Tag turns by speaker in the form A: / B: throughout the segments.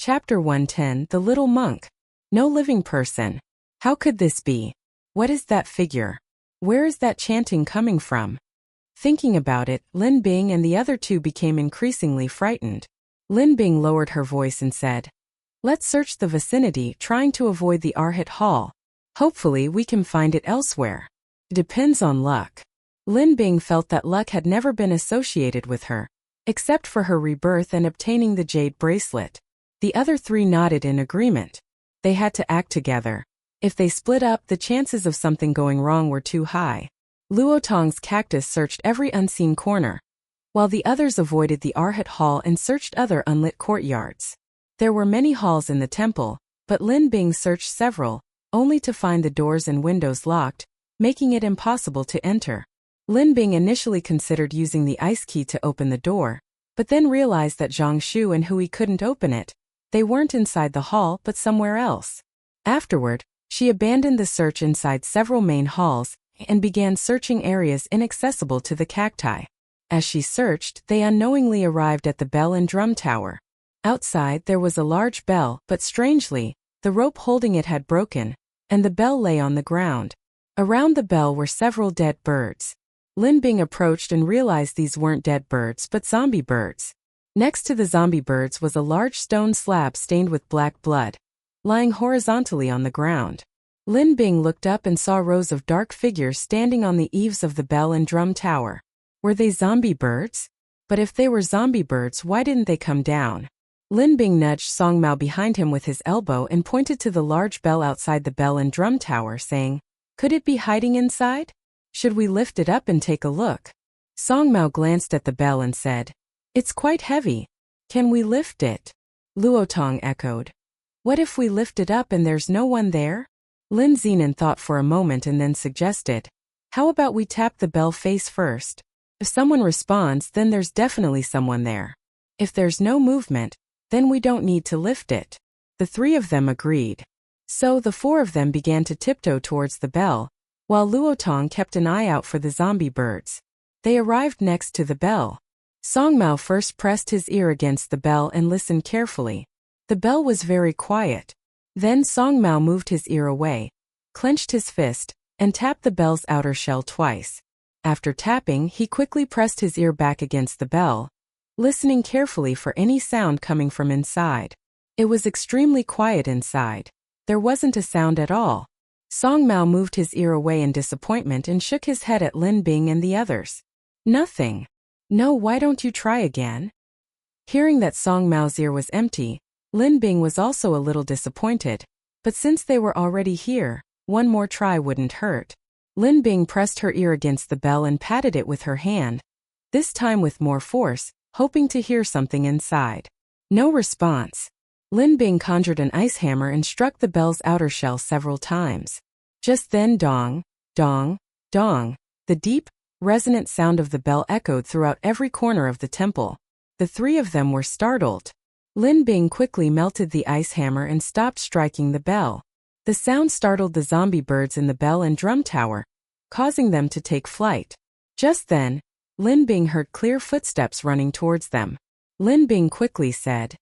A: Chapter 110 The Little Monk. No living person. How could this be? What is that figure? Where is that chanting coming from? Thinking about it, Lin Bing and the other two became increasingly frightened. Lin Bing lowered her voice and said, "Let's search the vicinity, trying to avoid the Arhat Hall. Hopefully we can find it elsewhere. Depends on luck." Lin Bing felt that luck had never been associated with her, except for her rebirth and obtaining the jade bracelet. The other three nodded in agreement. They had to act together. If they split up, the chances of something going wrong were too high. Luotong's cactus searched every unseen corner, while the others avoided the Arhat Hall and searched other unlit courtyards. There were many halls in the temple, but Lin Bing searched several, only to find the doors and windows locked, making it impossible to enter. Lin Bing initially considered using the ice key to open the door, but then realized that Zhang Shu and Hui couldn't open it. They weren't inside the hall but somewhere else. Afterward, she abandoned the search inside several main halls and began searching areas inaccessible to the cacti. As she searched, they unknowingly arrived at the bell and drum tower. Outside there was a large bell, but strangely, the rope holding it had broken, and the bell lay on the ground. Around the bell were several dead birds. Lin Bing approached and realized these weren't dead birds but zombie birds. Next to the zombie birds was a large stone slab stained with black blood, lying horizontally on the ground. Lin Bing looked up and saw rows of dark figures standing on the eaves of the bell and drum tower. Were they zombie birds? But if they were zombie birds, why didn't they come down? Lin Bing nudged Song Mao behind him with his elbow and pointed to the large bell outside the bell and drum tower, saying, "Could it be hiding inside? Should we lift it up and take a look?" Song Mao glanced at the bell and said, "It's quite heavy. Can we lift it?" Luotong echoed, "What if we lift it up and there's no one there?" Lin Zinan thought for a moment and then suggested, "How about we tap the bell face first? If someone responds, then there's definitely someone there. If there's no movement, then we don't need to lift it." The three of them agreed. So the four of them began to tiptoe towards the bell, while Luotong kept an eye out for the zombie birds. They arrived next to the bell. Song Mao first pressed his ear against the bell and listened carefully. The bell was very quiet. Then Song Mao moved his ear away, clenched his fist, and tapped the bell's outer shell twice. After tapping, he quickly pressed his ear back against the bell, listening carefully for any sound coming from inside. It was extremely quiet inside. There wasn't a sound at all. Song Mao moved his ear away in disappointment and shook his head at Lin Bing and the others. "Nothing." "No, why don't you try again?" Hearing that Song Mao's ear was empty, Lin Bing was also a little disappointed, but since they were already here, one more try wouldn't hurt. Lin Bing pressed her ear against the bell and patted it with her hand, this time with more force, hoping to hear something inside. No response. Lin Bing conjured an ice hammer and struck the bell's outer shell several times. Just then, dong, dong, dong, the deep, resonant sound of the bell echoed throughout every corner of the temple. The three of them were startled. Lin Bing quickly melted the ice hammer and stopped striking the bell. The sound startled the zombie birds in the bell and drum tower, causing them to take flight. Just then, Lin Bing heard clear footsteps running towards them. Lin Bing quickly said,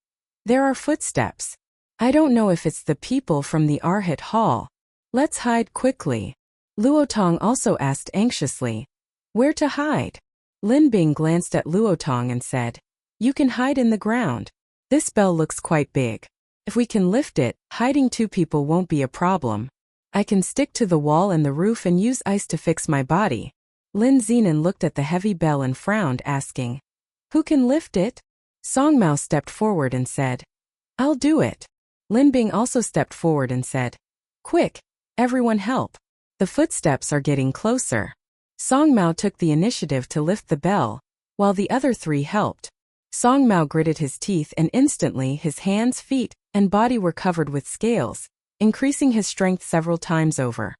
A: "There are footsteps. I don't know if it's the people from the Arhat Hall. Let's hide quickly." Luotong also asked anxiously, "Where to hide?" Lin Bing glanced at Luotong and said, "You can hide in the ground. This bell looks quite big. If we can lift it, hiding two people won't be a problem. I can stick to the wall and the roof and use ice to fix my body." Lin Zinan looked at the heavy bell and frowned, asking, "Who can lift it?" Song Mao stepped forward and said, "I'll do it." Lin Bing also stepped forward and said, "Quick, everyone help. The footsteps are getting closer." Song Mao took the initiative to lift the bell, while the other three helped. Song Mao gritted his teeth and instantly his hands, feet, and body were covered with scales, increasing his strength several times over.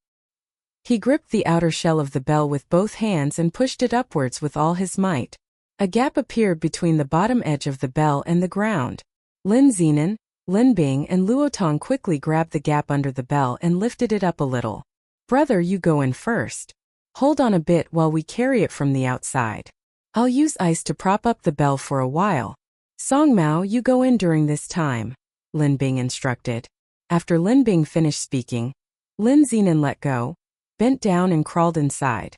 A: He gripped the outer shell of the bell with both hands and pushed it upwards with all his might. A gap appeared between the bottom edge of the bell and the ground. Lin Zinan, Lin Bing and Luotong quickly grabbed the gap under the bell and lifted it up a little. "Brother, you go in first. Hold on a bit while we carry it from the outside. I'll use ice to prop up the bell for a while. Song Mao, you go in during this time." Lin Bing instructed. After Lin Bing finished speaking, Lin Zinan let go, bent down and crawled inside.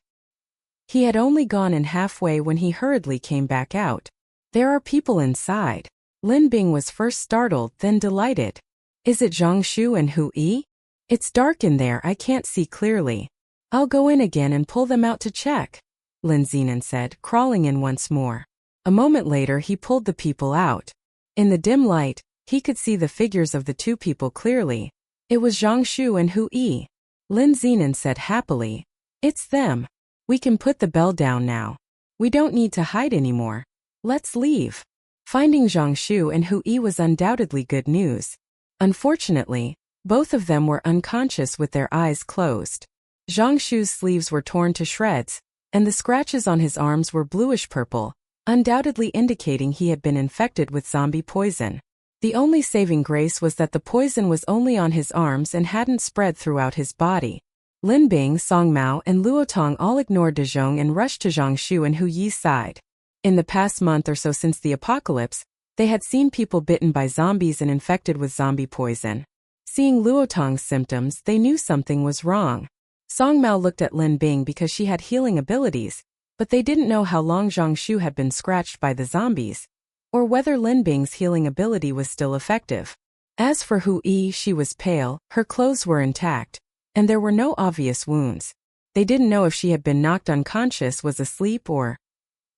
A: He had only gone in halfway when he hurriedly came back out. There are people inside. Lin Bing was first startled, then delighted. Is it Zhongshu and Hu Yi? It's dark in there, I can't see clearly. I'll go in again and pull them out to check, Lin Zinan said, crawling in once more. A moment later he pulled the people out. In the dim light, he could see the figures of the two people clearly. It was Zhongshu and Hu Yi. Lin Zinan said happily. It's them. We can put the bell down now. We don't need to hide anymore. Let's leave. Finding Zhongshu and Hu Yi was undoubtedly good news. Unfortunately, both of them were unconscious with their eyes closed. Zhongshu's sleeves were torn to shreds, and the scratches on his arms were bluish-purple, undoubtedly indicating he had been infected with zombie poison. The only saving grace was that the poison was only on his arms and hadn't spread throughout his body. Lin Bing, Song Mao, and Luotong all ignored De Zhong and rushed to Zhongshu and Hu Yi's side. In the past month or so since the apocalypse, they had seen people bitten by zombies and infected with zombie poison. Seeing Luotong's symptoms, they knew something was wrong. Song Mao looked at Lin Bing because she had healing abilities, but they didn't know how long Zhongshu had been scratched by the zombies, or whether Lin Bing's healing ability was still effective. As for Hu Yi, she was pale, her clothes were intact, and there were no obvious wounds. They didn't know if she had been knocked unconscious, was asleep, or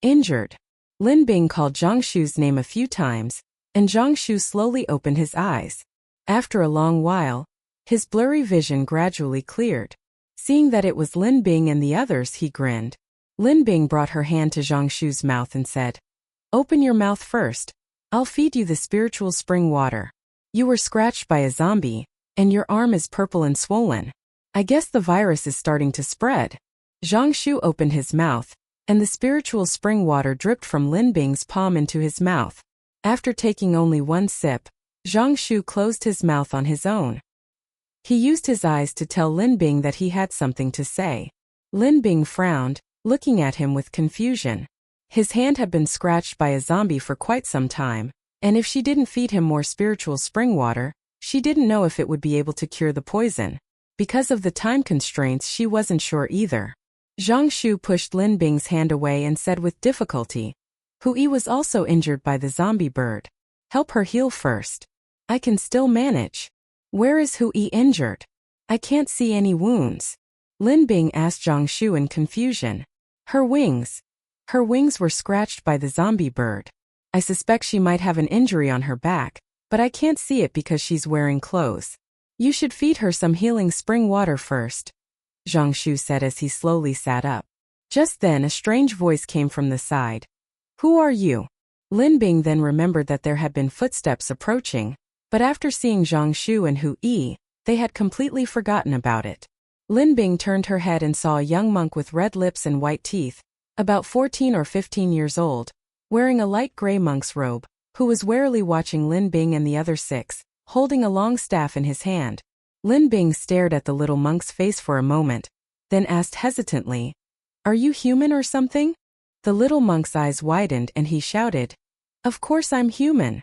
A: injured. Lin Bing called Zhongshu's name a few times, and Zhongshu slowly opened his eyes. After a long while, his blurry vision gradually cleared. Seeing that it was Lin Bing and the others, he grinned. Lin Bing brought her hand to Zhongshu's mouth and said, "Open your mouth first. I'll feed you the spiritual spring water. You were scratched by a zombie, and your arm is purple and swollen. I guess the virus is starting to spread." Zhongshu opened his mouth, and the spiritual spring water dripped from Lin Bing's palm into his mouth. After taking only one sip, Zhongshu closed his mouth on his own. He used his eyes to tell Lin Bing that he had something to say. Lin Bing frowned, looking at him with confusion. His hand had been scratched by a zombie for quite some time, and if she didn't feed him more spiritual spring water, she didn't know if it would be able to cure the poison. Because of the time constraints, she wasn't sure either. Zhongshu pushed Lin Bing's hand away and said with difficulty, "Hu Yi was also injured by the zombie bird. Help her heal first. I can still manage." "Where is Hu Yi injured? I can't see any wounds." Lin Bing asked Zhongshu in confusion. Her wings. Her wings were scratched by the zombie bird. I suspect she might have an injury on her back, but I can't see it because she's wearing clothes. You should feed her some healing spring water first, Zhongshu said as he slowly sat up. Just then a strange voice came from the side. "Who are you?" Lin Bing then remembered that there had been footsteps approaching, but after seeing Zhongshu and Hu Yi, they had completely forgotten about it. Lin Bing turned her head and saw a young monk with red lips and white teeth, about 14 or 15 years old, wearing a light gray monk's robe, who was warily watching Lin Bing and the other 6, holding a long staff in his hand. Lin Bing stared at the little monk's face for a moment, then asked hesitantly, "Are you human or something?" The little monk's eyes widened and he shouted, "Of course I'm human."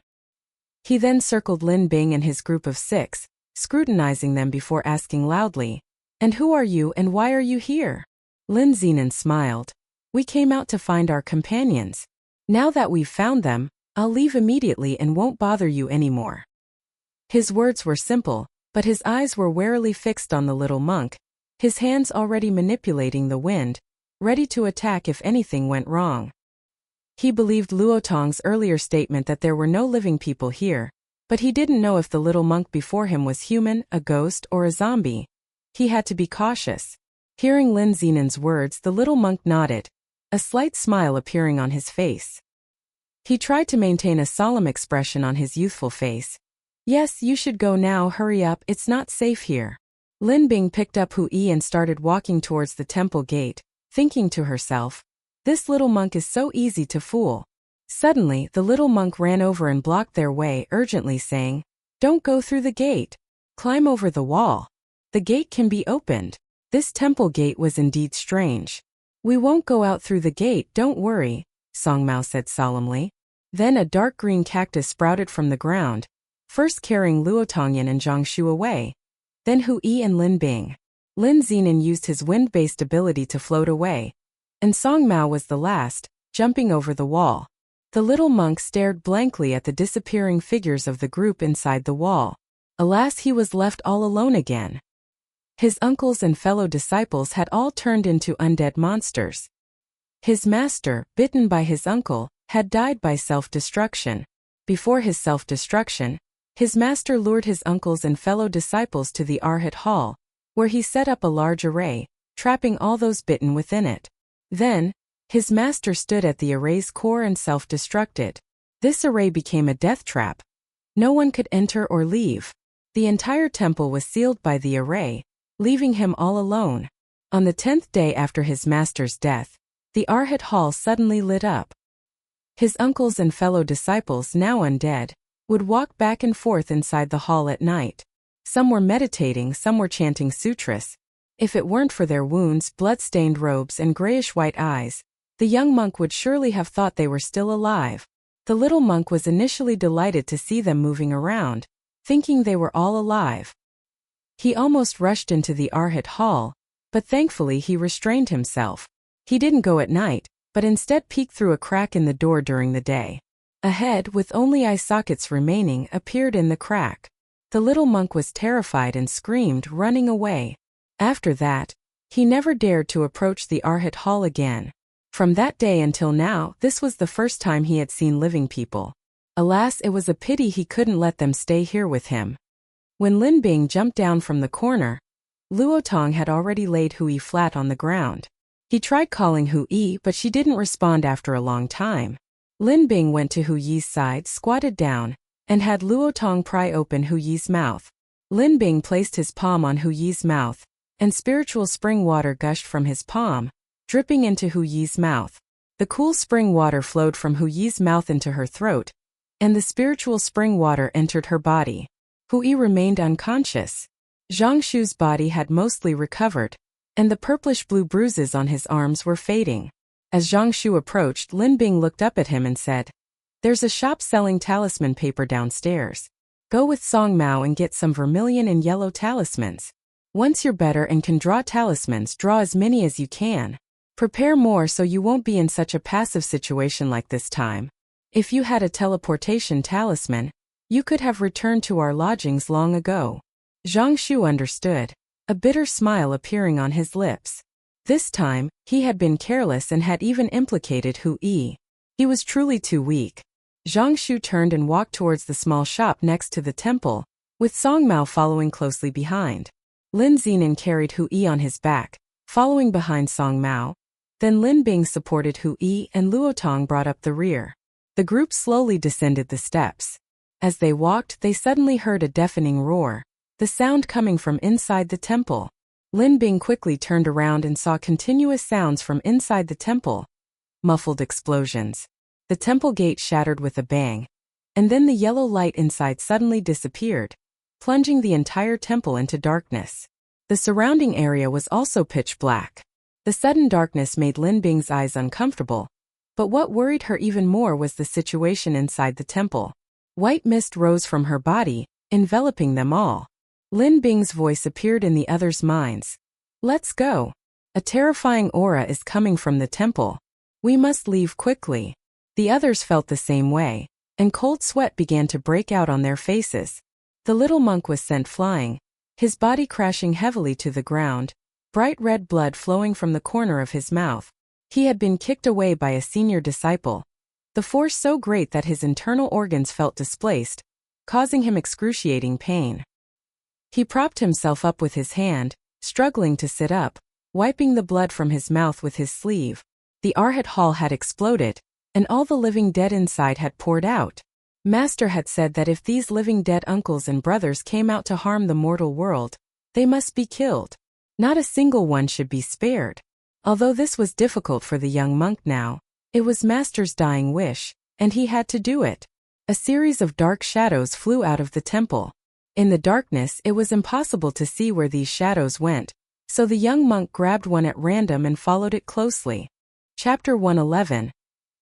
A: He then circled Lin Bing and his group of 6, scrutinizing them before asking loudly, "And who are you and why are you here?" Lin Zinan smiled. "We came out to find our companions. Now that we've found them, I'll leave immediately and won't bother you anymore." His words were simple, but his eyes were warily fixed on the little monk, his hands already manipulating the wind, ready to attack if anything went wrong. He believed Luotong's earlier statement that there were no living people here, but he didn't know if the little monk before him was human, a ghost, or a zombie. He had to be cautious. Hearing Lin Zinan's words, the little monk nodded, a slight smile appearing on his face. He tried to maintain a solemn expression on his youthful face. "Yes, you should go now, hurry up, it's not safe here." Lin Bing picked up Hu Yi and started walking towards the temple gate, thinking to herself, "This little monk is so easy to fool." Suddenly, the little monk ran over and blocked their way, urgently saying, "Don't go through the gate. Climb over the wall. The gate can be opened." This temple gate was indeed strange. "We won't go out through the gate, don't worry," Song Mao said solemnly. Then a dark green cactus sprouted from the ground, first carrying Luo Tongyan and Zhongshu away, then Hu Yi and Lin Bing. Lin Zinan used his wind-based ability to float away, and Song Mao was the last, jumping over the wall. The little monk stared blankly at the disappearing figures of the group inside the wall. Alas, he was left all alone again. His uncles and fellow disciples had all turned into undead monsters. His master, bitten by his uncle, had died by self-destruction. Before his self-destruction, his master lured his uncles and fellow disciples to the Arhat Hall, where he set up a large array, trapping all those bitten within it. Then, his master stood at the array's core and self-destructed. This array became a death trap. No one could enter or leave. The entire temple was sealed by the array, leaving him all alone. On the 10th day after his master's death, the Arhat Hall suddenly lit up. His uncles and fellow disciples, now undead, would walk back and forth inside the hall at night. Some were meditating, some were chanting sutras. If it weren't for their wounds, blood-stained robes, and grayish-white eyes, the young monk would surely have thought they were still alive. The little monk was initially delighted to see them moving around, thinking they were all alive. He almost rushed into the Arhat Hall, but thankfully he restrained himself. He didn't go at night, but instead peeked through a crack in the door during the day. A head with only eye sockets remaining appeared in the crack. The little monk was terrified and screamed, running away. After that, he never dared to approach the Arhat Hall again. From that day until now, this was the first time he had seen living people. Alas, it was a pity he couldn't let them stay here with him. When Lin Bing jumped down from the corner, Luo Tong had already laid Hu Yi flat on the ground. He tried calling Hu Yi, but she didn't respond after a long time. Lin Bing went to Hu Yi's side, squatted down, and had Luo Tong pry open Hu Yi's mouth. Lin Bing placed his palm on Hu Yi's mouth, and spiritual spring water gushed from his palm, dripping into Hu Yi's mouth. The cool spring water flowed from Hu Yi's mouth into her throat, and the spiritual spring water entered her body. Hu Yi remained unconscious. Zhongshu's body had mostly recovered, and the purplish-blue bruises on his arms were fading. As Zhongshu approached, Lin Bing looked up at him and said, "There's a shop selling talisman paper downstairs. Go with Song Mao and get some vermilion and yellow talismans. Once you're better and can draw talismans, draw as many as you can. Prepare more so you won't be in such a passive situation like this time. If you had a teleportation talisman, you could have returned to our lodgings long ago." Zhongshu understood, a bitter smile appearing on his lips. This time, he had been careless and had even implicated Hu Yi. He was truly too weak. Zhongshu turned and walked towards the small shop next to the temple, with Song Mao following closely behind. Lin Zinan carried Hu Yi on his back, following behind Song Mao. Then Lin Bing supported Hu Yi and Luo Tong brought up the rear. The group slowly descended the steps. As they walked, they suddenly heard a deafening roar, the sound coming from inside the temple. Lin Bing quickly turned around and saw continuous sounds from inside the temple. Muffled explosions. The temple gate shattered with a bang, and then the yellow light inside suddenly disappeared, plunging the entire temple into darkness. The surrounding area was also pitch black. The sudden darkness made Lin Bing's eyes uncomfortable, but what worried her even more was the situation inside the temple. White mist rose from her body, enveloping them all. Lin Bing's voice appeared in the others' minds. "Let's go. A terrifying aura is coming from the temple. We must leave quickly." The others felt the same way, and cold sweat began to break out on their faces. The little monk was sent flying, his body crashing heavily to the ground, bright red blood flowing from the corner of his mouth. He had been kicked away by a senior disciple, the force so great that his internal organs felt displaced, causing him excruciating pain. He propped himself up with his hand, struggling to sit up, wiping the blood from his mouth with his sleeve. The Arhat Hall had exploded, and all the living dead inside had poured out. Master had said that if these living dead uncles and brothers came out to harm the mortal world, they must be killed. Not a single one should be spared. Although this was difficult for the young monk now, it was Master's dying wish, and he had to do it. A series of dark shadows flew out of the temple. In the darkness, it was impossible to see where these shadows went, so the young monk grabbed one at random and followed it closely. Chapter 111.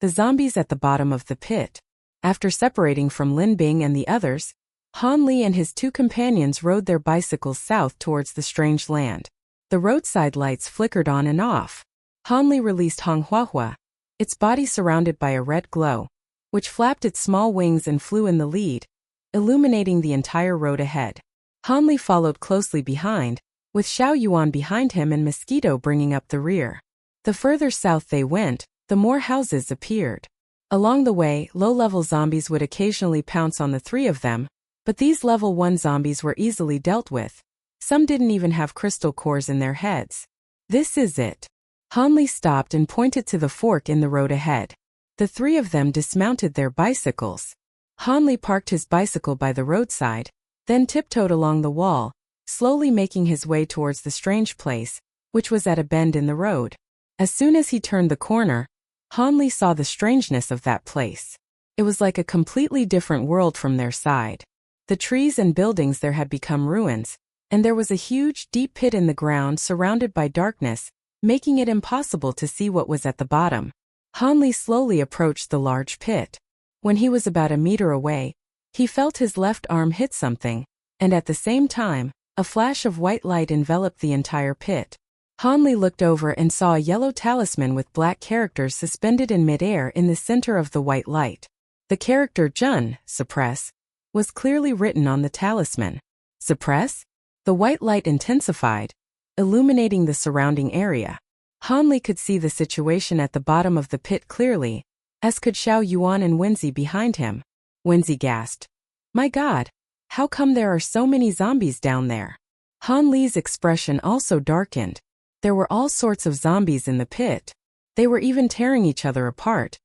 A: The Zombies at the Bottom of the Pit. After separating from Lin Bing and the others, Han Li and his two companions rode their bicycles south towards the strange land. The roadside lights flickered on and off. Han Li released Hong Huahua, its body surrounded by a red glow, which flapped its small wings and flew in the lead, illuminating the entire road ahead. Han Li followed closely behind, with Xiao Yuan behind him and Mosquito bringing up the rear. The further south they went, the more houses appeared. Along the way, low-level zombies would occasionally pounce on the three of them, but these level 1 zombies were easily dealt with. Some didn't even have crystal cores in their heads. This is it. Han Li stopped and pointed to the fork in the road ahead. The three of them dismounted their bicycles. Han Li parked his bicycle by the roadside, then tiptoed along the wall, slowly making his way towards the strange place, which was at a bend in the road. As soon as he turned the corner, Han Li saw the strangeness of that place. It was like a completely different world from their side. The trees and buildings there had become ruins, and there was a huge, deep pit in the ground surrounded by darkness, making it impossible to see what was at the bottom. Han Li slowly approached the large pit. When he was about a meter away, he felt his left arm hit something, and at the same time, a flash of white light enveloped the entire pit. Han Li looked over and saw a yellow talisman with black characters suspended in midair in the center of the white light. The character Jun, suppress, was clearly written on the talisman. Suppress? The white light intensified, illuminating the surrounding area. Han Li could see the situation at the bottom of the pit clearly, as could Xiao Yuan and Wenzi behind him. Wenzi gasped, "My God, how come there are so many zombies down there?" Han Li's expression also darkened. There were all sorts of zombies in the pit. They were even tearing each other apart,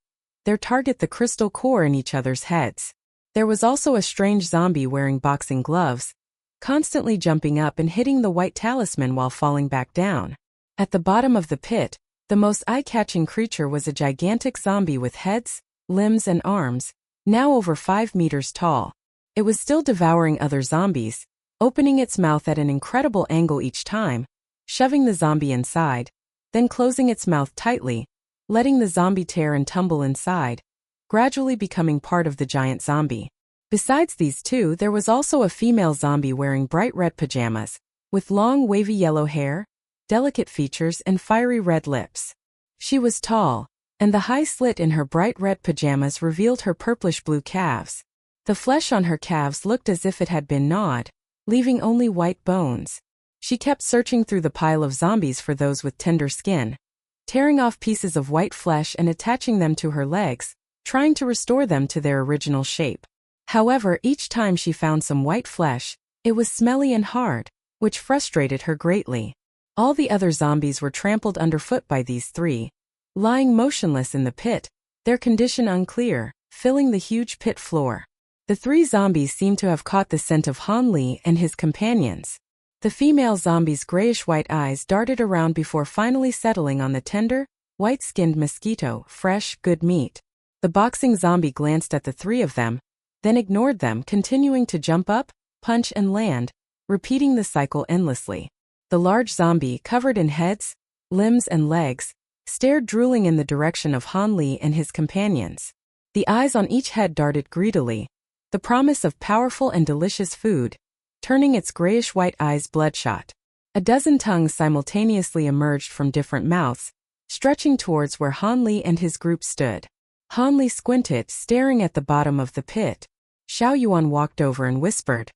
A: their target the crystal core in each other's heads. There was also a strange zombie wearing boxing gloves, constantly jumping up and hitting the white talisman while falling back down. At the bottom of the pit, the most eye-catching creature was a gigantic zombie with heads, limbs and arms, now over 5 meters tall. It was still devouring other zombies, opening its mouth at an incredible angle each time, shoving the zombie inside, then closing its mouth tightly, letting the zombie tear and tumble inside, gradually becoming part of the giant zombie. Besides these two, there was also a female zombie wearing bright red pajamas, with long wavy yellow hair, delicate features and fiery red lips. She was tall, and the high slit in her bright red pajamas revealed her purplish-blue calves. The flesh on her calves looked as if it had been gnawed, leaving only white bones. She kept searching through the pile of zombies for those with tender skin, tearing off pieces of white flesh and attaching them to her legs, trying to restore them to their original shape. However, each time she found some white flesh, it was smelly and hard, which frustrated her greatly. All the other zombies were trampled underfoot by these three, lying motionless in the pit, their condition unclear, filling the huge pit floor. The three zombies seemed to have caught the scent of Han Li and his companions. The female zombie's grayish-white eyes darted around before finally settling on the tender, white-skinned mosquito, fresh, good meat. The boxing zombie glanced at the three of them, then ignored them, continuing to jump up, punch and land, repeating the cycle endlessly. The large zombie, covered in heads, limbs and legs, stared drooling in the direction of Han Li and his companions. The eyes on each head darted greedily, the promise of powerful and delicious food, turning its grayish-white eyes bloodshot. A dozen tongues simultaneously emerged from different mouths, stretching towards where Han Li and his group stood. Han Li squinted, staring at the bottom of the pit. Xiao Yuan walked over and whispered,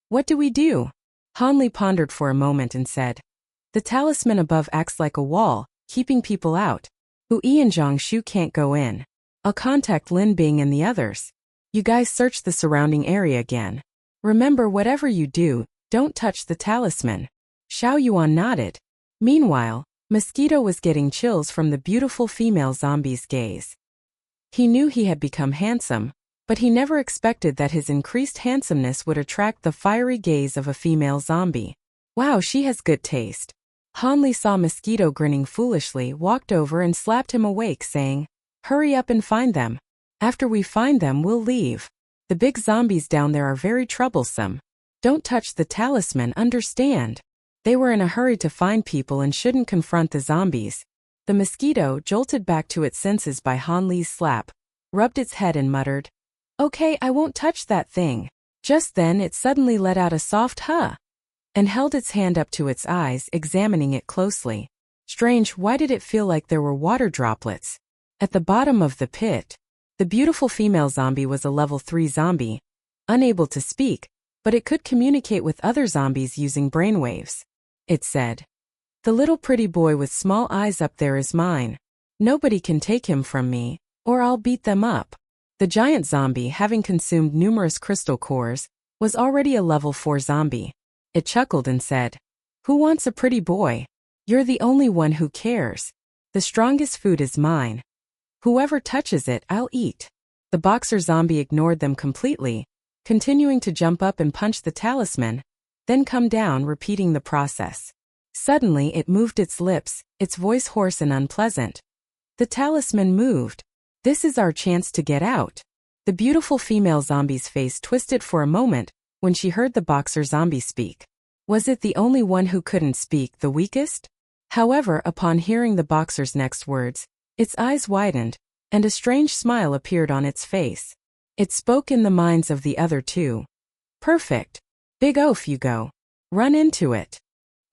A: "What do we do?" Han Li pondered for a moment and said, "The talisman above acts like a wall, keeping people out. Wu Yi and Zhang Shu can't go in. I'll contact Lin Bing and the others. You guys search the surrounding area again. Remember, whatever you do, don't touch the talisman." Xiao Yuan nodded. Meanwhile, Mosquito was getting chills from the beautiful female zombie's gaze. He knew he had become handsome, but he never expected that his increased handsomeness would attract the fiery gaze of a female zombie. Wow, she has good taste. Han Li saw Mosquito grinning foolishly, walked over and slapped him awake, saying, "Hurry up and find them. After we find them, we'll leave. The big zombies down there are very troublesome. Don't touch the talisman, understand?" They were in a hurry to find people and shouldn't confront the zombies. The mosquito, jolted back to its senses by Han Li's slap, rubbed its head and muttered, "Okay, I won't touch that thing. Just then it suddenly let out a soft huh and held its hand up to its eyes, examining it closely. Strange, why did it feel like there were water droplets? At the bottom of the pit, the beautiful female zombie was a level 3 zombie, unable to speak, but it could communicate with other zombies using brainwaves. It said, "The little pretty boy with small eyes up there is mine. Nobody can take him from me, or I'll beat them up." The giant zombie, having consumed numerous crystal cores, was already a level 4 zombie. It chuckled and said, "Who wants a pretty boy? You're the only one who cares. The strongest food is mine. Whoever touches it, I'll eat." The boxer zombie ignored them completely, continuing to jump up and punch the talisman, then come down, repeating the process. Suddenly it moved its lips, its voice hoarse and unpleasant. The talisman moved. "This is our chance to get out." The beautiful female zombie's face twisted for a moment when she heard the boxer zombie speak. Was it the only one who couldn't speak, the weakest? However, upon hearing the boxer's next words, its eyes widened, and a strange smile appeared on its face. It spoke in the minds of the other two. "Perfect. Big oaf you go. Run into it."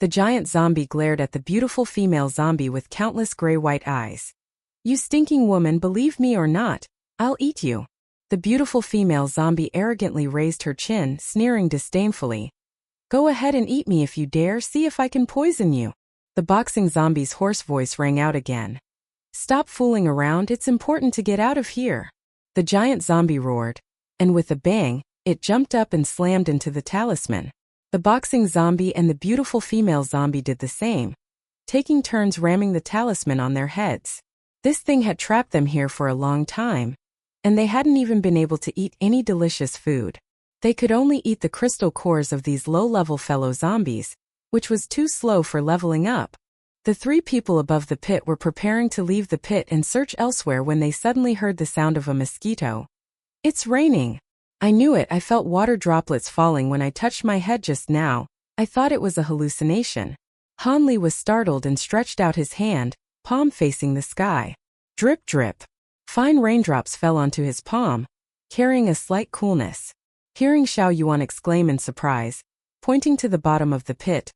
A: The giant zombie glared at the beautiful female zombie with countless gray-white eyes. "You stinking woman, believe me or not, I'll eat you." The beautiful female zombie arrogantly raised her chin, sneering disdainfully. "Go ahead and eat me if you dare, see if I can poison you." The boxing zombie's hoarse voice rang out again. "Stop fooling around, it's important to get out of here." The giant zombie roared, and with a bang, it jumped up and slammed into the talisman. The boxing zombie and the beautiful female zombie did the same, taking turns ramming the talisman on their heads. This thing had trapped them here for a long time, and they hadn't even been able to eat any delicious food. They could only eat the crystal cores of these low-level fellow zombies, which was too slow for leveling up. The three people above the pit were preparing to leave the pit and search elsewhere when they suddenly heard the sound of a mosquito. "It's raining. I knew it, I felt water droplets falling when I touched my head just now. I thought it was a hallucination." Han Li was startled and stretched out his hand, palm facing the sky. Drip drip. Fine raindrops fell onto his palm, carrying a slight coolness. Hearing Xiao Yuan exclaim in surprise, pointing to the bottom of the pit,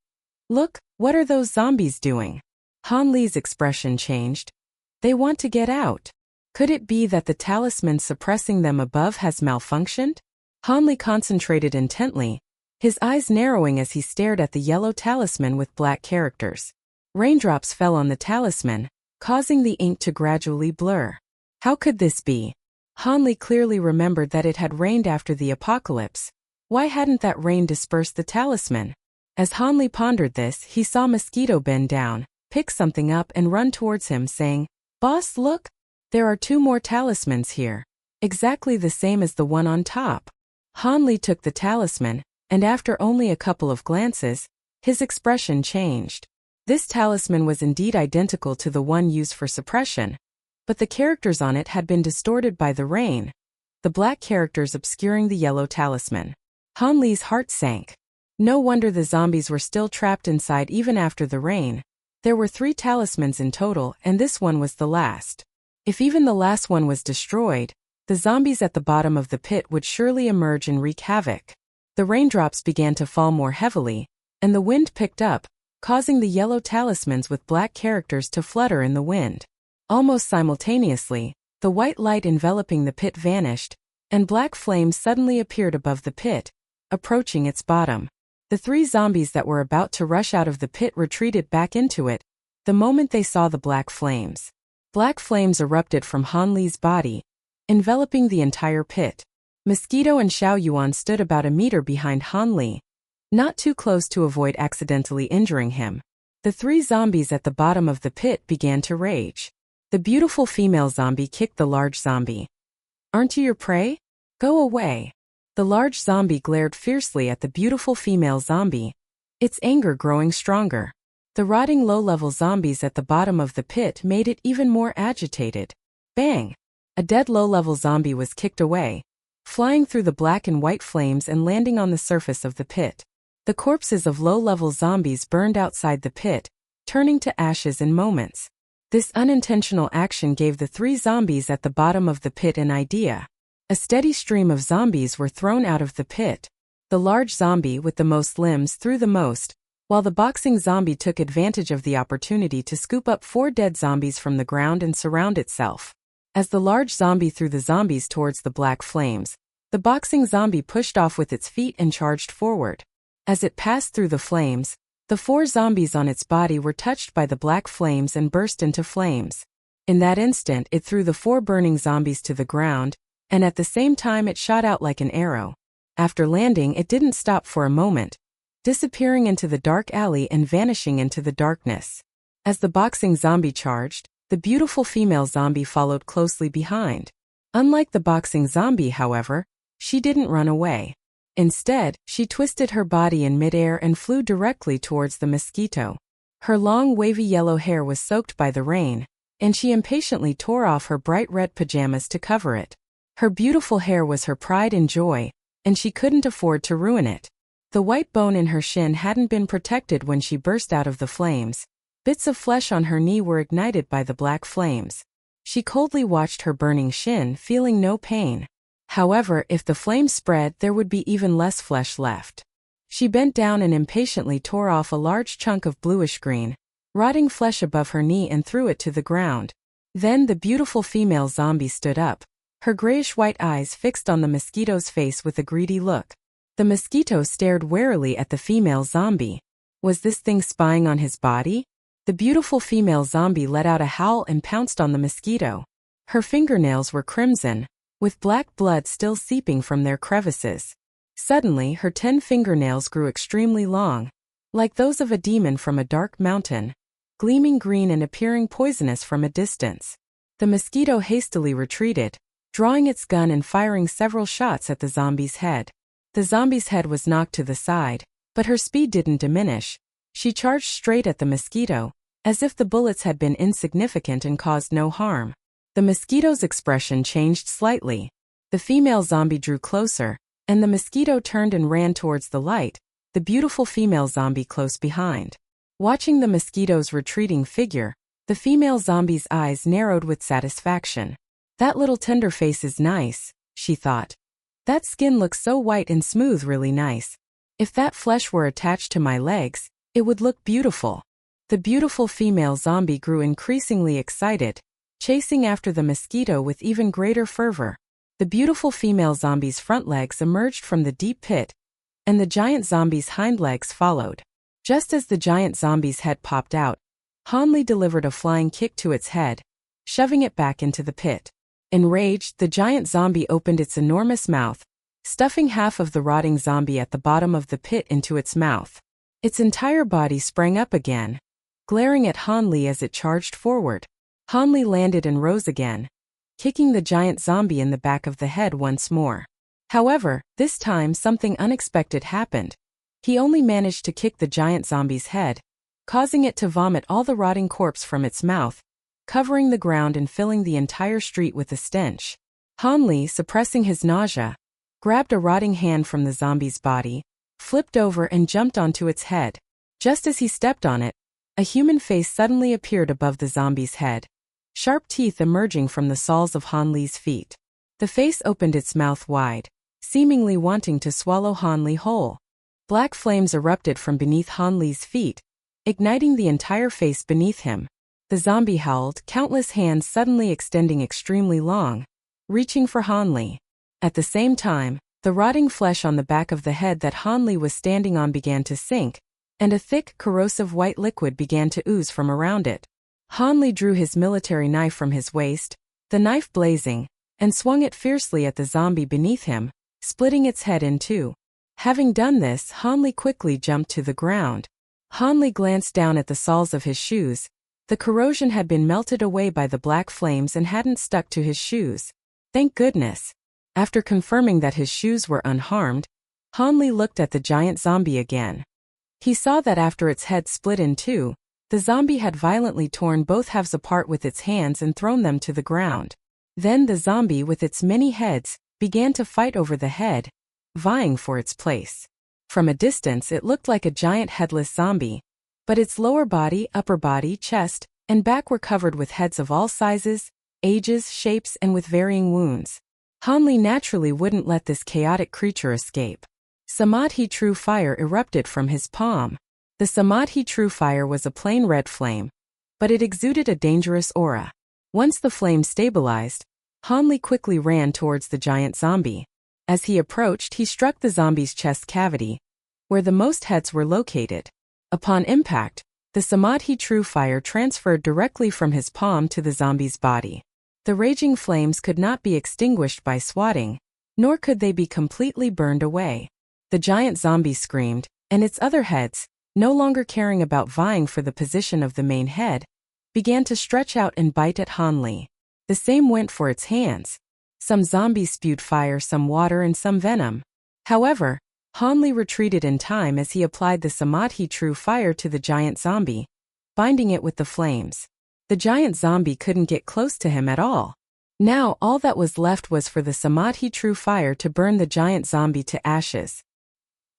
A: "Look, what are those zombies doing?" Han Li's expression changed. "They want to get out. Could it be that the talisman suppressing them above has malfunctioned?" Han Li concentrated intently, his eyes narrowing as he stared at the yellow talisman with black characters. Raindrops fell on the talisman, causing the ink to gradually blur. How could this be? Han Li clearly remembered that it had rained after the apocalypse. Why hadn't that rain dispersed the talisman? As Han Li pondered this, he saw Mosquito bend down, pick something up and run towards him saying, "Boss, look! There are 2 more talismans here. Exactly the same as the one on top." Han Li took the talisman, and after only a couple of glances, his expression changed. This talisman was indeed identical to the one used for suppression, but the characters on it had been distorted by the rain, the black characters obscuring the yellow talisman. Han Li's heart sank. No wonder the zombies were still trapped inside even after the rain. There were 3 talismans in total, and this one was the last. If even the last one was destroyed, the zombies at the bottom of the pit would surely emerge and wreak havoc. The raindrops began to fall more heavily, and the wind picked up, causing the yellow talismans with black characters to flutter in the wind. Almost simultaneously, the white light enveloping the pit vanished, and black flames suddenly appeared above the pit, approaching its bottom. The 3 zombies that were about to rush out of the pit retreated back into it the moment they saw the black flames. Black flames erupted from Han Li's body, enveloping the entire pit. Mosquito and Xiao Yuan stood about a meter behind Han Li, not too close to avoid accidentally injuring him. The 3 zombies at the bottom of the pit began to rage. The beautiful female zombie kicked the large zombie. "Aren't you your prey? Go away." The large zombie glared fiercely at the beautiful female zombie, its anger growing stronger. The rotting low-level zombies at the bottom of the pit made it even more agitated. Bang! A dead low-level zombie was kicked away, flying through the black and white flames and landing on the surface of the pit. The corpses of low-level zombies burned outside the pit, turning to ashes in moments. This unintentional action gave the 3 zombies at the bottom of the pit an idea. A steady stream of zombies were thrown out of the pit. The large zombie with the most limbs threw the most, while the boxing zombie took advantage of the opportunity to scoop up 4 dead zombies from the ground and surround itself. As the large zombie threw the zombies towards the black flames, the boxing zombie pushed off with its feet and charged forward. As it passed through the flames, the 4 zombies on its body were touched by the black flames and burst into flames. In that instant, it threw the 4 burning zombies to the ground, and at the same time it shot out like an arrow. After landing, it didn't stop for a moment, disappearing into the dark alley and vanishing into the darkness. As the boxing zombie charged, the beautiful female zombie followed closely behind. Unlike the boxing zombie, however, she didn't run away. Instead, she twisted her body in midair and flew directly towards the mosquito. Her long wavy yellow hair was soaked by the rain, and she impatiently tore off her bright red pajamas to cover it. Her beautiful hair was her pride and joy, and she couldn't afford to ruin it. The white bone in her shin hadn't been protected when she burst out of the flames. Bits of flesh on her knee were ignited by the black flames. She coldly watched her burning shin, feeling no pain. However, if the flames spread, there would be even less flesh left. She bent down and impatiently tore off a large chunk of bluish-green, rotting flesh above her knee and threw it to the ground. Then the beautiful female zombie stood up, her grayish-white eyes fixed on the mosquito's face with a greedy look. The mosquito stared warily at the female zombie. Was this thing spying on his body? The beautiful female zombie let out a howl and pounced on the mosquito. Her fingernails were crimson, with black blood still seeping from their crevices. Suddenly, her 10 fingernails grew extremely long, like those of a demon from a dark mountain, gleaming green and appearing poisonous from a distance. The mosquito hastily retreated, drawing its gun and firing several shots at the zombie's head. The zombie's head was knocked to the side, but her speed didn't diminish. She charged straight at the mosquito, as if the bullets had been insignificant and caused no harm. The mosquito's expression changed slightly. The female zombie drew closer, and the mosquito turned and ran towards the light, the beautiful female zombie close behind. Watching the mosquito's retreating figure, the female zombie's eyes narrowed with satisfaction. That little tender face is nice, she thought. That skin looks so white and smooth, really nice. If that flesh were attached to my legs, it would look beautiful. The beautiful female zombie grew increasingly excited, chasing after the mosquito with even greater fervor. The beautiful female zombie's front legs emerged from the deep pit, and the giant zombie's hind legs followed. Just as the giant zombie's head popped out, Hanli delivered a flying kick to its head, shoving it back into the pit. Enraged, the giant zombie opened its enormous mouth, stuffing half of the rotting zombie at the bottom of the pit into its mouth. Its entire body sprang up again, glaring at Hanli as it charged forward. Hanli landed and rose again, kicking the giant zombie in the back of the head once more. However, this time something unexpected happened. He only managed to kick the giant zombie's head, causing it to vomit all the rotting corpse from its mouth, covering the ground and filling the entire street with a stench. Hanli, suppressing his nausea, grabbed a rotting hand from the zombie's body, flipped over and jumped onto its head. Just as he stepped on it, a human face suddenly appeared above the zombie's head, sharp teeth emerging from the soles of Hanli's feet. The face opened its mouth wide, seemingly wanting to swallow Hanli whole. Black flames erupted from beneath Hanli's feet, igniting the entire face beneath him. The zombie howled, countless hands suddenly extending extremely long, reaching for Hanli. At the same time, the rotting flesh on the back of the head that Hanli was standing on began to sink, and a thick, corrosive white liquid began to ooze from around it. Hanli drew his military knife from his waist, the knife blazing, and swung it fiercely at the zombie beneath him, splitting its head in two. Having done this, Hanli quickly jumped to the ground. Hanli glanced down at the soles of his shoes. The corrosion had been melted away by the black flames and hadn't stuck to his shoes. Thank goodness. After confirming that his shoes were unharmed, Hanli looked at the giant zombie again. He saw that after its head split in two, the zombie had violently torn both halves apart with its hands and thrown them to the ground. Then the zombie with its many heads began to fight over the head, vying for its place. From a distance it looked like a giant headless zombie, but its lower body, upper body, chest, and back were covered with heads of all sizes, ages, shapes, and with varying wounds. Hanli naturally wouldn't let this chaotic creature escape. Samadhi True Fire erupted from his palm. The Samadhi True Fire was a plain red flame, but it exuded a dangerous aura. Once the flame stabilized, Hanli quickly ran towards the giant zombie. As he approached, he struck the zombie's chest cavity, where the most heads were located. Upon impact, the Samadhi True Fire transferred directly from his palm to the zombie's body. The raging flames could not be extinguished by swatting, nor could they be completely burned away. The giant zombie screamed, and its other heads, no longer caring about vying for the position of the main head, began to stretch out and bite at Hanli. The same went for its hands. Some zombies spewed fire, some water, and some venom. However, Hanli retreated in time as he applied the Samadhi True Fire to the giant zombie, binding it with the flames. The giant zombie couldn't get close to him at all. Now all that was left was for the Samadhi True Fire to burn the giant zombie to ashes.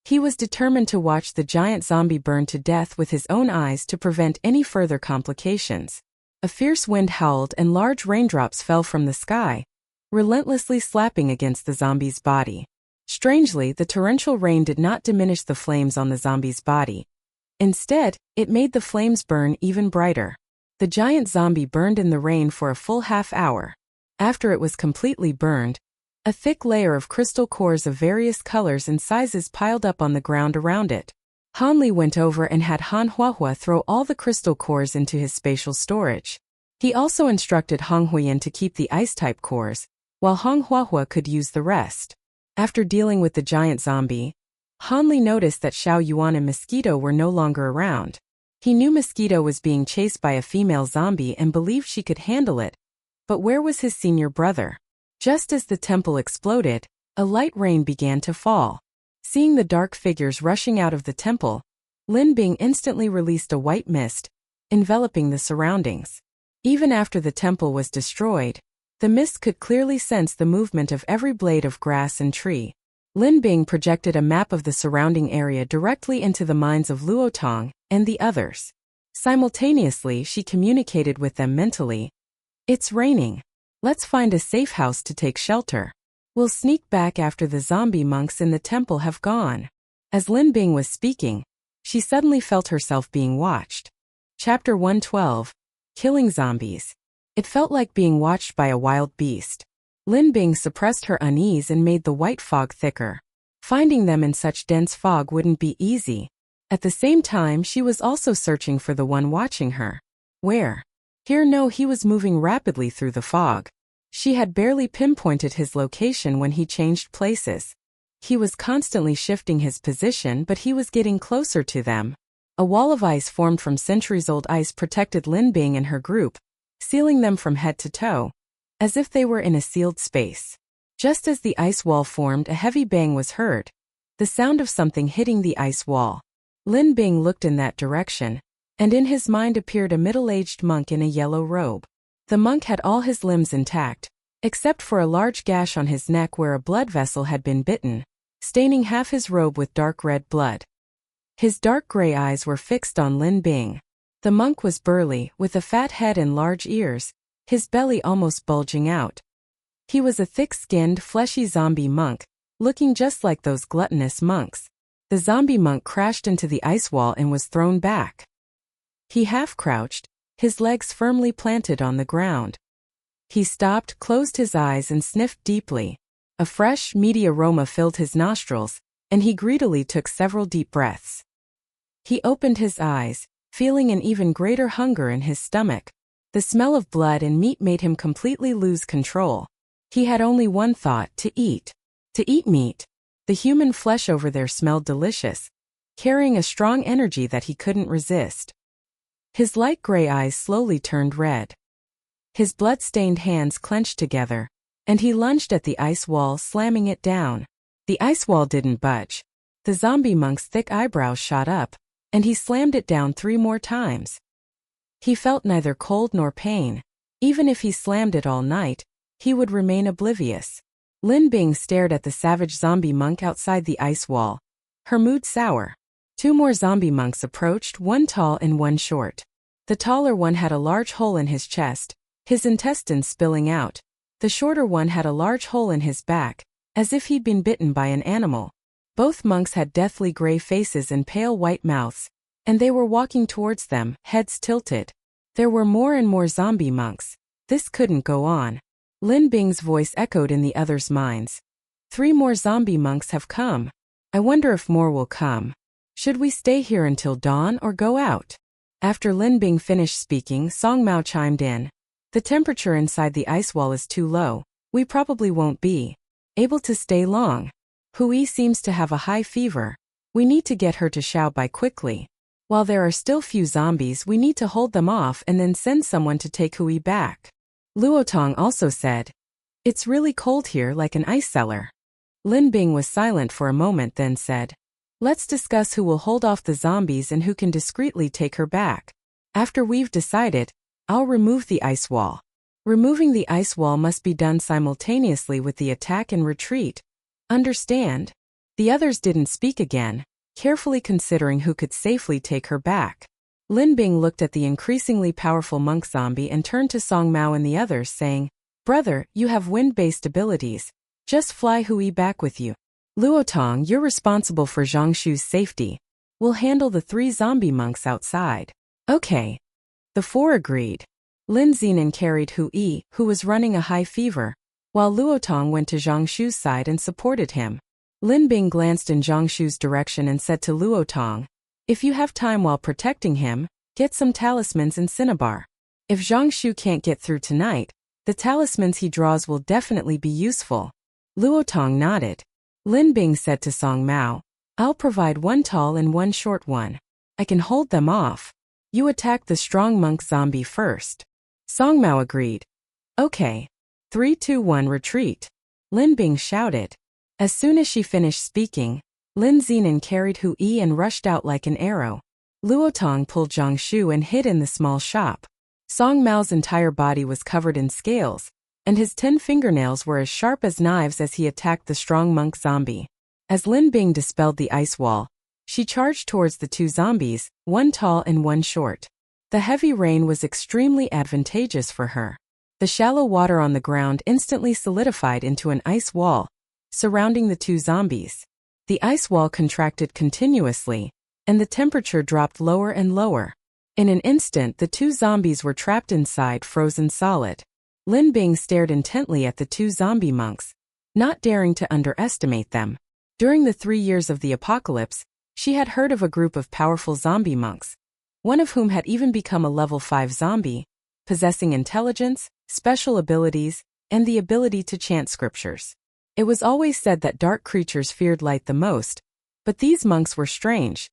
A: He was determined to watch the giant zombie burn to death with his own eyes to prevent any further complications. A fierce wind howled and large raindrops fell from the sky, relentlessly slapping against the zombie's body. Strangely, the torrential rain did not diminish the flames on the zombie's body. Instead, it made the flames burn even brighter. The giant zombie burned in the rain for a full half-hour. After it was completely burned, a thick layer of crystal cores of various colors and sizes piled up on the ground around it. Hanli went over and had Han Huahua throw all the crystal cores into his spatial storage. He also instructed Hong Huiyan to keep the ice-type cores, while Hong Huahua could use the rest. After dealing with the giant zombie, Hanli noticed that Xiao Yuan and Mosquito were no longer around. He knew Mosquito was being chased by a female zombie and believed she could handle it, but where was his senior brother? Just as the temple exploded, a light rain began to fall. Seeing the dark figures rushing out of the temple, Lin Bing instantly released a white mist, enveloping the surroundings. Even after the temple was destroyed, the mist could clearly sense the movement of every blade of grass and tree. Lin Bing projected a map of the surrounding area directly into the minds of Luotong and the others. Simultaneously, she communicated with them mentally. "It's raining. Let's find a safe house to take shelter. We'll sneak back after the zombie monks in the temple have gone." As Lin Bing was speaking, she suddenly felt herself being watched. Chapter 112. Killing Zombies. It felt like being watched by a wild beast. Lin Bing suppressed her unease and made the white fog thicker. Finding them in such dense fog wouldn't be easy. At the same time, she was also searching for the one watching her. Where? Here, no, he was moving rapidly through the fog. She had barely pinpointed his location when he changed places. He was constantly shifting his position, but he was getting closer to them. A wall of ice formed from centuries-old ice protected Lin Bing and her group, sealing them from head to toe, as if they were in a sealed space. Just as the ice wall formed, a heavy bang was heard, the sound of something hitting the ice wall. Lin Bing looked in that direction, and in his mind appeared a middle-aged monk in a yellow robe. The monk had all his limbs intact, except for a large gash on his neck where a blood vessel had been bitten, staining half his robe with dark red blood. His dark gray eyes were fixed on Lin Bing. The monk was burly, with a fat head and large ears, his belly almost bulging out. He was a thick-skinned, fleshy zombie monk, looking just like those gluttonous monks. The zombie monk crashed into the ice wall and was thrown back. He half-crouched, his legs firmly planted on the ground. He stopped, closed his eyes and sniffed deeply. A fresh, meaty aroma filled his nostrils, and he greedily took several deep breaths. He opened his eyes, feeling an even greater hunger in his stomach. The smell of blood and meat made him completely lose control. He had only one thought: to eat. To eat meat. The human flesh over there smelled delicious, carrying a strong energy that he couldn't resist. His light gray eyes slowly turned red. His blood-stained hands clenched together, and he lunged at the ice wall, slamming it down. The ice wall didn't budge. The zombie monk's thick eyebrows shot up, and he slammed it down 3 more times. He felt neither cold nor pain. Even if he slammed it all night, he would remain oblivious. Lin Bing stared at the savage zombie monk outside the ice wall, her mood sour. 2 more zombie monks approached, one tall and one short. The taller one had a large hole in his chest, his intestines spilling out. The shorter one had a large hole in his back, as if he'd been bitten by an animal. Both monks had deathly gray faces and pale white mouths, and they were walking towards them, heads tilted. There were more and more zombie monks. This couldn't go on. Lin Bing's voice echoed in the others' minds. 3 more zombie monks have come. I wonder if more will come. Should we stay here until dawn or go out? After Lin Bing finished speaking, Song Mao chimed in. The temperature inside the ice wall is too low. We probably won't be able to stay long. Hui seems to have a high fever. We need to get her to Xiaobai quickly. While there are still few zombies, we need to hold them off and then send someone to take Hui back. Luotong also said. It's really cold here, like an ice cellar. Lin Bing was silent for a moment, then said. Let's discuss who will hold off the zombies and who can discreetly take her back. After we've decided, I'll remove the ice wall. Removing the ice wall must be done simultaneously with the attack and retreat. Understand? The others didn't speak again, carefully considering who could safely take her back. Lin Bing looked at the increasingly powerful monk zombie and turned to Song Mao and the others, saying, Brother, you have wind-based abilities. Just fly Hui back with you. Luotong, you're responsible for Zhongshu's safety. We'll handle the 3 zombie monks outside. Okay. The 4 agreed. Lin Zinan carried Hui, who was running a high fever, while Luotong went to Zhongshu's side and supported him. Lin Bing glanced in Zhongshu's direction and said to Luotong, If you have time while protecting him, get some talismans and cinnabar. If Zhongshu can't get through tonight, the talismans he draws will definitely be useful. Luotong nodded. Lin Bing said to Song Mao, I'll provide 1 tall and 1 short one. I can hold them off. You attack the strong monk zombie first. Song Mao agreed. Okay. 3, 2, 1, retreat. Lin Bing shouted. As soon as she finished speaking, Lin Zinan carried Hui and rushed out like an arrow. Luotong pulled Zhongshu and hid in the small shop. Song Mao's entire body was covered in scales, and his 10 fingernails were as sharp as knives as he attacked the strong monk zombie. As Lin Bing dispelled the ice wall, she charged towards the 2 zombies, 1 tall and 1 short. The heavy rain was extremely advantageous for her. The shallow water on the ground instantly solidified into an ice wall, surrounding the 2 zombies. The ice wall contracted continuously, and the temperature dropped lower and lower. In an instant, the 2 zombies were trapped inside, frozen solid. Lin Bing stared intently at the 2 zombie monks, not daring to underestimate them. During the 3 years of the apocalypse, she had heard of a group of powerful zombie monks, one of whom had even become a level 5 zombie, possessing intelligence, special abilities, and the ability to chant scriptures. It was always said that dark creatures feared light the most, but these monks were strange.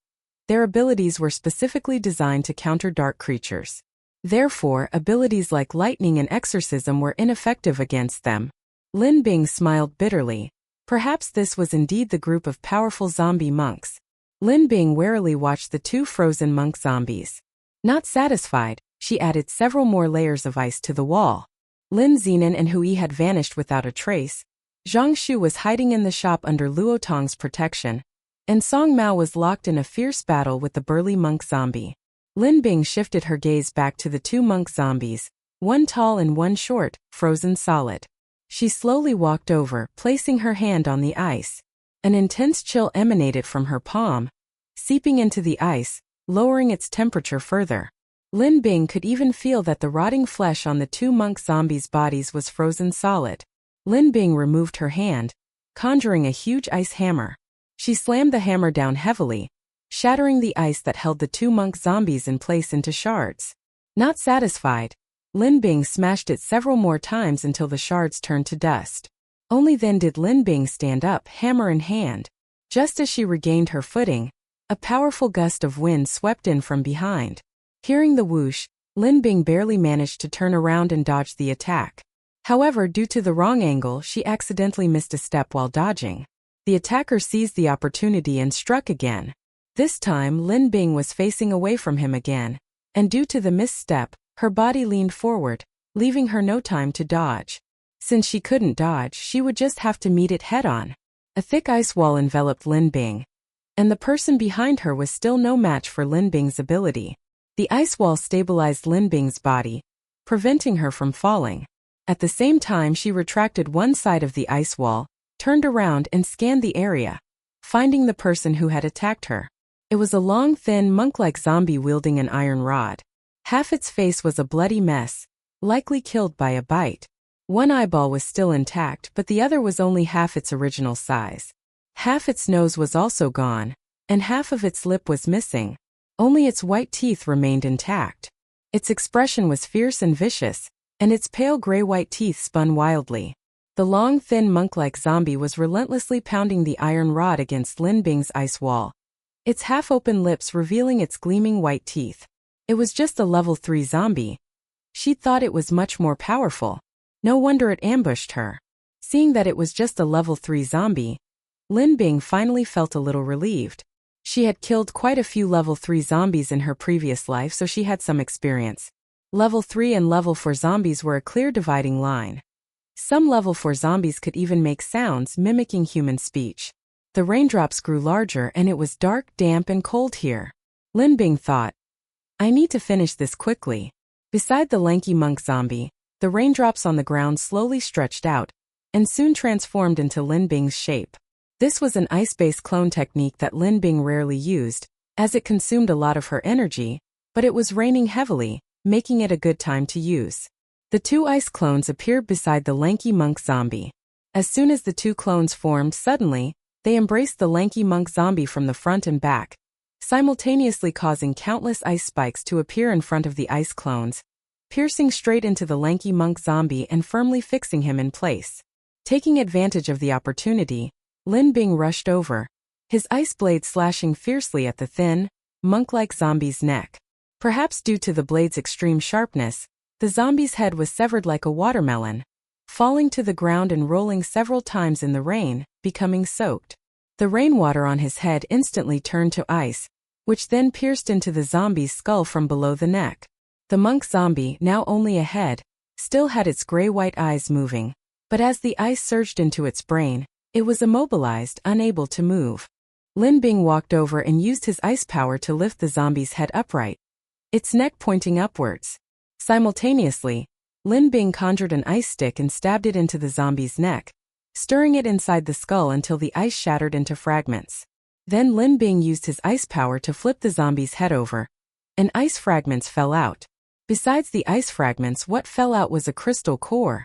A: Their abilities were specifically designed to counter dark creatures. Therefore, abilities like lightning and exorcism were ineffective against them. Lin Bing smiled bitterly. Perhaps this was indeed the group of powerful zombie monks. Lin Bing warily watched the 2 frozen monk zombies. Not satisfied, she added several more layers of ice to the wall. Lin Zinan and Hui had vanished without a trace. Zhongshu was hiding in the shop under Luotong's protection, and Song Mao was locked in a fierce battle with the burly monk zombie. Lin Bing shifted her gaze back to the 2 monk zombies, 1 tall and 1 short, frozen solid. She slowly walked over, placing her hand on the ice. An intense chill emanated from her palm, seeping into the ice, lowering its temperature further. Lin Bing could even feel that the rotting flesh on the 2 monk zombies' bodies was frozen solid. Lin Bing removed her hand, conjuring a huge ice hammer. She slammed the hammer down heavily, shattering the ice that held the 2 monk zombies in place into shards. Not satisfied, Lin Bing smashed it several more times until the shards turned to dust. Only then did Lin Bing stand up, hammer in hand. Just as she regained her footing, a powerful gust of wind swept in from behind. Hearing the whoosh, Lin Bing barely managed to turn around and dodge the attack. However, due to the wrong angle, she accidentally missed a step while dodging. The attacker seized the opportunity and struck again. This time, Lin Bing was facing away from him again, and due to the misstep, her body leaned forward, leaving her no time to dodge. Since she couldn't dodge, she would just have to meet it head-on. A thick ice wall enveloped Lin Bing, and the person behind her was still no match for Lin Bing's ability. The ice wall stabilized Lin Bing's body, preventing her from falling. At the same time, she retracted one side of the ice wall, turned around and scanned the area, finding the person who had attacked her. It was a long, thin, monk-like zombie wielding an iron rod. Half its face was a bloody mess, likely killed by a bite. One eyeball was still intact, but the other was only half its original size. Half its nose was also gone, and half of its lip was missing. Only its white teeth remained intact. Its expression was fierce and vicious, and its pale gray-white teeth spun wildly. The long, thin monk-like zombie was relentlessly pounding the iron rod against Lin Bing's ice wall, its half-open lips revealing its gleaming white teeth. It was just a level 3 zombie. She thought it was much more powerful. No wonder it ambushed her. Seeing that it was just a level 3 zombie, Lin Bing finally felt a little relieved. She had killed quite a few level 3 zombies in her previous life, so she had some experience. Level 3 and level 4 zombies were a clear dividing line. Some level 4 zombies could even make sounds mimicking human speech. The raindrops grew larger and it was dark, damp and cold here. Lin Bing thought, I need to finish this quickly. Beside the lanky monk zombie, the raindrops on the ground slowly stretched out and soon transformed into Lin Bing's shape. This was an ice-based clone technique that Lin Bing rarely used, as it consumed a lot of her energy, but it was raining heavily, making it a good time to use. The 2 ice clones appeared beside the lanky monk zombie. As soon as the 2 clones formed, suddenly, they embraced the lanky monk zombie from the front and back, simultaneously causing countless ice spikes to appear in front of the ice clones, piercing straight into the lanky monk zombie and firmly fixing him in place. Taking advantage of the opportunity, Lin Bing rushed over, his ice blade slashing fiercely at the thin, monk-like zombie's neck. Perhaps due to the blade's extreme sharpness, the zombie's head was severed like a watermelon, falling to the ground and rolling several times in the rain, becoming soaked. The rainwater on his head instantly turned to ice, which then pierced into the zombie's skull from below the neck. The monk zombie, now only a head, still had its gray-white eyes moving, but as the ice surged into its brain, it was immobilized, unable to move. Lin Bing walked over and used his ice power to lift the zombie's head upright, its neck pointing upwards. Simultaneously, Lin Bing conjured an ice stick and stabbed it into the zombie's neck, stirring it inside the skull until the ice shattered into fragments. Then Lin Bing used his ice power to flip the zombie's head over, and ice fragments fell out. Besides the ice fragments, what fell out was a crystal core.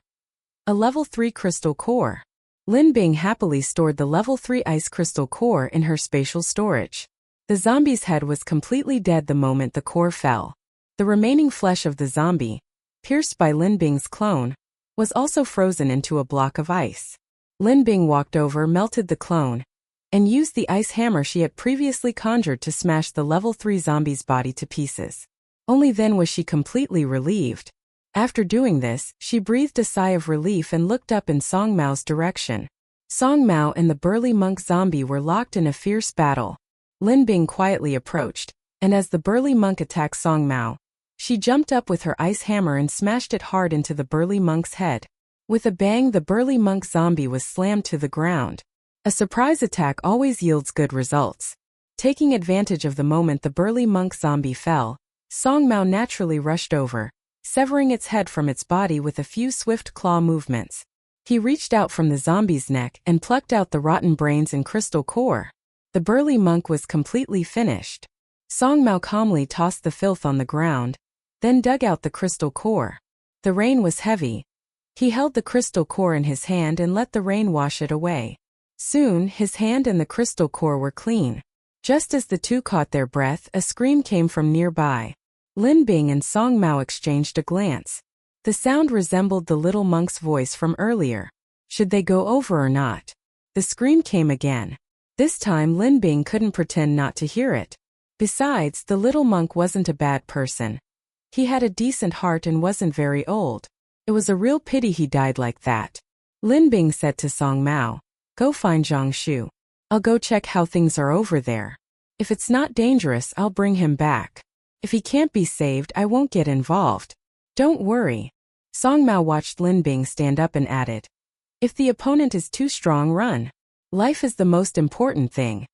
A: A level 3 crystal core. Lin Bing happily stored the level 3 ice crystal core in her spatial storage. The zombie's head was completely dead the moment the core fell. The remaining flesh of the zombie, pierced by Lin Bing's clone, was also frozen into a block of ice. Lin Bing walked over, melted the clone, and used the ice hammer she had previously conjured to smash the level 3 zombie's body to pieces. Only then was she completely relieved. After doing this, she breathed a sigh of relief and looked up in Song Mao's direction. Song Mao and the burly monk zombie were locked in a fierce battle. Lin Bing quietly approached, and as the burly monk attacked Song Mao, she jumped up with her ice hammer and smashed it hard into the burly monk's head. With a bang, the burly monk zombie was slammed to the ground. A surprise attack always yields good results. Taking advantage of the moment the burly monk zombie fell, Song Mao naturally rushed over, severing its head from its body with a few swift claw movements. He reached out from the zombie's neck and plucked out the rotten brains and crystal core. The burly monk was completely finished. Song Mao calmly tossed the filth on the ground, then dug out the crystal core. The rain was heavy. He held the crystal core in his hand and let the rain wash it away. Soon, his hand and the crystal core were clean. Just as the two caught their breath, a scream came from nearby. Lin Bing and Song Mao exchanged a glance. The sound resembled the little monk's voice from earlier. Should they go over or not? The scream came again. This time Lin Bing couldn't pretend not to hear it. Besides, the little monk wasn't a bad person. He had a decent heart and wasn't very old. It was a real pity he died like that. Lin Bing said to Song Mao, "Go find Zhang Shu. I'll go check how things are over there. If it's not dangerous, I'll bring him back. If he can't be saved, I won't get involved. Don't worry." Song Mao watched Lin Bing stand up and added, "If the opponent is too strong, run. Life is the most important thing.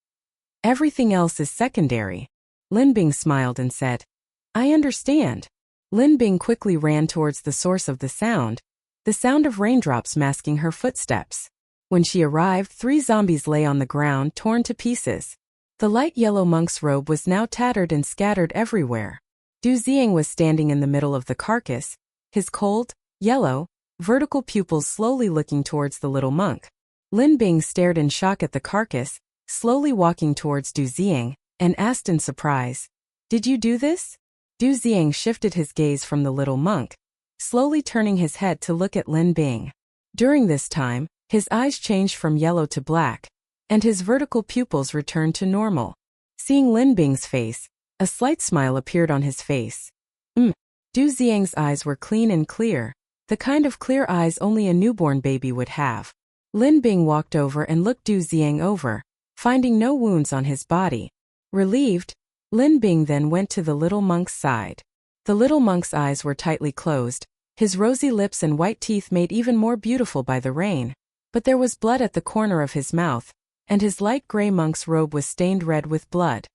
A: Everything else is secondary." Lin Bing smiled and said, "I understand." Lin Bing quickly ran towards the source of the sound, the sound of raindrops masking her footsteps. When she arrived, 3 zombies lay on the ground, torn to pieces. The light yellow monk's robe was now tattered and scattered everywhere. Du Xiang was standing in the middle of the carcass, his cold, yellow, vertical pupils slowly looking towards the little monk. Lin Bing stared in shock at the carcass, slowly walking towards Du Xiang, and asked in surprise, "Did you do this?" Du Xiang shifted his gaze from the little monk, slowly turning his head to look at Lin Bing. During this time, his eyes changed from yellow to black, and his vertical pupils returned to normal. Seeing Lin Bing's face, a slight smile appeared on his face. Du Xiang's eyes were clean and clear, the kind of clear eyes only a newborn baby would have. Lin Bing walked over and looked Du Xiang over, finding no wounds on his body. Relieved, Lin Bing then went to the little monk's side. The little monk's eyes were tightly closed, his rosy lips and white teeth made even more beautiful by the rain. But there was blood at the corner of his mouth, and his light gray monk's robe was stained red with blood.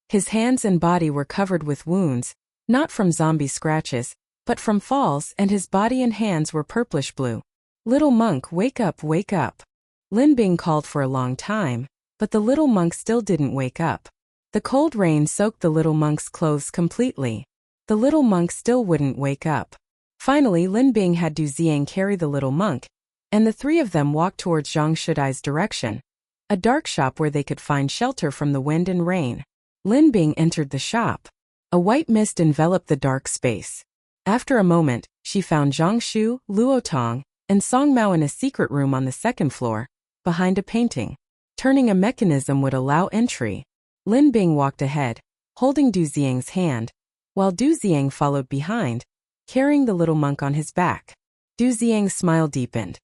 A: His hands and body were covered with wounds, not from zombie scratches, but from falls, and his body and hands were purplish blue. "Little monk, wake up, wake up." Lin Bing called for a long time, but the little monk still didn't wake up. The cold rain soaked the little monk's clothes completely. The little monk still wouldn't wake up. Finally, Lin Bing had Du Xiang carry the little monk, and the 3 of them walked towards Zhang Shudai's direction, a dark shop where they could find shelter from the wind and rain. Lin Bing entered the shop. A white mist enveloped the dark space. After a moment, she found Zhang Shu, Luo Tong, and Song Mao in a secret room on the 2nd floor, behind a painting. Turning a mechanism would allow entry. Lin Bing walked ahead, holding Du Xiang's hand, while Du Xiang followed behind, carrying the little monk on his back. Du Xiang's smile deepened.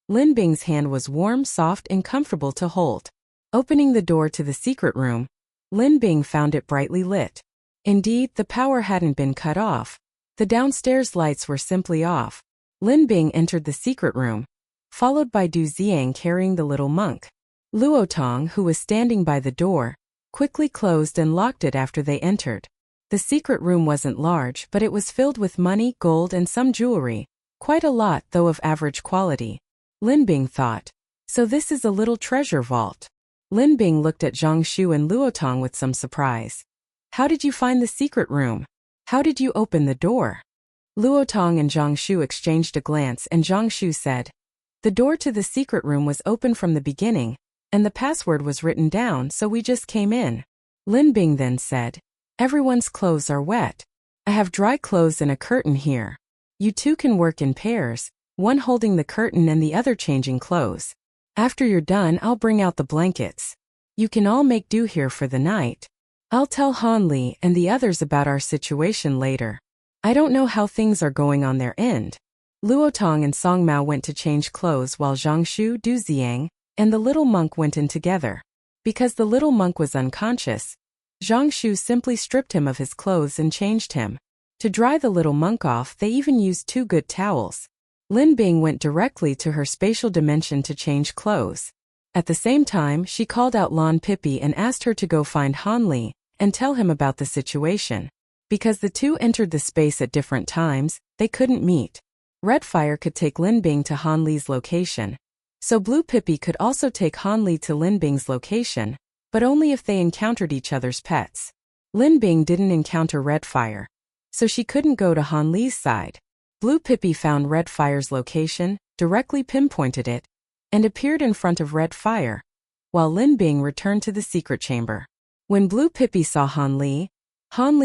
A: Lin Bing's hand was warm, soft, and comfortable to hold. Opening the door to the secret room, Lin Bing found it brightly lit. Indeed, the power hadn't been cut off. The downstairs lights were simply off. Lin Bing entered the secret room, followed by Du Xiang carrying the little monk. Luo Tong, who was standing by the door, quickly closed and locked it after they entered. The secret room wasn't large, but it was filled with money, gold, and some jewelry. Quite a lot, though of average quality. Lin Bing thought, "So this is a little treasure vault." Lin Bing looked at Zhang Shu and Luo Tong with some surprise. "How did you find the secret room? How did you open the door?" Luo Tong and Zhang Shu exchanged a glance, and Zhang Shu said, "The door to the secret room was open from the beginning, and the password was written down, so we just came in." Lin Bing then said, "Everyone's clothes are wet. I have dry clothes and a curtain here. You 2 can work in pairs, one holding the curtain and the other changing clothes. After you're done, I'll bring out the blankets. You can all make do here for the night. I'll tell Han Li and the others about our situation later. I don't know how things are going on their end." Luo Tong and Song Mao went to change clothes while Zhang Shu, Du Xiang, and the little monk went in together. Because the little monk was unconscious, Zhang Shu simply stripped him of his clothes and changed him. To dry the little monk off, they even used 2 good towels. Lin Bing went directly to her spatial dimension to change clothes. At the same time, she called out Lan Pippi and asked her to go find Han Li and tell him about the situation. Because the 2 entered the space at different times, they couldn't meet. Red Fire could take Lin Bing to Han Li's location. So Blue Pippi could also take Han Li to Lin Bing's location, but only if they encountered each other's pets. Lin Bing didn't encounter Red Fire, so she couldn't go to Han Li's side. Blue Pippi found Red Fire's location, directly pinpointed it, and appeared in front of Red Fire, while Lin Bing returned to the secret chamber. When Blue Pippi saw Han Li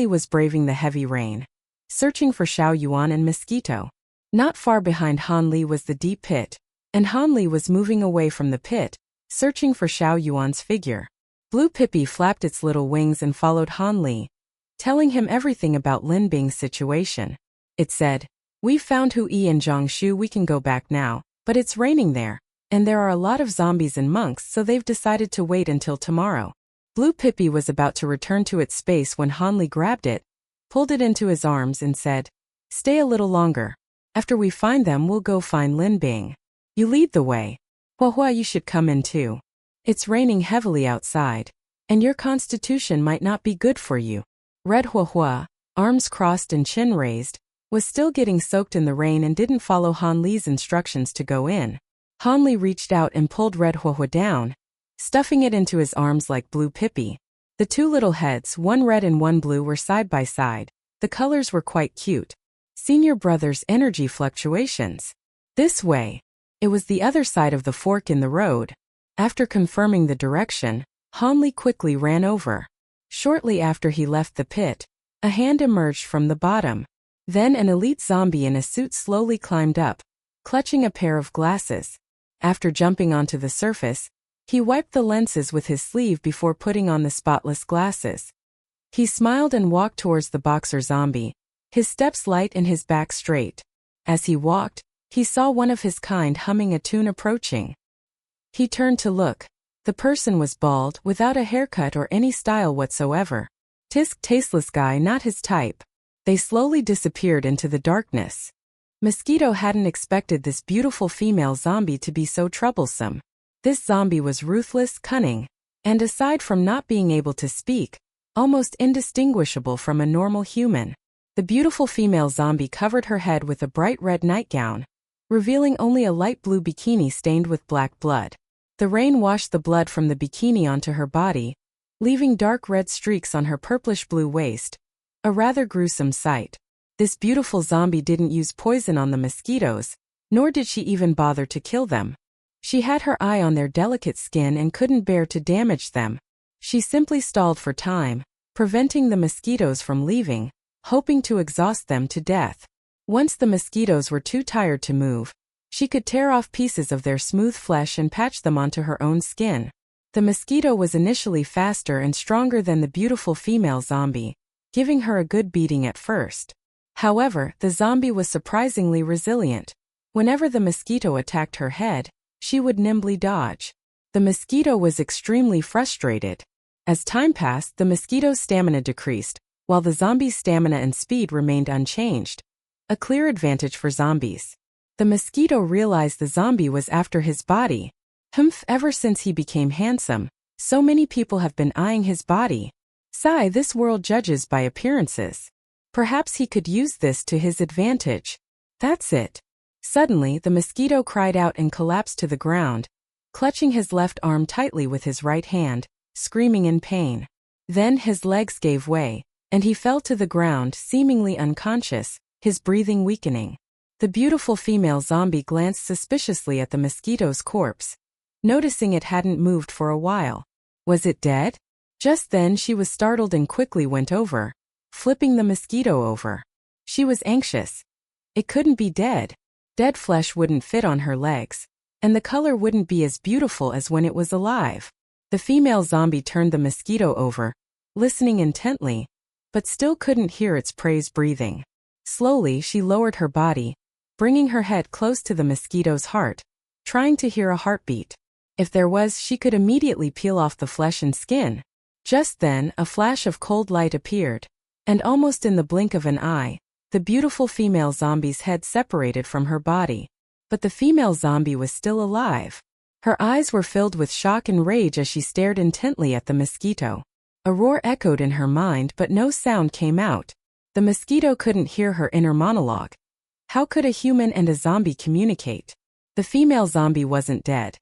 A: was braving the heavy rain, searching for Xiao Yuan and Mosquito. Not far behind Han Li was the deep pit, and Han Li was moving away from the pit, searching for Xiao Yuan's figure. Blue Pippi flapped its little wings and followed Han Li, telling him everything about Lin Bing's situation. It said, "We found Hu Yi and Zhang Shu, we can go back now, but it's raining there, and there are a lot of zombies and monks, so they've decided to wait until tomorrow." Blue Pippi was about to return to its space when Han Li grabbed it, pulled it into his arms and said, "Stay a little longer. After we find them, we'll go find Lin Bing. You lead the way. Huahua, you should come in too. It's raining heavily outside, and your constitution might not be good for you." Red Huahua, arms crossed and chin raised, was still getting soaked in the rain and didn't follow Han Li's instructions to go in. Han Li reached out and pulled Red Huohuo down, stuffing it into his arms like Blue Pippi. The two little heads, one red and one blue, were side by side. The colors were quite cute. Senior brother's energy fluctuations. This way. It was the other side of the fork in the road. After confirming the direction, Han Li quickly ran over. Shortly after he left the pit, a hand emerged from the bottom. Then an elite zombie in a suit slowly climbed up, clutching a pair of glasses. After jumping onto the surface, he wiped the lenses with his sleeve before putting on the spotless glasses. He smiled and walked towards the boxer zombie, his steps light and his back straight. As he walked, he saw one of his kind humming a tune approaching. He turned to look. The person was bald, without a haircut or any style whatsoever. Tisk, tasteless guy, not his type. They slowly disappeared into the darkness. Mosquito hadn't expected this beautiful female zombie to be so troublesome. This zombie was ruthless, cunning, and aside from not being able to speak, almost indistinguishable from a normal human. The beautiful female zombie covered her head with a bright red nightgown, revealing only a light blue bikini stained with black blood. The rain washed the blood from the bikini onto her body, leaving dark red streaks on her purplish-blue waist. A rather gruesome sight. This beautiful zombie didn't use poison on the mosquitoes, nor did she even bother to kill them. She had her eye on their delicate skin and couldn't bear to damage them. She simply stalled for time, preventing the mosquitoes from leaving, hoping to exhaust them to death. Once the mosquitoes were too tired to move, she could tear off pieces of their smooth flesh and patch them onto her own skin. The mosquito was initially faster and stronger than the beautiful female zombie, giving her a good beating at first. However, the zombie was surprisingly resilient. Whenever the mosquito attacked her head, she would nimbly dodge. The mosquito was extremely frustrated. As time passed, the mosquito's stamina decreased, while the zombie's stamina and speed remained unchanged. A clear advantage for zombies. The mosquito realized the zombie was after his body. Ever since he became handsome, so many people have been eyeing his body. Sigh, this world judges by appearances. Perhaps he could use this to his advantage. That's it. Suddenly, the mosquito cried out and collapsed to the ground, clutching his left arm tightly with his right hand, screaming in pain. Then his legs gave way, and he fell to the ground, seemingly unconscious, his breathing weakening. The beautiful female zombie glanced suspiciously at the mosquito's corpse, noticing it hadn't moved for a while. Was it dead? Just then she was startled and quickly went over, flipping the mosquito over. She was anxious. It couldn't be dead. Dead flesh wouldn't fit on her legs, and the color wouldn't be as beautiful as when it was alive. The female zombie turned the mosquito over, listening intently, but still couldn't hear its prey's breathing. Slowly she lowered her body, bringing her head close to the mosquito's heart, trying to hear a heartbeat. If there was, she could immediately peel off the flesh and skin. Just then, a flash of cold light appeared, and almost in the blink of an eye, the beautiful female zombie's head separated from her body. But the female zombie was still alive. Her eyes were filled with shock and rage as she stared intently at the mosquito. A roar echoed in her mind, but no sound came out. The mosquito couldn't hear her inner monologue. How could a human and a zombie communicate? The female zombie wasn't dead.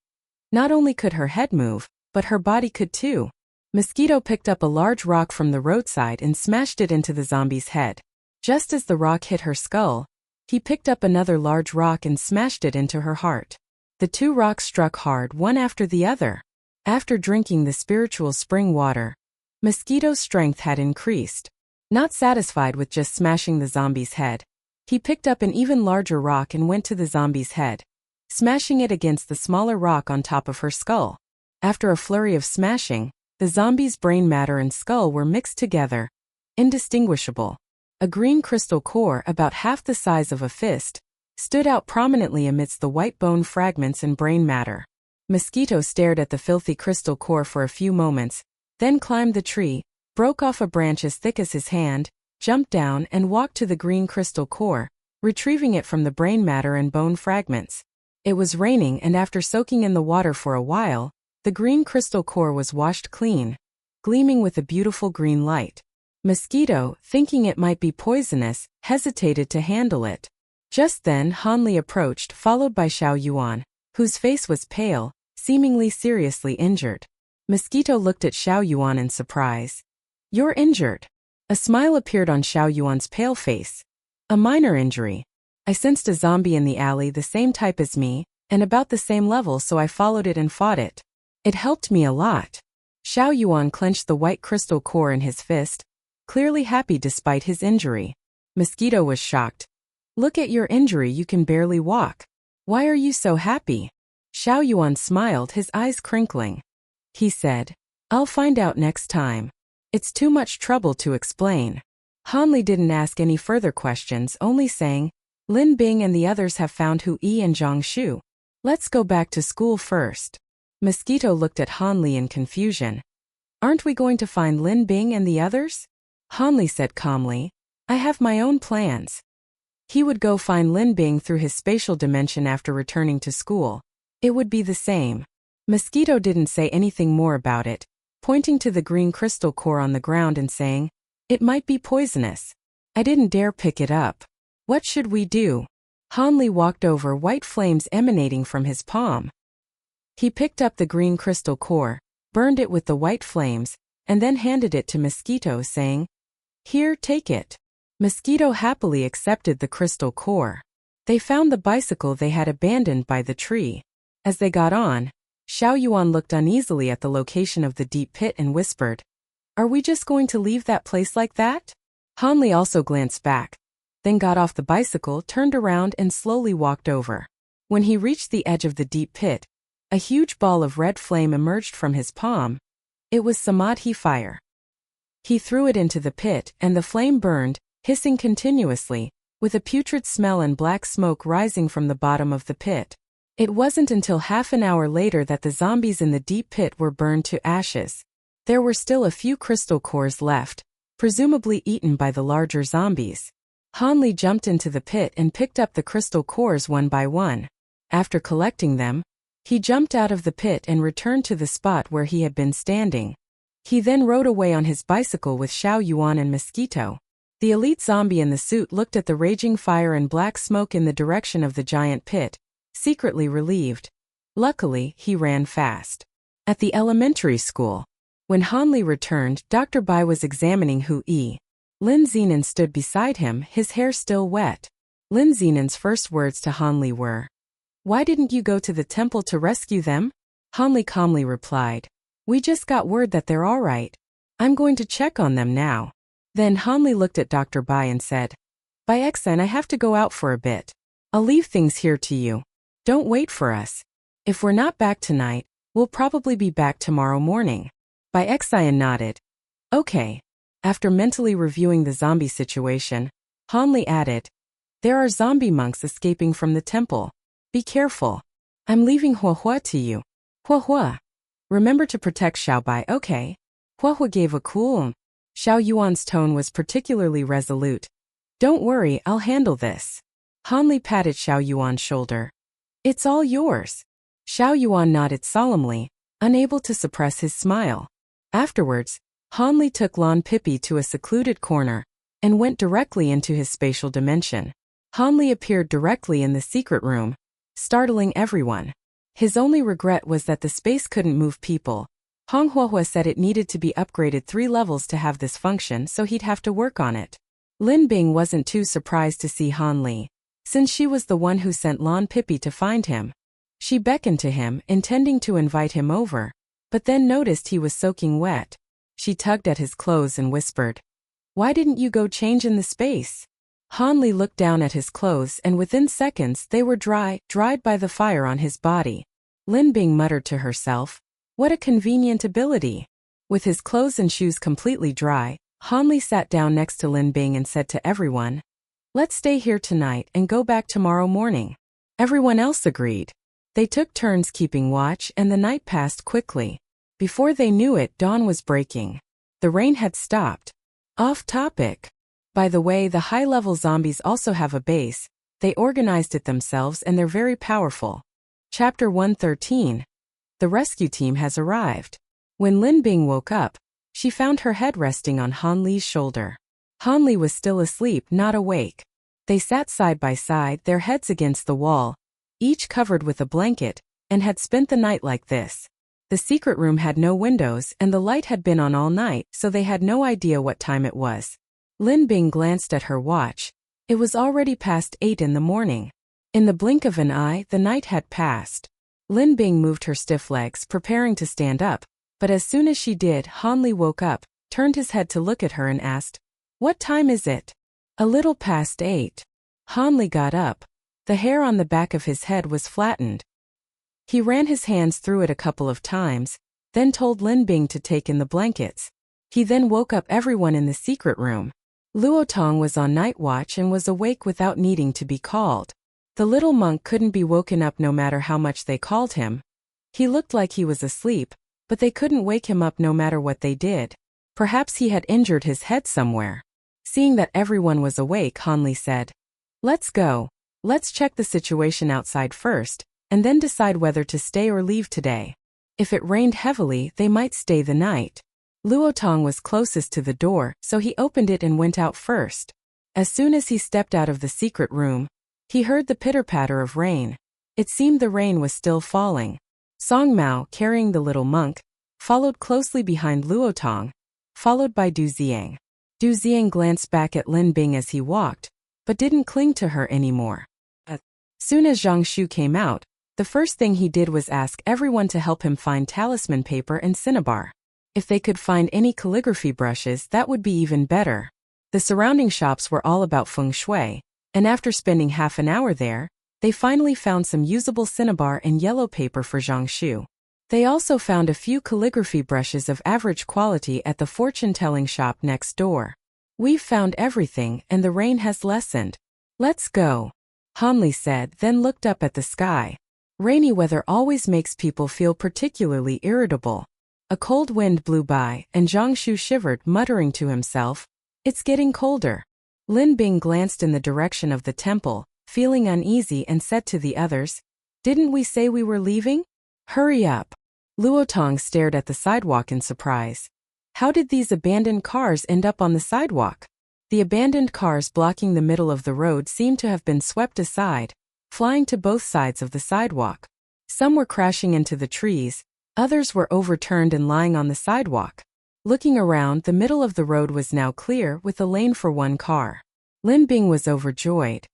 A: Not only could her head move, but her body could too. Mosquito picked up a large rock from the roadside and smashed it into the zombie's head. Just as the rock hit her skull, he picked up another large rock and smashed it into her heart. The two rocks struck hard, one after the other. After drinking the spiritual spring water, Mosquito's strength had increased. Not satisfied with just smashing the zombie's head, he picked up an even larger rock and went to the zombie's head, smashing it against the smaller rock on top of her skull. After a flurry of smashing, the zombie's brain matter and skull were mixed together, indistinguishable. A green crystal core about half the size of a fist stood out prominently amidst the white bone fragments and brain matter. Mosquito stared at the filthy crystal core for a few moments, then climbed the tree, broke off a branch as thick as his hand, jumped down and walked to the green crystal core, retrieving it from the brain matter and bone fragments. It was raining, and after soaking in the water for a while, the green crystal core was washed clean, gleaming with a beautiful green light. Mosquito, thinking it might be poisonous, hesitated to handle it. Just then Han Li approached, followed by Xiao Yuan, whose face was pale, seemingly seriously injured. Mosquito looked at Xiao Yuan in surprise. "You're injured." A smile appeared on Xiao Yuan's pale face. "A minor injury. I sensed a zombie in the alley the same type as me, and about the same level, so I followed it and fought it. It helped me a lot." Xiao Yuan clenched the white crystal core in his fist, clearly happy despite his injury. Mosquito was shocked. "Look at your injury, you can barely walk. Why are you so happy?" Xiao Yuan smiled, his eyes crinkling. He said, "I'll find out next time. It's too much trouble to explain." Han Li didn't ask any further questions, only saying, "Lin Bing and the others have found Hu Yi and Zhang Shu. Let's go back to school first." Mosquito looked at Han Li in confusion. "Aren't we going to find Lin Bing and the others?" Han Li said calmly, "I have my own plans." He would go find Lin Bing through his spatial dimension after returning to school. It would be the same. Mosquito didn't say anything more about it, pointing to the green crystal core on the ground and saying, "It might be poisonous. I didn't dare pick it up. What should we do?" Han Li walked over, white flames emanating from his palm. He picked up the green crystal core, burned it with the white flames, and then handed it to Mosquito, saying, "Here, take it." Mosquito happily accepted the crystal core. They found the bicycle they had abandoned by the tree. As they got on, Xiao Yuan looked uneasily at the location of the deep pit and whispered, "Are we just going to leave that place like that?" Han Li also glanced back, then got off the bicycle, turned around and slowly walked over. When he reached the edge of the deep pit, a huge ball of red flame emerged from his palm. It was Samadhi fire. He threw it into the pit, and the flame burned, hissing continuously, with a putrid smell and black smoke rising from the bottom of the pit. It wasn't until half an hour later that the zombies in the deep pit were burned to ashes. There were still a few crystal cores left, presumably eaten by the larger zombies. Han Li jumped into the pit and picked up the crystal cores one by one. After collecting them, he jumped out of the pit and returned to the spot where he had been standing. He then rode away on his bicycle with Xiao Yuan and Mosquito. The elite zombie in the suit looked at the raging fire and black smoke in the direction of the giant pit, secretly relieved. Luckily, he ran fast. At the elementary school, when Han Li returned, Dr. Bai was examining Hu Yi. Lin Zenon stood beside him, his hair still wet. Lin Zenon's first words to Han Li were, "Why didn't you go to the temple to rescue them?" Han Li calmly replied, "We just got word that they're all right. I'm going to check on them now." Then Han Li looked at Dr. Bai and said, "Bai Xen, I have to go out for a bit. I'll leave things here to you. Don't wait for us. If we're not back tonight, we'll probably be back tomorrow morning." Bai Xen nodded. "Okay." After mentally reviewing the zombie situation, Han Li added, "There are zombie monks escaping from the temple. Be careful. I'm leaving Huahua to you. Huahua. Remember to protect Xiaobai, okay?" Huahua gave a cool Xiao Yuan's tone was particularly resolute. "Don't worry, I'll handle this." Han Li patted Xiao Yuan's shoulder. "It's all yours." Xiao Yuan nodded solemnly, unable to suppress his smile. Afterwards, Han Li took Lon Pippi to a secluded corner and went directly into his spatial dimension. Han Li appeared directly in the secret room, startling everyone. His only regret was that the space couldn't move people. Hong Huahua said it needed to be upgraded 3 levels to have this function, so he'd have to work on it. Lin Bing wasn't too surprised to see Han Li, since she was the one who sent Lon Pippi to find him. She beckoned to him, intending to invite him over, but then noticed he was soaking wet. She tugged at his clothes and whispered, "Why didn't you go change in the space?" Han Li looked down at his clothes, and within seconds they were dried by the fire on his body. Lin Bing muttered to herself, "What a convenient ability." With his clothes and shoes completely dry, Han Li sat down next to Lin Bing and said to everyone, "Let's stay here tonight and go back tomorrow morning." Everyone else agreed. They took turns keeping watch, and the night passed quickly. Before they knew it, dawn was breaking. The rain had stopped. Off topic. By the way, the high-level zombies also have a base. They organized it themselves and they're very powerful. Chapter 113. The rescue team has arrived. When Lin Bing woke up, she found her head resting on Han Li's shoulder. Han Li was still asleep, not awake. They sat side by side, their heads against the wall, each covered with a blanket, and had spent the night like this. The secret room had no windows and the light had been on all night, so they had no idea what time it was. Lin Bing glanced at her watch. It was already past 8 in the morning. In the blink of an eye, the night had passed. Lin Bing moved her stiff legs, preparing to stand up, but as soon as she did, Han Li woke up, turned his head to look at her and asked, "What time is it?" "A little past 8. Han Li got up. The hair on the back of his head was flattened. He ran his hands through it a couple of times, then told Lin Bing to take in the blankets. He then woke up everyone in the secret room. Luo Tong was on night watch and was awake without needing to be called. The little monk couldn't be woken up no matter how much they called him. He looked like he was asleep, but they couldn't wake him up no matter what they did. Perhaps he had injured his head somewhere. Seeing that everyone was awake, Han Li said, "Let's go. Let's check the situation outside first, and then decide whether to stay or leave today. If it rained heavily, they might stay the night." Luo Tong was closest to the door, so he opened it and went out first. As soon as he stepped out of the secret room, he heard the pitter-patter of rain. It seemed the rain was still falling. Song Mao, carrying the little monk, followed closely behind Luo Tong, followed by Du Xiang. Du Xiang glanced back at Lin Bing as he walked, but didn't cling to her anymore. Soon as Zhang Shu came out, the first thing he did was ask everyone to help him find talisman paper and cinnabar. If they could find any calligraphy brushes, that would be even better. The surrounding shops were all about feng shui, and after spending half an hour there, they finally found some usable cinnabar and yellow paper for Zhang Shu. They also found a few calligraphy brushes of average quality at the fortune-telling shop next door. "We've found everything, and the rain has lessened. Let's go," Han Li said, then looked up at the sky. Rainy weather always makes people feel particularly irritable. A cold wind blew by, and Zhang Shu shivered, muttering to himself, "It's getting colder." Lin Bing glanced in the direction of the temple, feeling uneasy, and said to the others, "Didn't we say we were leaving? Hurry up." Luo Tong stared at the sidewalk in surprise. How did these abandoned cars end up on the sidewalk? The abandoned cars blocking the middle of the road seemed to have been swept aside, flying to both sides of the sidewalk. Some were crashing into the trees, others were overturned and lying on the sidewalk. Looking around, the middle of the road was now clear, with a lane for one car. Lin Bing was overjoyed.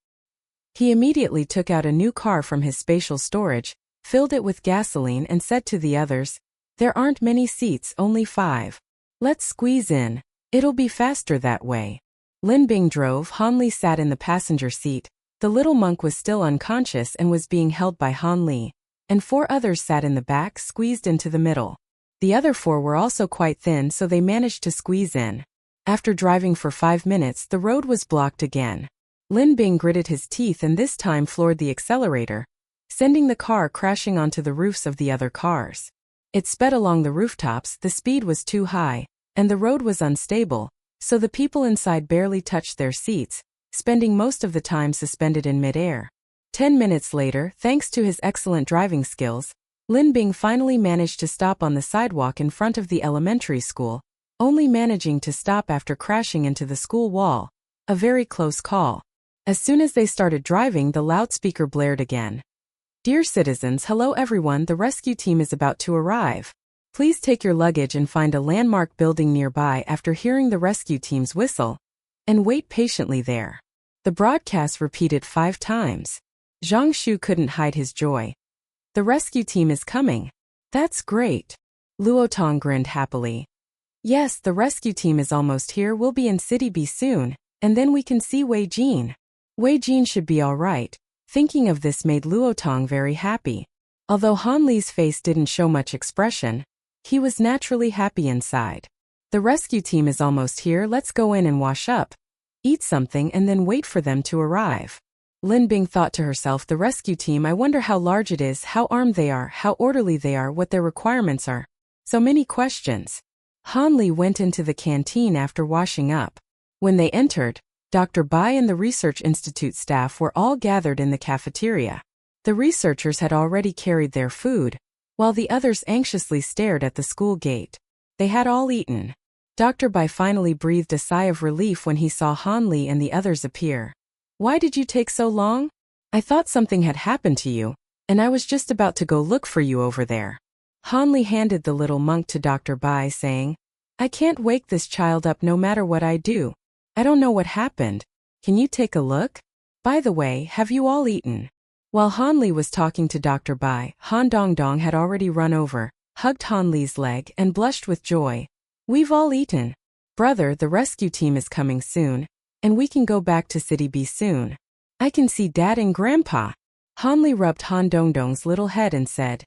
A: He immediately took out a new car from his spatial storage, filled it with gasoline, and said to the others, "There aren't many seats, only 5. Let's squeeze in. It'll be faster that way." Lin Bing drove, Han Li sat in the passenger seat. The little monk was still unconscious and was being held by Han Li, and 4 others sat in the back, squeezed into the middle. The other 4 were also quite thin, so they managed to squeeze in. After driving for 5 minutes, the road was blocked again. Lin Bing gritted his teeth and this time floored the accelerator, sending the car crashing onto the roofs of the other cars. It sped along the rooftops. The speed was too high, and the road was unstable, so the people inside barely touched their seats, spending most of the time suspended in midair. 10 minutes later, thanks to his excellent driving skills, Lin Bing finally managed to stop on the sidewalk in front of the elementary school, only managing to stop after crashing into the school wall. A very close call. As soon as they started driving, the loudspeaker blared again. "Dear citizens, hello everyone, the rescue team is about to arrive. Please take your luggage and find a landmark building nearby after hearing the rescue team's whistle, and wait patiently there." The broadcast repeated 5 times. Zhang Shu couldn't hide his joy. "The rescue team is coming. That's great." Luo Tong grinned happily. "Yes, the rescue team is almost here. We'll be in City B soon, and then we can see Wei Jin. Wei Jin should be all right." Thinking of this made Luo Tong very happy. Although Han Li's face didn't show much expression, he was naturally happy inside. "The rescue team is almost here. Let's go in and wash up, eat something, and then wait for them to arrive." Lin Bing thought to herself, "The rescue team, I wonder how large it is, how armed they are, how orderly they are, what their requirements are. So many questions." Han Li went into the canteen after washing up. When they entered, Dr. Bai and the Research Institute staff were all gathered in the cafeteria. The researchers had already carried their food, while the others anxiously stared at the school gate. They had all eaten. Dr. Bai finally breathed a sigh of relief when he saw Han Li and the others appear. Why did you take so long? I thought something had happened to you, and I was just about to go look for you over there. Han Li handed the little monk to Dr. Bai, saying, I can't wake this child up no matter what I do. I don't know what happened. Can you take a look? By the way, have you all eaten? While Han Li was talking to Dr. Bai, Han Dongdong had already run over, hugged Han Li's leg, and blushed with joy. We've all eaten. Brother, the rescue team is coming soon, and we can go back to City B soon. I can see Dad and Grandpa. Han Li rubbed Han Dongdong's little head and said,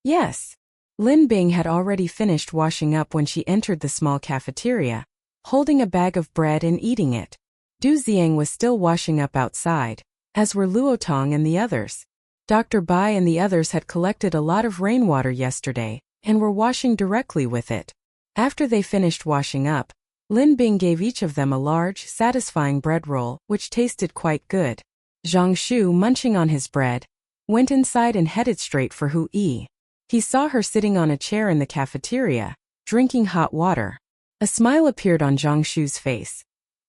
A: Yes. Lin Bing had already finished washing up when she entered the small cafeteria, holding a bag of bread and eating it. Du Xiang was still washing up outside, as were Luotong and the others. Dr. Bai and the others had collected a lot of rainwater yesterday, and were washing directly with it. After they finished washing up, Lin Bing gave each of them a large, satisfying bread roll, which tasted quite good. Zhang Shu, munching on his bread, went inside and headed straight for Hu Yi. He saw her sitting on a chair in the cafeteria, drinking hot water. A smile appeared on Zhang Shu's face.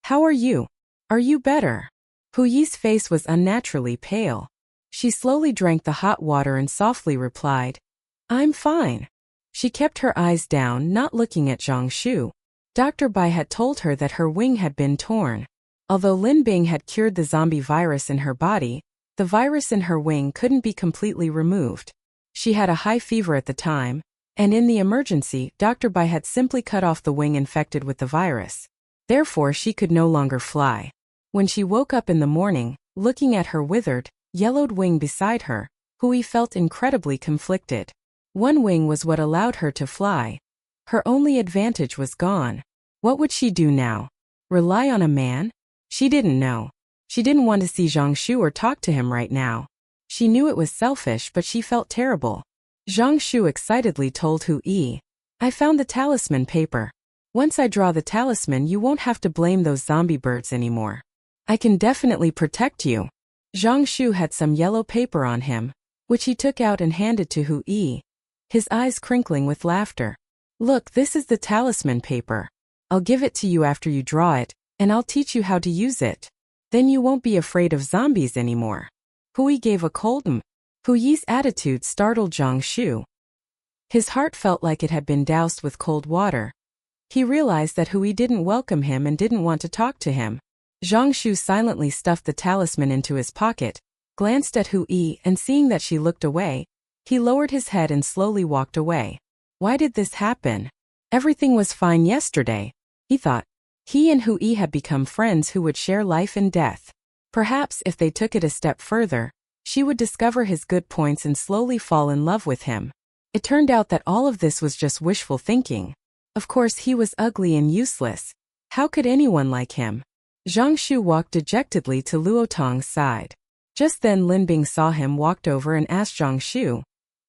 A: How are you? Are you better? Hu Yi's face was unnaturally pale. She slowly drank the hot water and softly replied, I'm fine. She kept her eyes down, not looking at Zhang Shu. Dr. Bai had told her that her wing had been torn. Although Lin Bing had cured the zombie virus in her body, the virus in her wing couldn't be completely removed. She had a high fever at the time, and in the emergency, Dr. Bai had simply cut off the wing infected with the virus. Therefore, she could no longer fly. When she woke up in the morning, looking at her withered, yellowed wing beside her, Hui felt incredibly conflicted. One wing was what allowed her to fly. Her only advantage was gone. What would she do now? Rely on a man? She didn't know. She didn't want to see Zhang Shu or talk to him right now. She knew it was selfish, but she felt terrible. Zhang Shu excitedly told Hu Yi, I found the talisman paper. Once I draw the talisman, you won't have to blame those zombie birds anymore. I can definitely protect you. Zhang Shu had some yellow paper on him, which he took out and handed to Hu Yi, his eyes crinkling with laughter. Look, this is the talisman paper. I'll give it to you after you draw it, and I'll teach you how to use it. Then you won't be afraid of zombies anymore. Hui gave a cold Hu Yi's attitude startled Zhang Shu. His heart felt like it had been doused with cold water. He realized that Hui didn't welcome him and didn't want to talk to him. Zhang Shu silently stuffed the talisman into his pocket, glanced at Hu Yi, and seeing that she looked away, he lowered his head and slowly walked away. Why did this happen? Everything was fine yesterday, he thought. He and Hu Yi had become friends who would share life and death. Perhaps if they took it a step further, she would discover his good points and slowly fall in love with him. It turned out that all of this was just wishful thinking. Of course, he was ugly and useless. How could anyone like him? Zhang Shu walked dejectedly to Luotong's side. Just then Lin Bing saw him, walked over and asked Zhang Shu,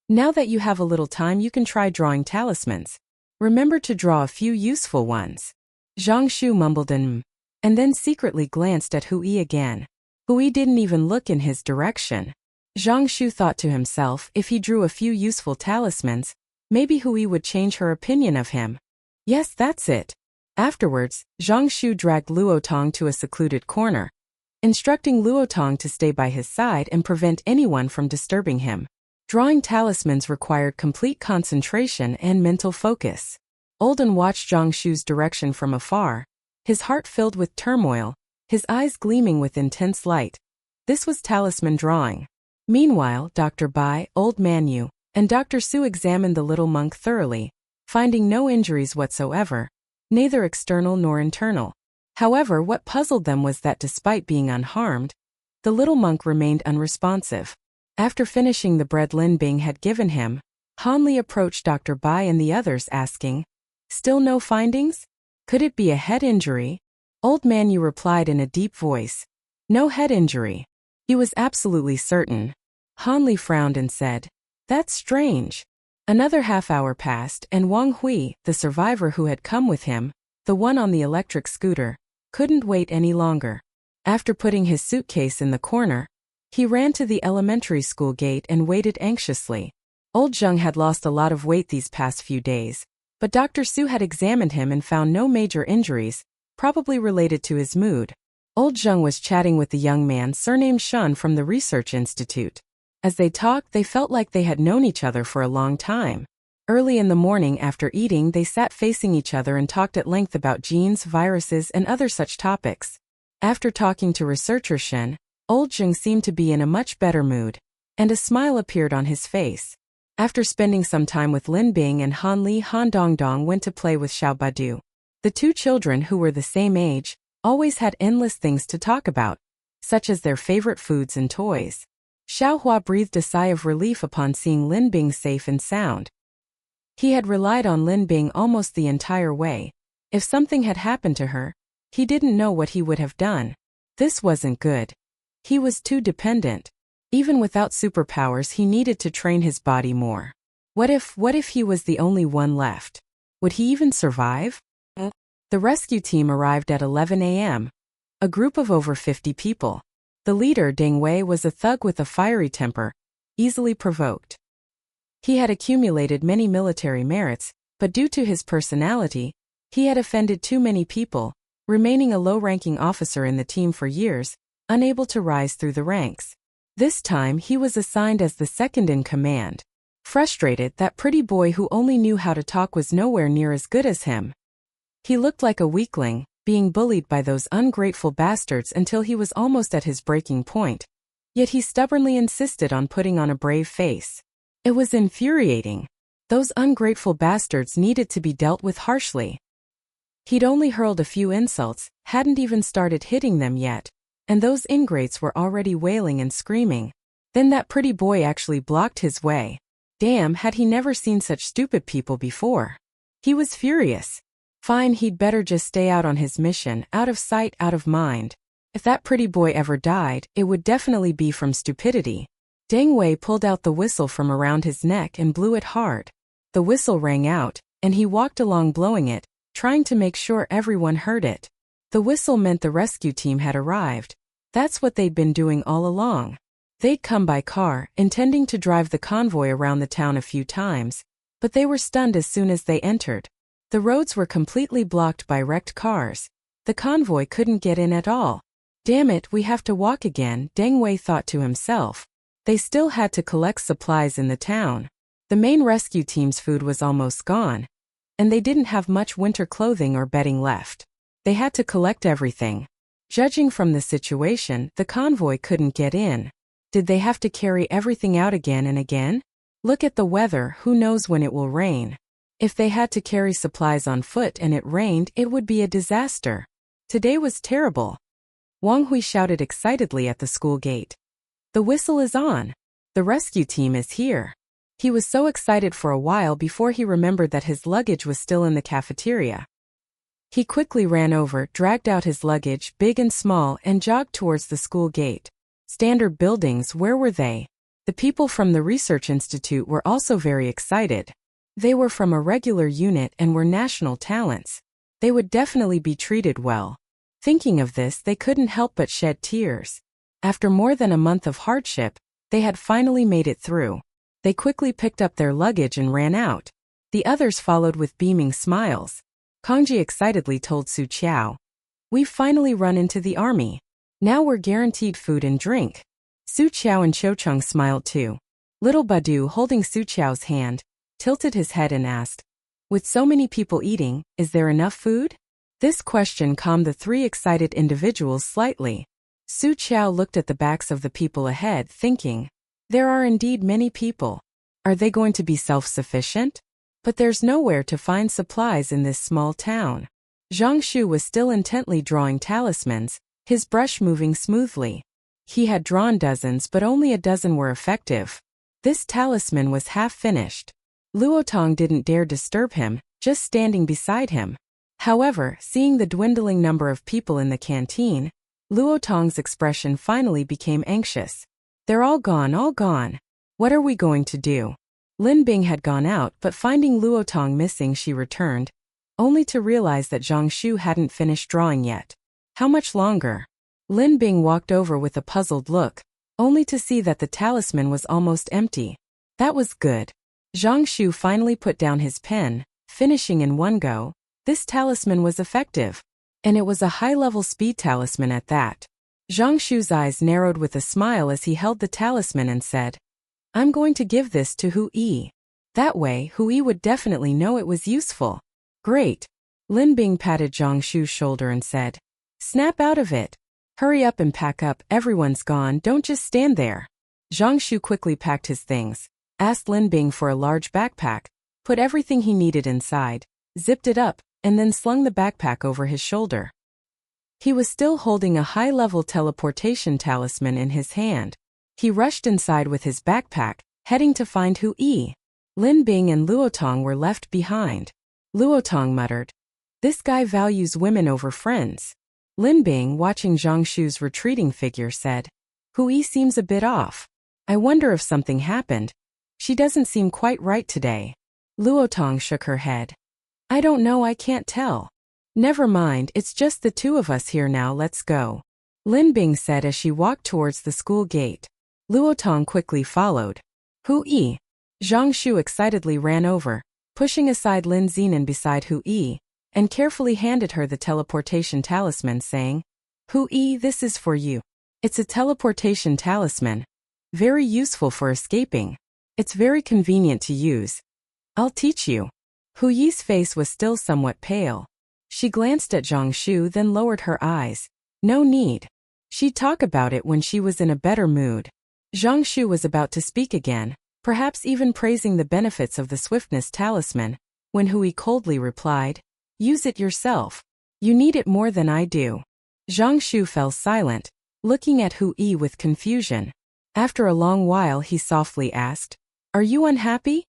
A: Now that you have a little time, you can try drawing talismans. Remember to draw a few useful ones. Zhang Shu mumbled and then secretly glanced at Hu Yi again. Hu Yi didn't even look in his direction. Zhang Shu thought to himself, if he drew a few useful talismans, maybe Hu Yi would change her opinion of him. Yes, that's it. Afterwards, Zhang Shu dragged Luotong to a secluded corner, instructing Luotong to stay by his side and prevent anyone from disturbing him. Drawing talismans required complete concentration and mental focus. Olden watched Zhang Shu's direction from afar, his heart filled with turmoil, his eyes gleaming with intense light. This was talisman drawing. Meanwhile, Dr. Bai, Old Man Yu, and Dr. Su examined the little monk thoroughly, finding no injuries whatsoever, neither external nor internal. However, what puzzled them was that despite being unharmed, the little monk remained unresponsive. After finishing the bread Lin Bing had given him, Han Li approached Dr. Bai and the others, asking, Still no findings? Could it be a head injury? Old Man Yu replied in a deep voice, No head injury. He was absolutely certain. Han Li frowned and said, That's strange. Another half-hour passed, and Wang Hui, the survivor who had come with him, the one on the electric scooter, couldn't wait any longer. After putting his suitcase in the corner, he ran to the elementary school gate and waited anxiously. Old Zheng had lost a lot of weight these past few days, but Dr. Su had examined him and found no major injuries, probably related to his mood. Old Zheng was chatting with the young man surnamed Shun from the research institute. As they talked, they felt like they had known each other for a long time. Early in the morning after eating, they sat facing each other and talked at length about genes, viruses, and other such topics. After talking to researcher Shen, Old Zheng seemed to be in a much better mood, and a smile appeared on his face. After spending some time with Lin Bing and Han Li, Han Dongdong went to play with Xiao Badu. The two children, who were the same age, always had endless things to talk about, such as their favorite foods and toys. Xiao Hua breathed a sigh of relief upon seeing Lin Bing safe and sound. He had relied on Lin Bing almost the entire way. If something had happened to her, he didn't know what he would have done. This wasn't good. He was too dependent. Even without superpowers, he needed to train his body more. What if he was the only one left? Would he even survive? The rescue team arrived at 11 a.m. A group of over 50 people. The leader, Deng Wei, was a thug with a fiery temper, easily provoked. He had accumulated many military merits, but due to his personality, he had offended too many people, remaining a low-ranking officer in the team for years, unable to rise through the ranks. This time he was assigned as the second in command. Frustrated, that pretty boy who only knew how to talk was nowhere near as good as him. He looked like a weakling, being bullied by those ungrateful bastards until he was almost at his breaking point. Yet he stubbornly insisted on putting on a brave face. It was infuriating. Those ungrateful bastards needed to be dealt with harshly. He'd only hurled a few insults, hadn't even started hitting them yet, and those ingrates were already wailing and screaming. Then that pretty boy actually blocked his way. Damn, had he never seen such stupid people before. He was furious. Fine, he'd better just stay out on his mission, out of sight, out of mind. If that pretty boy ever died, it would definitely be from stupidity. Deng Wei pulled out the whistle from around his neck and blew it hard. The whistle rang out, and he walked along blowing it, trying to make sure everyone heard it. The whistle meant the rescue team had arrived. That's what they'd been doing all along. They'd come by car, intending to drive the convoy around the town a few times, but they were stunned as soon as they entered. The roads were completely blocked by wrecked cars. The convoy couldn't get in at all. Damn it, we have to walk again, Deng Wei thought to himself. They still had to collect supplies in the town. The main rescue team's food was almost gone, and they didn't have much winter clothing or bedding left. They had to collect everything. Judging from the situation, the convoy couldn't get in. Did they have to carry everything out again and again? Look at the weather, who knows when it will rain. If they had to carry supplies on foot and it rained, it would be a disaster. Today was terrible. Wang Hui shouted excitedly at the school gate. The whistle is on. The rescue team is here. He was so excited for a while before he remembered that his luggage was still in the cafeteria. He quickly ran over, dragged out his luggage, big and small, and jogged towards the school gate. Standard buildings, where were they? The people from the research institute were also very excited. They were from a regular unit and were national talents. They would definitely be treated well. Thinking of this, they couldn't help but shed tears. After more than a month of hardship, they had finally made it through. They quickly picked up their luggage and ran out. The others followed with beaming smiles. Kongji excitedly told Su Qiao. We've finally run into the army. Now we're guaranteed food and drink. Su Qiao and Choucheng smiled too. Little Badu, holding Su Qiao's hand, tilted his head and asked, with so many people eating, is there enough food? This question calmed the three excited individuals slightly. Su Qiao looked at the backs of the people ahead, thinking, there are indeed many people. Are they going to be self-sufficient? But there's nowhere to find supplies in this small town. Zhang Shu was still intently drawing talismans, his brush moving smoothly. He had drawn dozens, but only a dozen were effective. This talisman was half finished. Luotong didn't dare disturb him, just standing beside him. However, seeing the dwindling number of people in the canteen, Luotong's expression finally became anxious. They're all gone, all gone. What are we going to do? Lin Bing had gone out, but finding Luotong missing, she returned, only to realize that Zhang Shu hadn't finished drawing yet. How much longer? Lin Bing walked over with a puzzled look, only to see that the talisman was almost empty. That was good. Zhang Shu finally put down his pen, finishing in one go. This talisman was effective. And it was a high-level speed talisman at that. Zhang Shu's eyes narrowed with a smile as he held the talisman and said, I'm going to give this to Hu Yi. That way, Hu Yi would definitely know it was useful. Great. Lin Bing patted Zhang Shu's shoulder and said, Snap out of it. Hurry up and pack up, everyone's gone, don't just stand there. Zhang Shu quickly packed his things, asked Lin Bing for a large backpack, put everything he needed inside, zipped it up, and then slung the backpack over his shoulder. He was still holding a high-level teleportation talisman in his hand. He rushed inside with his backpack, heading to find Hu Yi. Lin Bing and Luotong were left behind. Luotong muttered, This guy values women over friends. Lin Bing, watching Zhang Shu's retreating figure, said, Hu Yi seems a bit off. I wonder if something happened. She doesn't seem quite right today. Luotong shook her head. I don't know, I can't tell. Never mind, it's just the two of us here now, let's go. Lin Bing said as she walked towards the school gate. Luotong quickly followed. Hu Yi. Zhang Shu excitedly ran over, pushing aside Lin Zenan beside Hu Yi, and carefully handed her the teleportation talisman, saying, Hu Yi, this is for you. It's a teleportation talisman. Very useful for escaping. It's very convenient to use. I'll teach you. Hu Yi's face was still somewhat pale. She glanced at Zhang Shu, then lowered her eyes. No need. She'd talk about it when she was in a better mood. Zhang Shu was about to speak again, perhaps even praising the benefits of the swiftness talisman, when Hu Yi coldly replied, Use it yourself. You need it more than I do. Zhang Shu fell silent, looking at Hu Yi with confusion. After a long while he softly asked, Are you unhappy?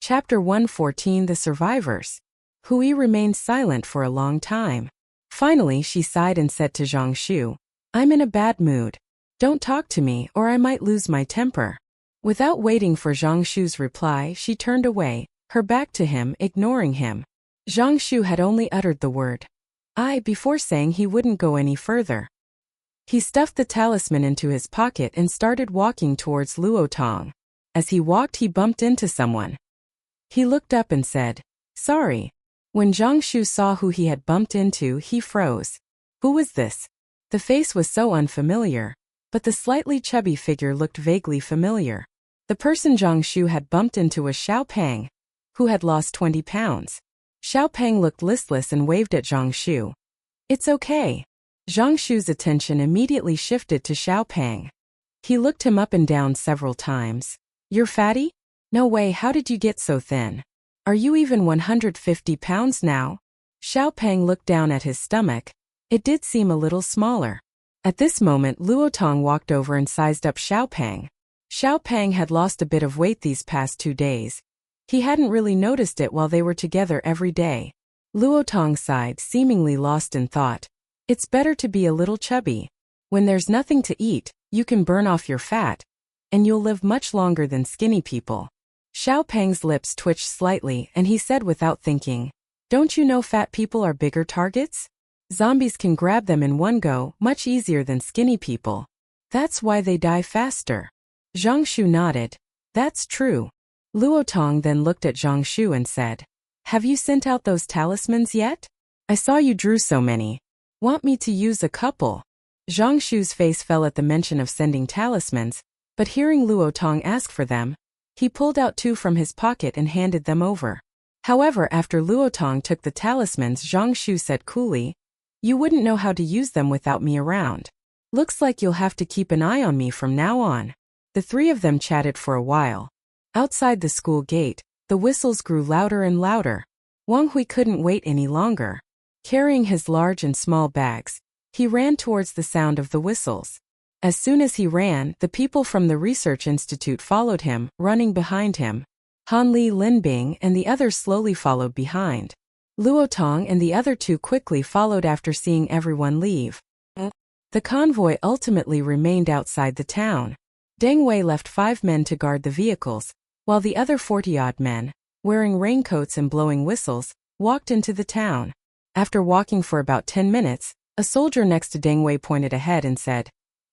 A: Chapter 114 The Survivors. Hu Yi remained silent for a long time. Finally she sighed and said to Zhang Shu, I'm in a bad mood. Don't talk to me or I might lose my temper. Without waiting for Zhang Shu's reply, she turned away, her back to him, ignoring him. Zhang Shu had only uttered the word I before saying he wouldn't go any further. He stuffed the talisman into his pocket and started walking towards Luotong. As he walked he bumped into someone. He looked up and said, Sorry. When Zhang Shu saw who he had bumped into, he froze. Who was this? The face was so unfamiliar, but the slightly chubby figure looked vaguely familiar. The person Zhang Shu had bumped into was Xiao Peng, who had lost 20 pounds. Xiao Peng looked listless and waved at Zhang Shu. It's okay. Zhang Shu's attention immediately shifted to Xiao Peng. He looked him up and down several times. You're fatty? No way, how did you get so thin? Are you even 150 pounds now? Xiao Peng looked down at his stomach. It did seem a little smaller. At this moment Luotong walked over and sized up Xiao Peng. Xiao Peng had lost a bit of weight these past 2 days. He hadn't really noticed it while they were together every day. Luotong sighed, seemingly lost in thought. It's better to be a little chubby. When there's nothing to eat, you can burn off your fat. And you'll live much longer than skinny people. Xiao Peng's lips twitched slightly and he said without thinking, Don't you know fat people are bigger targets? Zombies can grab them in one go, much easier than skinny people. That's why they die faster. Zhang Shu nodded. That's true. Luotong then looked at Zhang Shu and said, Have you sent out those talismans yet? I saw you drew so many. Want me to use a couple? Zhang Shu's face fell at the mention of sending talismans, but hearing Luotong ask for them, he pulled out 2 from his pocket and handed them over. However, after Luotong took the talismans, Zhang Shu said coolly, You wouldn't know how to use them without me around. Looks like you'll have to keep an eye on me from now on. The 3 of them chatted for a while. Outside the school gate, the whistles grew louder and louder. Wang Hui couldn't wait any longer. Carrying his large and small bags, he ran towards the sound of the whistles. As soon as he ran, the people from the research institute followed him, running behind him. Han Li, Lin Bing, and the others slowly followed behind. Luotong and the other 2 quickly followed after seeing everyone leave. The convoy ultimately remained outside the town. Deng Wei left 5 men to guard the vehicles, while the other 40-odd men, wearing raincoats and blowing whistles, walked into the town. After walking for about 10 minutes, a soldier next to Deng Wei pointed ahead and said,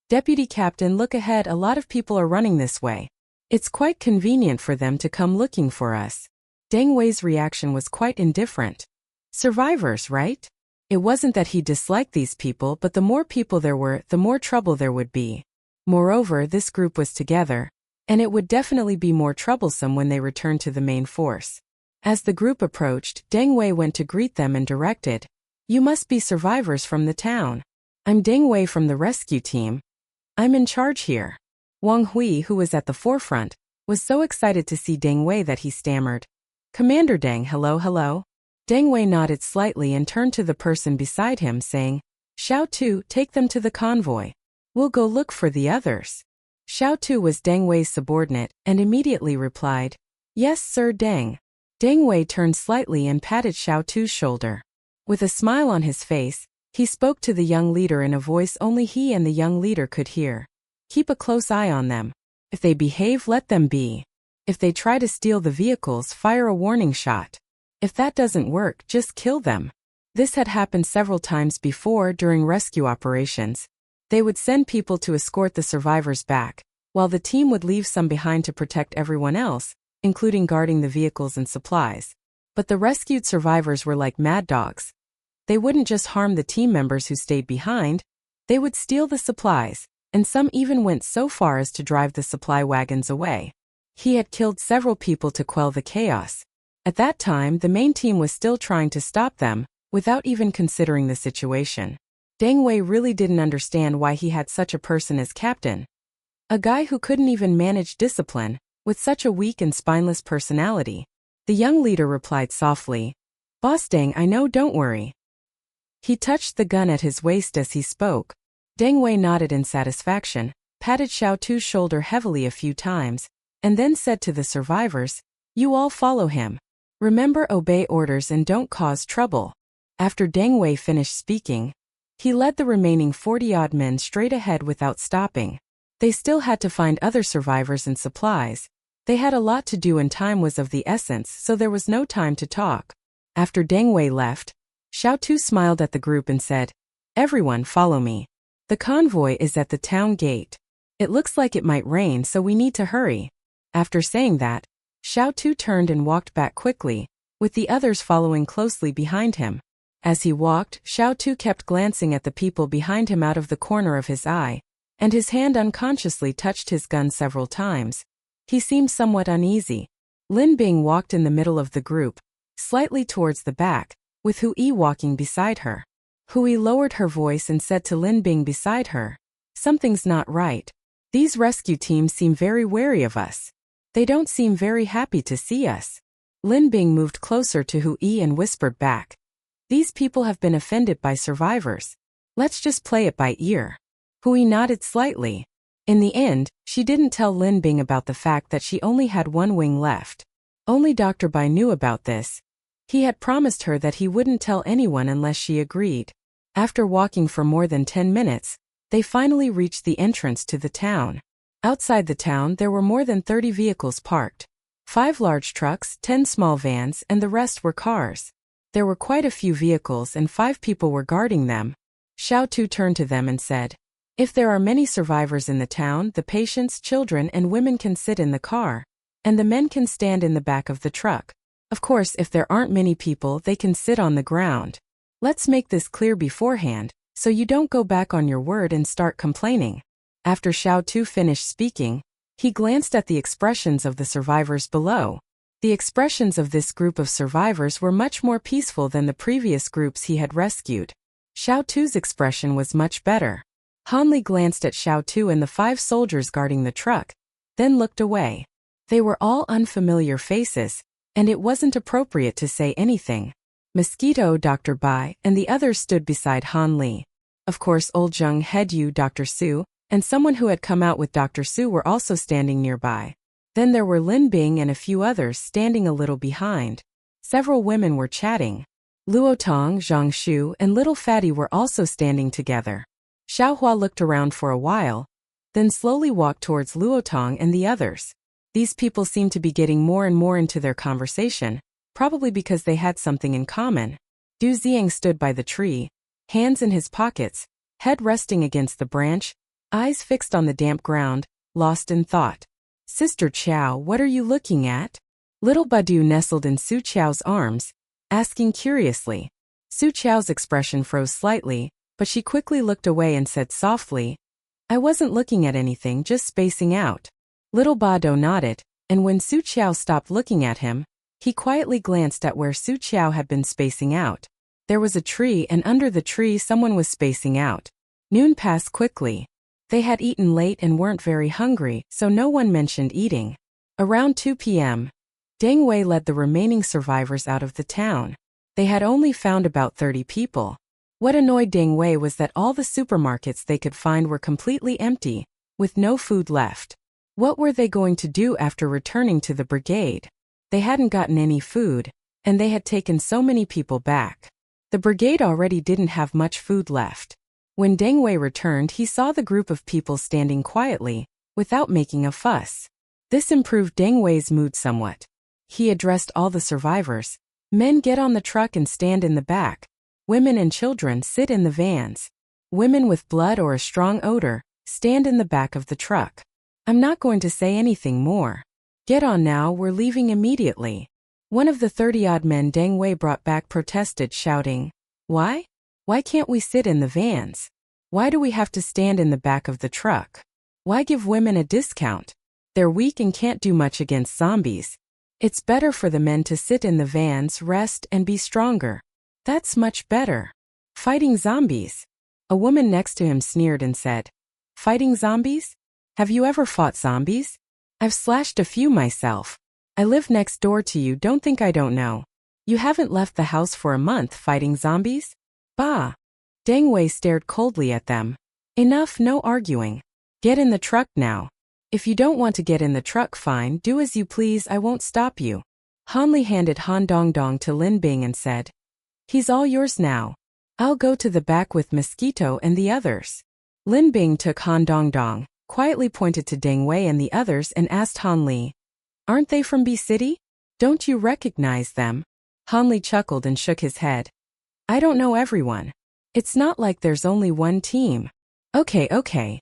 A: Deputy Captain, look ahead, a lot of people are running this way. It's quite convenient for them to come looking for us. Deng Wei's reaction was quite indifferent. Survivors, right? It wasn't that he disliked these people, but the more people there were, the more trouble there would be. Moreover, this group was together, and it would definitely be more troublesome when they returned to the main force. As the group approached, Deng Wei went to greet them and directed, "You must be survivors from the town. I'm Deng Wei from the rescue team. I'm in charge here." Wang Hui, who was at the forefront, was so excited to see Deng Wei that he stammered, "Commander Deng, hello." Deng Wei nodded slightly and turned to the person beside him, saying, "Xiao Tu, take them to the convoy. We'll go look for the others." Xiao Tu was Deng Wei's subordinate, and immediately replied, "Yes, Sir Deng." Deng Wei turned slightly and patted Xiao Tu's shoulder. With a smile on his face, he spoke to the young leader in a voice only he and the young leader could hear. "Keep a close eye on them. If they behave, let them be. If they try to steal the vehicles, fire a warning shot. If that doesn't work, just kill them." This had happened several times before during rescue operations. They would send people to escort the survivors back, while the team would leave some behind to protect everyone else, including guarding the vehicles and supplies. But the rescued survivors were like mad dogs. They wouldn't just harm the team members who stayed behind, they would steal the supplies, and some even went so far as to drive the supply wagons away. He had killed several people to quell the chaos. At that time, the main team was still trying to stop them, without even considering the situation. Deng Wei really didn't understand why he had such a person as captain. A guy who couldn't even manage discipline, with such a weak and spineless personality. The young leader replied softly, "Boss Deng, I know, don't worry." He touched the gun at his waist as he spoke. Deng Wei nodded in satisfaction, patted Xiao Tu's shoulder heavily a few times, and then said to the survivors, "You all follow him. Remember, obey orders and don't cause trouble." After Deng Wei finished speaking, he led the remaining 40-odd men straight ahead without stopping. They still had to find other survivors and supplies. They had a lot to do and time was of the essence, so there was no time to talk. After Deng Wei left, Xiao Tu smiled at the group and said, "Everyone follow me. The convoy is at the town gate. It looks like it might rain, so we need to hurry." After saying that, Xiao Tu turned and walked back quickly, with the others following closely behind him. As he walked, Xiao Tu kept glancing at the people behind him out of the corner of his eye, and his hand unconsciously touched his gun several times. He seemed somewhat uneasy. Lin Bing walked in the middle of the group, slightly towards the back, with Hui walking beside her. Hui lowered her voice and said to Lin Bing beside her, "Something's not right. These rescue teams seem very wary of us. They don't seem very happy to see us." Lin Bing moved closer to Hui and whispered back, "These people have been offended by survivors. Let's just play it by ear." Hui nodded slightly. In the end, she didn't tell Lin Bing about the fact that she only had one wing left. Only Dr. Bai knew about this. He had promised her that he wouldn't tell anyone unless she agreed. After walking for more than 10 minutes, they finally reached the entrance to the town. Outside the town, there were more than 30 vehicles parked. 5 large trucks, 10 small vans, and the rest were cars. There were quite a few vehicles and 5 people were guarding them. Xiao Tu turned to them and said, "If there are many survivors in the town, the patients, children, and women can sit in the car, and the men can stand in the back of the truck. Of course, if there aren't many people, they can sit on the ground. Let's make this clear beforehand, so you don't go back on your word and start complaining." After Xiao Tu finished speaking, he glanced at the expressions of the survivors below. The expressions of this group of survivors were much more peaceful than the previous groups he had rescued. Xiao Tu's expression was much better. Han Li glanced at Xiao Tu and the 5 soldiers guarding the truck, then looked away. They were all unfamiliar faces, and it wasn't appropriate to say anything. Mosquito, Dr. Bai, and the others stood beside Han Li. Of course, Old Zheng, Head Yu, Dr. Su, and someone who had come out with Dr. Su were also standing nearby. Then there were Lin Bing and a few others standing a little behind. Several women were chatting. Luo Tong, Zhang Shu, and Little Fatty were also standing together. Xiao Hua looked around for a while, then slowly walked towards Luo Tong and the others. These people seemed to be getting more and more into their conversation, probably because they had something in common. Du Ziang stood by the tree, hands in his pockets, head resting against the branch, eyes fixed on the damp ground, lost in thought. "Sister Chow, what are you looking at?" Little Badu nestled in Su Qiao's arms, asking curiously. Su Qiao's expression froze slightly, but she quickly looked away and said softly, I wasn't looking at anything, just spacing out. Little Badu nodded, and when Su Qiao stopped looking at him, he quietly glanced at where Su Qiao had been spacing out. There was a tree, and under the tree someone was spacing out. Noon passed quickly. They had eaten late and weren't very hungry, so no one mentioned eating. Around 2 p.m., Deng Wei led the remaining survivors out of the town. They had only found about 30 people. What annoyed Deng Wei was that all the supermarkets they could find were completely empty, with no food left. What were they going to do after returning to the brigade? They hadn't gotten any food, and they had taken so many people back. The brigade already didn't have much food left. When Deng Wei returned, he saw the group of people standing quietly, without making a fuss. This improved Deng Wei's mood somewhat. He addressed all the survivors. Men, get on the truck and stand in the back. Women and children, sit in the vans. Women with blood or a strong odor, stand in the back of the truck. I'm not going to say anything more. Get on now, we're leaving immediately. One of the 30-odd men Deng Wei brought back protested, shouting, Why? Why can't we sit in the vans? Why do we have to stand in the back of the truck? Why give women a discount? They're weak and can't do much against zombies. It's better for the men to sit in the vans, rest, and be stronger. That's much better. Fighting zombies. A woman next to him sneered and said, Fighting zombies? Have you ever fought zombies? I've slashed a few myself. I live next door to you, don't think I don't know. You haven't left the house for a month fighting zombies? Bah! Deng Wei stared coldly at them. Enough, no arguing. Get in the truck now. If you don't want to get in the truck, fine, do as you please, I won't stop you. Han Li handed Han Dongdong to Lin Bing and said, He's all yours now. I'll go to the back with Mosquito and the others. Lin Bing took Han Dongdong, quietly pointed to Deng Wei and the others and asked Han Li, Aren't they from B City? Don't you recognize them? Han Li chuckled and shook his head. I don't know everyone. It's not like there's only one team. Okay.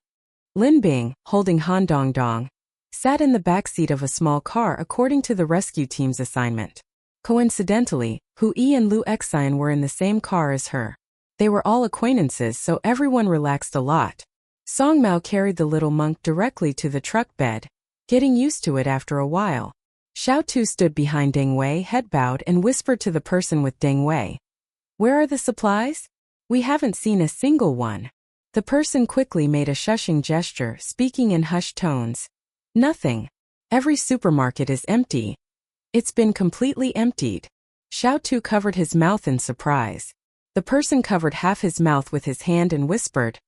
A: Lin Bing, holding Han Dongdong, sat in the back seat of a small car according to the rescue team's assignment. Coincidentally, Hu Yi and Lu Xian were in the same car as her. They were all acquaintances, so everyone relaxed a lot. Song Mao carried the little monk directly to the truck bed, getting used to it after a while. Xiao Tu stood behind Deng Wei, head bowed, and whispered to the person with Deng Wei, Where are the supplies? We haven't seen a single one. The person quickly made a shushing gesture, speaking in hushed tones. Nothing. Every supermarket is empty. It's been completely emptied. Xiao Tu covered his mouth in surprise. The person covered half his mouth with his hand and whispered,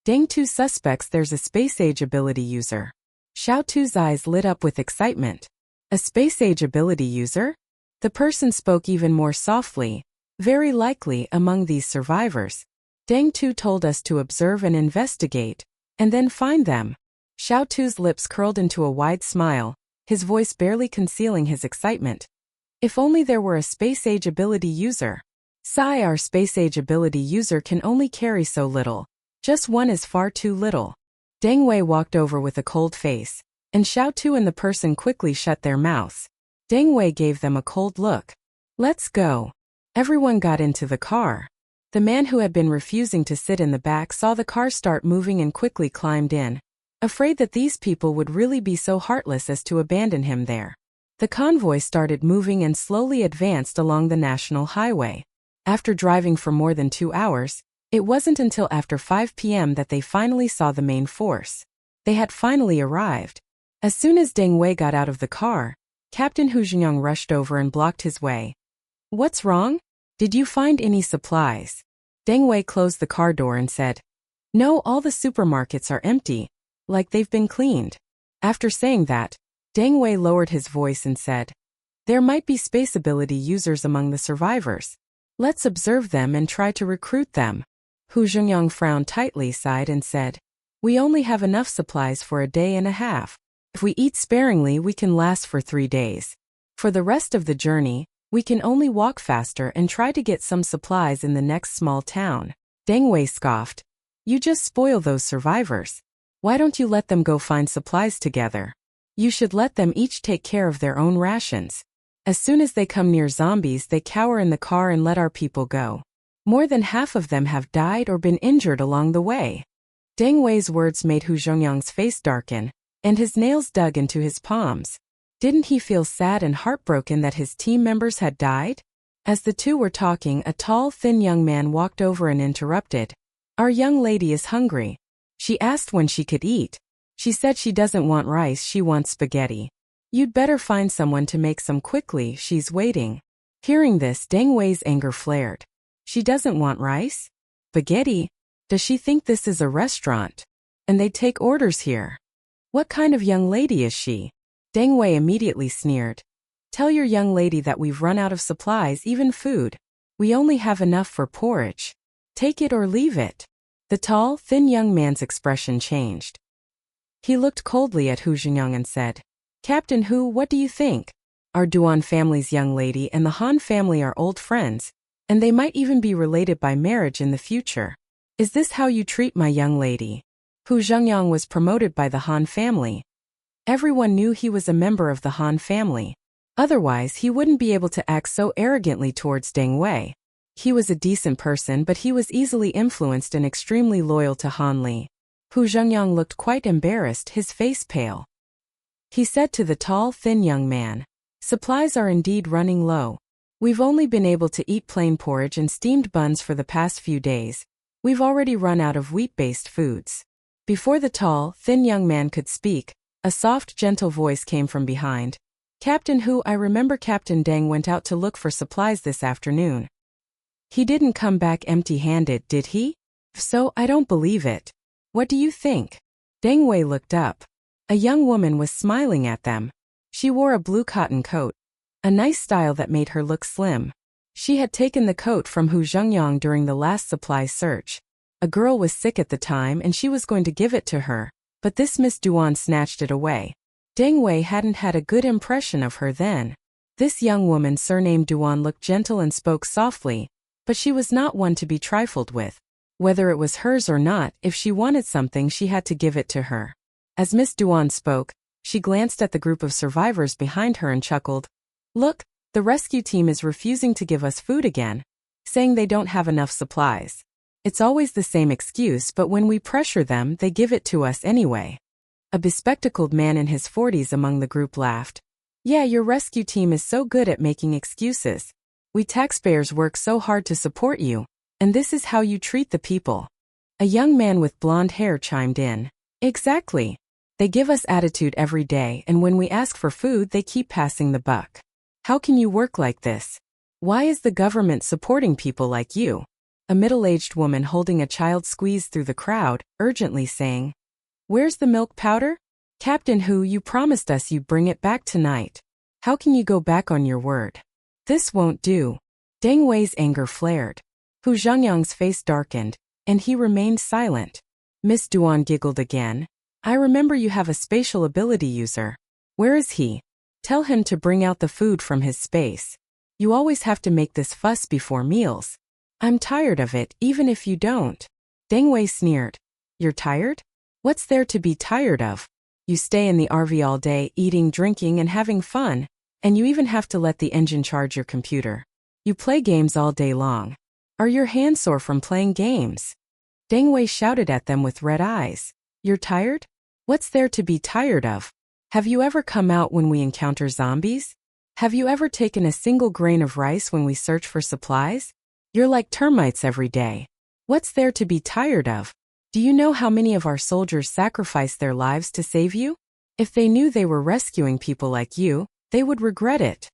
A: Deng Tu suspects there's a space-age ability user. Xiao Tu's eyes lit up with excitement. A space-age ability user? The person spoke even more softly. Very likely among these survivors. Deng Tu told us to observe and investigate, and then find them. Xiao Tu's lips curled into a wide smile, his voice barely concealing his excitement. If only there were a space-age ability user. Sigh, our space-age ability user can only carry so little. Just one is far too little. Deng Wei walked over with a cold face, and Xiao Tu and the person quickly shut their mouths. Deng Wei gave them a cold look. Let's go. Everyone got into the car. The man who had been refusing to sit in the back saw the car start moving and quickly climbed in, afraid that these people would really be so heartless as to abandon him there. The convoy started moving and slowly advanced along the national highway. After driving for more than 2 hours, it wasn't until after 5 p.m. that they finally saw the main force. They had finally arrived. As soon as Deng Wei got out of the car, Captain Hu Zhenyang rushed over and blocked his way. What's wrong? Did you find any supplies? Deng Wei closed the car door and said, No, all the supermarkets are empty, like they've been cleaned. After saying that, Deng Wei lowered his voice and said, There might be space ability users among the survivors. Let's observe them and try to recruit them. Hu Zhenyang frowned tightly, sighed and said, We only have enough supplies for a day and a half. If we eat sparingly, we can last for 3 days. For the rest of the journey, we can only walk faster and try to get some supplies in the next small town. Deng Wei scoffed. You just spoil those survivors. Why don't you let them go find supplies together? You should let them each take care of their own rations. As soon as they come near zombies, they cower in the car and let our people go. More than half of them have died or been injured along the way. Deng Wei's words made Hu Zhongyang's face darken, and his nails dug into his palms. Didn't he feel sad and heartbroken that his team members had died? As the two were talking, a tall, thin young man walked over and interrupted. Our young lady is hungry. She asked when she could eat. She said she doesn't want rice, she wants spaghetti. You'd better find someone to make some quickly, she's waiting. Hearing this, Deng Wei's anger flared. She doesn't want rice? Spaghetti? Does she think this is a restaurant? And they take orders here? What kind of young lady is she? Deng Wei immediately sneered. Tell your young lady that we've run out of supplies, even food. We only have enough for porridge. Take it or leave it. The tall, thin young man's expression changed. He looked coldly at Hu Zhongyang and said, Captain Hu, what do you think? Our Duan family's young lady and the Han family are old friends, and they might even be related by marriage in the future. Is this how you treat my young lady? Hu Zhongyang was promoted by the Han family. Everyone knew he was a member of the Han family. Otherwise, he wouldn't be able to act so arrogantly towards Deng Wei. He was a decent person, but he was easily influenced and extremely loyal to Han Li. Hu Zhongyang looked quite embarrassed, his face pale. He said to the tall, thin young man, supplies are indeed running low. We've only been able to eat plain porridge and steamed buns for the past few days. We've already run out of wheat-based foods. Before the tall, thin young man could speak, a soft, gentle voice came from behind. Captain Hu, I remember Captain Deng went out to look for supplies this afternoon. He didn't come back empty-handed, did he? If so, I don't believe it. What do you think? Deng Wei looked up. A young woman was smiling at them. She wore a blue cotton coat, a nice style that made her look slim. She had taken the coat from Hu Zhongyang during the last supply search. A girl was sick at the time and she was going to give it to her, but this Miss Duan snatched it away. Deng Wei hadn't had a good impression of her then. This young woman surnamed Duan looked gentle and spoke softly, but she was not one to be trifled with. Whether it was hers or not, if she wanted something she had to give it to her. As Miss Duan spoke, she glanced at the group of survivors behind her and chuckled. Look, the rescue team is refusing to give us food again, saying they don't have enough supplies. It's always the same excuse, but when we pressure them, they give it to us anyway. A bespectacled man in his 40s among the group laughed. Yeah, your rescue team is so good at making excuses. We taxpayers work so hard to support you, and this is how you treat the people. A young man with blonde hair chimed in. Exactly. They give us attitude every day, and when we ask for food, they keep passing the buck. How can you work like this? Why is the government supporting people like you? A middle-aged woman holding a child squeezed through the crowd, urgently saying, Where's the milk powder? Captain Hu, you promised us you'd bring it back tonight. How can you go back on your word? This won't do. Deng Wei's anger flared. Hu Zhongyang's face darkened, and he remained silent. Miss Duan giggled again. I remember you have a spatial ability user. Where is he? Tell him to bring out the food from his space. You always have to make this fuss before meals. I'm tired of it, even if you don't. Deng Wei sneered. You're tired? What's there to be tired of? You stay in the RV all day, eating, drinking, and having fun, and you even have to let the engine charge your computer. You play games all day long. Are your hands sore from playing games? Deng Wei shouted at them with red eyes. You're tired? What's there to be tired of? Have you ever come out when we encounter zombies? Have you ever taken a single grain of rice when we search for supplies? You're like termites every day. What's there to be tired of? Do you know how many of our soldiers sacrificed their lives to save you? If they knew they were rescuing people like you, they would regret it.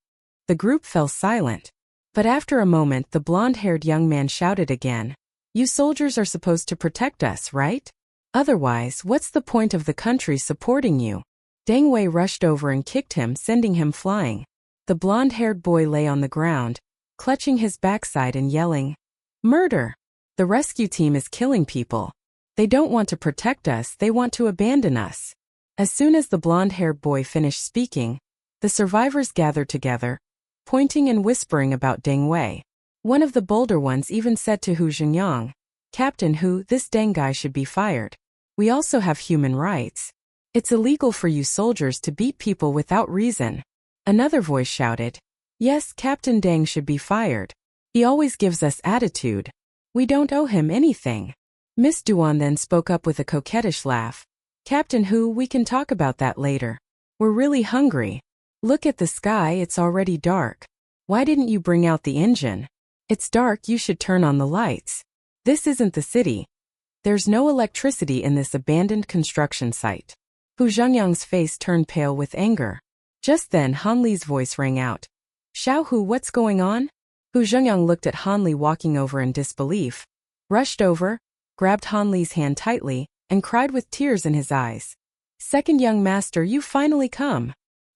A: The group fell silent. But after a moment, the blonde-haired young man shouted again. You soldiers are supposed to protect us, right? Otherwise, what's the point of the country supporting you? Deng Wei rushed over and kicked him, sending him flying. The blonde-haired boy lay on the ground, clutching his backside and yelling, Murder! The rescue team is killing people. They don't want to protect us, they want to abandon us. As soon as the blonde-haired boy finished speaking, the survivors gathered together, pointing and whispering about Deng Wei. One of the bolder ones even said to Hu Zhongyang, Captain Hu, this Deng guy should be fired. We also have human rights. It's illegal for you soldiers to beat people without reason. Another voice shouted, Yes, Captain Deng should be fired. He always gives us attitude. We don't owe him anything. Miss Duan then spoke up with a coquettish laugh. Captain Hu, we can talk about that later. We're really hungry. Look at the sky, it's already dark. Why didn't you bring out the engine? It's dark, you should turn on the lights. This isn't the city. There's no electricity in this abandoned construction site. Hu Zhengyang's face turned pale with anger. Just then Han Li's voice rang out. Xiao Hu, what's going on? Hu Zhengyang looked at Han Li walking over in disbelief, rushed over, grabbed Han Li's hand tightly, and cried with tears in his eyes. Second young master, you've finally come.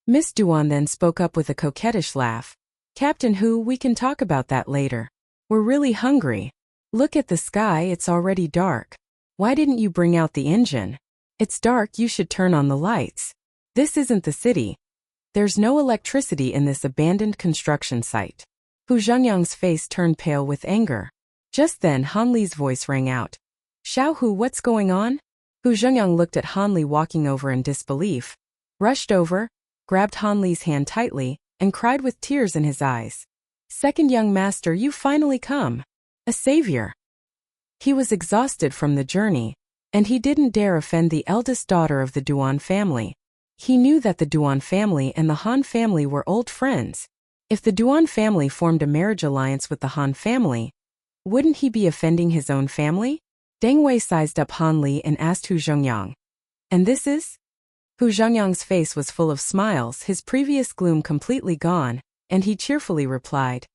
A: Miss Duan then spoke up with a coquettish laugh. Captain Hu, we can talk about that later. We're really hungry. Look at the sky, it's already dark. Why didn't you bring out the engine? It's dark, you should turn on the lights. This isn't the city. There's no electricity in this abandoned construction site. Hu Zhengyang's face turned pale with anger. Just then Han Li's voice rang out. Xiao Hu, what's going on? Hu Zhengyang looked at Han Li walking over in disbelief, rushed over, grabbed Han Li's hand tightly, and cried with tears in his eyes. Second young master, you've finally come. A savior. He was exhausted from the journey, and he didn't dare offend the eldest daughter of the Duan family. He knew that the Duan family and the Han family were old friends. If the Duan family formed a marriage alliance with the Han family, wouldn't he be offending his own family? Deng Wei sized up Han Li and asked Hu Zhengyang. And this is? Hu Zhengyang's face was full of smiles, his previous gloom completely gone, and he cheerfully replied.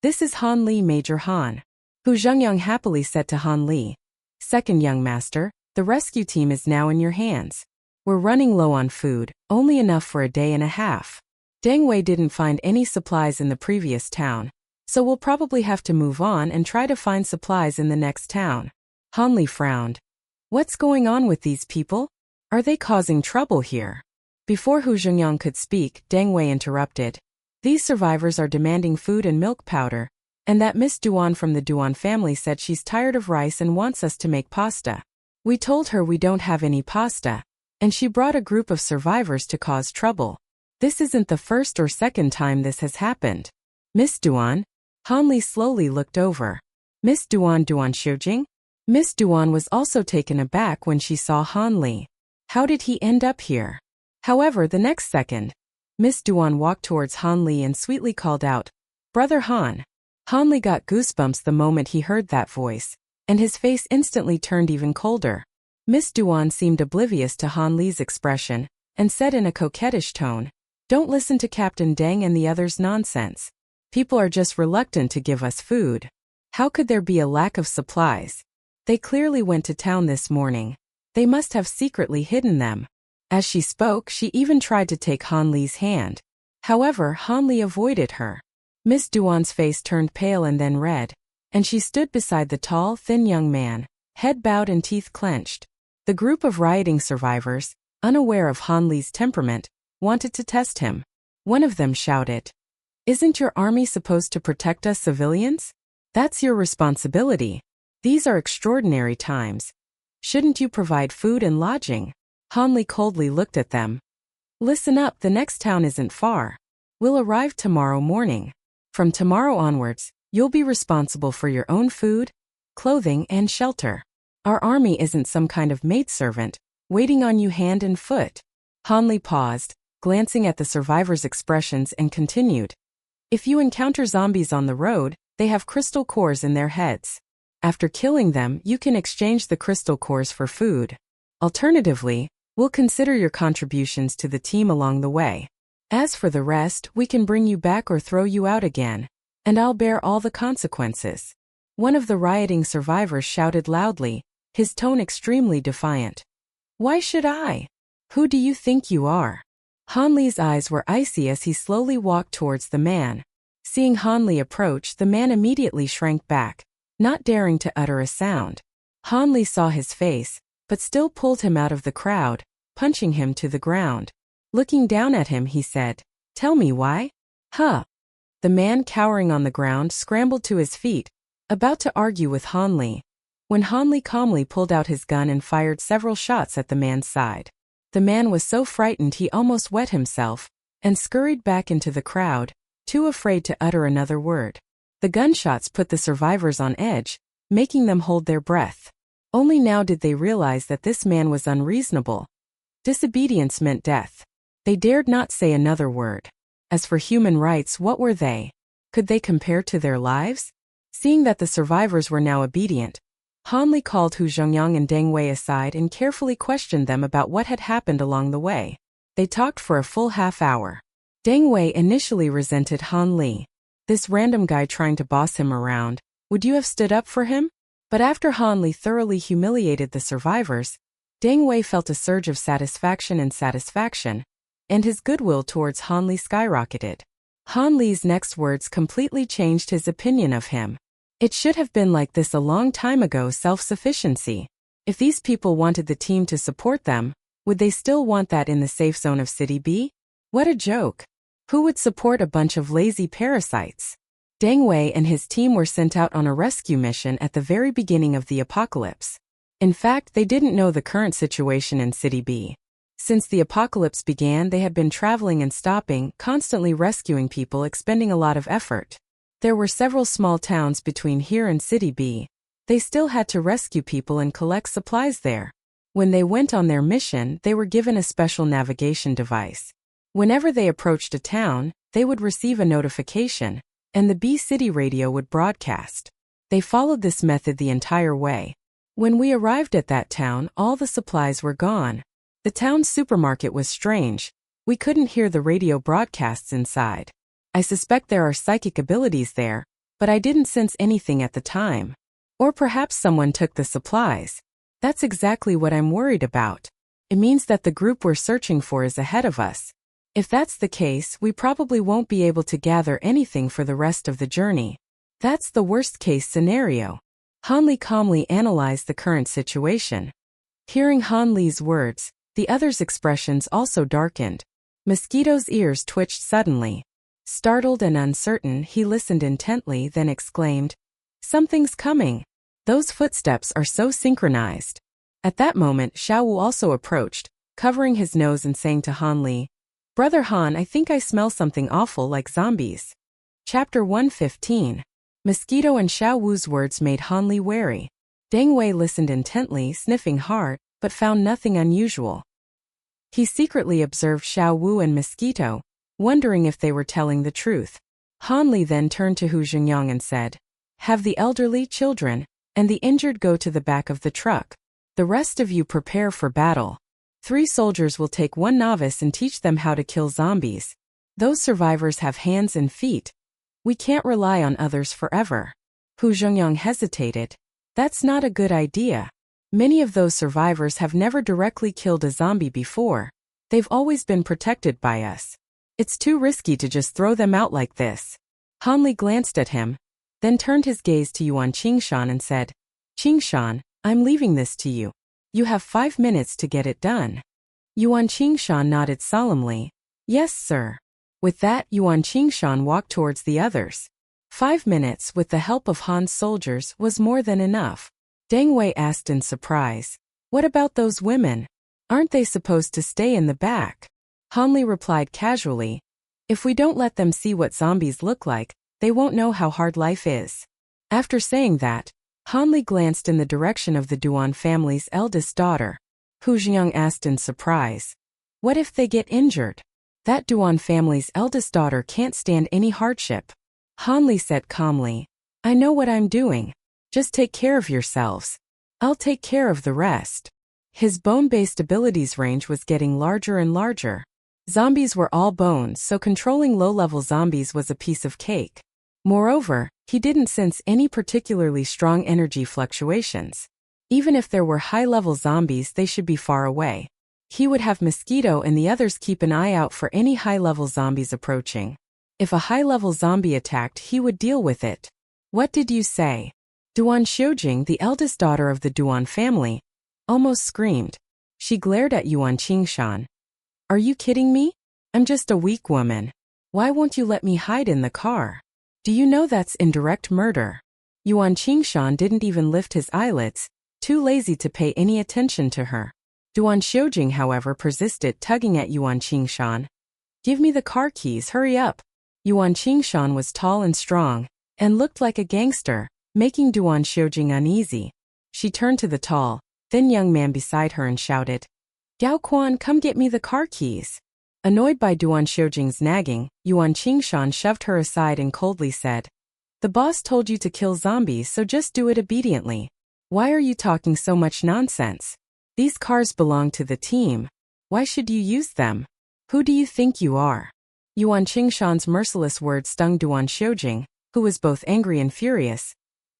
A: This is Han Li, Major Han. Hu Zhengyang happily said to Han Li. Second young master, the rescue team is now in your hands. We're running low on food, only enough for a day and a half. Deng Wei didn't find any supplies in the previous town, so we'll probably have to move on and try to find supplies in the next town. Han Li frowned. What's going on with these people? Are they causing trouble here? Before Hu Zhengyang could speak, Deng Wei interrupted. These survivors are demanding food and milk powder, and that Miss Duan from the Duan family said she's tired of rice and wants us to make pasta. We told her we don't have any pasta, and she brought a group of survivors to cause trouble. This isn't the first or second time this has happened. Miss Duan? Han Li slowly looked over. Miss Duan Xiujing? Miss Duan was also taken aback when she saw Han Li. How did he end up here? However, the next second, Miss Duan walked towards Han Li and sweetly called out, Brother Han. Han Li got goosebumps the moment he heard that voice, and his face instantly turned even colder. Miss Duan seemed oblivious to Han Li's expression, and said in a coquettish tone, Don't listen to Captain Deng and the others' nonsense. People are just reluctant to give us food. How could there be a lack of supplies? They clearly went to town this morning. They must have secretly hidden them. As she spoke, she even tried to take Han Li's hand. However, Han Li avoided her. Miss Duan's face turned pale and then red, and she stood beside the tall, thin young man, head bowed and teeth clenched. The group of rioting survivors, unaware of Han Li's temperament, wanted to test him. One of them shouted, Isn't your army supposed to protect us civilians? That's your responsibility. These are extraordinary times. Shouldn't you provide food and lodging? Han Li coldly looked at them. Listen up, the next town isn't far. We'll arrive tomorrow morning. From tomorrow onwards, you'll be responsible for your own food, clothing, and shelter. Our army isn't some kind of maidservant, waiting on you hand and foot. Han Li paused, glancing at the survivors' expressions and continued. If you encounter zombies on the road, they have crystal cores in their heads. After killing them, you can exchange the crystal cores for food. Alternatively, we'll consider your contributions to the team along the way. As for the rest, we can bring you back or throw you out again, and I'll bear all the consequences. One of the rioting survivors shouted loudly, his tone extremely defiant. Why should I? Who do you think you are? Han Li's eyes were icy as he slowly walked towards the man. Seeing Han Li approach, the man immediately shrank back, not daring to utter a sound. Han Li saw his face, but still pulled him out of the crowd, punching him to the ground. Looking down at him, he said, Tell me why? Huh. The man cowering on the ground scrambled to his feet, about to argue with Han Li, when Han Li calmly pulled out his gun and fired several shots at the man's side. The man was so frightened he almost wet himself, and scurried back into the crowd, too afraid to utter another word. The gunshots put the survivors on edge, making them hold their breath. Only now did they realize that this man was unreasonable. Disobedience meant death. They dared not say another word. As for human rights, what were they? Could they compare to their lives? Seeing that the survivors were now obedient, Han Li called Hu Zhongyang and Deng Wei aside and carefully questioned them about what had happened along the way. They talked for a full half-hour. Deng Wei initially resented Han Li. This random guy trying to boss him around, would you have stood up for him? But after Han Li thoroughly humiliated the survivors, Deng Wei felt a surge of satisfaction, and his goodwill towards Han Li skyrocketed. Han Li's next words completely changed his opinion of him. It should have been like this a long time ago. Self-sufficiency. If these people wanted the team to support them, would they still want that in the safe zone of City B? What a joke. Who would support a bunch of lazy parasites? Deng Wei and his team were sent out on a rescue mission at the very beginning of the apocalypse. In fact, they didn't know the current situation in City B. Since the apocalypse began, they had been traveling and stopping, constantly rescuing people, expending a lot of effort. There were several small towns between here and City B. They still had to rescue people and collect supplies there. When they went on their mission, they were given a special navigation device. Whenever they approached a town, they would receive a notification, and the B City radio would broadcast. They followed this method the entire way. When we arrived at that town, all the supplies were gone. The town's supermarket was strange. We couldn't hear the radio broadcasts inside. I suspect there are psychic abilities there, but I didn't sense anything at the time. Or perhaps someone took the supplies. That's exactly what I'm worried about. It means that the group we're searching for is ahead of us. If that's the case, we probably won't be able to gather anything for the rest of the journey. That's the worst-case scenario. Han Li calmly analyzed the current situation. Hearing Han Li's words, the others' expressions also darkened. Mosquito's ears twitched suddenly. Startled and uncertain, he listened intently, then exclaimed, "Something's coming. Those footsteps are so synchronized." At that moment, Xiao Wu also approached, covering his nose and saying to Han Li, "Brother Han, I think I smell something awful like zombies." Chapter 115. Mosquito and Xiao Wu's words made Han Li wary. Deng Wei listened intently, sniffing hard, but found nothing unusual. He secretly observed Xiao Wu and Mosquito, wondering if they were telling the truth. Han Li then turned to Hu Zhengyang and said, "Have the elderly, children, and the injured go to the back of the truck. The rest of you prepare for battle. 3 soldiers will take 1 novice and teach them how to kill zombies. Those survivors have hands and feet. We can't rely on others forever." Hu Zhengyang hesitated. "That's not a good idea. Many of those survivors have never directly killed a zombie before. They've always been protected by us. It's too risky to just throw them out like this." Han Li glanced at him, then turned his gaze to Yuan Qingshan and said, "Qingshan, I'm leaving this to you. You have 5 minutes to get it done." Yuan Qingshan nodded solemnly. "Yes, sir." With that, Yuan Qingshan walked towards the others. 5 minutes, with the help of Han's soldiers, was more than enough. Deng Wei asked in surprise, "What about those women? Aren't they supposed to stay in the back?" Han Li replied casually, "If we don't let them see what zombies look like, they won't know how hard life is." After saying that, Han Li glanced in the direction of the Duan family's eldest daughter. Hu Zhengyang asked in surprise, "What if they get injured?" That Duan family's eldest daughter can't stand any hardship. Han Li said calmly, "I know what I'm doing. Just take care of yourselves. I'll take care of the rest." His bone-based abilities range was getting larger and larger. Zombies were all bones, so controlling low-level zombies was a piece of cake. Moreover, he didn't sense any particularly strong energy fluctuations. Even if there were high-level zombies, they should be far away. He would have Mosquito and the others keep an eye out for any high-level zombies approaching. If a high-level zombie attacked, he would deal with it. "What did you say?" Duan Xiujing, the eldest daughter of the Duan family, almost screamed. She glared at Yuan Qingshan. "Are you kidding me? I'm just a weak woman. Why won't you let me hide in the car? Do you know that's indirect murder?" Yuan Qingshan didn't even lift his eyelids, too lazy to pay any attention to her. Duan Xiujing, however, persisted, tugging at Yuan Qingshan. "Give me the car keys, hurry up. Yuan Qingshan was tall and strong, and looked like a gangster, making Duan Xiujing uneasy. She turned to the tall, thin young man beside her and shouted, "Gao Quan, come get me the car keys." Annoyed by Duan Xiujing's nagging, Yuan Qingshan shoved her aside and coldly said, "The boss told you to kill zombies, so just do it obediently. Why are you talking so much nonsense? These cars belong to the team. Why should you use them? Who do you think you are?" Yuan Qingshan's merciless words stung Duan Xiujing, who was both angry and furious.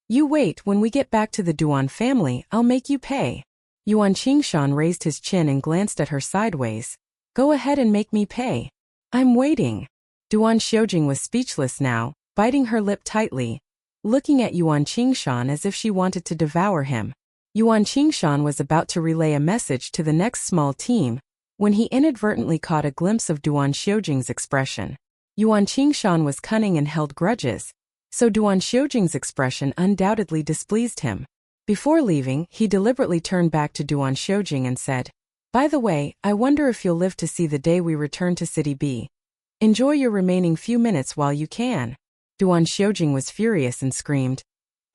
A: "You wait, when we get back to the Duan family, I'll make you pay." Yuan Qingshan raised his chin and glanced at her sideways. "Go ahead and make me pay. I'm waiting." Duan Xiujing was speechless now, biting her lip tightly, looking at Yuan Qingshan as if she wanted to devour him. Yuan Qingshan was about to relay a message to the next small team, when he inadvertently caught a glimpse of Duan Xiujing's expression. Yuan Qingshan was cunning and held grudges, so Duan Xiujing's expression undoubtedly displeased him. Before leaving, he deliberately turned back to Duan Xiujing and said, "By the way, I wonder if you'll live to see the day we return to City B. Enjoy your remaining few minutes while you can." Duan Xiujing was furious and screamed,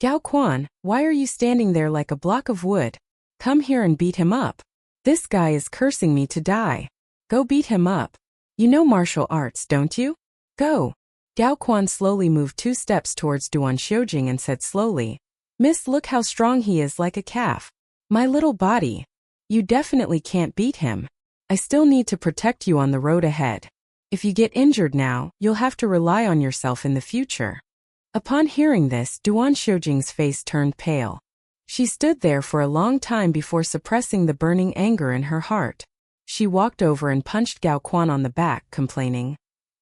A: "Gao Quan, why are you standing there like a block of wood? Come here and beat him up. This guy is cursing me to die. Go beat him up. You know martial arts, don't you? Go." Gao Quan slowly moved 2 steps towards Duan Xiujing and said slowly, "Miss, look how strong he is, like a calf. My little body. You definitely can't beat him. I still need to protect you on the road ahead. If you get injured now, you'll have to rely on yourself in the future." Upon hearing this, Duan Xiujing's face turned pale. She stood there for a long time before suppressing the burning anger in her heart. She walked over and punched Gao Quan on the back, complaining,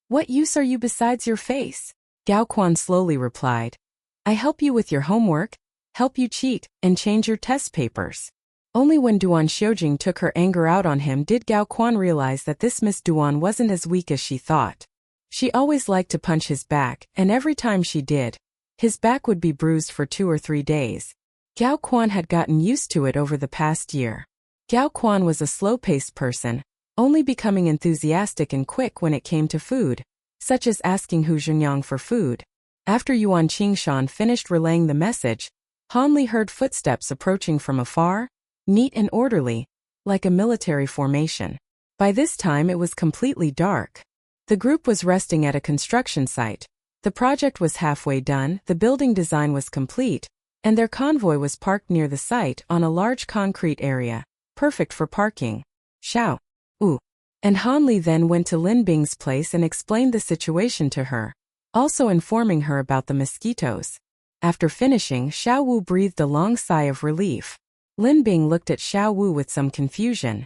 A: "What use are you besides your face?" Gao Quan slowly replied, "I help you with your homework, help you cheat, and change your test papers." Only when Duan Xiujing took her anger out on him did Gao Quan realize that this Miss Duan wasn't as weak as she thought. She always liked to punch his back, and every time she did, his back would be bruised for 2 or 3 days. Gao Quan had gotten used to it over the past year. Gao Quan was a slow-paced person, only becoming enthusiastic and quick when it came to food, such as asking Hu Zhenyang for food. After Yuan Qingshan finished relaying the message, Han Li heard footsteps approaching from afar, neat and orderly, like a military formation. By this time it was completely dark. The group was resting at a construction site. The project was halfway done, the building design was complete, and their convoy was parked near the site on a large concrete area, perfect for parking. Xiao. Ooh. And Han Li then went to Lin Bing's place and explained the situation to her, also informing her about the mosquitoes. After finishing, Xiao Wu breathed a long sigh of relief. Lin Bing looked at Xiao Wu with some confusion.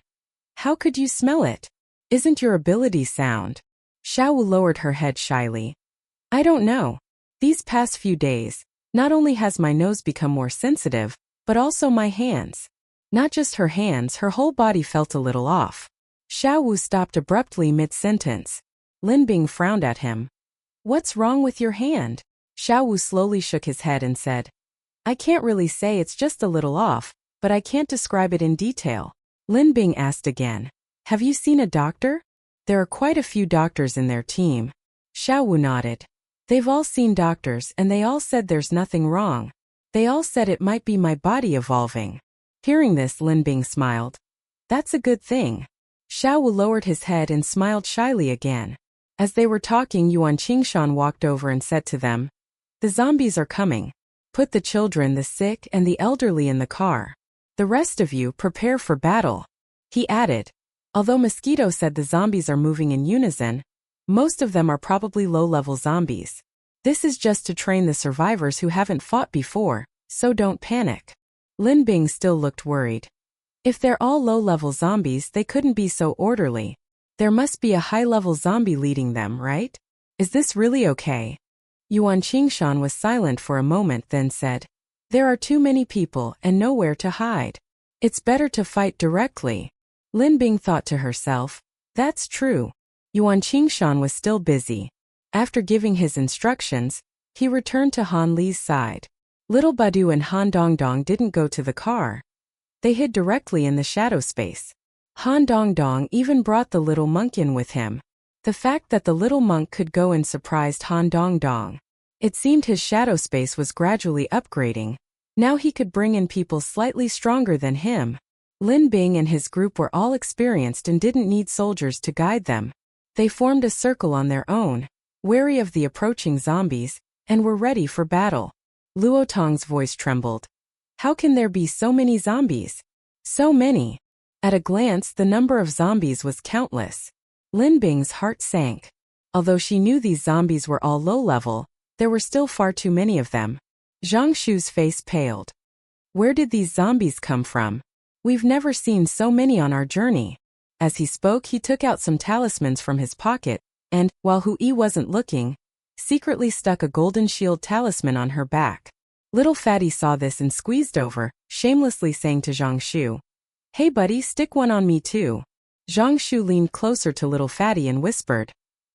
A: "How could you smell it? Isn't your ability sound?" Xiao Wu lowered her head shyly. "I don't know. These past few days, not only has my nose become more sensitive, but also my hands." Not just her hands, her whole body felt a little off. Xiao Wu stopped abruptly mid-sentence. Lin Bing frowned at him. "What's wrong with your hand?" Xiao Wu slowly shook his head and said, "I can't really say, it's just a little off, but I can't describe it in detail." Lin Bing asked again, "Have you seen a doctor?" There are quite a few doctors in their team. Xiao Wu nodded. "They've all seen doctors and they all said there's nothing wrong. They all said it might be my body evolving." Hearing this, Lin Bing smiled. "That's a good thing." Xiao Wu lowered his head and smiled shyly again. As they were talking, Yuan Qingshan walked over and said to them, "The zombies are coming. Put the children, the sick, and the elderly in the car. The rest of you prepare for battle." He added, "Although Mosquito said the zombies are moving in unison, most of them are probably low-level zombies. This is just to train the survivors who haven't fought before, so don't panic." Lin Bing still looked worried. If they're all low-level zombies, they couldn't be so orderly. There must be a high-level zombie leading them, right? Is this really okay? Yuan Qingshan was silent for a moment, then said, "There are too many people and nowhere to hide. It's better to fight directly." Lin Bing thought to herself, "That's true." Yuan Qingshan was still busy. After giving his instructions, he returned to Han Li's side. Little Badu and Han Dongdong didn't go to the car. They hid directly in the shadow space. Han Dongdong even brought the little monk in with him. The fact that the little monk could go in surprised Han Dong Dong. It seemed his shadow space was gradually upgrading. Now he could bring in people slightly stronger than him. Lin Bing and his group were all experienced and didn't need soldiers to guide them. They formed a circle on their own, wary of the approaching zombies, and were ready for battle. Luo Tong's voice trembled. How can there be so many zombies? So many. At a glance, the number of zombies was countless. Lin Bing's heart sank. Although she knew these zombies were all low-level, there were still far too many of them. Zhang Shu's face paled. Where did these zombies come from? We've never seen so many on our journey. As he spoke, he took out some talismans from his pocket, and, while Hui wasn't looking, secretly stuck a golden shield talisman on her back. Little Fatty saw this and squeezed over, shamelessly saying to Zhang Shu, Hey buddy, stick one on me too. Zhang Shu leaned closer to Little Fatty and whispered,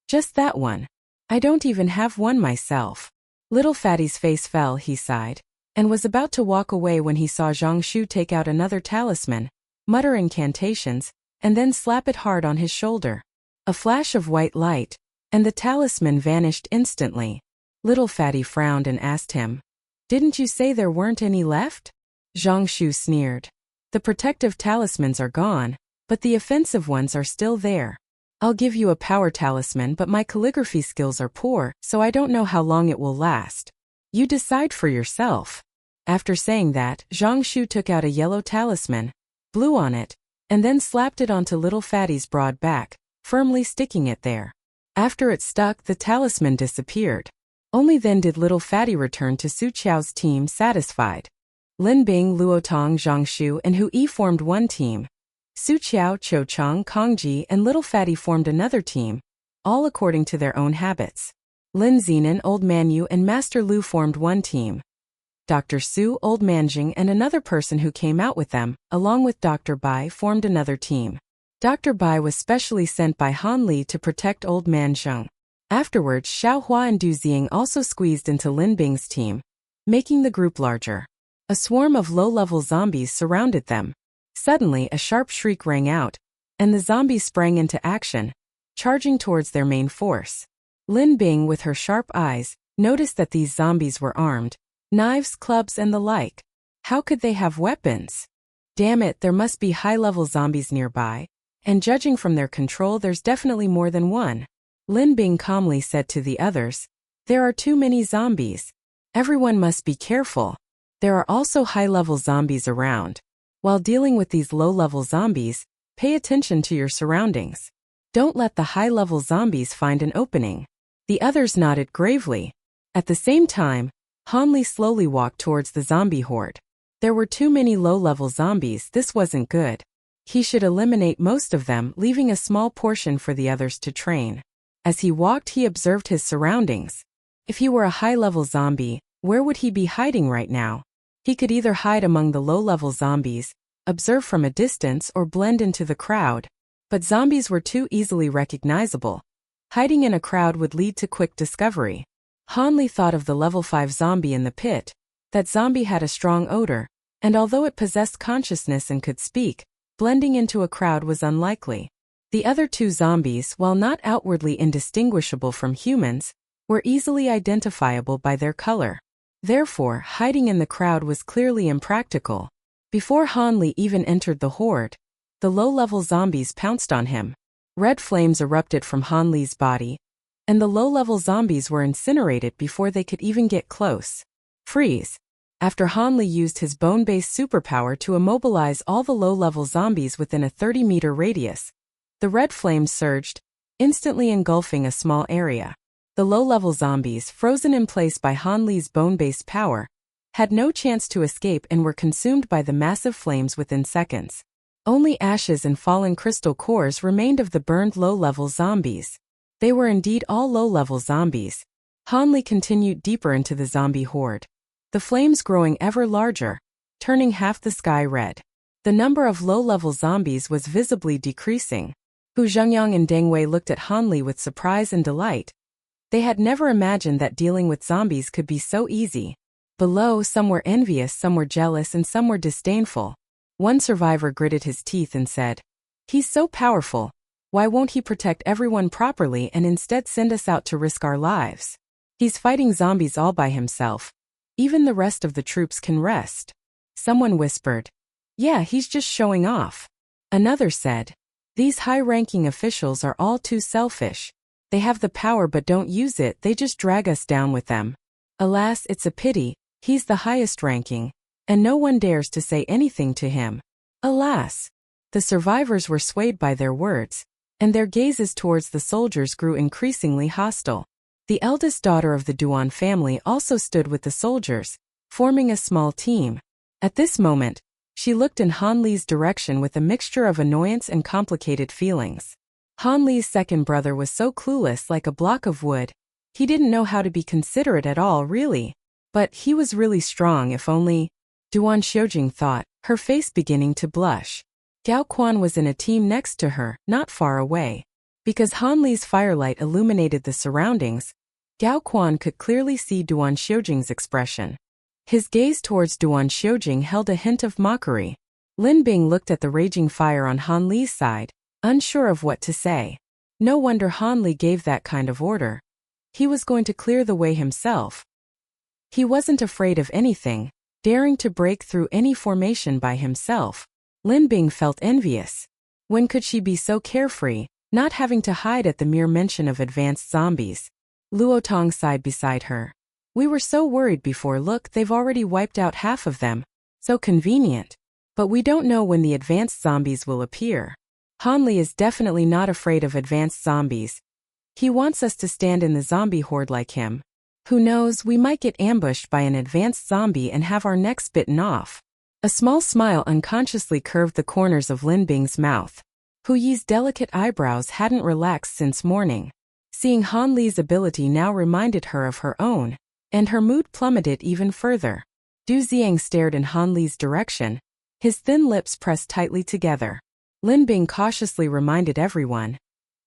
A: Just that one. I don't even have one myself. Little Fatty's face fell, he sighed, and was about to walk away when he saw Zhang Shu take out another talisman, mutter incantations, and then slap it hard on his shoulder. A flash of white light, and the talisman vanished instantly. Little Fatty frowned and asked him, Didn't you say there weren't any left? Zhang Shu sneered. The protective talismans are gone, but the offensive ones are still there. I'll give you a power talisman, but my calligraphy skills are poor, so I don't know how long it will last. You decide for yourself. After saying that, Zhang Shu took out a yellow talisman, blew on it, and then slapped it onto Little Fatty's broad back, firmly sticking it there. After it stuck, the talisman disappeared. Only then did Little Fatty return to Su Qiao's team satisfied. Lin Bing, Luo Tong, Zhang Shu, and Hui formed one team. Su Qiao, Cho Chang, Kongji, and Little Fatty formed another team, all according to their own habits. Lin Zenan, Old Man Yu, and Master Lu formed one team. Dr. Su, Old Man Jing, and another person who came out with them, along with Dr. Bai, formed another team. Dr. Bai was specially sent by Han Li to protect Old Man Zheng. Afterwards, Xiao Hua and Du Xing also squeezed into Lin Bing's team, making the group larger. A swarm of low-level zombies surrounded them. Suddenly, a sharp shriek rang out, and the zombies sprang into action, charging towards their main force. Lin Bing, with her sharp eyes, noticed that these zombies were armed, knives, clubs, and the like. How could they have weapons? Damn it, there must be high-level zombies nearby, and judging from their control, there's definitely more than one. Lin Bing calmly said to the others, There are too many zombies. Everyone must be careful. There are also high-level zombies around. While dealing with these low-level zombies, pay attention to your surroundings. Don't let the high-level zombies find an opening. The others nodded gravely. At the same time, Han Li slowly walked towards the zombie horde. There were too many low-level zombies, this wasn't good. He should eliminate most of them, leaving a small portion for the others to train. As he walked, he observed his surroundings. If he were a high-level zombie, where would he be hiding right now? He could either hide among the low-level zombies, observe from a distance, or blend into the crowd. But zombies were too easily recognizable. Hiding in a crowd would lead to quick discovery. Han Li thought of the level 5 zombie in the pit. That zombie had a strong odor, and although it possessed consciousness and could speak, blending into a crowd was unlikely. The other two zombies, while not outwardly indistinguishable from humans, were easily identifiable by their color. Therefore, hiding in the crowd was clearly impractical. Before Han Li even entered the horde, the low-level zombies pounced on him. Red flames erupted from Han Li's body, and the low-level zombies were incinerated before they could even get close. Freeze. After Han Li used his bone-based superpower to immobilize all the low-level zombies within a 30-meter radius, the red flames surged, instantly engulfing a small area. The low-level zombies, frozen in place by Han Li's bone-based power, had no chance to escape and were consumed by the massive flames within seconds. Only ashes and fallen crystal cores remained of the burned low-level zombies. They were indeed all low-level zombies. Han Li continued deeper into the zombie horde, the flames growing ever larger, turning half the sky red. The number of low-level zombies was visibly decreasing. Hu Zhengyang and Deng Wei looked at Han Li with surprise and delight. They had never imagined that dealing with zombies could be so easy. Below, some were envious, some were jealous, and some were disdainful. One survivor gritted his teeth and said, "He's so powerful. Why won't he protect everyone properly and instead send us out to risk our lives? He's fighting zombies all by himself. Even the rest of the troops can rest. Someone whispered, "Yeah, he's just showing off." Another said, "These high-ranking officials are all too selfish. They have the power but don't use it, they just drag us down with them. Alas, it's a pity, he's the highest ranking, and no one dares to say anything to him. Alas." The survivors were swayed by their words, and their gazes towards the soldiers grew increasingly hostile. The eldest daughter of the Duan family also stood with the soldiers, forming a small team. At this moment, she looked in Han Li's direction with a mixture of annoyance and complicated feelings. Han Li's second brother was so clueless, like a block of wood. He didn't know how to be considerate at all, really. But he was really strong, if only. Duan Xiujing thought, her face beginning to blush. Gao Quan was in a team next to her, not far away. Because Han Li's firelight illuminated the surroundings, Gao Quan could clearly see Duan Xiujing's expression. His gaze towards Duan Xiujing held a hint of mockery. Lin Bing looked at the raging fire on Han Li's side, unsure of what to say. No wonder Han Li gave that kind of order. He was going to clear the way himself. He wasn't afraid of anything, daring to break through any formation by himself. Lin Bing felt envious. When could she be so carefree, not having to hide at the mere mention of advanced zombies? Luo Tong sighed beside her. "We were so worried before, look, they've already wiped out half of them. So convenient. But we don't know when the advanced zombies will appear." Han Li is definitely not afraid of advanced zombies. He wants us to stand in the zombie horde like him. Who knows, we might get ambushed by an advanced zombie and have our necks bitten off. A small smile unconsciously curved the corners of Lin Bing's mouth. Hu Yi's delicate eyebrows hadn't relaxed since morning. Seeing Han Li's ability now reminded her of her own, and her mood plummeted even further. Du Xiang stared in Han Li's direction, his thin lips pressed tightly together. Lin Bing cautiously reminded everyone,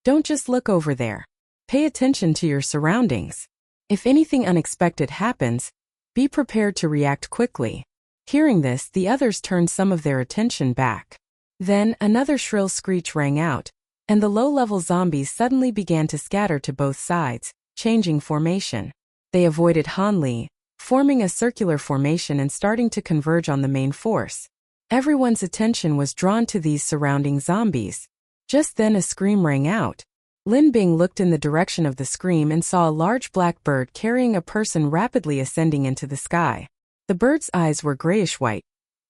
A: "Don't just look over there. Pay attention to your surroundings. If anything unexpected happens, be prepared to react quickly." Hearing this, the others turned some of their attention back. Then, another shrill screech rang out, and the low-level zombies suddenly began to scatter to both sides, changing formation. They avoided Han Li, forming a circular formation and starting to converge on the main force. Everyone's attention was drawn to these surrounding zombies. Just then a scream rang out. Lin Bing looked in the direction of the scream and saw a large black bird carrying a person rapidly ascending into the sky. The bird's eyes were grayish-white.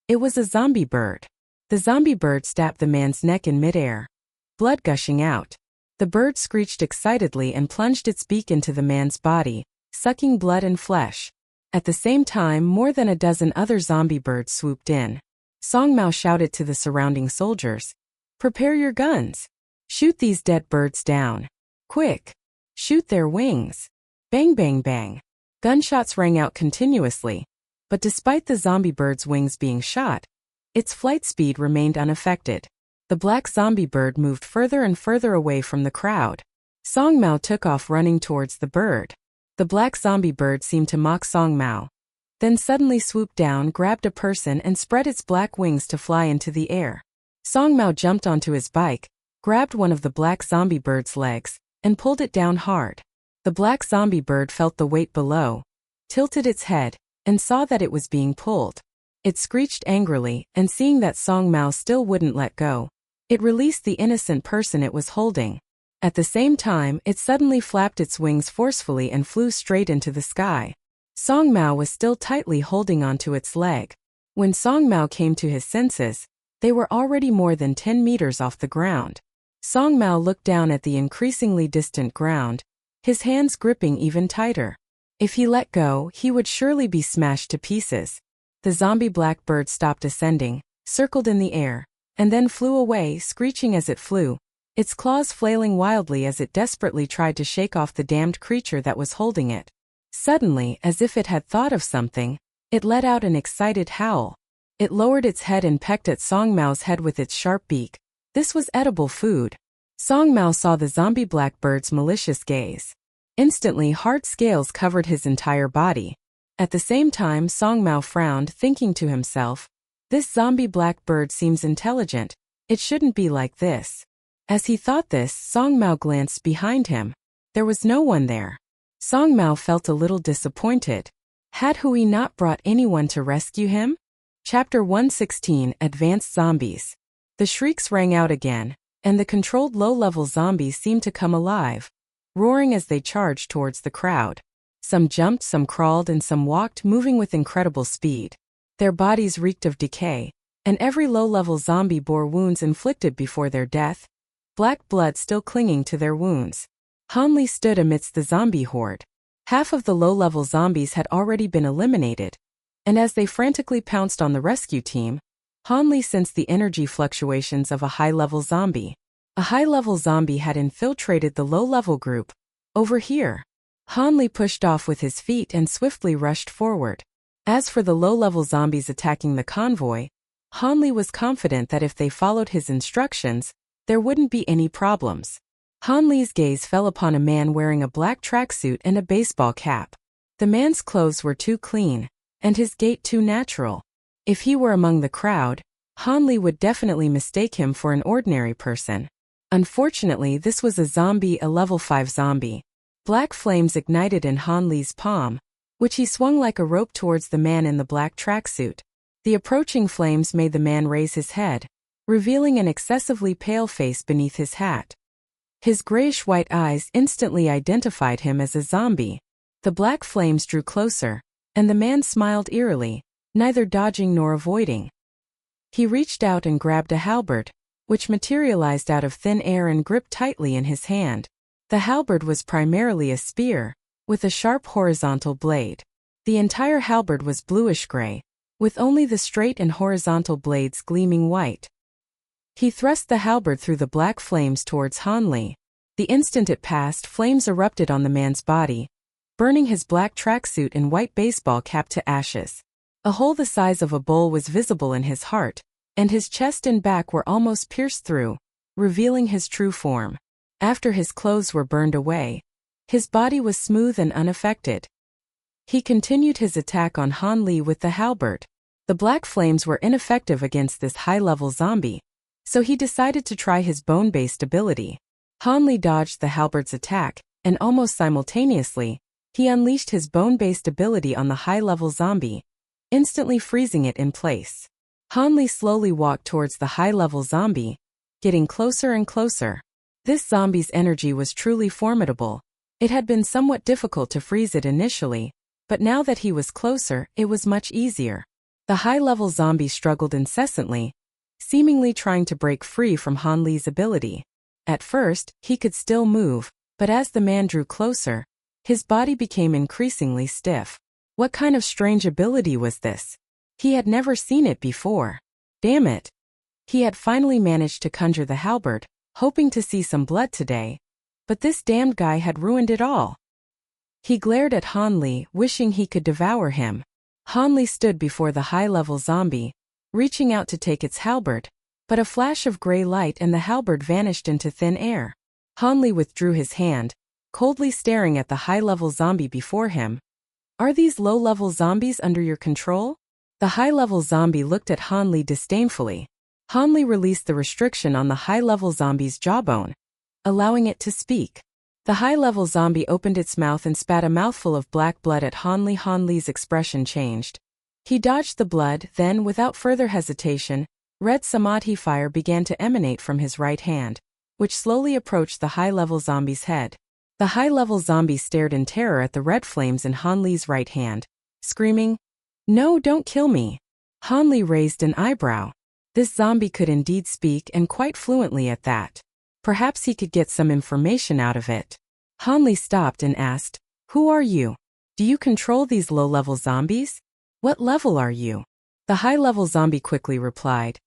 A: It was a zombie bird. The zombie bird stabbed the man's neck in midair, blood gushing out. The bird screeched excitedly and plunged its beak into the man's body, sucking blood and flesh. At the same time, more than a dozen other zombie birds swooped in. Song Mao shouted to the surrounding soldiers, "Prepare your guns. Shoot these dead birds down. Quick! Shoot their wings." Bang bang bang. Gunshots rang out continuously. But despite the zombie bird's wings being shot, its flight speed remained unaffected. The black zombie bird moved further and further away from the crowd. Song Mao took off running towards the bird. The black zombie bird seemed to mock Song Mao, then suddenly swooped down, grabbed a person and spread its black wings to fly into the air. Song Mao jumped onto his bike, grabbed one of the black zombie bird's legs, and pulled it down hard. The black zombie bird felt the weight below, tilted its head, and saw that it was being pulled. It screeched angrily, and seeing that Song Mao still wouldn't let go, it released the innocent person it was holding. At the same time, it suddenly flapped its wings forcefully and flew straight into the sky. Song Mao was still tightly holding onto its leg. When Song Mao came to his senses, they were already more than 10 meters off the ground. Song Mao looked down at the increasingly distant ground, his hands gripping even tighter. If he let go, he would surely be smashed to pieces. The zombie black bird stopped ascending, circled in the air, and then flew away, screeching as it flew, its claws flailing wildly as it desperately tried to shake off the damned creature that was holding it. Suddenly, as if it had thought of something, it let out an excited howl. It lowered its head and pecked at Song Mao's head with its sharp beak. This was edible food. Song Mao saw the zombie black bird's malicious gaze. Instantly, hard scales covered his entire body. At the same time, Song Mao frowned, thinking to himself, "This zombie black bird seems intelligent. It shouldn't be like this." As he thought this, Song Mao glanced behind him. There was no one there. Song Mao felt a little disappointed. Had Hui not brought anyone to rescue him? Chapter 116, Advanced Zombies. The shrieks rang out again, and the controlled low-level zombies seemed to come alive, roaring as they charged towards the crowd. Some jumped, some crawled, and some walked, moving with incredible speed. Their bodies reeked of decay, and every low-level zombie bore wounds inflicted before their death, black blood still clinging to their wounds. Han Li stood amidst the zombie horde. Half of the low-level zombies had already been eliminated, and as they frantically pounced on the rescue team, Han Li sensed the energy fluctuations of a high-level zombie. A high-level zombie had infiltrated the low-level group. Over here. Han Li pushed off with his feet and swiftly rushed forward. As for the low-level zombies attacking the convoy, Han Li was confident that if they followed his instructions, there wouldn't be any problems. Han Li's gaze fell upon a man wearing a black tracksuit and a baseball cap. The man's clothes were too clean, and his gait too natural. If he were among the crowd, Han Li would definitely mistake him for an ordinary person. Unfortunately, this was a level 5 zombie. Black flames ignited in Han Li's palm, which he swung like a rope towards the man in the black tracksuit. The approaching flames made the man raise his head, revealing an excessively pale face beneath his hat. His grayish-white eyes instantly identified him as a zombie. The black flames drew closer, and the man smiled eerily, neither dodging nor avoiding. He reached out and grabbed a halberd, which materialized out of thin air and gripped tightly in his hand. The halberd was primarily a spear, with a sharp horizontal blade. The entire halberd was bluish-gray, with only the straight and horizontal blades gleaming white. He thrust the halberd through the black flames towards Han Li. The instant it passed, flames erupted on the man's body, burning his black tracksuit and white baseball cap to ashes. A hole the size of a bowl was visible in his heart, and his chest and back were almost pierced through, revealing his true form. After his clothes were burned away, his body was smooth and unaffected. He continued his attack on Han Li with the halberd. The black flames were ineffective against this high-level zombie, so he decided to try his bone-based ability. Han Li dodged the halberd's attack, and almost simultaneously, he unleashed his bone-based ability on the high-level zombie, instantly freezing it in place. Han Li slowly walked towards the high-level zombie, getting closer and closer. This zombie's energy was truly formidable. It had been somewhat difficult to freeze it initially, but now that he was closer, it was much easier. The high-level zombie struggled incessantly, seemingly trying to break free from Han Li's ability. At first, he could still move, but as the man drew closer, his body became increasingly stiff. What kind of strange ability was this? He had never seen it before. Damn it! He had finally managed to conjure the halberd, hoping to see some blood today, but this damned guy had ruined it all. He glared at Han Li, wishing he could devour him. Han Li stood before the high-level zombie, reaching out to take its halberd, but a flash of gray light and the halberd vanished into thin air. Han Li withdrew his hand, coldly staring at the high-level zombie before him. Are these low-level zombies under your control? The high-level zombie looked at Han Li disdainfully. Han Li released the restriction on the high-level zombie's jawbone, allowing it to speak. The high-level zombie opened its mouth and spat a mouthful of black blood at Han Li. Han Li's expression changed. He dodged the blood, then, without further hesitation, red samadhi fire began to emanate from his right hand, which slowly approached the high-level zombie's head. The high-level zombie stared in terror at the red flames in Han Li's right hand, screaming, "No, don't kill me!" Han Li raised an eyebrow. This zombie could indeed speak, and quite fluently at that. Perhaps he could get some information out of it. Han Li stopped and asked, "Who are you? Do you control these low-level zombies? What level are you?" The high-level zombie quickly replied,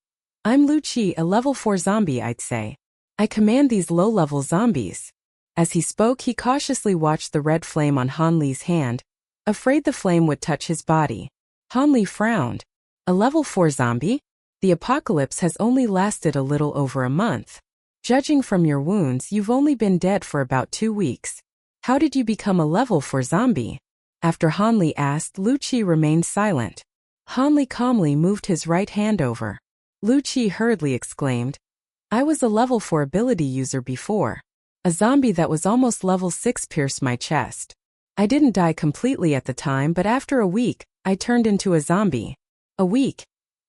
A: "I'm Lu Qi, a level 4 zombie, I'd say. I command these low-level zombies." As he spoke, he cautiously watched the red flame on Han Li's hand, afraid the flame would touch his body. Han Li frowned. A level 4 zombie? The apocalypse has only lasted a little over a month. Judging from your wounds, you've only been dead for about 2 weeks. How did you become a level 4 zombie? After Han Li asked, Lu Qi remained silent. Han Li calmly moved his right hand over. Lu Qi hurriedly exclaimed, I was a level 4 ability user before. A zombie that was almost level 6 pierced my chest. I didn't die completely at the time, but after a week, I turned into a zombie. A week.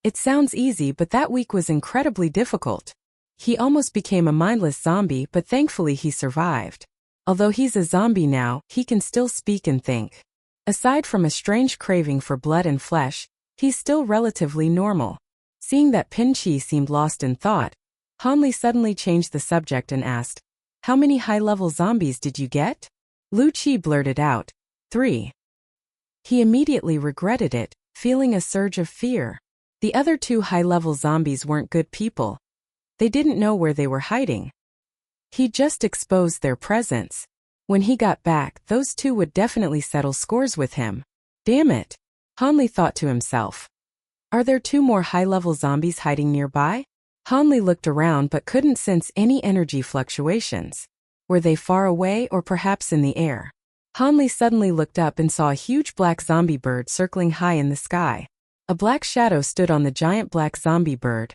A: It sounds easy, but that week was incredibly difficult. He almost became a mindless zombie, but thankfully he survived. Although he's a zombie now, he can still speak and think. Aside from a strange craving for blood and flesh, he's still relatively normal. Seeing that Pin Chi seemed lost in thought, Hanli suddenly changed the subject and asked, "How many high-level zombies did you get?" Lu Chi blurted out, 3. He immediately regretted it, feeling a surge of fear. The other 2 high-level zombies weren't good people. They didn't know where they were hiding. He just exposed their presence. When he got back, those 2 would definitely settle scores with him. Damn it, Hanli thought to himself. Are there 2 more high-level zombies hiding nearby? Hanli looked around but couldn't sense any energy fluctuations. Were they far away or perhaps in the air? Hanli suddenly looked up and saw a huge black zombie bird circling high in the sky. A black shadow stood on the giant black zombie bird,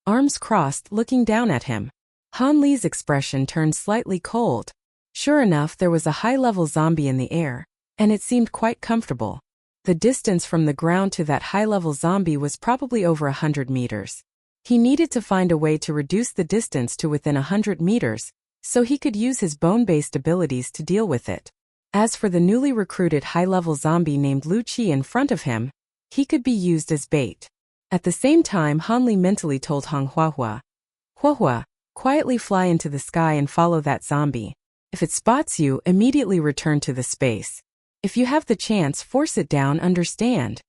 A: arms crossed, looking down at him. Hanli's expression turned slightly cold. Sure enough, there was a high-level zombie in the air, and it seemed quite comfortable. The distance from the ground to that high-level zombie was probably over 100 meters. He needed to find a way to reduce the distance to within 100 meters, so he could use his bone-based abilities to deal with it. As for the newly recruited high-level zombie named Lu Chi in front of him, he could be used as bait. At the same time, Hanli mentally told Hong Huahua, "Huahua, quietly fly into the sky and follow that zombie. If it spots you, immediately return to the space. If you have the chance, force it down, understand?"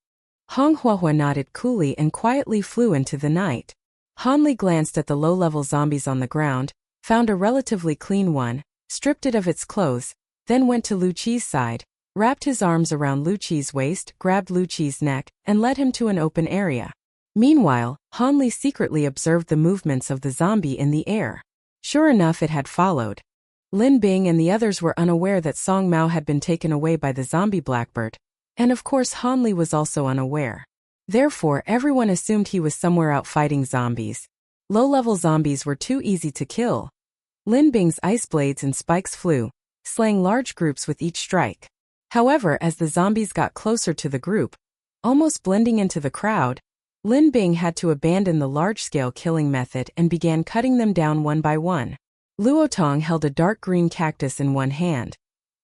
A: Hong Huahua nodded coolly and quietly flew into the night. Hanli glanced at the low-level zombies on the ground, found a relatively clean one, stripped it of its clothes, then went to Lu Chi's side, wrapped his arms around Lu Chi's waist, grabbed Lu Chi's neck, and led him to an open area. Meanwhile, Hanli secretly observed the movements of the zombie in the air. Sure enough, it had followed. Lin Bing and the others were unaware that Song Mao had been taken away by the zombie blackbird, and of course Hanli was also unaware. Therefore, everyone assumed he was somewhere out fighting zombies. Low-level zombies were too easy to kill. Lin Bing's ice blades and spikes flew, slaying large groups with each strike. However, as the zombies got closer to the group, almost blending into the crowd, Lin Bing had to abandon the large-scale killing method and began cutting them down one by one. Luotong held a dark green cactus in one hand.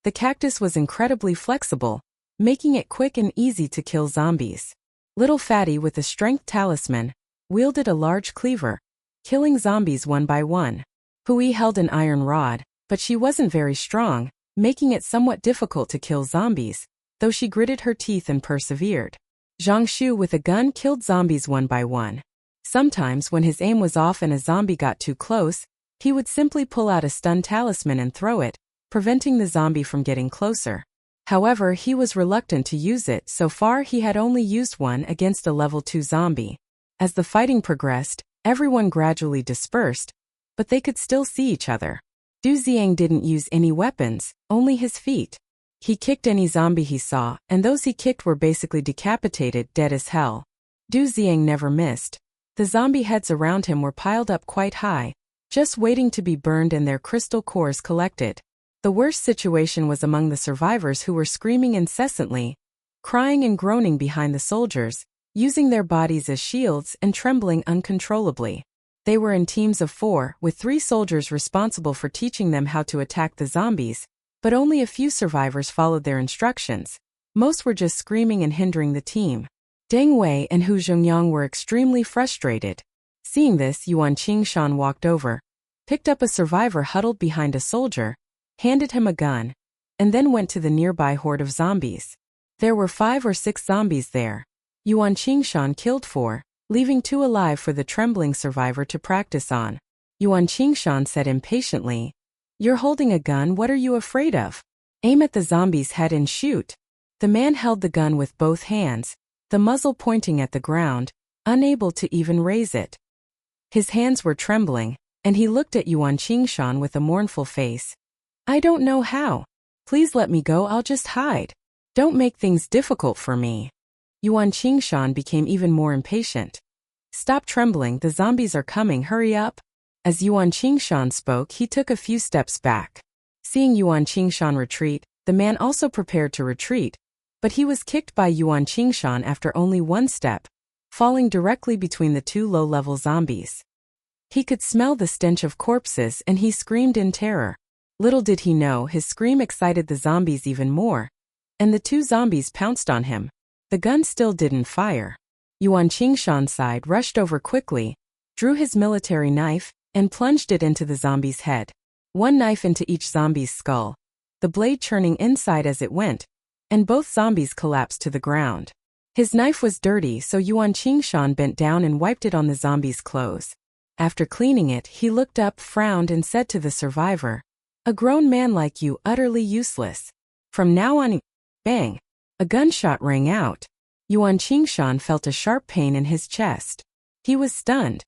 A: The cactus was incredibly flexible, making it quick and easy to kill zombies. Little Fatty, with a strength talisman, wielded a large cleaver, killing zombies one by one. Hui held an iron rod, but she wasn't very strong, making it somewhat difficult to kill zombies, though she gritted her teeth and persevered. Zhang Shu with a gun killed zombies one by one. Sometimes when his aim was off and a zombie got too close, he would simply pull out a stun talisman and throw it, preventing the zombie from getting closer. However, he was reluctant to use it. So far he had only used one against a level 2 zombie. As the fighting progressed, everyone gradually dispersed, but they could still see each other. Du Xiang didn't use any weapons, only his feet. He kicked any zombie he saw, and those he kicked were basically decapitated, dead as hell. Du Xiang never missed. The zombie heads around him were piled up quite high, just waiting to be burned and their crystal cores collected. The worst situation was among the survivors, who were screaming incessantly, crying and groaning behind the soldiers, using their bodies as shields and trembling uncontrollably. They were in teams of 4, with 3 soldiers responsible for teaching them how to attack the zombies, but only a few survivors followed their instructions. Most were just screaming and hindering the team. Deng Wei and Hu Zhongyang were extremely frustrated. Seeing this, Yuan Qingshan walked over, picked up a survivor huddled behind a soldier, handed him a gun, and then went to the nearby horde of zombies. There were 5 or 6 zombies there. Yuan Qingshan killed 4, leaving 2 alive for the trembling survivor to practice on. Yuan Qingshan said impatiently, "You're holding a gun, what are you afraid of? Aim at the zombie's head and shoot." The man held the gun with both hands, the muzzle pointing at the ground, unable to even raise it. His hands were trembling, and he looked at Yuan Qingshan with a mournful face. "I don't know how. Please let me go, I'll just hide. Don't make things difficult for me." Yuan Qingshan became even more impatient. "Stop trembling, the zombies are coming, hurry up." As Yuan Qingshan spoke, he took a few steps back. Seeing Yuan Qingshan retreat, the man also prepared to retreat, but he was kicked by Yuan Qingshan after only one step, falling directly between the two low-level zombies. He could smell the stench of corpses and he screamed in terror. Little did he know, his scream excited the zombies even more, and the two zombies pounced on him. The gun still didn't fire. Yuan Qingshan sighed, rushed over quickly, drew his military knife, and plunged it into the zombie's head. One knife into each zombie's skull, the blade churning inside as it went, and both zombies collapsed to the ground. His knife was dirty, so Yuan Qingshan bent down and wiped it on the zombie's clothes. After cleaning it, he looked up, frowned, and said to the survivor, "A grown man like you, utterly useless. From now on..." Bang! A gunshot rang out. Yuan Qingshan felt a sharp pain in his chest. He was stunned.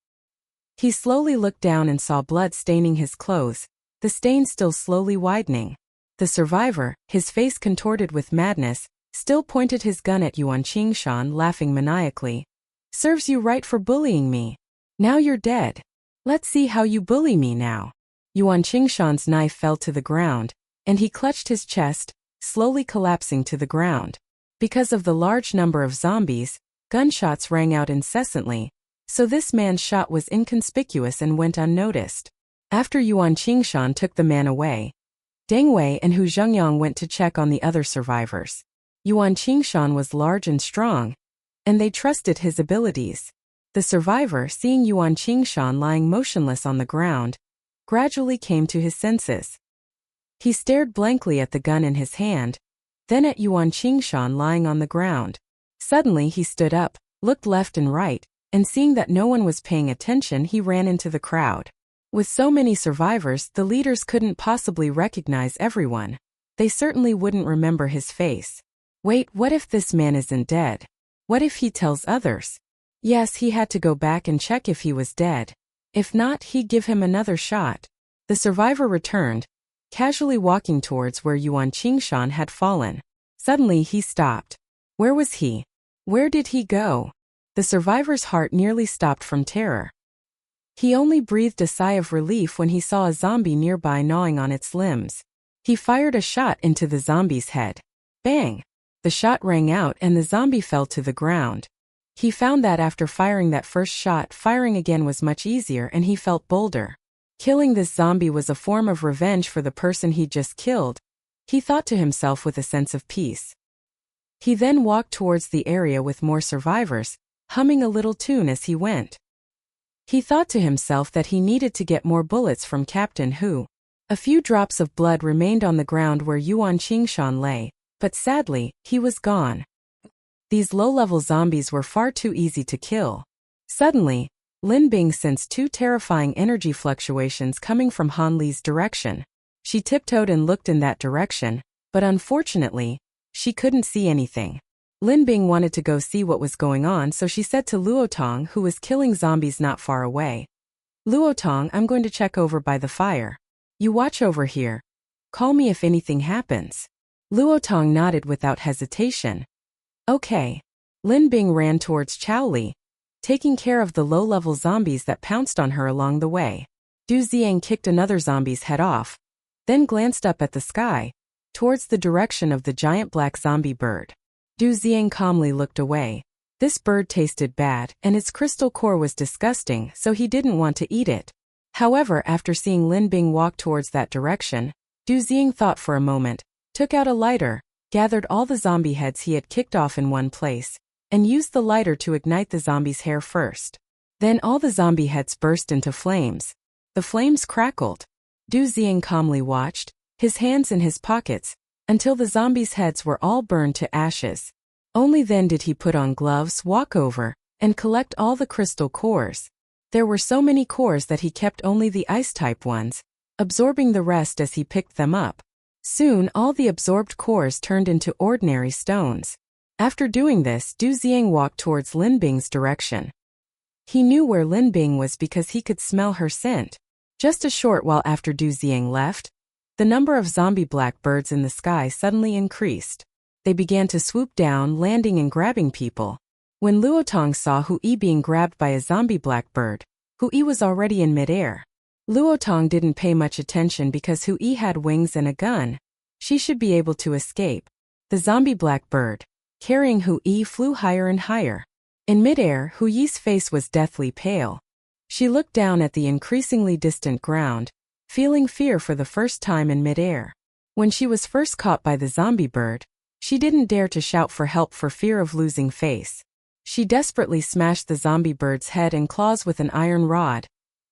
A: He slowly looked down and saw blood staining his clothes, the stain still slowly widening. The survivor, his face contorted with madness, still pointed his gun at Yuan Qingshan, laughing maniacally. "Serves you right for bullying me. Now you're dead. Let's see how you bully me now." Yuan Qingshan's knife fell to the ground, and he clutched his chest, slowly collapsing to the ground. Because of the large number of zombies, gunshots rang out incessantly, so this man's shot was inconspicuous and went unnoticed. After Yuan Qingshan took the man away, Deng Wei and Hu Zhengyang went to check on the other survivors. Yuan Qingshan was large and strong, and they trusted his abilities. The survivor, seeing Yuan Qingshan lying motionless on the ground, gradually came to his senses. He stared blankly at the gun in his hand, then at Yuan Qingshan lying on the ground. Suddenly he stood up, looked left and right, and seeing that no one was paying attention, he ran into the crowd. With so many survivors, the leaders couldn't possibly recognize everyone. They certainly wouldn't remember his face. Wait, what if this man isn't dead? What if he tells others? Yes, he had to go back and check if he was dead. If not, he'd give him another shot. The survivor returned, casually walking towards where Yuan Qingshan had fallen. Suddenly he stopped. Where was he? Where did he go? The survivor's heart nearly stopped from terror. He only breathed a sigh of relief when he saw a zombie nearby gnawing on its limbs. He fired a shot into the zombie's head. Bang! The shot rang out and the zombie fell to the ground. He found that after firing that first shot, firing again was much easier and he felt bolder. Killing this zombie was a form of revenge for the person he'd just killed, he thought to himself with a sense of peace. He then walked towards the area with more survivors, humming a little tune as he went. He thought to himself that he needed to get more bullets from Captain Hu. A few drops of blood remained on the ground where Yuan Qingshan lay, but sadly, he was gone. These low-level zombies were far too easy to kill. Suddenly, Lin Bing sensed two terrifying energy fluctuations coming from Han Li's direction. She tiptoed and looked in that direction, but unfortunately, she couldn't see anything. Lin Bing wanted to go see what was going on, so she said to Luotong, who was killing zombies not far away, "Luotong, I'm going to check over by the fire. You watch over here. Call me if anything happens." Luotong nodded without hesitation. Okay. Lin Bing ran towards Chao Li, taking care of the low-level zombies that pounced on her along the way. Du Xiang kicked another zombie's head off, then glanced up at the sky, towards the direction of the giant black zombie bird. Du Xiang calmly looked away. This bird tasted bad, and its crystal core was disgusting, so he didn't want to eat it. However, after seeing Lin Bing walk towards that direction, Du Xiang thought for a moment, took out a lighter, gathered all the zombie heads he had kicked off in one place, and used the lighter to ignite the zombie's hair first. Then all the zombie heads burst into flames. The flames crackled. Du Xiang calmly watched, his hands in his pockets, until the zombies' heads were all burned to ashes. Only then did he put on gloves, walk over, and collect all the crystal cores. There were so many cores that he kept only the ice-type ones, absorbing the rest as he picked them up. Soon all the absorbed cores turned into ordinary stones. After doing this, Du Xiang walked towards Lin Bing's direction. He knew where Lin Bing was because he could smell her scent. Just a short while after Du Xiang left, the number of zombie blackbirds in the sky suddenly increased. They began to swoop down, landing and grabbing people. When Luotong saw Hu Yi being grabbed by a zombie blackbird, Hu Yi was already in midair. Luotong didn't pay much attention because Hui had wings and a gun. She should be able to escape. The zombie black bird, carrying Hui, flew higher and higher. In midair, Hui's face was deathly pale. She looked down at the increasingly distant ground, feeling fear for the first time in midair. When she was first caught by the zombie bird, she didn't dare to shout for help for fear of losing face. She desperately smashed the zombie bird's head and claws with an iron rod,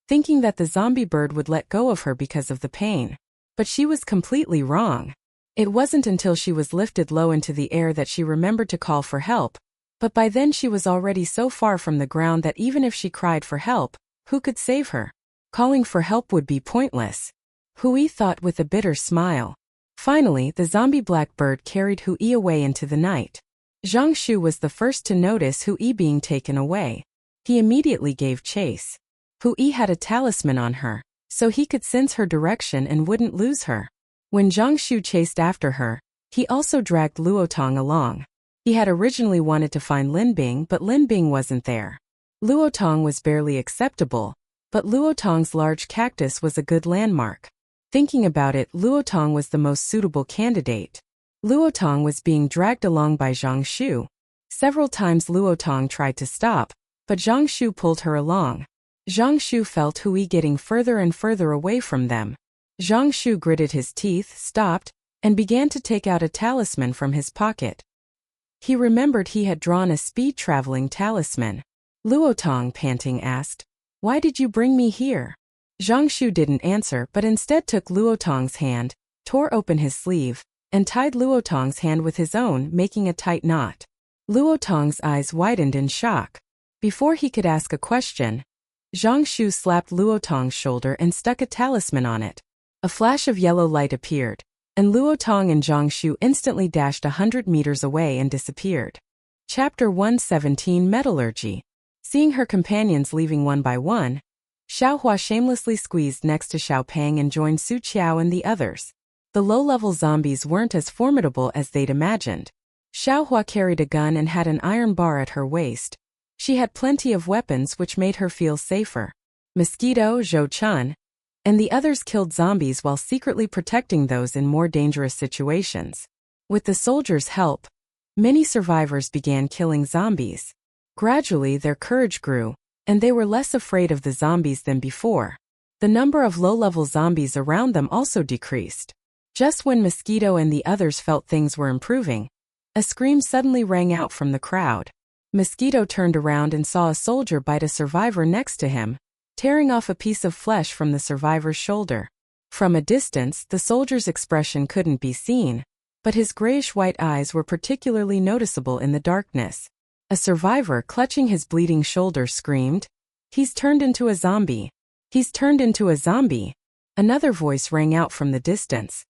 A: thinking that the zombie bird would let go of her because of the pain. But she was completely wrong. It wasn't until she was lifted low into the air that she remembered to call for help, but by then she was already so far from the ground that even if she cried for help, who could save her? Calling for help would be pointless. Hui thought with a bitter smile. Finally, the zombie black bird carried Hui away into the night. Zhang Shu was the first to notice Hui being taken away. He immediately gave chase. Hui had a talisman on her, so he could sense her direction and wouldn't lose her. When Zhang Shu chased after her, he also dragged Luotong along. He had originally wanted to find Lin Bing, but Lin Bing wasn't there. Luotong was barely acceptable, but Luotong's large cactus was a good landmark. Thinking about it, Luotong was the most suitable candidate. Luotong was being dragged along by Zhang Shu. Several times Luotong tried to stop, but Zhang Shu pulled her along. Zhang Shu felt Hui getting further and further away from them. Zhang Shu gritted his teeth, stopped, and began to take out a talisman from his pocket. He remembered he had drawn a speed-traveling talisman. Luotong, panting, asked, "Why did you bring me here?" Zhang Shu didn't answer but instead took Luotong's hand, tore open his sleeve, and tied Luotong's hand with his own, making a tight knot. Luotong's eyes widened in shock. Before he could ask a question, Zhang Shu slapped Luotong's shoulder and stuck a talisman on it. A flash of yellow light appeared, and Luotong and Zhang Shu instantly dashed 100 meters away and disappeared. Chapter 117 Metallurgy. Seeing her companions leaving one by one, Xiaohua shamelessly squeezed next to Xiaopeng and joined Su Qiao and the others. The low-level zombies weren't as formidable as they'd imagined. Xiaohua carried a gun and had an iron bar at her waist. She had plenty of weapons which made her feel safer. Mosquito, Zhou Chun, and the others killed zombies while secretly protecting those in more dangerous situations. With the soldiers' help, many survivors began killing zombies. Gradually their courage grew, and they were less afraid of the zombies than before. The number of low-level zombies around them also decreased. Just when Mosquito and the others felt things were improving, a scream suddenly rang out from the crowd. Mosquito turned around and saw a soldier bite a survivor next to him, tearing off a piece of flesh from the survivor's shoulder. From a distance, the soldier's expression couldn't be seen, but his grayish-white eyes were particularly noticeable in the darkness. A survivor, clutching his bleeding shoulder, screamed, "He's turned into a zombie! He's turned into a zombie!" Another voice rang out from the distance.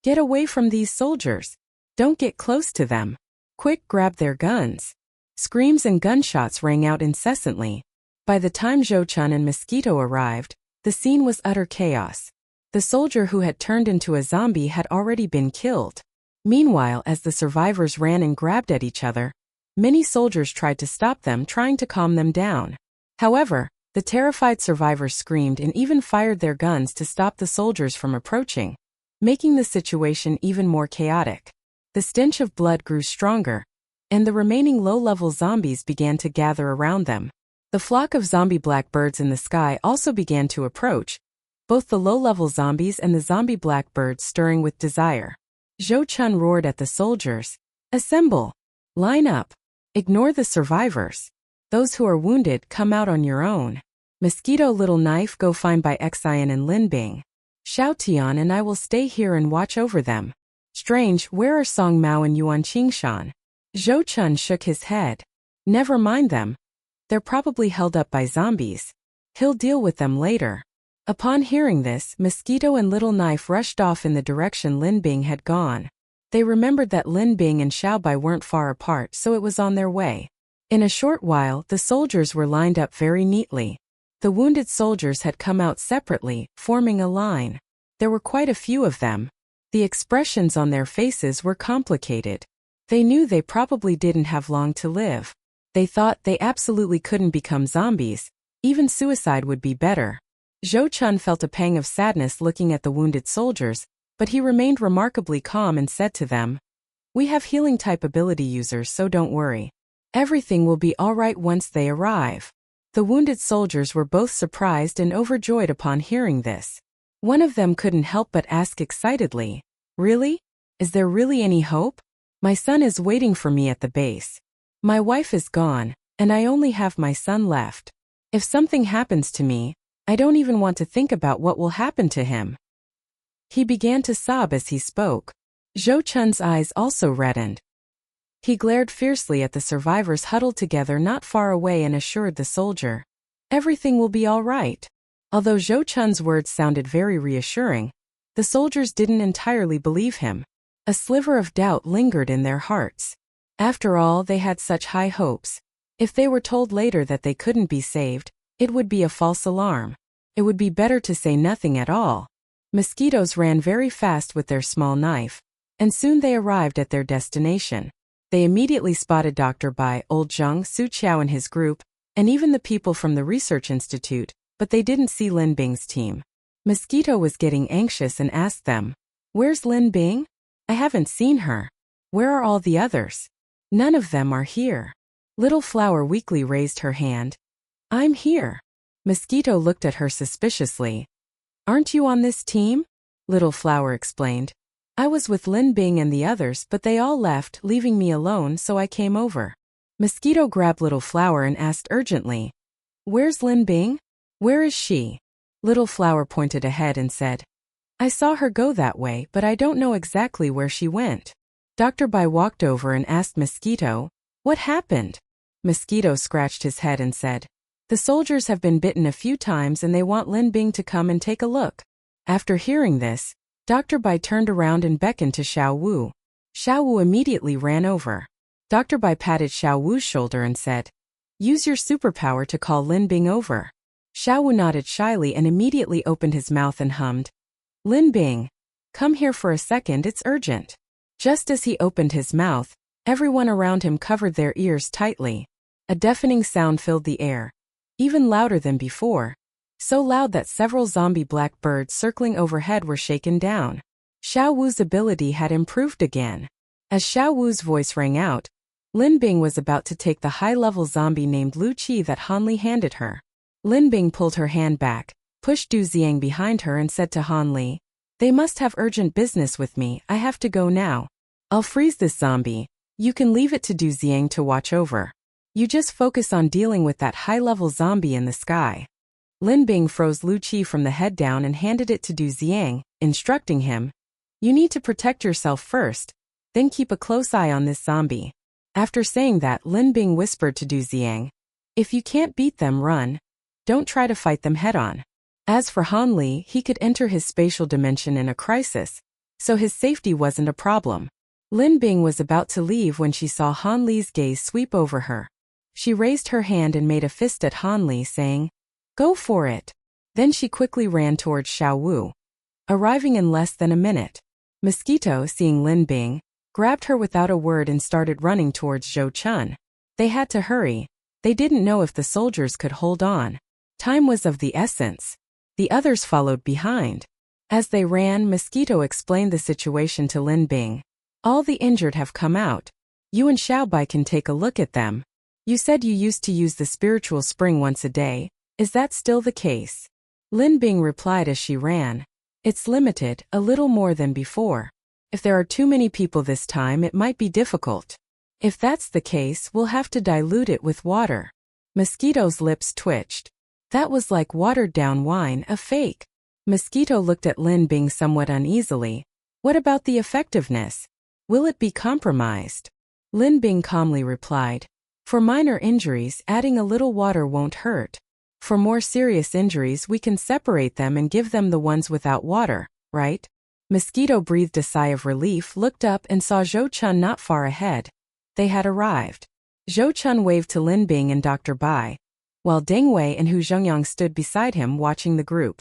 A: "Get away from these soldiers! Don't get close to them! Quick, grab their guns!" Screams and gunshots rang out incessantly. By the time Zhou Chun and Mosquito arrived, the scene was utter chaos. The soldier who had turned into a zombie had already been killed. Meanwhile, as the survivors ran and grabbed at each other, many soldiers tried to stop them, trying to calm them down. However, the terrified survivors screamed and even fired their guns to stop the soldiers from approaching, making the situation even more chaotic. The stench of blood grew stronger, and the remaining low-level zombies began to gather around them. The flock of zombie blackbirds in the sky also began to approach, both the low-level zombies and the zombie blackbirds stirring with desire. Zhou Chun roared at the soldiers, "Assemble! Line up! Ignore the survivors! Those who are wounded, come out on your own. Mosquito, Little Knife, go find Bai Xian and Lin Bing. Xiao Tian and I will stay here and watch over them. Strange, where are Song Mao and Yuan Qingshan?" Zhou Chun shook his head. "Never mind them. They're probably held up by zombies. He'll deal with them later." Upon hearing this, Mosquito and Little Knife rushed off in the direction Lin Bing had gone. They remembered that Lin Bing and Xiao Bai weren't far apart, so it was on their way. In a short while, the soldiers were lined up very neatly. The wounded soldiers had come out separately, forming a line. There were quite a few of them. The expressions on their faces were complicated. They knew they probably didn't have long to live. They thought they absolutely couldn't become zombies. Even suicide would be better. Zhou Chun felt a pang of sadness looking at the wounded soldiers, but he remained remarkably calm and said to them, "We have healing type ability users, so don't worry. Everything will be all right once they arrive." The wounded soldiers were both surprised and overjoyed upon hearing this. One of them couldn't help but ask excitedly, "Really? Is there really any hope? My son is waiting for me at the base. My wife is gone, and I only have my son left. If something happens to me, I don't even want to think about what will happen to him." He began to sob as he spoke. Zhou Chun's eyes also reddened. He glared fiercely at the survivors huddled together not far away and assured the soldier, "Everything will be all right." Although Zhou Chun's words sounded very reassuring, the soldiers didn't entirely believe him. A sliver of doubt lingered in their hearts. After all, they had such high hopes. If they were told later that they couldn't be saved, it would be a false alarm. It would be better to say nothing at all. Mosquitoes ran very fast with their small knife, and soon they arrived at their destination. They immediately spotted Dr. Bai, Old Zheng, Su Qiao and his group, and even the people from the research institute, but they didn't see Lin Bing's team. Mosquito was getting anxious and asked them, "Where's Lin Bing? I haven't seen her. Where are all the others? None of them are here." Little Flower weakly raised her hand. "I'm here." Mosquito looked at her suspiciously. "Aren't you on this team?" Little Flower explained. "I was with Lin Bing and the others, but they all left, leaving me alone, so I came over." Mosquito grabbed Little Flower and asked urgently, "Where's Lin Bing? Where is she?" Little Flower pointed ahead and said, "I saw her go that way, but I don't know exactly where she went." Dr. Bai walked over and asked Mosquito, "What happened?" Mosquito scratched his head and said, "The soldiers have been bitten a few times and they want Lin Bing to come and take a look." After hearing this, Dr. Bai turned around and beckoned to Xiao Wu. Xiao Wu immediately ran over. Dr. Bai patted Xiao Wu's shoulder and said, "Use your superpower to call Lin Bing over." Xiao Wu nodded shyly and immediately opened his mouth and hummed, "Lin Bing, come here for a second, it's urgent." Just as he opened his mouth, everyone around him covered their ears tightly. A deafening sound filled the air, even louder than before, so loud that several zombie black birds circling overhead were shaken down. Xiao Wu's ability had improved again. As Xiao Wu's voice rang out, Lin Bing was about to take the high-level zombie named Lu Qi that Han Li handed her. Lin Bing pulled her hand back, pushed Du Xiang behind her and said to Han Li, "They must have urgent business with me, I have to go now. I'll freeze this zombie. You can leave it to Du Xiang to watch over. You just focus on dealing with that high-level zombie in the sky." Lin Bing froze Lu Qi from the head down and handed it to Du Xiang, instructing him, "You need to protect yourself first, then keep a close eye on this zombie." After saying that, Lin Bing whispered to Du Xiang, "If you can't beat them, run. Don't try to fight them head-on." As for Han Li, he could enter his spatial dimension in a crisis, so his safety wasn't a problem. Lin Bing was about to leave when she saw Han Li's gaze sweep over her. She raised her hand and made a fist at Han Li, saying, "Go for it." Then she quickly ran towards Xiao Wu, arriving in less than a minute. Mosquito, seeing Lin Bing, grabbed her without a word and started running towards Zhou Chun. They had to hurry. They didn't know if the soldiers could hold on. Time was of the essence. The others followed behind. As they ran, Mosquito explained the situation to Lin Bing. "All the injured have come out. You and Xiaobai can take a look at them. You said you used to use the spiritual spring once a day. Is that still the case?" Lin Bing replied as she ran, "It's limited, a little more than before. If there are too many people this time, it might be difficult. If that's the case, we'll have to dilute it with water." Mosquito's lips twitched. That was like watered-down wine, a fake. Mosquito looked at Lin Bing somewhat uneasily. "What about the effectiveness? Will it be compromised?" Lin Bing calmly replied, "For minor injuries, adding a little water won't hurt. For more serious injuries, we can separate them and give them the ones without water, right?" Mosquito breathed a sigh of relief, looked up and saw Zhou Chun not far ahead. They had arrived. Zhou Chun waved to Lin Bing and Dr. Bai, while Deng Wei and Hu Zhengyang stood beside him watching the group.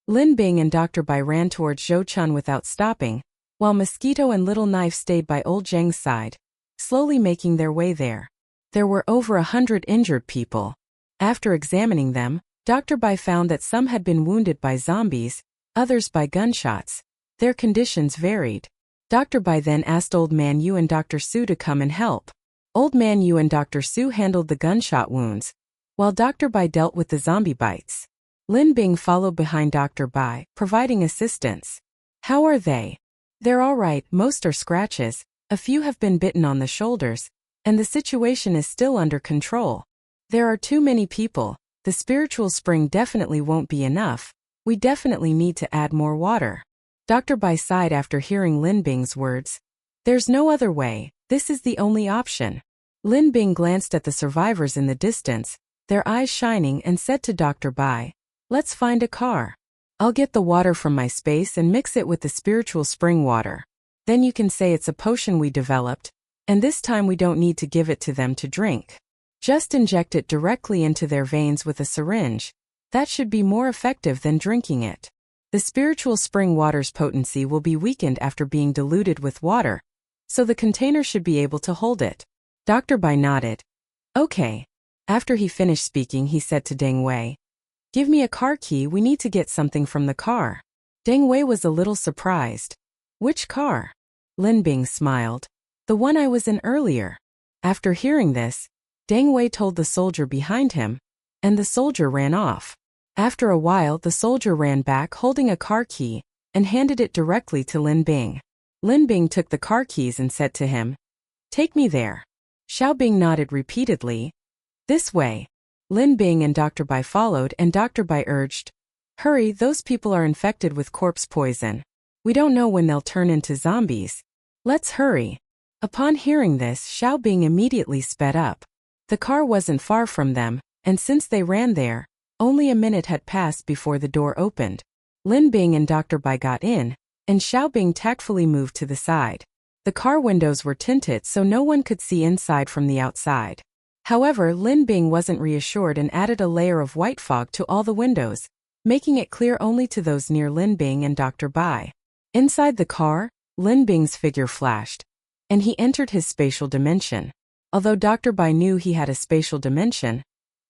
A: Lin Bing and Dr. Bai ran towards Zhou Chun without stopping, while Mosquito and Little Knife stayed by Old Zheng's side, slowly making their way there. There were over 100 injured people. After examining them, Dr. Bai found that some had been wounded by zombies, others by gunshots. Their conditions varied. Dr. Bai then asked Old Man Yu and Dr. Su to come and help. Old Man Yu and Dr. Su handled the gunshot wounds, while Dr. Bai dealt with the zombie bites. Lin Bing followed behind Dr. Bai, providing assistance. How are they? They're all right, most are scratches, a few have been bitten on the shoulders, and the situation is still under control. There are too many people, the spiritual spring definitely won't be enough, we definitely need to add more water. Dr. Bai sighed after hearing Lin Bing's words. There's no other way, this is the only option. Lin Bing glanced at the survivors in the distance, their eyes shining, and said to Dr. Bai, let's find a car. I'll get the water from my space and mix it with the spiritual spring water. Then you can say it's a potion we developed, and this time we don't need to give it to them to drink. Just inject it directly into their veins with a syringe. That should be more effective than drinking it. The spiritual spring water's potency will be weakened after being diluted with water, so the container should be able to hold it. Dr. Bai nodded. Okay. After he finished speaking, he said to Deng Wei, give me a car key, we need to get something from the car. Deng Wei was a little surprised. Which car? Lin Bing smiled. The one I was in earlier. After hearing this, Deng Wei told the soldier behind him, and the soldier ran off. After a while, the soldier ran back holding a car key and handed it directly to Lin Bing. Lin Bing took the car keys and said to him, take me there. Xiao Bing nodded repeatedly. This way. Lin Bing and Dr. Bai followed, and Dr. Bai urged, hurry, those people are infected with corpse poison. We don't know when they'll turn into zombies. Let's hurry. Upon hearing this, Xiao Bing immediately sped up. The car wasn't far from them, and since they ran there, only a minute had passed before the door opened. Lin Bing and Dr. Bai got in, and Xiao Bing tactfully moved to the side. The car windows were tinted so no one could see inside from the outside. However, Lin Bing wasn't reassured and added a layer of white fog to all the windows, making it clear only to those near Lin Bing and Dr. Bai. Inside the car, Lin Bing's figure flashed, and he entered his spatial dimension. Although Dr. Bai knew he had a spatial dimension,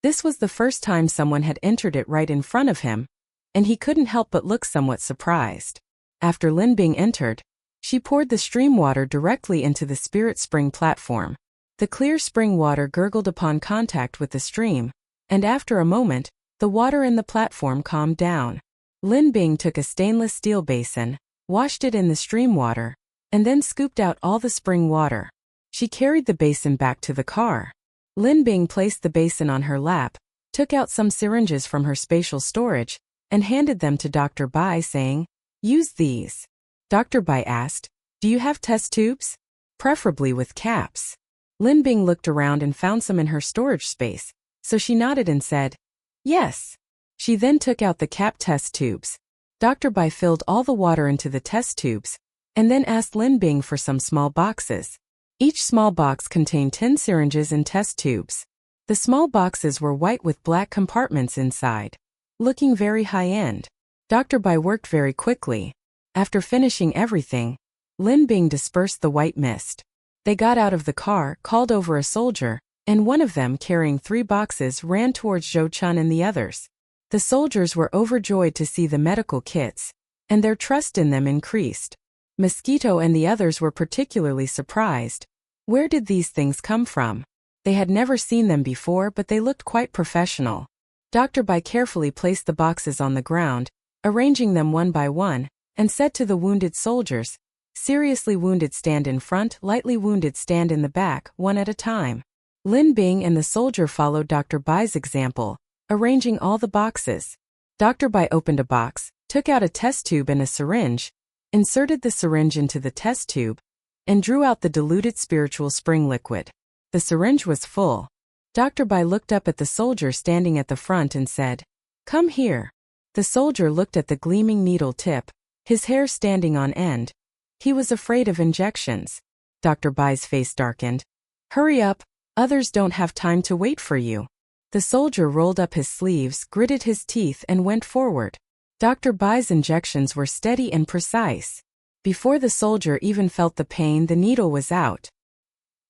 A: this was the first time someone had entered it right in front of him, and he couldn't help but look somewhat surprised. After Lin Bing entered, she poured the stream water directly into the spirit spring platform. The clear spring water gurgled upon contact with the stream, and after a moment, the water in the platform calmed down. Lin Bing took a stainless steel basin, washed it in the stream water, and then scooped out all the spring water. She carried the basin back to the car. Lin Bing placed the basin on her lap, took out some syringes from her spatial storage, and handed them to Dr. Bai, saying, use these. Dr. Bai asked, do you have test tubes? Preferably with caps. Lin Bing looked around and found some in her storage space, so she nodded and said, yes. She then took out the cap test tubes. Dr. Bai filled all the water into the test tubes, and then asked Lin Bing for some small boxes. Each small box contained 10 syringes and test tubes. The small boxes were white with black compartments inside, looking very high-end. Dr. Bai worked very quickly. After finishing everything, Lin Bing dispersed the white mist. They got out of the car, called over a soldier, and one of them, carrying 3 boxes, ran towards Zhou Chun and the others. The soldiers were overjoyed to see the medical kits, and their trust in them increased. Mosquito and the others were particularly surprised. Where did these things come from? They had never seen them before, but they looked quite professional. Dr. Bai carefully placed the boxes on the ground, arranging them one by one, and said to the wounded soldiers, seriously wounded stand in front, lightly wounded stand in the back, one at a time. Lin Bing and the soldier followed Dr. Bai's example, arranging all the boxes. Dr. Bai opened a box, took out a test tube and a syringe, inserted the syringe into the test tube, and drew out the diluted spiritual spring liquid. The syringe was full. Dr. Bai looked up at the soldier standing at the front and said, come here. The soldier looked at the gleaming needle tip, his hair standing on end. He was afraid of injections. Dr. Bai's face darkened. Hurry up, others don't have time to wait for you. The soldier rolled up his sleeves, gritted his teeth, and went forward. Dr. Bai's injections were steady and precise. Before the soldier even felt the pain, the needle was out.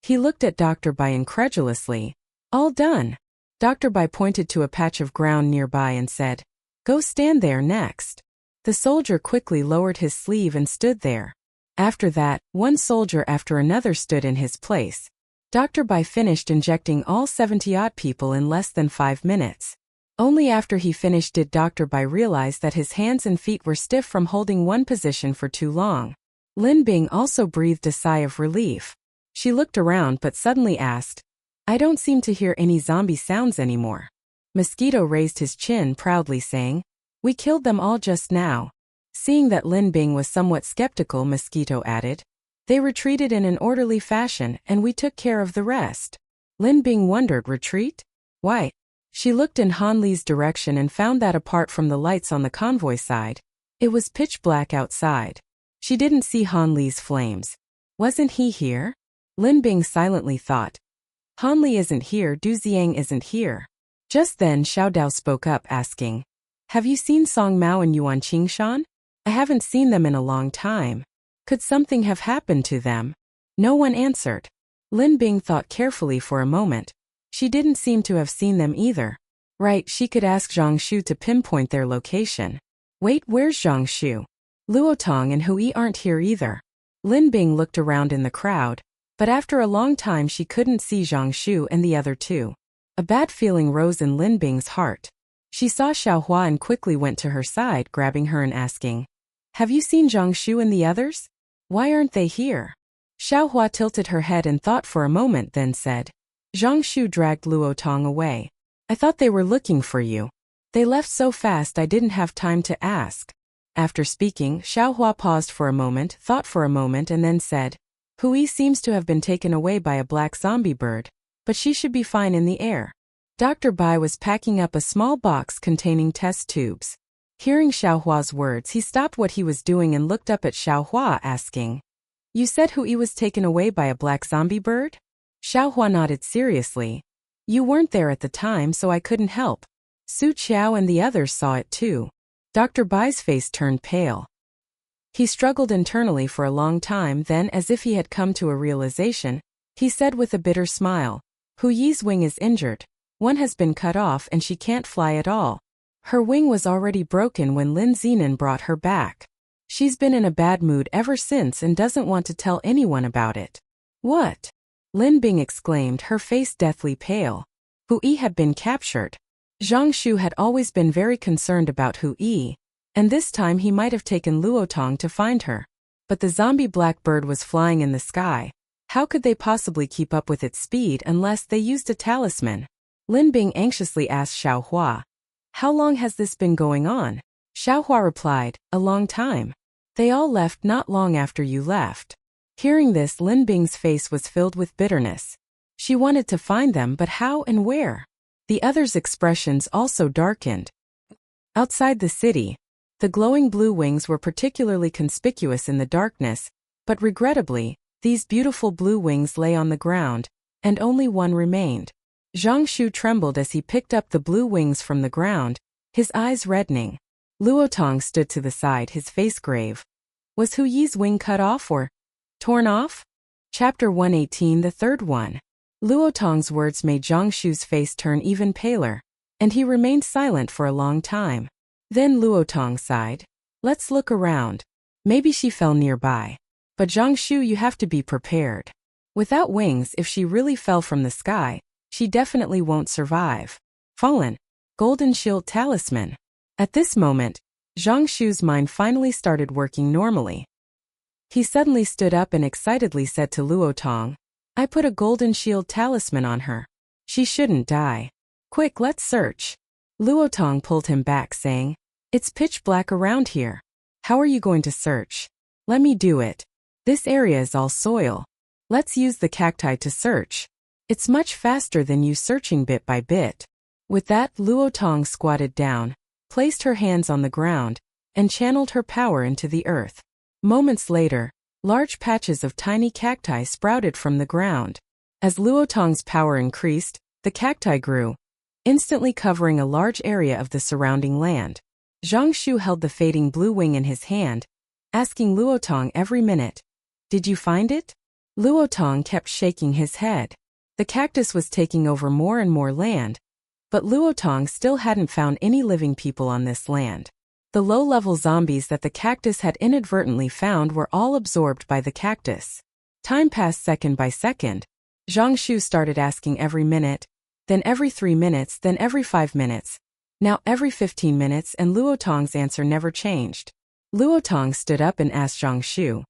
A: He looked at Dr. Bai incredulously. All done. Dr. Bai pointed to a patch of ground nearby and said, "Go stand there next." The soldier quickly lowered his sleeve and stood there. After that, one soldier after another stood in his place. Dr. Bai finished injecting all 70-odd people in less than 5 minutes. Only after he finished did Dr. Bai realize that his hands and feet were stiff from holding one position for too long. Lin Bing also breathed a sigh of relief. She looked around but suddenly asked, "I don't seem to hear any zombie sounds anymore." Mosquito raised his chin proudly saying, "We killed them all just now." Seeing that Lin Bing was somewhat skeptical, Mosquito added, "They retreated in an orderly fashion and we took care of the rest." Lin Bing wondered, retreat? Why? She looked in Han Li's direction and found that apart from the lights on the convoy side, it was pitch black outside. She didn't see Han Li's flames. Wasn't he here? Lin Bing silently thought. Han Li isn't here, Du Xiang isn't here. Just then Xiao Dao spoke up asking, "Have you seen Song Mao and Yuan Qingshan? I haven't seen them in a long time. Could something have happened to them?" No one answered. Lin Bing thought carefully for a moment. She didn't seem to have seen them either. Right, she could ask Zhang Shu to pinpoint their location. Wait, where's Zhang Shu? Luotong and Hui aren't here either. Lin Bing looked around in the crowd, but after a long time she couldn't see Zhang Shu and the other two. A bad feeling rose in Lin Bing's heart. She saw Xiao Hua and quickly went to her side, grabbing her and asking, "Have you seen Zhang Shu and the others? Why aren't they here?" Xiao Hua tilted her head and thought for a moment, then said, "Zhang Shu dragged Luotong away. I thought they were looking for you. They left so fast I didn't have time to ask." After speaking, Xiao Hua paused for a moment, thought for a moment and then said, "Hui seems to have been taken away by a black zombie bird, but she should be fine in the air." Dr. Bai was packing up a small box containing test tubes. Hearing Xiao Hua's words, he stopped what he was doing and looked up at Xiao Hua asking, "You said Hui was taken away by a black zombie bird?" Xiao Hua nodded seriously. "You weren't there at the time, so I couldn't help. Su Qiao and the others saw it too." Dr. Bai's face turned pale. He struggled internally for a long time, then, as if he had come to a realization, he said with a bitter smile, "Hu Yi's wing is injured. One has been cut off and she can't fly at all. Her wing was already broken when Lin Zinan brought her back. She's been in a bad mood ever since and doesn't want to tell anyone about it." "What?" Lin Bing exclaimed, her face deathly pale. Hui had been captured. Zhang Shu had always been very concerned about Hui, and this time he might have taken Luotong to find her. But the zombie black bird was flying in the sky. How could they possibly keep up with its speed unless they used a talisman? Lin Bing anxiously asked Xiao Hua, "How long has this been going on?" Xiao Hua replied, "A long time. They all left not long after you left." Hearing this, Lin Bing's face was filled with bitterness. She wanted to find them, but how and where? The others' expressions also darkened. Outside the city, the glowing blue wings were particularly conspicuous in the darkness, but regrettably, these beautiful blue wings lay on the ground, and only one remained. Zhang Shu trembled as he picked up the blue wings from the ground, his eyes reddening. Luotong stood to the side, his face grave. Was Hu Yi's wing cut off or torn off? Chapter 118, the third one. Luotong's words made Zhang Shu's face turn even paler, and he remained silent for a long time. Then Luotong sighed. "Let's look around. Maybe she fell nearby. But Zhang Shu, you have to be prepared. Without wings, if she really fell from the sky, she definitely won't survive." Fallen. Golden Shield Talisman. At this moment, Zhang Shu's mind finally started working normally. He suddenly stood up and excitedly said to Luotong, "I put a golden shield talisman on her. She shouldn't die. Quick, let's search." Luotong pulled him back, saying, "It's pitch black around here. How are you going to search?" "Let me do it. This area is all soil. Let's use the cacti to search. It's much faster than you searching bit by bit." With that, Luotong squatted down, placed her hands on the ground, and channeled her power into the earth. Moments later, large patches of tiny cacti sprouted from the ground. As Luotong's power increased, the cacti grew, instantly covering a large area of the surrounding land. Zhang Shu held the fading blue wing in his hand, asking Luotong every minute, "Did you find it?" Luotong kept shaking his head. The cactus was taking over more and more land, But Luotong still hadn't found any living people on this land. The low-level zombies that the cactus had inadvertently found were all absorbed by the cactus. Time passed second by second. Zhang Shu started asking every minute, then every 3 minutes, then every 5 minutes. Now every 15 minutes, and Luotong's answer never changed. Luotong stood up and asked Zhang Shu,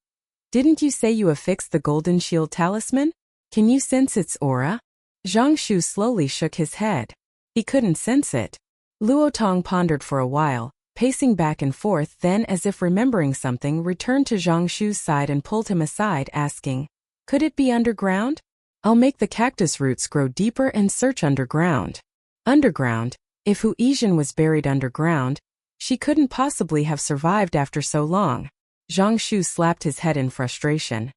A: "Didn't you say you affixed the golden shield talisman? Can you sense its aura?" Zhang Shu slowly shook his head. He couldn't sense it. Luotong pondered for a while, pacing back and forth, then, as if remembering something, returned to Zhang Shu's side and pulled him aside, asking, "Could it be underground? I'll make the cactus roots grow deeper and search underground." Underground? If Hu Yizhen was buried underground, she couldn't possibly have survived after so long. Zhang Shu slapped his head in frustration.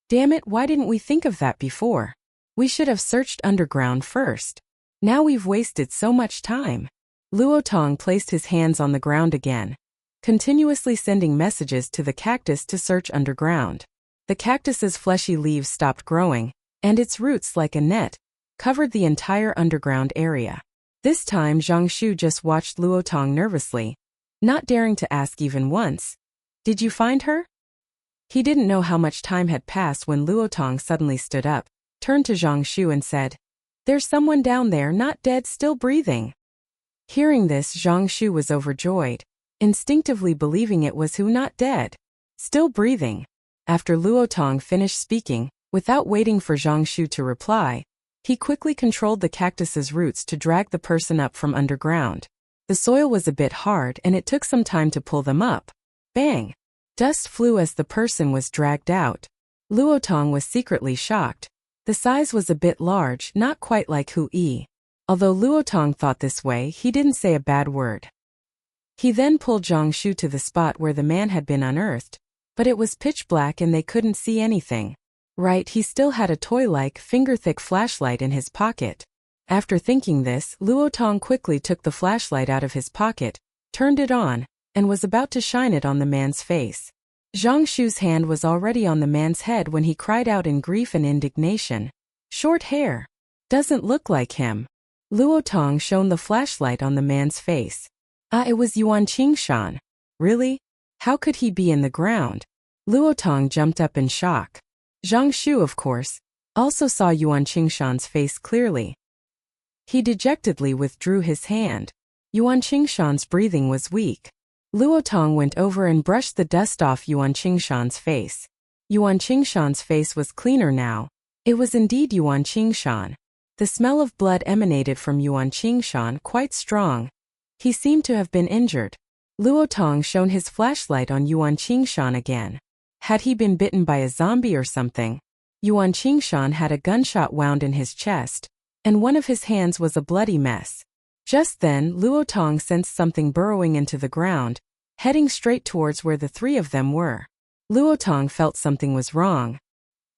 A: "Damn it, why didn't we think of that before? We should have searched underground first. Now we've wasted so much time." Luotong placed his hands on the ground again, continuously sending messages to the cactus to search underground. The cactus's fleshy leaves stopped growing, and its roots, like a net, covered the entire underground area. This time Zhang Shu just watched Luotong nervously, not daring to ask even once, "Did you find her?" He didn't know how much time had passed when Luotong suddenly stood up, turned to Zhang Shu and said, "There's someone down there, not dead, still breathing." Hearing this, Zhang Shu was overjoyed, instinctively believing it was Hu, not dead, still breathing. After Luotong finished speaking, without waiting for Zhang Shu to reply, he quickly controlled the cactus's roots to drag the person up from underground. The soil was a bit hard and it took some time to pull them up. Bang! Dust flew as the person was dragged out. Luotong was secretly shocked. The size was a bit large, not quite like Hu Yi. Although Luotong thought this way, he didn't say a bad word. He then pulled Zhang Shu to the spot where the man had been unearthed, but it was pitch black and they couldn't see anything. Right, he still had a toy-like, finger-thick flashlight in his pocket. After thinking this, Luotong quickly took the flashlight out of his pocket, turned it on, and was about to shine it on the man's face. Zhang Shu's hand was already on the man's head when he cried out in grief and indignation, "Short hair! Doesn't look like him." Luotong shone the flashlight on the man's face. It was Yuan Qingshan. Really? How could he be in the ground? Luotong jumped up in shock. Zhang Shu, of course, also saw Yuan Qingshan's face clearly. He dejectedly withdrew his hand. Yuan Qingshan's breathing was weak. Luotong went over and brushed the dust off Yuan Qingshan's face. Yuan Qingshan's face was cleaner now. It was indeed Yuan Qingshan. The smell of blood emanated from Yuan Qingshan, quite strong. He seemed to have been injured. Luotong shone his flashlight on Yuan Qingshan again. Had he been bitten by a zombie or something? Yuan Qingshan had a gunshot wound in his chest, and one of his hands was a bloody mess. Just then, Luotong sensed something burrowing into the ground, heading straight towards where the three of them were. Luotong felt something was wrong.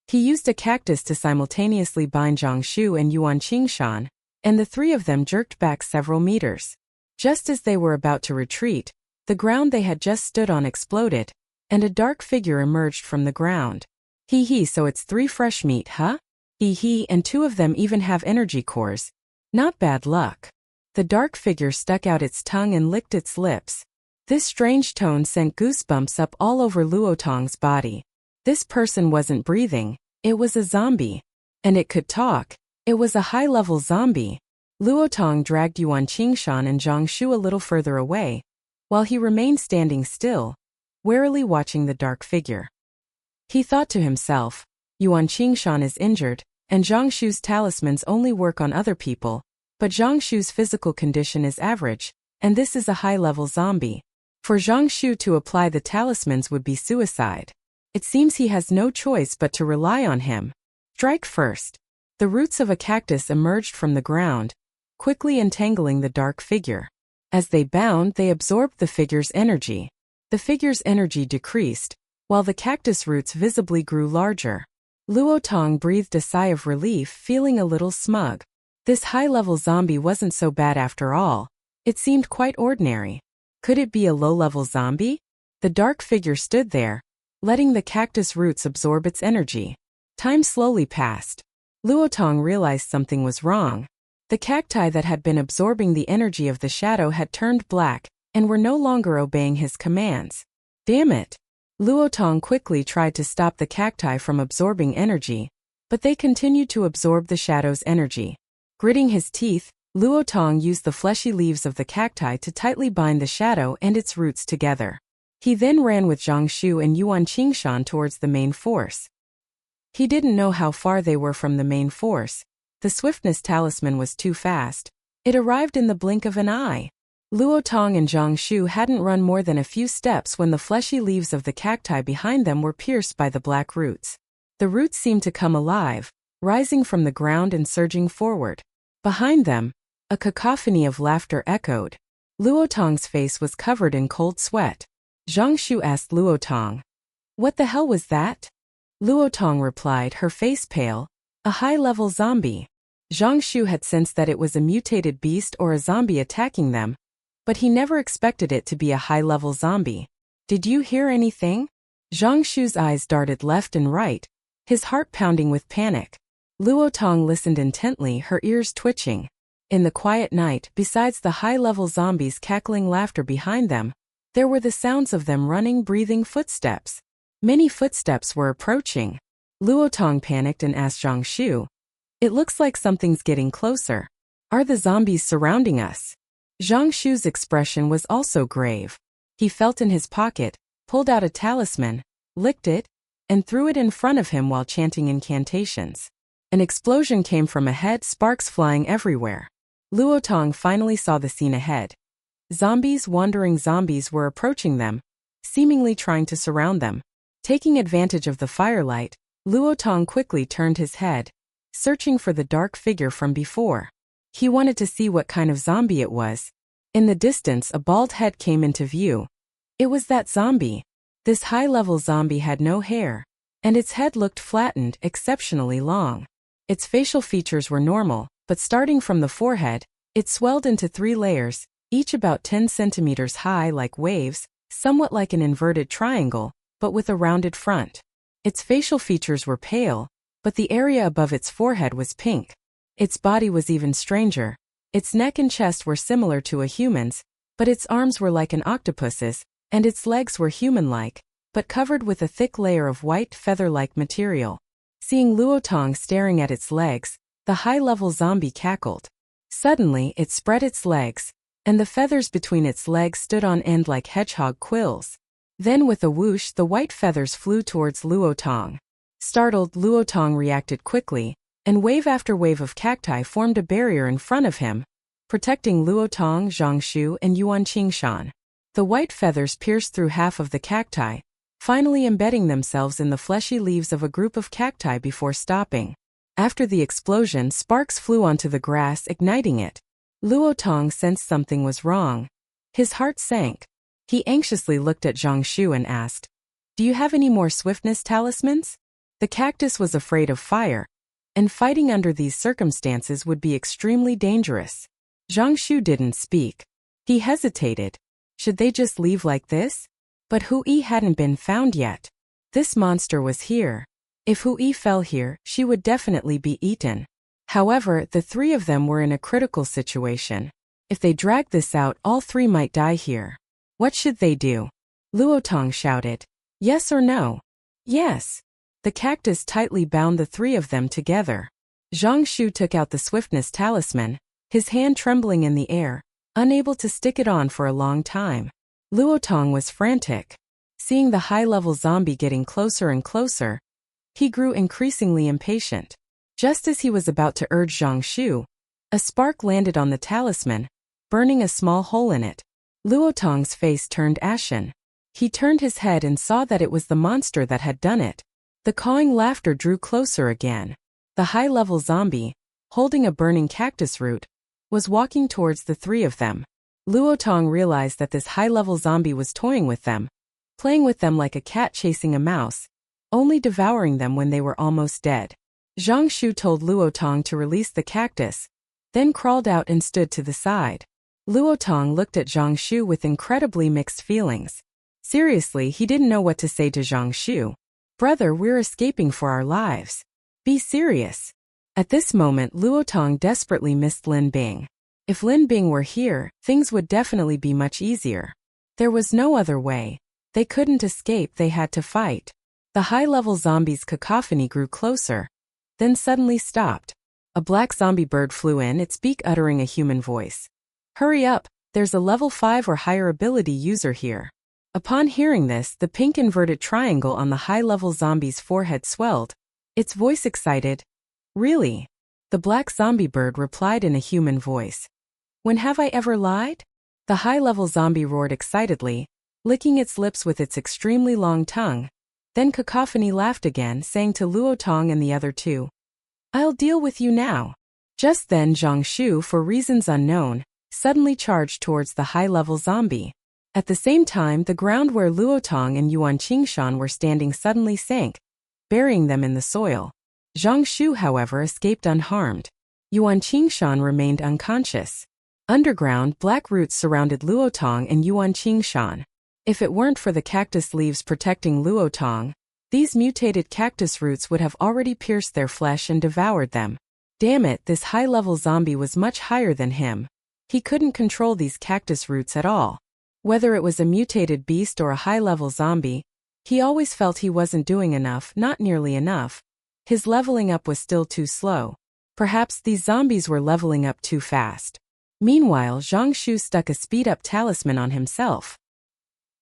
A: He used a cactus to simultaneously bind Zhang Shu and Yuan Qingshan, and the three of them jerked back several meters. Just as they were about to retreat, the ground they had just stood on exploded, and a dark figure emerged from the ground. Hee, so it's 3 fresh meat, huh? Hee, and 2 of them even have energy cores. Not bad luck. The dark figure stuck out its tongue and licked its lips. This strange tone sent goosebumps up all over Luotong's body. This person wasn't breathing, it was a zombie. And it could talk. It was a high-level zombie. Luotong dragged Yuan Qingshan and Zhang Shu a little further away, while he remained standing still, warily watching the dark figure. He thought to himself, Yuan Qingshan is injured, and Zhang Shu's talismans only work on other people, but Zhang Shu's physical condition is average, and this is a high-level zombie. For Zhang Shu to apply the talismans would be suicide. It seems he has no choice but to rely on him. Strike first. The roots of a cactus emerged from the ground, quickly entangling the dark figure. As they bound, they absorbed the figure's energy. The figure's energy decreased, while the cactus roots visibly grew larger. Luotong breathed a sigh of relief, feeling a little smug. This high-level zombie wasn't so bad after all. It seemed quite ordinary. Could it be a low-level zombie? The dark figure stood there, letting the cactus roots absorb its energy. Time slowly passed. Luotong realized something was wrong. The cacti that had been absorbing the energy of the shadow had turned black and were no longer obeying his commands. Damn it! Luotong quickly tried to stop the cacti from absorbing energy, but they continued to absorb the shadow's energy. Gritting his teeth, Luotong used the fleshy leaves of the cacti to tightly bind the shadow and its roots together. He then ran with Zhongshu and Yuan Qingshan towards the main force. He didn't know how far they were from the main force. The swiftness talisman was too fast. It arrived in the blink of an eye. Luotong and Zhongshu hadn't run more than a few steps when the fleshy leaves of the cacti behind them were pierced by the black roots. The roots seemed to come alive, rising from the ground and surging forward. Behind them, a cacophony of laughter echoed. Luotong's face was covered in cold sweat. Zhongshu asked Luotong, "What the hell was that?" Luotong replied, her face pale, "A high-level zombie." Zhongshu had sensed that it was a mutated beast or a zombie attacking them, but he never expected it to be a high-level zombie. "Did you hear anything?" Zhongshu's eyes darted left and right, his heart pounding with panic. Luotong listened intently, her ears twitching. In the quiet night, besides the high-level zombies' cackling laughter behind them, there were the sounds of them running, breathing footsteps. Many footsteps were approaching. Luotong panicked and asked Zhongshu, "It looks like something's getting closer. Are the zombies surrounding us?" Zhongshu's expression was also grave. He felt in his pocket, pulled out a talisman, licked it, and threw it in front of him while chanting incantations. An explosion came from ahead, sparks flying everywhere. Luotong finally saw the scene ahead. Wandering zombies were approaching them, seemingly trying to surround them. Taking advantage of the firelight, Luotong quickly turned his head, searching for the dark figure from before. He wanted to see what kind of zombie it was. In the distance, a bald head came into view. It was that zombie. This high-level zombie had no hair, and its head looked flattened, exceptionally long. Its facial features were normal, but starting from the forehead, it swelled into 3 layers, each about 10 centimeters high like waves, somewhat like an inverted triangle, but with a rounded front. Its facial features were pale, but the area above its forehead was pink. Its body was even stranger. Its neck and chest were similar to a human's, but its arms were like an octopus's, and its legs were human-like, but covered with a thick layer of white feather-like material. Seeing Luotong staring at its legs, the high-level zombie cackled. Suddenly, it spread its legs, and the feathers between its legs stood on end like hedgehog quills. Then with a whoosh, the white feathers flew towards Luotong. Startled, Luotong reacted quickly, and wave after wave of cacti formed a barrier in front of him, protecting Luotong, Zhongshu, and Yuan Qingshan. The white feathers pierced through half of the cacti, finally embedding themselves in the fleshy leaves of a group of cacti before stopping. After the explosion, sparks flew onto the grass, igniting it. Luotong sensed something was wrong. His heart sank. He anxiously looked at Zhongshu and asked, "Do you have any more swiftness talismans?" The cactus was afraid of fire, and fighting under these circumstances would be extremely dangerous. Zhongshu didn't speak. He hesitated. Should they just leave like this? But Hui hadn't been found yet. This monster was here. If Hui fell here, she would definitely be eaten. However, the 3 of them were in a critical situation. If they dragged this out, all 3 might die here. What should they do? Luotong shouted. "Yes or no?" "Yes." The cactus tightly bound the 3 of them together. Zhongshu took out the swiftness talisman, his hand trembling in the air, unable to stick it on for a long time. Luotong was frantic. Seeing the high-level zombie getting closer and closer, he grew increasingly impatient. Just as he was about to urge Zhongshu, a spark landed on the talisman, burning a small hole in it. Luotong's face turned ashen. He turned his head and saw that it was the monster that had done it. The cawing laughter drew closer again. The high-level zombie, holding a burning cactus root, was walking towards the 3 of them. Luotong realized that this high-level zombie was toying with them, playing with them like a cat chasing a mouse, only devouring them when they were almost dead. Zhongshu told Luotong to release the cactus, then crawled out and stood to the side. Luotong looked at Zhongshu with incredibly mixed feelings. Seriously, he didn't know what to say to Zhongshu. "Brother, we're escaping for our lives. Be serious." At this moment, Luotong desperately missed Lin Bing. If Lin Bing were here, things would definitely be much easier. There was no other way. They couldn't escape, they had to fight. The high-level zombies' cacophony grew closer, then suddenly stopped. A black zombie bird flew in, its beak uttering a human voice. "Hurry up, there's a level 5 or higher ability user here." Upon hearing this, the pink inverted triangle on the high-level zombie's forehead swelled, its voice excited. "Really?" The black zombie bird replied in a human voice. "When have I ever lied?" The high-level zombie roared excitedly, licking its lips with its extremely long tongue. Then Cacophony laughed again, saying to Luotong and the other two, "I'll deal with you now." Just then Zhang Shu, for reasons unknown, suddenly charged towards the high-level zombie. At the same time, the ground where Luotong and Yuan Qingshan were standing suddenly sank, burying them in the soil. Zhang Shu, however, escaped unharmed. Yuan Qingshan remained unconscious. Underground, black roots surrounded Luotong and Yuan Qingshan. If it weren't for the cactus leaves protecting Luotong, these mutated cactus roots would have already pierced their flesh and devoured them. Damn it, this high-level zombie was much higher than him. He couldn't control these cactus roots at all. Whether it was a mutated beast or a high-level zombie, he always felt he wasn't doing enough, not nearly enough. His leveling up was still too slow. Perhaps these zombies were leveling up too fast. Meanwhile, Zhang Shu stuck a speed-up talisman on himself.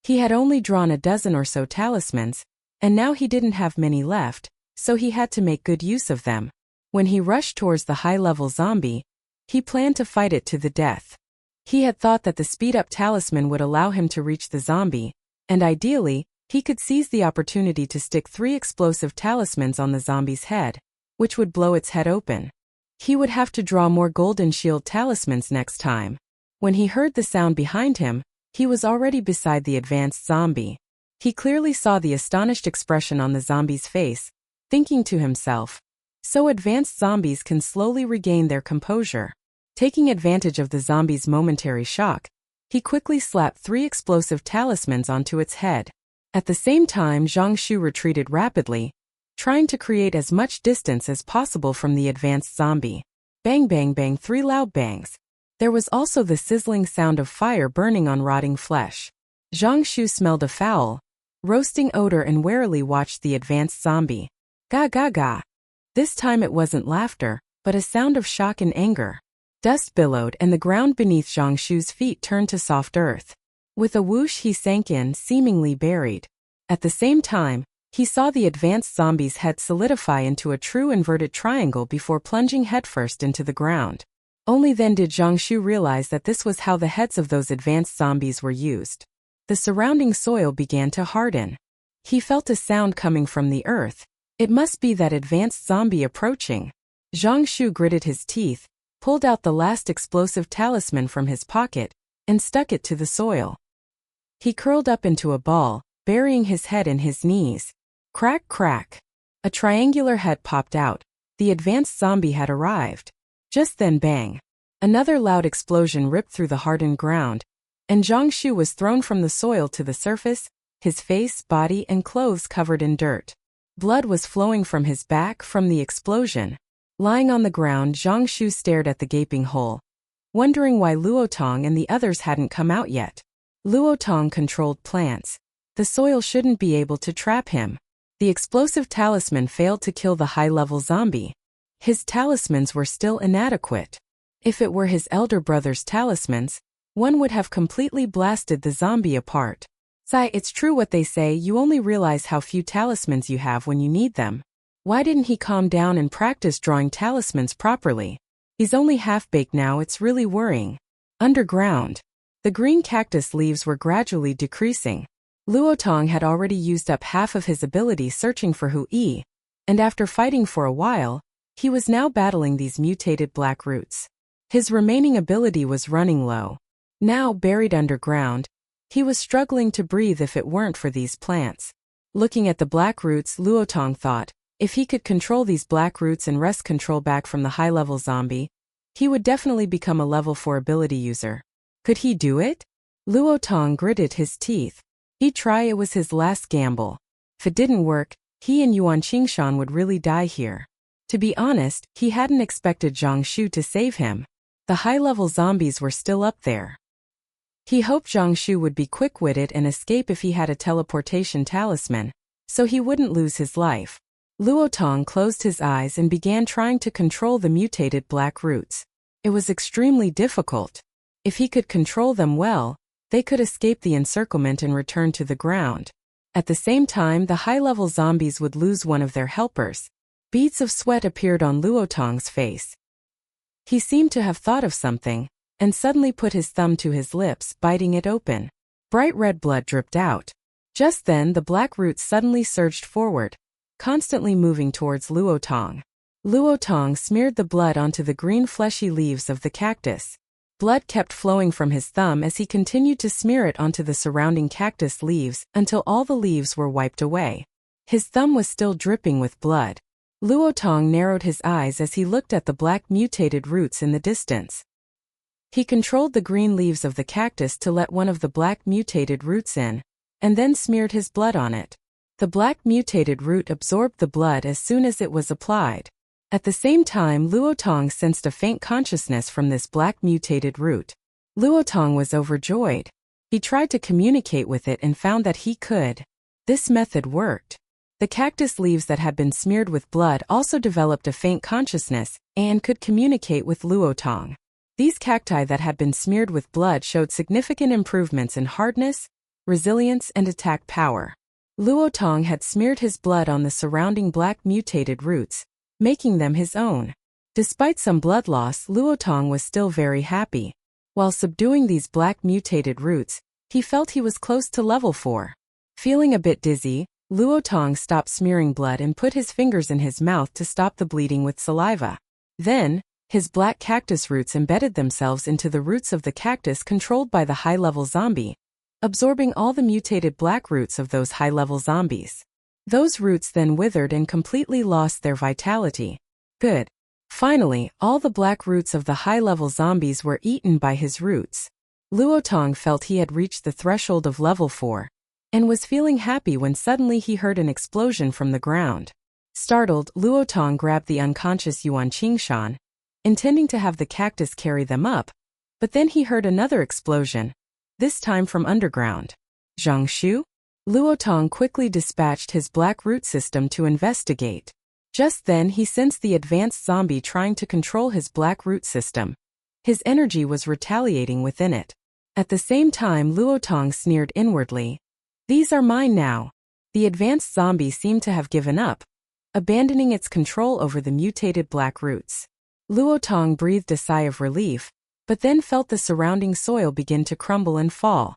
A: He had only drawn a dozen or so talismans, and now he didn't have many left, so he had to make good use of them. When he rushed towards the high-level zombie, he planned to fight it to the death. He had thought that the speed-up talisman would allow him to reach the zombie, and ideally, he could seize the opportunity to stick 3 explosive talismans on the zombie's head, which would blow its head open. He would have to draw more golden shield talismans next time. When he heard the sound behind him, he was already beside the advanced zombie. He clearly saw the astonished expression on the zombie's face, thinking to himself, so advanced zombies can slowly regain their composure. Taking advantage of the zombie's momentary shock, he quickly slapped 3 explosive talismans onto its head. At the same time, Zhang Shu retreated rapidly, trying to create as much distance as possible from the advanced zombie. Bang bang bang, 3 loud bangs. There was also the sizzling sound of fire burning on rotting flesh. Zhang Shu smelled a foul, roasting odor and warily watched the advanced zombie. Ga ga ga. This time it wasn't laughter, but a sound of shock and anger. Dust billowed and the ground beneath Zhang Shu's feet turned to soft earth. With a whoosh he sank in, seemingly buried. At the same time, he saw the advanced zombie's head solidify into a true inverted triangle before plunging headfirst into the ground. Only then did Zhang Shu realize that this was how the heads of those advanced zombies were used. The surrounding soil began to harden. He felt a sound coming from the earth. It must be that advanced zombie approaching. Zhang Shu gritted his teeth, pulled out the last explosive talisman from his pocket, and stuck it to the soil. He curled up into a ball, burying his head in his knees. Crack crack. A triangular head popped out. The advanced zombie had arrived. Just then bang. Another loud explosion ripped through the hardened ground, and Zhang Shu was thrown from the soil to the surface, his face, body, and clothes covered in dirt. Blood was flowing from his back from the explosion. Lying on the ground, Zhang Shu stared at the gaping hole, wondering why Luotong and the others hadn't come out yet. Luotong controlled plants. The soil shouldn't be able to trap him. The explosive talisman failed to kill the high-level zombie. His talismans were still inadequate. If it were his elder brother's talismans, one would have completely blasted the zombie apart. Sai, it's true what they say, you only realize how few talismans you have when you need them. Why didn't he calm down and practice drawing talismans properly? He's only half-baked now, it's really worrying. Underground. The green cactus leaves were gradually decreasing. Luotong had already used up half of his ability searching for Hu-Yi, and after fighting for a while, he was now battling these mutated black roots. His remaining ability was running low. Now buried underground, he was struggling to breathe if it weren't for these plants. Looking at the black roots, Luotong thought, if he could control these black roots and wrest control back from the high-level zombie, he would definitely become a level 4 ability user. Could he do it? Luotong gritted his teeth. He'd try, it was his last gamble. If it didn't work, he and Yuan Qingshan would really die here. To be honest, he hadn't expected Zhang Shu to save him. The high-level zombies were still up there. He hoped Zhang Shu would be quick-witted and escape if he had a teleportation talisman, so he wouldn't lose his life. Luo Tong closed his eyes and began trying to control the mutated black roots. It was extremely difficult. If he could control them well, they could escape the encirclement and return to the ground. At the same time, the high-level zombies would lose one of their helpers. Beads of sweat appeared on Luo Tong's face. He seemed to have thought of something, and suddenly put his thumb to his lips, biting it open. Bright red blood dripped out. Just then, the black roots suddenly surged forward, constantly moving towards Luo Tong. Luo Tong smeared the blood onto the green fleshy leaves of the cactus. Blood kept flowing from his thumb as he continued to smear it onto the surrounding cactus leaves until all the leaves were wiped away. His thumb was still dripping with blood. Luo Tong narrowed his eyes as he looked at the black mutated roots in the distance. He controlled the green leaves of the cactus to let one of the black mutated roots in, and then smeared his blood on it. The black mutated root absorbed the blood as soon as it was applied. At the same time, Luo Tong sensed a faint consciousness from this black mutated root. Luo Tong was overjoyed. He tried to communicate with it and found that he could. This method worked. The cactus leaves that had been smeared with blood also developed a faint consciousness and could communicate with Luo Tong. These cacti that had been smeared with blood showed significant improvements in hardness, resilience, and attack power. Luo Tong had smeared his blood on the surrounding black mutated roots, making them his own. Despite some blood loss, Luo Tong was still very happy. While subduing these black mutated roots, he felt he was close to level 4. Feeling a bit dizzy, Luo Tong stopped smearing blood and put his fingers in his mouth to stop the bleeding with saliva. Then, his black cactus roots embedded themselves into the roots of the cactus controlled by the high-level zombie, absorbing all the mutated black roots of those high-level zombies. Those roots then withered and completely lost their vitality. Good. Finally, all the black roots of the high-level zombies were eaten by his roots. Luo Tong felt he had reached the threshold of level 4, and was feeling happy when suddenly he heard an explosion from the ground. Startled, Luo Tong grabbed the unconscious Yuan Qingshan, intending to have the cactus carry them up, but then he heard another explosion, this time from underground. Zhang Shu? Luo Tong quickly dispatched his black root system to investigate. Just then he sensed the advanced zombie trying to control his black root system. His energy was retaliating within it. At the same time, Luo Tong sneered inwardly. These are mine now. The advanced zombie seemed to have given up, abandoning its control over the mutated black roots. Luo Tong breathed a sigh of relief, but then felt the surrounding soil begin to crumble and fall.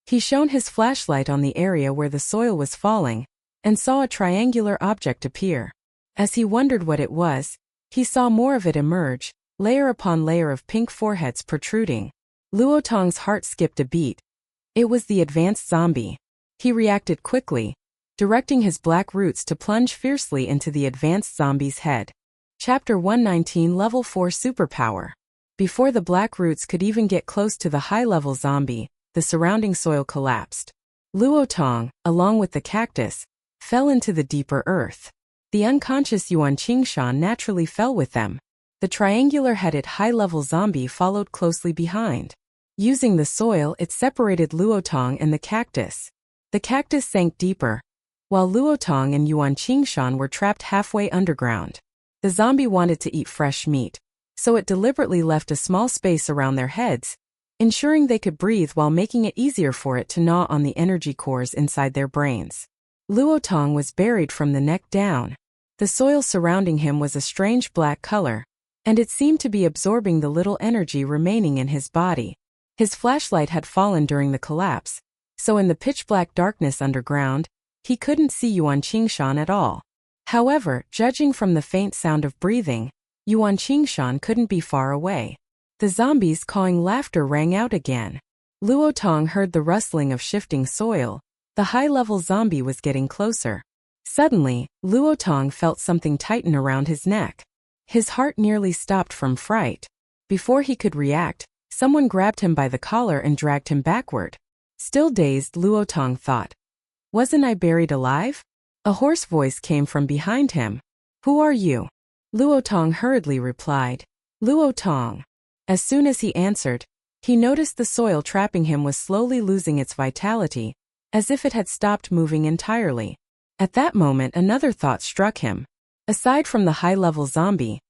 A: He shone his flashlight on the area where the soil was falling, and saw a triangular object appear. As he wondered what it was, he saw more of it emerge, layer upon layer of pink foreheads protruding. Luo Tong's heart skipped a beat. It was the advanced zombie. He reacted quickly, directing his black roots to plunge fiercely into the advanced zombie's head. Chapter 119 Level 4 Superpower. Before the black roots could even get close to the high-level zombie, the surrounding soil collapsed. Luo Tong, along with the cactus, fell into the deeper earth. The unconscious Yuan Qingshan naturally fell with them. The triangular-headed high-level zombie followed closely behind. Using the soil, it separated Luo Tong and the cactus. The cactus sank deeper, while Luo Tong and Yuan Qingshan were trapped halfway underground. The zombie wanted to eat fresh meat, so it deliberately left a small space around their heads, ensuring they could breathe while making it easier for it to gnaw on the energy cores inside their brains. Luo Tong was buried from the neck down. The soil surrounding him was a strange black color, and it seemed to be absorbing the little energy remaining in his body. His flashlight had fallen during the collapse, so in the pitch-black darkness underground, he couldn't see Yuan Qingshan at all. However, judging from the faint sound of breathing, Yuan Qingshan couldn't be far away. The zombie's cawing laughter rang out again. Luo Tong heard the rustling of shifting soil. The high-level zombie was getting closer. Suddenly, Luo Tong felt something tighten around his neck. His heart nearly stopped from fright. Before he could react, someone grabbed him by the collar and dragged him backward. Still dazed, Luo Tong thought, "Wasn't I buried alive?" A hoarse voice came from behind him. "Who are you?" Luo Tong hurriedly replied. Luo Tong. As soon as he answered, he noticed the soil trapping him was slowly losing its vitality, as if it had stopped moving entirely. At that moment another thought struck him. Aside from the high-level zombie,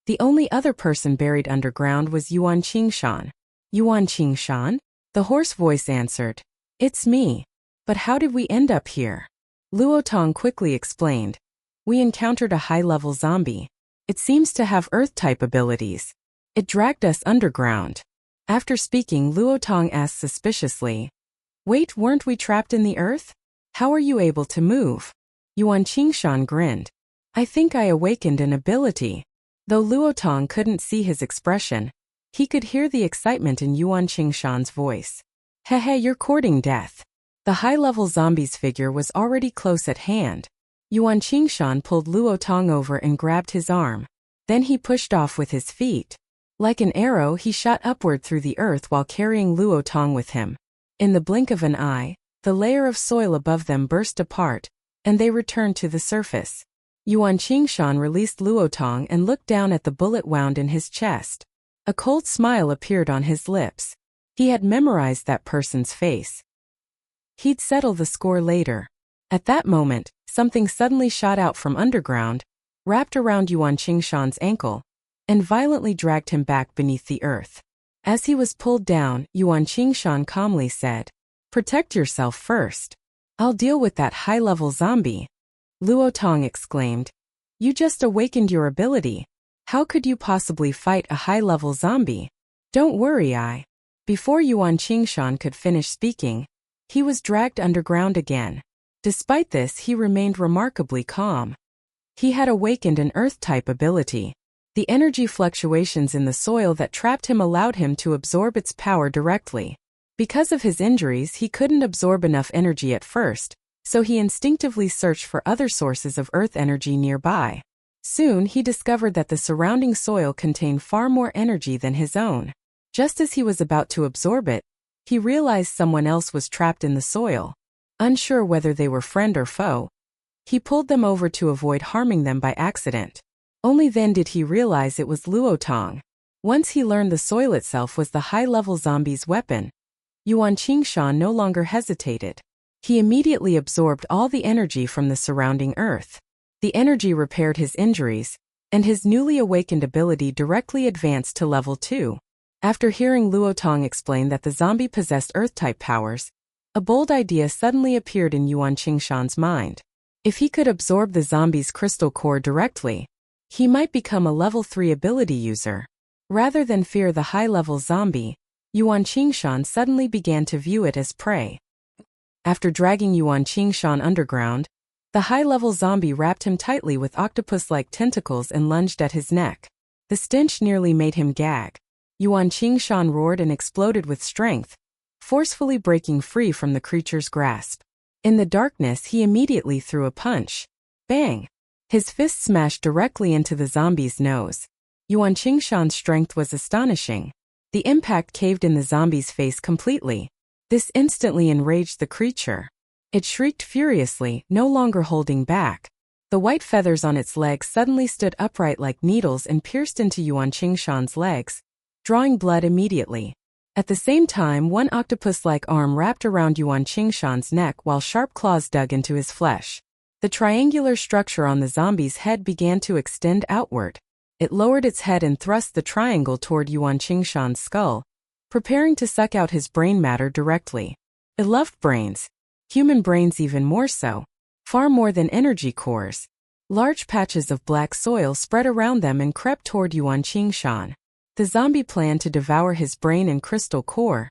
A: the only other person buried underground was Yuan Qingshan. Yuan Qingshan? The hoarse voice answered. It's me. But how did we end up here? Luo Tong quickly explained. We encountered a high-level zombie. It seems to have Earth-type abilities. It dragged us underground. After speaking, Luo Tong asked suspiciously. Wait, weren't we trapped in the earth? How are you able to move? Yuan Qingshan grinned. I think I awakened an ability. Though Luo Tong couldn't see his expression, he could hear the excitement in Yuan Qingshan's voice. Hehe, you're courting death. The high-level zombie's figure was already close at hand. Yuan Qingshan pulled Luo Tong over and grabbed his arm. Then he pushed off with his feet. Like an arrow, he shot upward through the earth while carrying Luo Tong with him. In the blink of an eye, the layer of soil above them burst apart, and they returned to the surface. Yuan Qingshan released Luo Tong and looked down at the bullet wound in his chest. A cold smile appeared on his lips. He had memorized that person's face. He'd settle the score later. At that moment, something suddenly shot out from underground, wrapped around Yuan Qingshan's ankle, and violently dragged him back beneath the earth. As he was pulled down, Yuan Qingshan calmly said, Protect yourself first. I'll deal with that high-level zombie. Luo Tong exclaimed. You just awakened your ability. How could you possibly fight a high-level zombie? Don't worry, Before Yuan Qingshan could finish speaking, he was dragged underground again. Despite this, he remained remarkably calm. He had awakened an Earth-type ability. The energy fluctuations in the soil that trapped him allowed him to absorb its power directly. Because of his injuries, he couldn't absorb enough energy at first, so he instinctively searched for other sources of Earth energy nearby. Soon he discovered that the surrounding soil contained far more energy than his own. Just as he was about to absorb it, he realized someone else was trapped in the soil. Unsure whether they were friend or foe, he pulled them over to avoid harming them by accident. Only then did he realize it was Luo Tong. Once he learned the soil itself was the high-level zombie's weapon, Yuan Qingshan no longer hesitated. He immediately absorbed all the energy from the surrounding earth. The energy repaired his injuries, and his newly awakened ability directly advanced to level 2. After hearing Luo Tong explain that the zombie possessed Earth-type powers, a bold idea suddenly appeared in Yuan Qingshan's mind. If he could absorb the zombie's crystal core directly, he might become a level 3 ability user. Rather than fear the high-level zombie, Yuan Qingshan suddenly began to view it as prey. After dragging Yuan Qingshan underground, the high-level zombie wrapped him tightly with octopus-like tentacles and lunged at his neck. The stench nearly made him gag. Yuan Qingshan roared and exploded with strength, forcefully breaking free from the creature's grasp. In the darkness, he immediately threw a punch. Bang! His fist smashed directly into the zombie's nose. Yuan Qingshan's strength was astonishing. The impact caved in the zombie's face completely. This instantly enraged the creature. It shrieked furiously, no longer holding back. The white feathers on its legs suddenly stood upright like needles and pierced into Yuan Qingshan's legs, drawing blood immediately. At the same time, one octopus-like arm wrapped around Yuan Qingshan's neck while sharp claws dug into his flesh. The triangular structure on the zombie's head began to extend outward. It lowered its head and thrust the triangle toward Yuan Qingshan's skull, preparing to suck out his brain matter directly. It loved brains. Human brains even more so. Far more than energy cores. Large patches of black soil spread around them and crept toward Yuan Qingshan. The zombie planned to devour his brain and crystal core,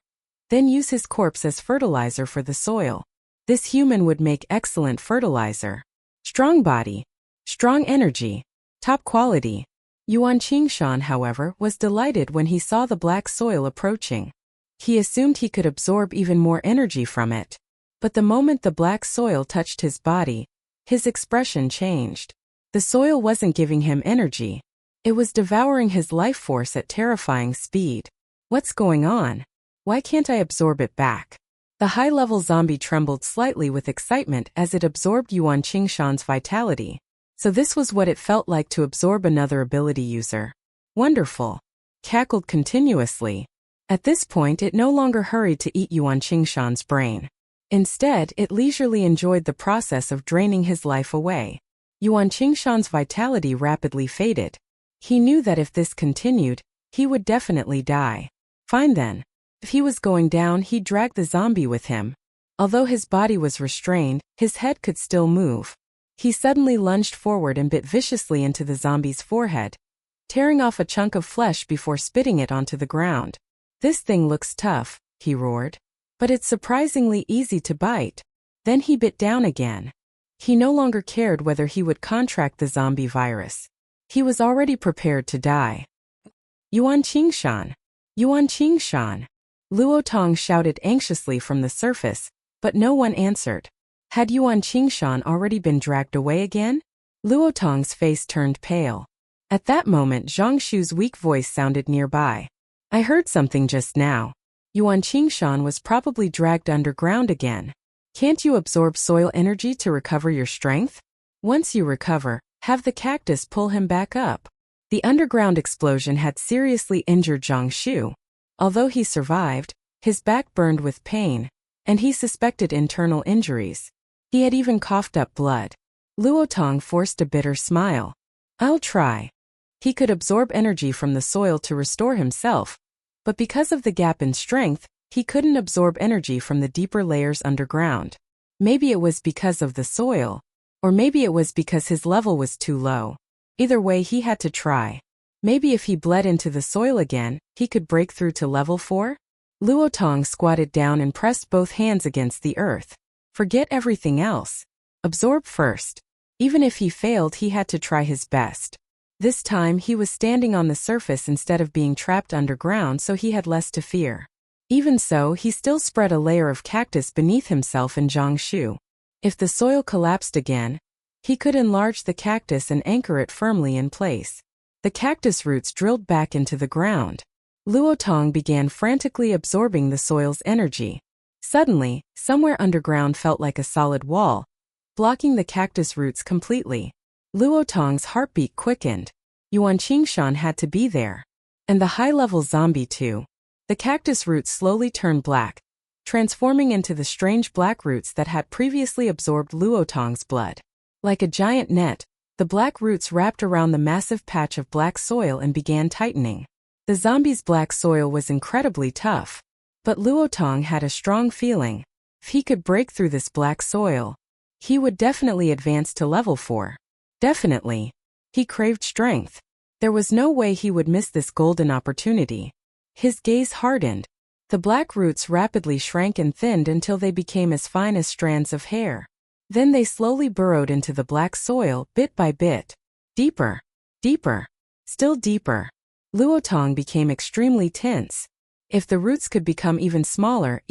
A: then use his corpse as fertilizer for the soil. This human would make excellent fertilizer. Strong body. Strong energy. Top quality. Yuan Qingshan, however, was delighted when he saw the black soil approaching. He assumed he could absorb even more energy from it. But the moment the black soil touched his body, his expression changed. The soil wasn't giving him energy. It was devouring his life force at terrifying speed. What's going on? Why can't I absorb it back? The high-level zombie trembled slightly with excitement as it absorbed Yuan Qingshan's vitality. So this was what it felt like to absorb another ability user. Wonderful. Cackled continuously. At this point it no longer hurried to eat Yuan Qingshan's brain. Instead, it leisurely enjoyed the process of draining his life away. Yuan Qingshan's vitality rapidly faded. He knew that if this continued, he would definitely die. Fine then. If he was going down, he'd drag the zombie with him. Although his body was restrained, his head could still move. He suddenly lunged forward and bit viciously into the zombie's forehead, tearing off a chunk of flesh before spitting it onto the ground. "This thing looks tough," he roared. "But it's surprisingly easy to bite." Then he bit down again. He no longer cared whether he would contract the zombie virus. He was already prepared to die. "Yuan Qingshan! Yuan Qingshan!" Luo Tong shouted anxiously from the surface, but no one answered. Had Yuan Qingshan already been dragged away again? Luo Tong's face turned pale. At that moment Zhang Shu's weak voice sounded nearby. "I heard something just now. Yuan Qingshan was probably dragged underground again. Can't you absorb soil energy to recover your strength? Once you recover, have the cactus pull him back up." The underground explosion had seriously injured Zhang Shu. Although he survived, his back burned with pain, and he suspected internal injuries. He had even coughed up blood. Luo Tong forced a bitter smile. "I'll try." He could absorb energy from the soil to restore himself, but because of the gap in strength, he couldn't absorb energy from the deeper layers underground. Maybe it was because of the soil, or maybe it was because his level was too low. Either way, he had to try. Maybe if he bled into the soil again, he could break through to level 4? Luo Tong squatted down and pressed both hands against the earth. Forget everything else. Absorb first. Even if he failed, he had to try his best. This time he was standing on the surface instead of being trapped underground, so he had less to fear. Even so, he still spread a layer of cactus beneath himself and Zhang Shu. If the soil collapsed again, he could enlarge the cactus and anchor it firmly in place. The cactus roots drilled back into the ground. Luo Tong began frantically absorbing the soil's energy. Suddenly, somewhere underground felt like a solid wall, blocking the cactus roots completely. Luo Tong's heartbeat quickened. Yuan Qingshan had to be there. And the high-level zombie too. The cactus roots slowly turned black, transforming into the strange black roots that had previously absorbed Luo Tong's blood. Like a giant net, the black roots wrapped around the massive patch of black soil and began tightening. The zombie's black soil was incredibly tough, but Luo Tong had a strong feeling. If he could break through this black soil, he would definitely advance to level 4. Definitely. He craved strength. There was no way he would miss this golden opportunity. His gaze hardened. The black roots rapidly shrank and thinned until they became as fine as strands of hair. Then they slowly burrowed into the black soil, bit by bit. Deeper. Deeper. Still deeper. Luo Tong became extremely tense. If the roots could become even smaller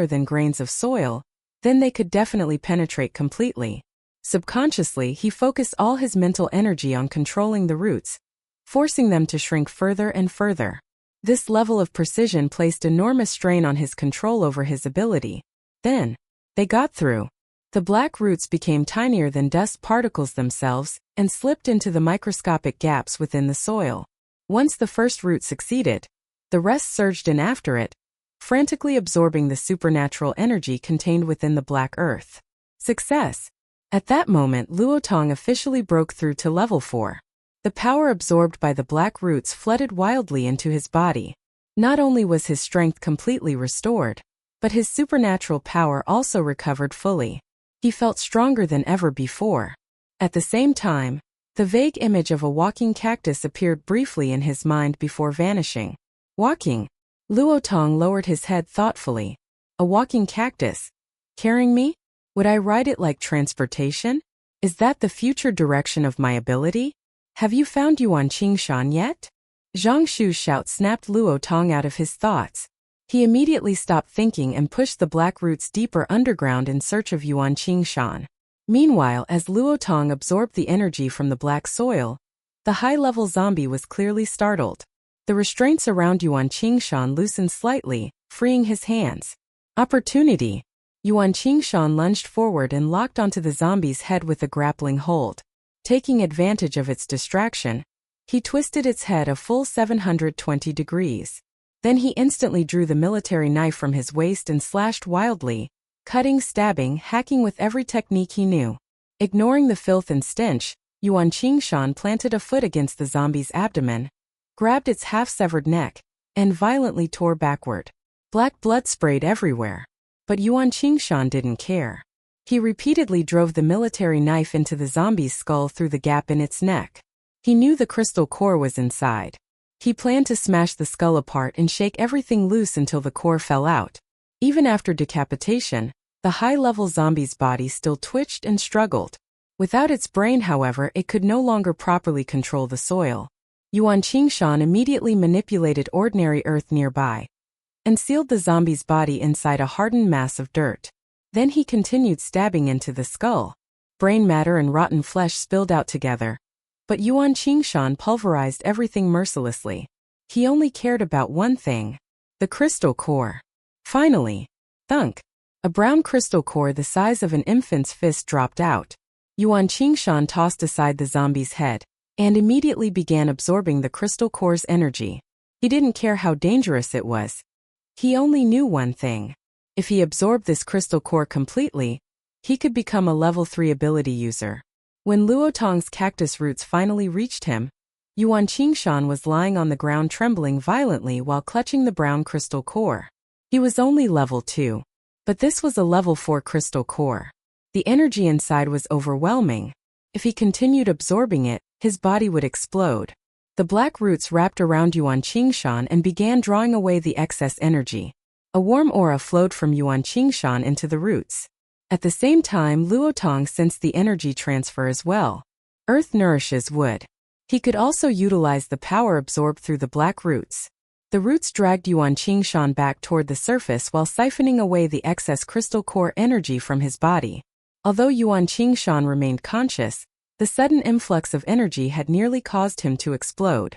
A: than grains of soil, then they could definitely penetrate completely. Subconsciously, he focused all his mental energy on controlling the roots, forcing them to shrink further and further. This level of precision placed enormous strain on his control over his ability. Then, they got through. The black roots became tinier than dust particles themselves and slipped into the microscopic gaps within the soil. Once the first root succeeded, the rest surged in after it, frantically absorbing the supernatural energy contained within the black earth. Success! At that moment, Luo Tong officially broke through to level 4. The power absorbed by the black roots flooded wildly into his body. Not only was his strength completely restored, but his supernatural power also recovered fully. He felt stronger than ever before. At the same time, the vague image of a walking cactus appeared briefly in his mind before vanishing. Walking. Luo Tong lowered his head thoughtfully. A walking cactus. Carrying me? Would I ride it like transportation? Is that the future direction of my ability? Have you found Yuan Qingshan yet? Zhang Shu's shout snapped Luo Tong out of his thoughts. He immediately stopped thinking and pushed the black roots deeper underground in search of Yuan Qingshan. Meanwhile, as Luo Tong absorbed the energy from the black soil, the high-level zombie was clearly startled. The restraints around Yuan Qingshan loosened slightly, freeing his hands. Opportunity! Yuan Qingshan lunged forward and locked onto the zombie's head with a grappling hold. Taking advantage of its distraction, he twisted its head a full 720 degrees. Then he instantly drew the military knife from his waist and slashed wildly, cutting, stabbing, hacking with every technique he knew. Ignoring the filth and stench, Yuan Qingshan planted a foot against the zombie's abdomen, grabbed its half-severed neck, and violently tore backward. Black blood sprayed everywhere. But Yuan Qingshan didn't care. He repeatedly drove the military knife into the zombie's skull through the gap in its neck. He knew the crystal core was inside. He planned to smash the skull apart and shake everything loose until the core fell out. Even after decapitation, the high-level zombie's body still twitched and struggled. Without its brain, however, it could no longer properly control the soil. Yuan Qingshan immediately manipulated ordinary earth nearby and sealed the zombie's body inside a hardened mass of dirt. Then he continued stabbing into the skull. Brain matter and rotten flesh spilled out together. But Yuan Qingshan pulverized everything mercilessly. He only cared about one thing: the crystal core. Finally, thunk! A brown crystal core the size of an infant's fist dropped out. Yuan Qingshan tossed aside the zombie's head and immediately began absorbing the crystal core's energy. He didn't care how dangerous it was. He only knew one thing. If he absorbed this crystal core completely, he could become a level 3 ability user. When Luotong's cactus roots finally reached him, Yuan Qingshan was lying on the ground trembling violently while clutching the brown crystal core. He was only level 2. But this was a level 4 crystal core. The energy inside was overwhelming. If he continued absorbing it, his body would explode. The black roots wrapped around Yuan Qingshan and began drawing away the excess energy. A warm aura flowed from Yuan Qingshan into the roots. At the same time, Luotong sensed the energy transfer as well. Earth nourishes wood. He could also utilize the power absorbed through the black roots. The roots dragged Yuan Qingshan back toward the surface while siphoning away the excess crystal core energy from his body. Although Yuan Qingshan remained conscious, the sudden influx of energy had nearly caused him to explode.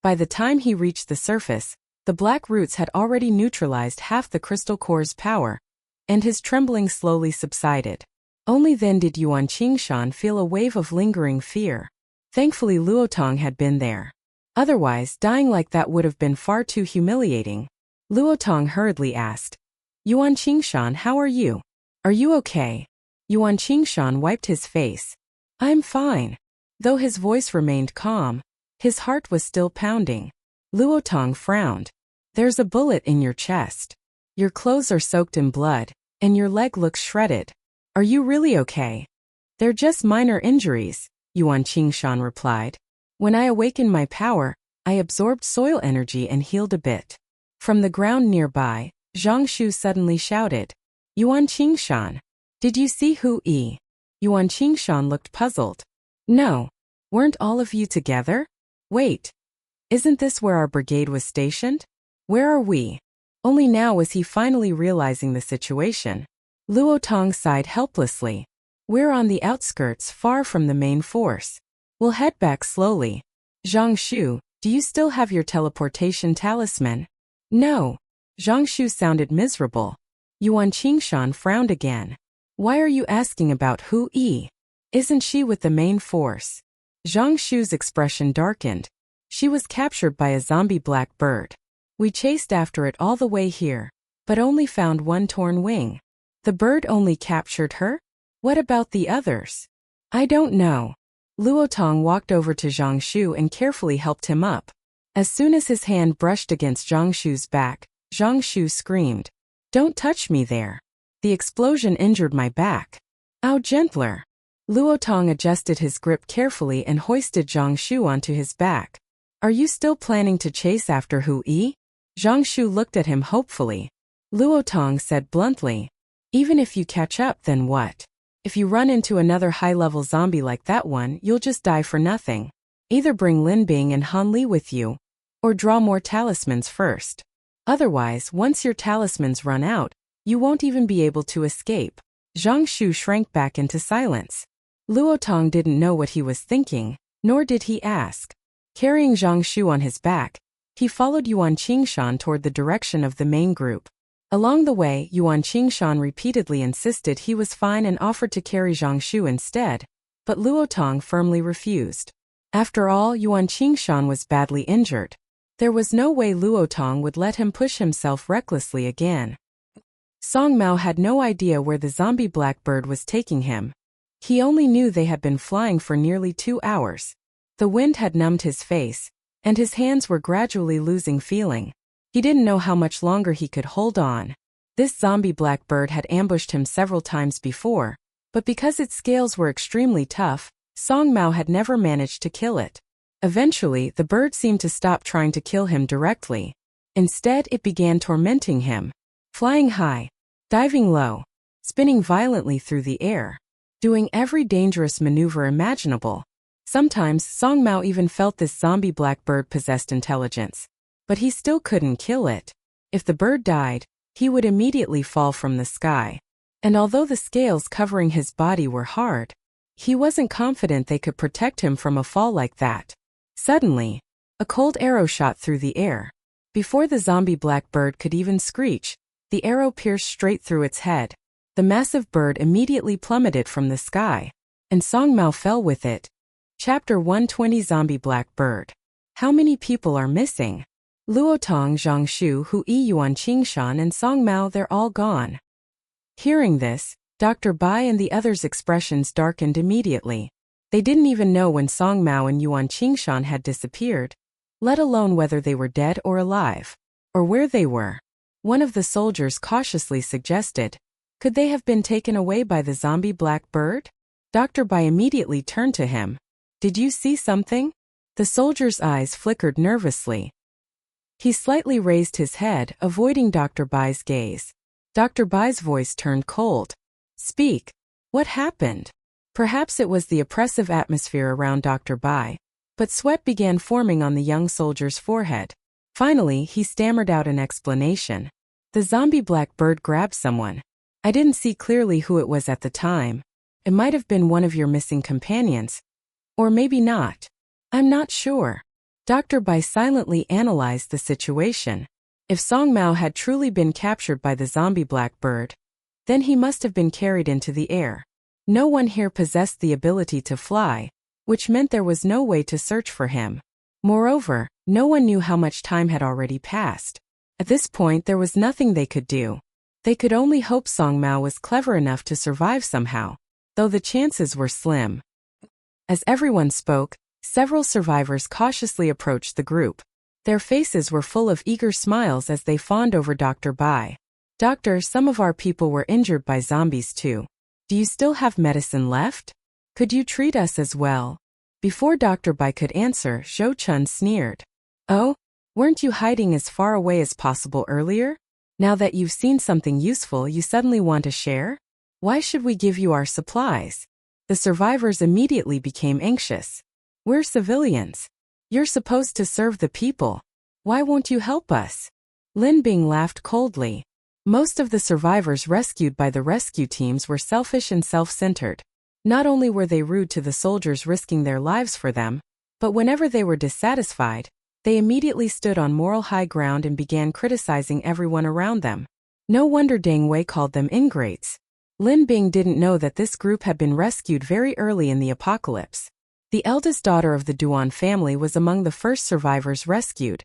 A: By the time he reached the surface, the black roots had already neutralized half the crystal core's power, and his trembling slowly subsided. Only then did Yuan Qingshan feel a wave of lingering fear. Thankfully Luotong had been there. Otherwise, dying like that would have been far too humiliating. Luotong hurriedly asked, "Yuan Qingshan, how are you? Are you okay?" Yuan Qingshan wiped his face. "I'm fine." Though his voice remained calm, his heart was still pounding. Luotong frowned. "There's a bullet in your chest. Your clothes are soaked in blood, and your leg looks shredded. Are you really okay?" "They're just minor injuries," Yuan Qingshan replied. "When I awakened my power, I absorbed soil energy and healed a bit." From the ground nearby, Zhang Shu suddenly shouted, "Yuan Qingshan, did you see Hu Yi?" Yuan Qingshan looked puzzled. "No. Weren't all of you together? Wait. Isn't this where our brigade was stationed? Where are we?" Only now was he finally realizing the situation. Luotong sighed helplessly. "We're on the outskirts, far from the main force. We'll head back slowly." "Zhang Shu, do you still have your teleportation talisman?" "No." Zhang Shu sounded miserable. Yuan Qingshan frowned again. "Why are you asking about Hu Yi? Isn't she with the main force?" Zhang Shu's expression darkened. "She was captured by a zombie black bird. We chased after it all the way here, but only found one torn wing." "The bird only captured her? What about the others?" "I don't know." Luotong walked over to Zhang Shu and carefully helped him up. As soon as his hand brushed against Zhang Shu's back, Zhang Shu screamed, "Don't touch me there. The explosion injured my back." "Ow, gentler." Luotong adjusted his grip carefully and hoisted Zhang Shu onto his back. "Are you still planning to chase after Hu Yi?" Zhang Shu looked at him hopefully. Luotong said bluntly, "Even if you catch up, then what? If you run into another high-level zombie like that one, you'll just die for nothing. Either bring Lin Bing and Han Li with you, or draw more talismans first. Otherwise, once your talismans run out, you won't even be able to escape." Zhang Shu shrank back into silence. Luotong didn't know what he was thinking, nor did he ask. Carrying Zhang Shu on his back, he followed Yuan Qingshan toward the direction of the main group. Along the way, Yuan Qingshan repeatedly insisted he was fine and offered to carry Zhang Shu instead. but Luotong firmly refused. After all, Yuan Qingshan was badly injured. There was no way Luotong would let him push himself recklessly again. Song Mao had no idea where the zombie blackbird was taking him. He only knew they had been flying for nearly 2 hours. The wind had numbed his face, and his hands were gradually losing feeling. He didn't know how much longer he could hold on. This zombie blackbird had ambushed him several times before, but because its scales were extremely tough, Song Mao had never managed to kill it. Eventually, the bird seemed to stop trying to kill him directly. Instead, it began tormenting him. Flying high, diving low, spinning violently through the air, doing every dangerous maneuver imaginable. Sometimes, Song Mao even felt this zombie blackbird possessed intelligence. But he still couldn't kill it. If the bird died, he would immediately fall from the sky. And although the scales covering his body were hard, he wasn't confident they could protect him from a fall like that. Suddenly, a cold arrow shot through the air. Before the zombie blackbird could even screech, the arrow pierced straight through its head. The massive bird immediately plummeted from the sky, and Song Mao fell with it. Chapter 120 Zombie Blackbird. How many people are missing? Luotong, Zhang Shu, Hu Yi, Yuan Qingshan, and Song Mao, they're all gone. Hearing this, Dr. Bai and the others' expressions darkened immediately. They didn't even know when Song Mao and Yuan Qingshan had disappeared, let alone whether they were dead or alive, or where they were. One of the soldiers cautiously suggested, could they have been taken away by the zombie blackbird? Dr. Bai immediately turned to him. Did you see something? The soldier's eyes flickered nervously. He slightly raised his head, avoiding Dr. Bai's gaze. Dr. Bai's voice turned cold. Speak. What happened? Perhaps it was the oppressive atmosphere around Dr. Bai, but sweat began forming on the young soldier's forehead. Finally, he stammered out an explanation. The zombie blackbird grabbed someone. I didn't see clearly who it was at the time. It might have been one of your missing companions. Or maybe not. I'm not sure. Dr. Bai silently analyzed the situation. If Song Mao had truly been captured by the zombie blackbird, then he must have been carried into the air. No one here possessed the ability to fly, which meant there was no way to search for him. Moreover, no one knew how much time had already passed. At this point, there was nothing they could do. They could only hope Song Mao was clever enough to survive somehow, though the chances were slim. As everyone spoke, several survivors cautiously approached the group. Their faces were full of eager smiles as they fawned over Dr. Bai. Doctor, some of our people were injured by zombies too. Do you still have medicine left? Could you treat us as well? Before Dr. Bai could answer, Zhou Chun sneered. Oh? Weren't you hiding as far away as possible earlier? Now that you've seen something useful, you suddenly want to share? Why should we give you our supplies? The survivors immediately became anxious. We're civilians. You're supposed to serve the people. Why won't you help us? Lin Bing laughed coldly. Most of the survivors rescued by the rescue teams were selfish and self-centered. Not only were they rude to the soldiers risking their lives for them, but whenever they were dissatisfied, they immediately stood on moral high ground and began criticizing everyone around them. No wonder Deng Wei called them ingrates. Lin Bing didn't know that this group had been rescued very early in the apocalypse. The eldest daughter of the Duan family was among the first survivors rescued,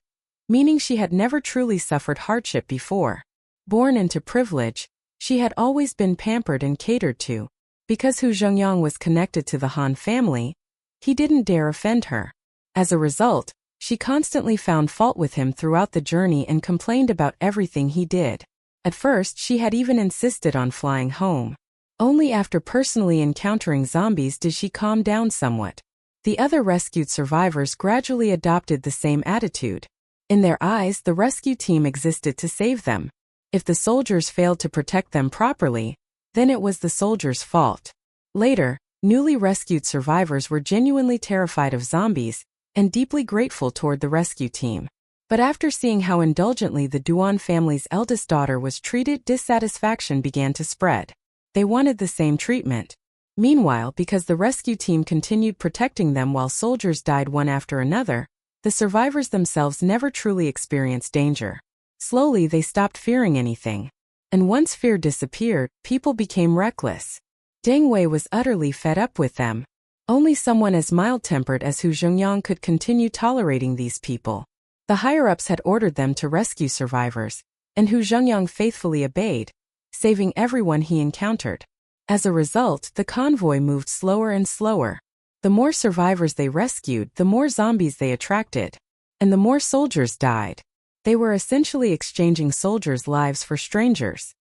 A: meaning she had never truly suffered hardship before. Born into privilege, she had always been pampered and catered to. Because Hu Zhengyang was connected to the Han family, he didn't dare offend her. As a result, she constantly found fault with him throughout the journey and complained about everything he did. At first, she had even insisted on flying home. Only after personally encountering zombies did she calm down somewhat. The other rescued survivors gradually adopted the same attitude. In their eyes, the rescue team existed to save them. If the soldiers failed to protect them properly, then it was the soldiers' fault. Later, newly rescued survivors were genuinely terrified of zombies and deeply grateful toward the rescue team. But after seeing how indulgently the Duan family's eldest daughter was treated, dissatisfaction began to spread. They wanted the same treatment. Meanwhile, because the rescue team continued protecting them while soldiers died one after another, the survivors themselves never truly experienced danger. Slowly, they stopped fearing anything. And once fear disappeared, people became reckless. Deng Wei was utterly fed up with them. Only someone as mild-tempered as Hu Zhengyang could continue tolerating these people. The higher-ups had ordered them to rescue survivors, and Hu Zhengyang faithfully obeyed, saving everyone he encountered. As a result, the convoy moved slower and slower. The more survivors they rescued, the more zombies they attracted. And the more soldiers died. They were essentially exchanging soldiers' lives for strangers.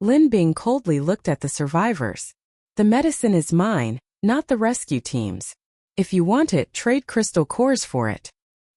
A: Lin Bing coldly looked at the survivors. The medicine is mine, not the rescue team's. If you want it, trade crystal cores for it.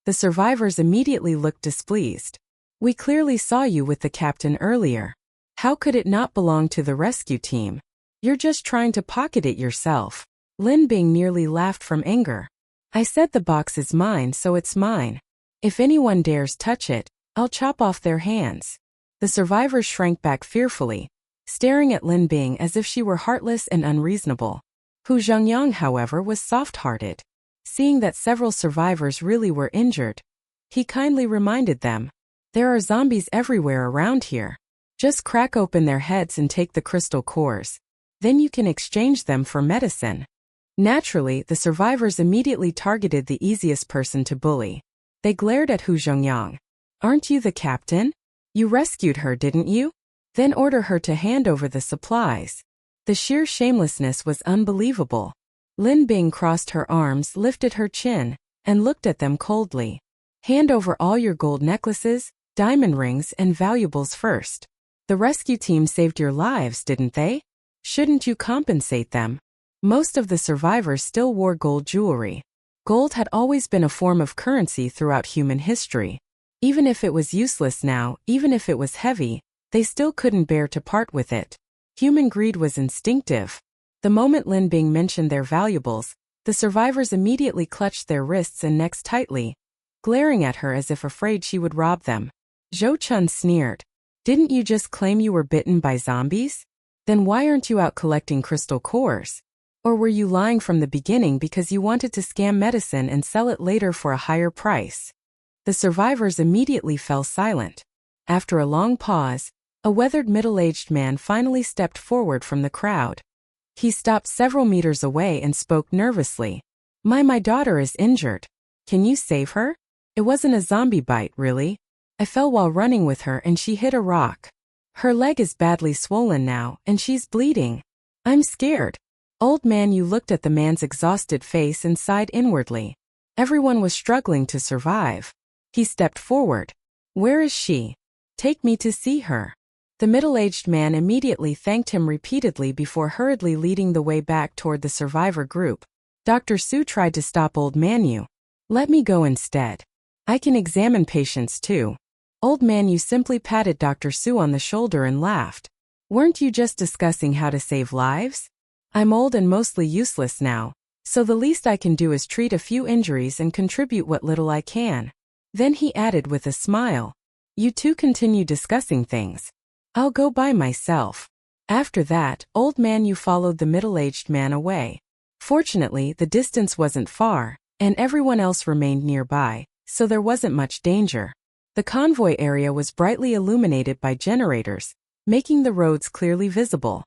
A: The survivors immediately looked displeased. We clearly saw you with the captain earlier. How could it not belong to the rescue team? You're just trying to pocket it yourself. Lin Bing nearly laughed from anger. I said the box is mine, so it's mine. If anyone dares touch it, I'll chop off their hands. The survivors shrank back fearfully, staring at Lin Bing as if she were heartless and unreasonable. Hu Zhengyang, however, was soft-hearted. Seeing that several survivors really were injured, he kindly reminded them, there are zombies everywhere around here. Just crack open their heads and take the crystal cores. Then you can exchange them for medicine. Naturally, the survivors immediately targeted the easiest person to bully. They glared at Hu Zhengyang. Aren't you the captain? You rescued her, didn't you? Then order her to hand over the supplies. The sheer shamelessness was unbelievable. Lin Bing crossed her arms, lifted her chin, and looked at them coldly. Hand over all your gold necklaces, diamond rings, and valuables first. The rescue team saved your lives, didn't they? Shouldn't you compensate them? Most of the survivors still wore gold jewelry. Gold had always been a form of currency throughout human history. Even if it was useless now, even if it was heavy, they still couldn't bear to part with it. Human greed was instinctive. The moment Lin Bing mentioned their valuables, the survivors immediately clutched their wrists and necks tightly, glaring at her as if afraid she would rob them. Zhou Chun sneered. Didn't you just claim you were bitten by zombies? Then why aren't you out collecting crystal cores? Or were you lying from the beginning because you wanted to scam medicine and sell it later for a higher price? The survivors immediately fell silent. After a long pause, a weathered middle-aged man finally stepped forward from the crowd. He stopped several meters away and spoke nervously. My daughter is injured. Can you save her? It wasn't a zombie bite, really. I fell while running with her and she hit a rock. Her leg is badly swollen now, and she's bleeding. I'm scared. Old man, you looked at the man's exhausted face and sighed inwardly. Everyone was struggling to survive. He stepped forward. Where is she? Take me to see her. The middle-aged man immediately thanked him repeatedly before hurriedly leading the way back toward the survivor group. Dr. Su tried to stop Old Manu. Let me go instead. I can examine patients too. Old Manu simply patted Dr. Su on the shoulder and laughed. Weren't you just discussing how to save lives? I'm old and mostly useless now, so the least I can do is treat a few injuries and contribute what little I can. Then he added with a smile. You two continue discussing things. I'll go by myself. After that, Old Manu followed the middle-aged man away. Fortunately, the distance wasn't far, and everyone else remained nearby, so there wasn't much danger. The convoy area was brightly illuminated by generators, making the roads clearly visible.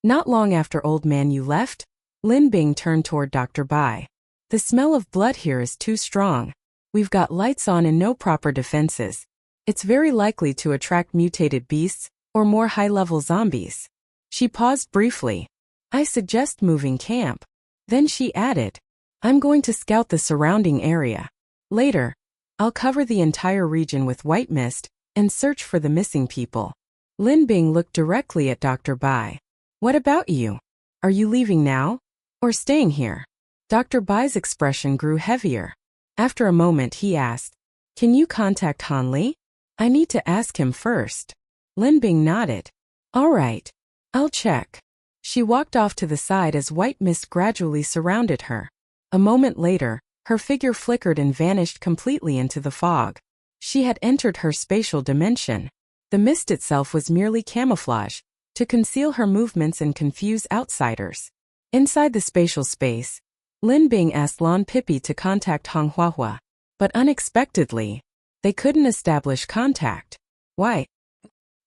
A: Not long after Old Manu left, Lin Bing turned toward Dr. Bai. The smell of blood here is too strong. We've got lights on and no proper defenses. It's very likely to attract mutated beasts or more high-level zombies. She paused briefly. I suggest moving camp. Then she added, I'm going to scout the surrounding area. Later, I'll cover the entire region with white mist and search for the missing people. Lin Bing looked directly at Dr. Bai. What about you? Are you leaving now? Or staying here? Dr. Bai's expression grew heavier. After a moment he asked, Can you contact Han Li? I need to ask him first. Lin Bing nodded. All right. I'll check. She walked off to the side as white mist gradually surrounded her. A moment later, her figure flickered and vanished completely into the fog. She had entered her spatial dimension. The mist itself was merely camouflage, to conceal her movements and confuse outsiders. Inside the spatial space, Lin Bing asked Lan Pipi to contact Hong Huahua, but unexpectedly, they couldn't establish contact. Why?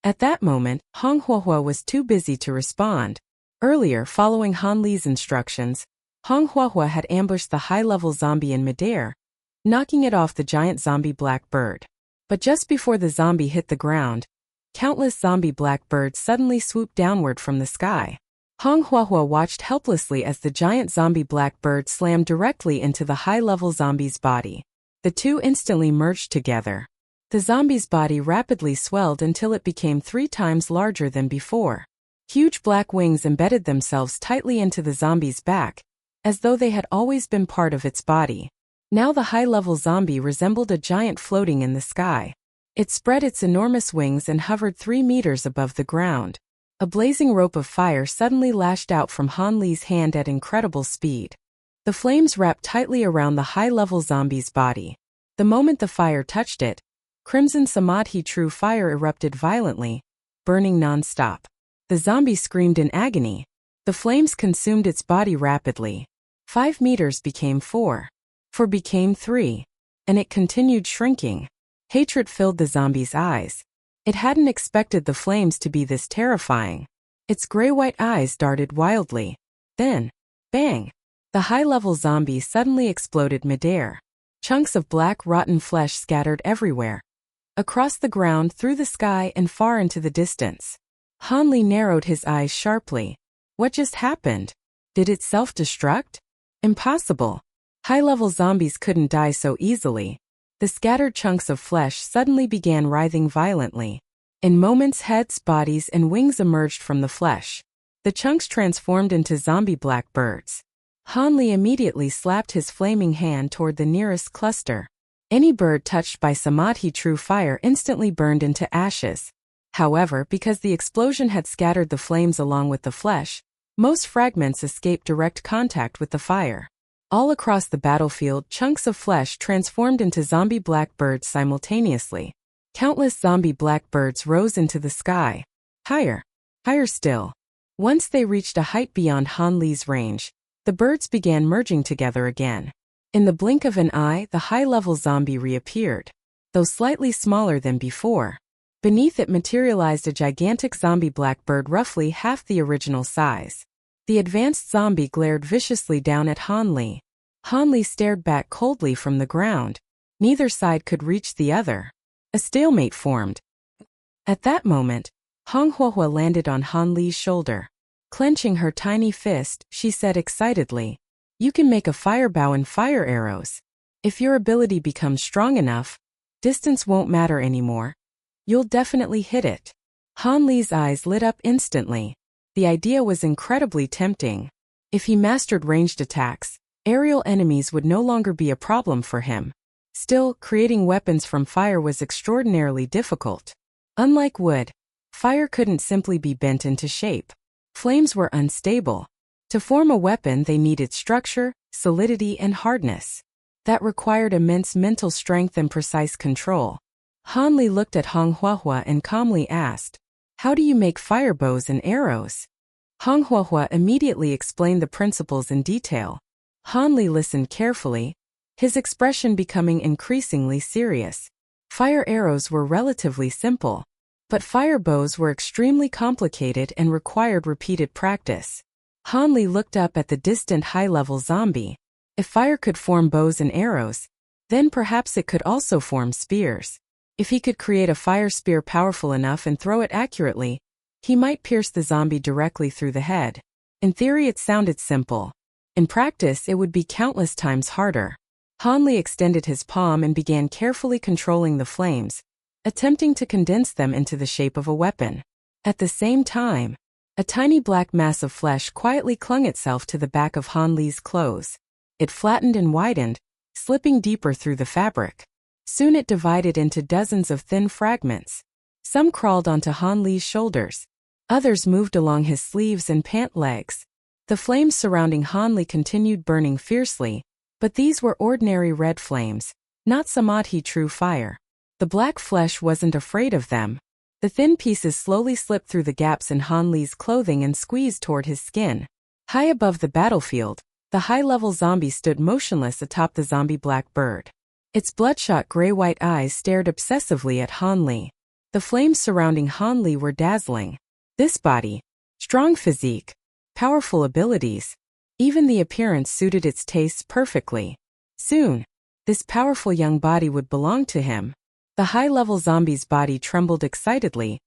A: At that moment, Hong Huahua was too busy to respond. Earlier, following Han Li's instructions, Hong Huahua had ambushed the high-level zombie in midair, knocking it off the giant zombie black bird. But just before the zombie hit the ground, countless zombie black birds suddenly swooped downward from the sky. Hong Huahua watched helplessly as the giant zombie black bird slammed directly into the high-level zombie's body. The two instantly merged together. The zombie's body rapidly swelled until it became 3 times larger than before. Huge black wings embedded themselves tightly into the zombie's back, as though they had always been part of its body. Now the high-level zombie resembled a giant floating in the sky. It spread its enormous wings and hovered 3 meters above the ground. A blazing rope of fire suddenly lashed out from Han Li's hand at incredible speed. The flames wrapped tightly around the high-level zombie's body. The moment the fire touched it, crimson samadhi true fire erupted violently, burning non-stop. The zombie screamed in agony. The flames consumed its body rapidly. 5 meters became 4. 4 became 3. And it continued shrinking. Hatred filled the zombie's eyes. It hadn't expected the flames to be this terrifying. Its gray-white eyes darted wildly. Then, bang! The high-level zombie suddenly exploded midair. Chunks of black rotten flesh scattered everywhere. Across the ground, through the sky, and far into the distance. Han Li narrowed his eyes sharply. What just happened? Did it self-destruct? Impossible. High-level zombies couldn't die so easily. The scattered chunks of flesh suddenly began writhing violently. In moments, heads, bodies, and wings emerged from the flesh. The chunks transformed into zombie black birds. Han Li immediately slapped his flaming hand toward the nearest cluster. Any bird touched by samadhi true fire instantly burned into ashes. However, because the explosion had scattered the flames along with the flesh, most fragments escaped direct contact with the fire. All across the battlefield, chunks of flesh transformed into zombie black birds simultaneously. Countless zombie black birds rose into the sky. Higher. Higher still. Once they reached a height beyond Han Li's range, the birds began merging together again. In the blink of an eye, the high-level zombie reappeared, though slightly smaller than before. Beneath it materialized a gigantic zombie blackbird roughly half the original size. The advanced zombie glared viciously down at Han Li. Han Li stared back coldly from the ground. Neither side could reach the other. A stalemate formed. At that moment, Hong Huahua landed on Han Li's shoulder. Clenching her tiny fist, she said excitedly, "You can make a fire bow and fire arrows. If your ability becomes strong enough, distance won't matter anymore. You'll definitely hit it." Han Li's eyes lit up instantly. The idea was incredibly tempting. If he mastered ranged attacks, aerial enemies would no longer be a problem for him. Still, creating weapons from fire was extraordinarily difficult. Unlike wood, fire couldn't simply be bent into shape. Flames were unstable. To form a weapon, they needed structure, solidity, and hardness. That required immense mental strength and precise control. Han Li looked at Hong Huahua and calmly asked, "How do you make fire bows and arrows?" Hong Huahua immediately explained the principles in detail. Han Li listened carefully, his expression becoming increasingly serious. Fire arrows were relatively simple, but fire bows were extremely complicated and required repeated practice. Han Li looked up at the distant high-level zombie. If fire could form bows and arrows, then perhaps it could also form spears. If he could create a fire spear powerful enough and throw it accurately, he might pierce the zombie directly through the head. In theory, it sounded simple. In practice, it would be countless times harder. Han Li extended his palm and began carefully controlling the flames, attempting to condense them into the shape of a weapon. At the same time, a tiny black mass of flesh quietly clung itself to the back of Han Li's clothes. It flattened and widened, slipping deeper through the fabric. Soon it divided into dozens of thin fragments. Some crawled onto Han Li's shoulders. Others moved along his sleeves and pant legs. The flames surrounding Han Li continued burning fiercely, but these were ordinary red flames, not samadhi true fire. The black flesh wasn't afraid of them. The thin pieces slowly slipped through the gaps in Han Li's clothing and squeezed toward his skin. High above the battlefield, the high-level zombie stood motionless atop the zombie black bird. Its bloodshot gray-white eyes stared obsessively at Han Li. The flames surrounding Han Li were dazzling. This body, strong physique, powerful abilities. Even the appearance suited its tastes perfectly. Soon, this powerful young body would belong to him. The high-level zombie's body trembled excitedly,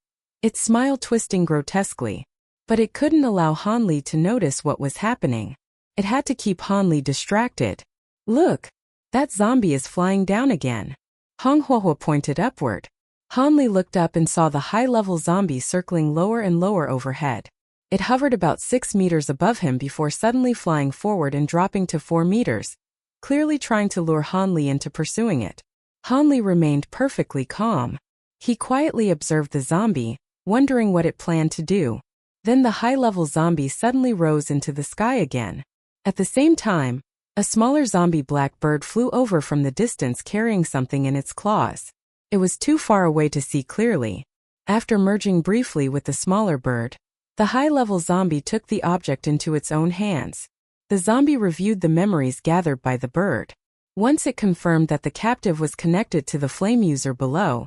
A: its smile twisting grotesquely. But it couldn't allow Han Li to notice what was happening. It had to keep Han Li distracted. Look! That zombie is flying down again. Hong Huohuo pointed upward. Han Li looked up and saw the high-level zombie circling lower and lower overhead. It hovered about 6 meters above him before suddenly flying forward and dropping to 4 meters, clearly trying to lure Han Li into pursuing it. Han Li remained perfectly calm. He quietly observed the zombie, wondering what it planned to do. Then the high-level zombie suddenly rose into the sky again. At the same time, a smaller zombie black bird flew over from the distance carrying something in its claws. It was too far away to see clearly. After merging briefly with the smaller bird, the high-level zombie took the object into its own hands. The zombie reviewed the memories gathered by the bird. Once it confirmed that the captive was connected to the flame user below,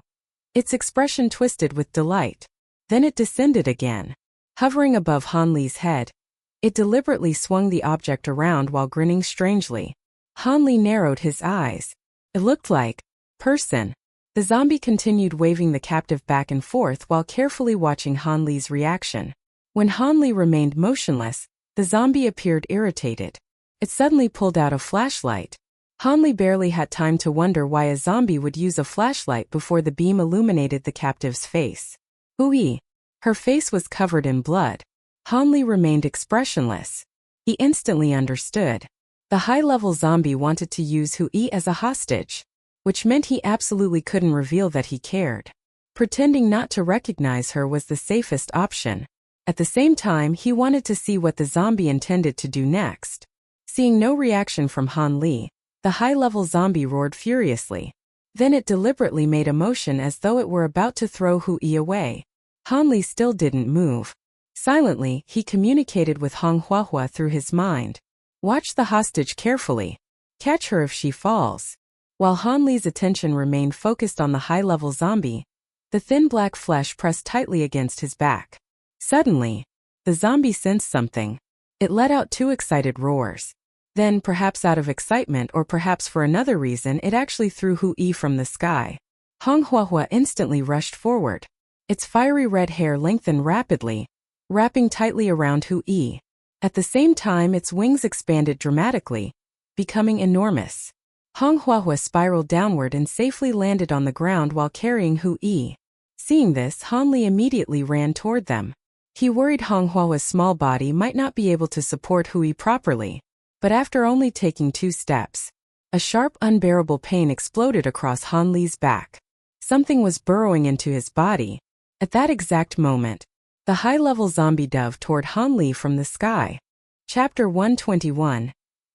A: its expression twisted with delight. Then it descended again. Hovering above Han Li's head, it deliberately swung the object around while grinning strangely. Han Li narrowed his eyes. It looked like person. The zombie continued waving the captive back and forth while carefully watching Han Li's reaction. When Han Li remained motionless, the zombie appeared irritated. It suddenly pulled out a flashlight. Han Li barely had time to wonder why a zombie would use a flashlight before the beam illuminated the captive's face. Hui! Her face was covered in blood. Han Li remained expressionless. He instantly understood. The high-level zombie wanted to use Hui as a hostage, which meant he absolutely couldn't reveal that he cared. Pretending not to recognize her was the safest option. At the same time, he wanted to see what the zombie intended to do next. Seeing no reaction from Han Li, the high-level zombie roared furiously. Then it deliberately made a motion as though it were about to throw Hui away. Han Li still didn't move. Silently, he communicated with Hong Huohuo through his mind. Watch the hostage carefully. Catch her if she falls. While Han Li's attention remained focused on the high-level zombie, the thin black flesh pressed tightly against his back. Suddenly, the zombie sensed something. It let out 2 excited roars. Then, perhaps out of excitement or perhaps for another reason, it actually threw Hui from the sky. Hong Huohuo instantly rushed forward. Its fiery red hair lengthened rapidly, wrapping tightly around Hui. At the same time, its wings expanded dramatically, becoming enormous. Hong Huohuo spiraled downward and safely landed on the ground while carrying Hui. Seeing this, Han Li immediately ran toward them. He worried Hong Huohuo's small body might not be able to support Hui properly. But after only taking 2 steps, a sharp, unbearable pain exploded across Han Li's back. Something was burrowing into his body. At that exact moment, the high-level zombie dove toward Han Li from the sky. Chapter 121.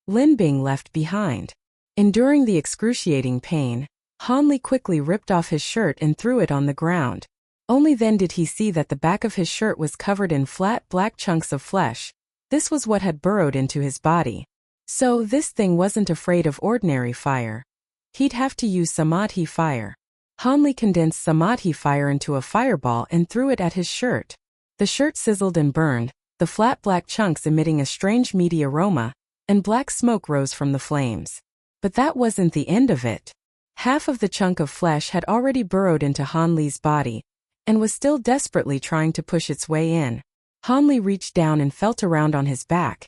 A: Lin Bing left behind. Enduring the excruciating pain, Han Li quickly ripped off his shirt and threw it on the ground. Only then did he see that the back of his shirt was covered in flat, black chunks of flesh. This was what had burrowed into his body. So, this thing wasn't afraid of ordinary fire. He'd have to use samadhi fire. Han Li condensed samadhi fire into a fireball and threw it at his shirt. The shirt sizzled and burned, the flat black chunks emitting a strange meaty aroma, and black smoke rose from the flames. But that wasn't the end of it. Half of the chunk of flesh had already burrowed into Han Li's body, and was still desperately trying to push its way in. Han Li reached down and felt around on his back,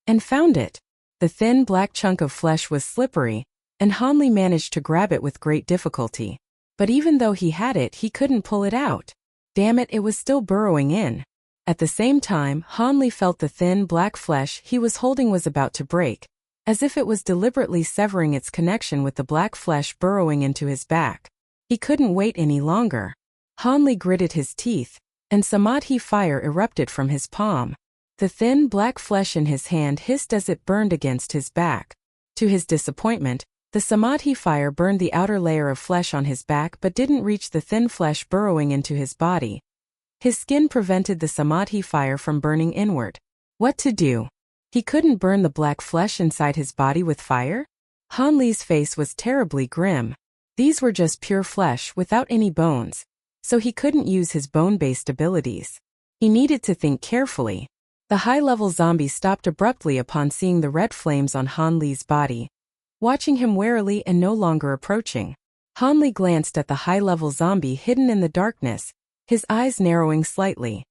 A: and found it. The thin black chunk of flesh was slippery, and Han Li managed to grab it with great difficulty. But even though he had it, he couldn't pull it out. Damn it, it was still burrowing in. At the same time, Han Li felt the thin black flesh he was holding was about to break, as if it was deliberately severing its connection with the black flesh burrowing into his back. He couldn't wait any longer. Han Li gritted his teeth, and samadhi fire erupted from his palm. The thin black flesh in his hand hissed as it burned against his back. To his disappointment, the samadhi fire burned the outer layer of flesh on his back but didn't reach the thin flesh burrowing into his body. His skin prevented the samadhi fire from burning inward. What to do? He couldn't burn the black flesh inside his body with fire? Han Li's face was terribly grim. These were just pure flesh without any bones, so he couldn't use his bone-based abilities. He needed to think carefully. The high-level zombie stopped abruptly upon seeing the red flames on Han Li's body, watching him warily and no longer approaching. Han Li glanced at the high-level zombie hidden in the darkness, his eyes narrowing slightly.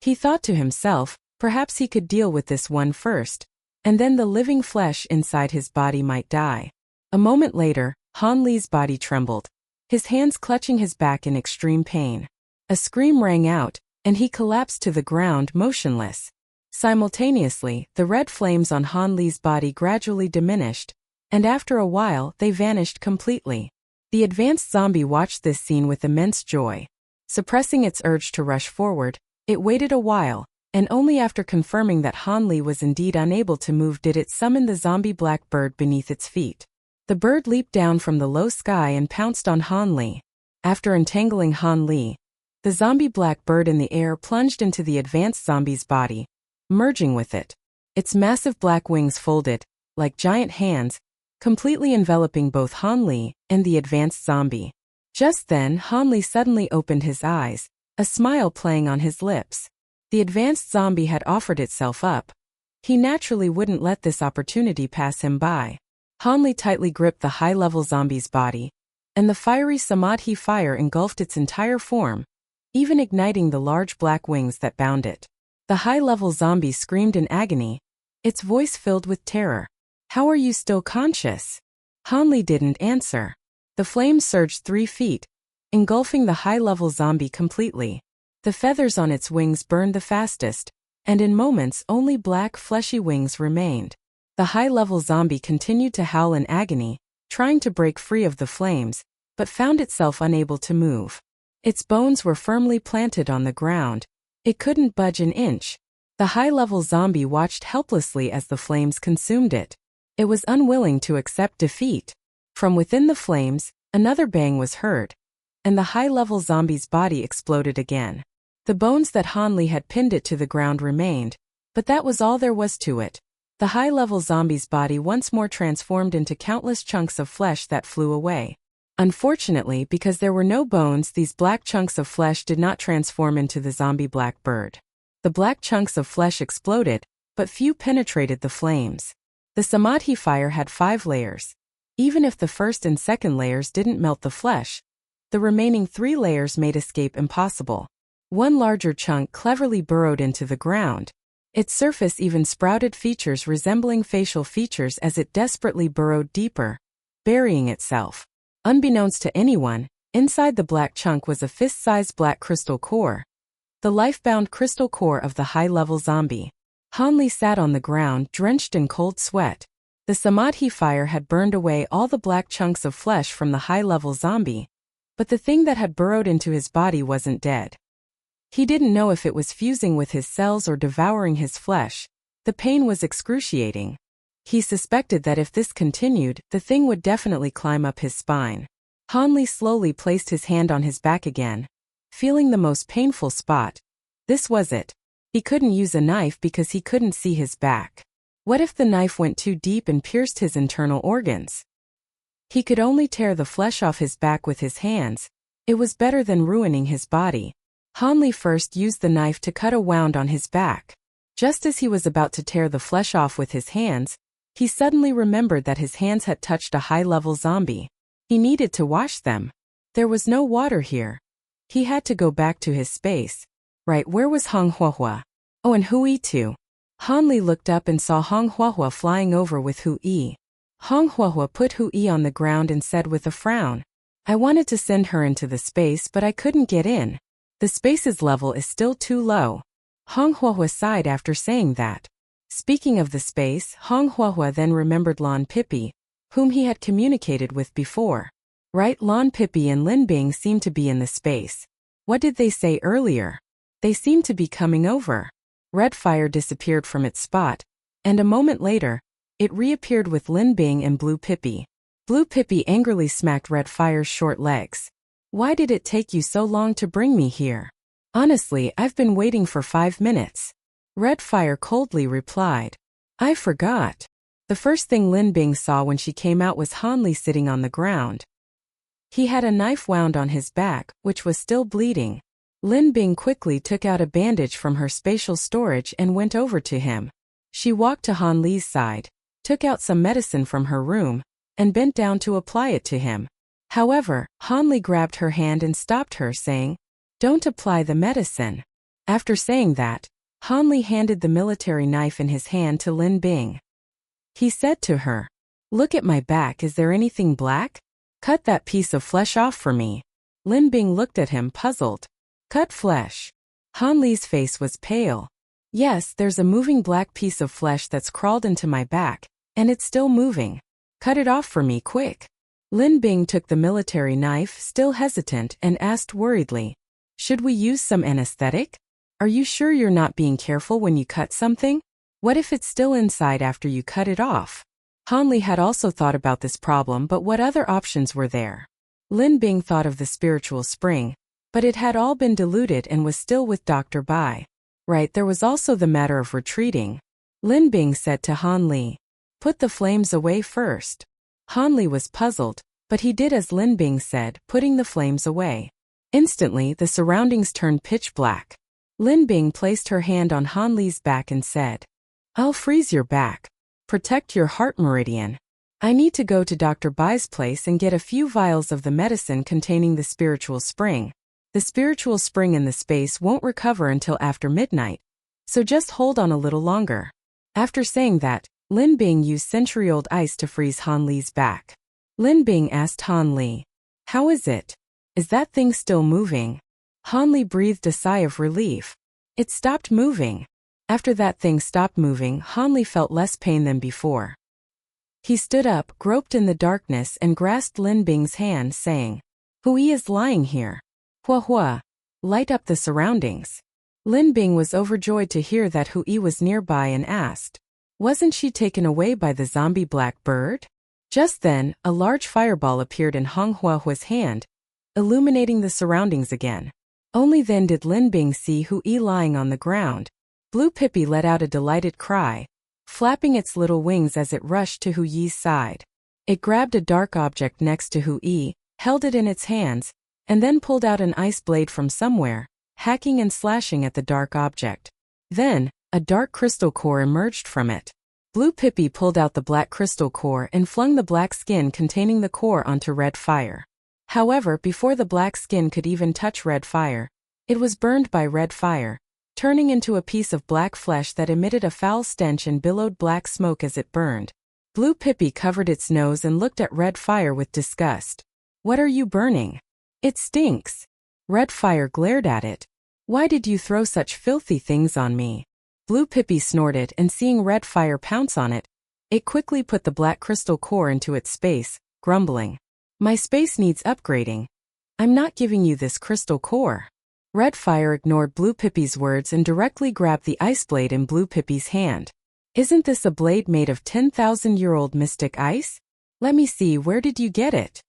A: He thought to himself, perhaps he could deal with this one first, and then the living flesh inside his body might die. A moment later, Han Li's body trembled, his hands clutching his back in extreme pain. A scream rang out, and he collapsed to the ground motionless. Simultaneously, the red flames on Han Li's body gradually diminished, and after a while they vanished completely. The advanced zombie watched this scene with immense joy. Suppressing its urge to rush forward, it waited a while, and only after confirming that Han Li was indeed unable to move did it summon the zombie black bird beneath its feet. The bird leaped down from the low sky and pounced on Han Li. After entangling Han Li, the zombie black bird in the air plunged into the advanced zombie's body, merging with it. Its massive black wings folded, like giant hands, completely enveloping both Han Li and the advanced zombie. Just then, Han Li suddenly opened his eyes, a smile playing on his lips. The advanced zombie had offered itself up. He naturally wouldn't let this opportunity pass him by. Han Li tightly gripped the high-level zombie's body, and the fiery samadhi fire engulfed its entire form, even igniting the large black wings that bound it. The high-level zombie screamed in agony, its voice filled with terror. "How are you still conscious?" Han Li didn't answer. The flames surged 3 feet, engulfing the high-level zombie completely. The feathers on its wings burned the fastest, and in moments only black, fleshy wings remained. The high-level zombie continued to howl in agony, trying to break free of the flames, but found itself unable to move. Its bones were firmly planted on the ground. It couldn't budge an inch. The high-level zombie watched helplessly as the flames consumed it. It was unwilling to accept defeat. From within the flames, another bang was heard, and the high-level zombie's body exploded again. The bones that Han Li had pinned it to the ground remained, but that was all there was to it. The high-level zombie's body once more transformed into countless chunks of flesh that flew away. Unfortunately, because there were no bones, these black chunks of flesh did not transform into the zombie black bird. The black chunks of flesh exploded, but few penetrated the flames. The samadhi fire had 5 layers. Even if the first and second layers didn't melt the flesh, the remaining 3 layers made escape impossible. One larger chunk cleverly burrowed into the ground. Its surface even sprouted features resembling facial features as it desperately burrowed deeper, burying itself. Unbeknownst to anyone, inside the black chunk was a fist-sized black crystal core, the life-bound crystal core of the high-level zombie. Han Li sat on the ground, drenched in cold sweat. The samadhi fire had burned away all the black chunks of flesh from the high-level zombie, but the thing that had burrowed into his body wasn't dead. He didn't know if it was fusing with his cells or devouring his flesh. The pain was excruciating. He suspected that if this continued, the thing would definitely climb up his spine. Han Li slowly placed his hand on his back again, feeling the most painful spot. This was it. He couldn't use a knife because he couldn't see his back. What if the knife went too deep and pierced his internal organs? He could only tear the flesh off his back with his hands. It was better than ruining his body. Han Li first used the knife to cut a wound on his back. Just as he was about to tear the flesh off with his hands, he suddenly remembered that his hands had touched a high-level zombie. He needed to wash them. There was no water here. He had to go back to his space. Right, where was Hong Huahua? Oh, and Hui too. Han Li looked up and saw Hong Huahua flying over with Hui. Hong Huahua put Hui on the ground and said with a frown, "I wanted to send her into the space, but I couldn't get in. The space's level is still too low." Hong Huahua sighed after saying that. Speaking of the space, Hong Huahua then remembered Lon Pippi, whom he had communicated with before. Right, Lon Pippi and Lin Bing seemed to be in the space. What did they say earlier? They seemed to be coming over. Red fire disappeared from its spot, and a moment later, it reappeared with Lin Bing and Blue Pippi. Blue Pippi angrily smacked Red Fire's short legs. "Why did it take you so long to bring me here? Honestly, I've been waiting for 5 minutes. Red Fire coldly replied, "I forgot." The first thing Lin Bing saw when she came out was Han Li sitting on the ground. He had a knife wound on his back, which was still bleeding. Lin Bing quickly took out a bandage from her spatial storage and went over to him. She walked to Han Li's side, took out some medicine from her room, and bent down to apply it to him. However, Han Li grabbed her hand and stopped her, saying, "Don't apply the medicine." After saying that, Han Li handed the military knife in his hand to Lin Bing. He said to her, "Look at my back, is there anything black? Cut that piece of flesh off for me." Lin Bing looked at him puzzled. "Cut flesh?" Han Li's face was pale. "Yes, there's a moving black piece of flesh that's crawled into my back, and it's still moving. Cut it off for me, quick." Lin Bing took the military knife, still hesitant, and asked worriedly, "Should we use some anesthetic? Are you sure you're not being careful when you cut something? What if it's still inside after you cut it off?" Han Li had also thought about this problem, but what other options were there? Lin Bing thought of the spiritual spring, but it had all been diluted and was still with Dr. Bai. Right, there was also the matter of retreating. Lin Bing said to Han Li, "Put the flames away first." Han Li was puzzled, but he did as Lin Bing said, putting the flames away. Instantly, the surroundings turned pitch black. Lin Bing placed her hand on Han Li's back and said, "I'll freeze your back. Protect your heart meridian. I need to go to Dr. Bai's place and get a few vials of the medicine containing the spiritual spring. The spiritual spring in the space won't recover until after midnight, so just hold on a little longer." After saying that, Lin Bing used century-old ice to freeze Han Li's back. Lin Bing asked Han Li, "How is it? Is that thing still moving?" Han Li breathed a sigh of relief. It stopped moving. After that thing stopped moving, Han Li felt less pain than before. He stood up, groped in the darkness, and grasped Lin Bing's hand, saying, "Hui is lying here. Hua hua. Light up the surroundings." Lin Bing was overjoyed to hear that Hui was nearby and asked, "Wasn't she taken away by the zombie black bird?" Just then, a large fireball appeared in Hong Huahua's hand, illuminating the surroundings again. Only then did Lin Bing see Hui lying on the ground. Blue Pippi let out a delighted cry, flapping its little wings as it rushed to Hui's side. It grabbed a dark object next to Hui, held it in its hands, and then pulled out an ice blade from somewhere, hacking and slashing at the dark object. Then, a dark crystal core emerged from it. Blue Pippi pulled out the black crystal core and flung the black skin containing the core onto red fire. However, before the black skin could even touch red fire, it was burned by red fire, turning into a piece of black flesh that emitted a foul stench and billowed black smoke as it burned. Blue Pippi covered its nose and looked at red fire with disgust. "What are you burning? It stinks." Red fire glared at it. "Why did you throw such filthy things on me?" Blue Pippi snorted, and seeing red fire pounce on it, it quickly put the black crystal core into its space, grumbling, "My space needs upgrading. I'm not giving you this crystal core." Red fire ignored Blue Pippi's words and directly grabbed the ice blade in Blue Pippi's hand. "Isn't this a blade made of 10,000-year-old mystic ice? Let me see, where did you get it?"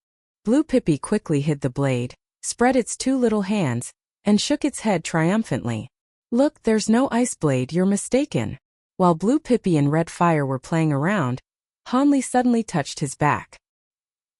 A: Blue Pippi quickly hid the blade, spread its two little hands, and shook its head triumphantly. "Look, there's no ice blade, you're mistaken." While Blue Pippi and Red Fire were playing around, Han Li suddenly touched his back.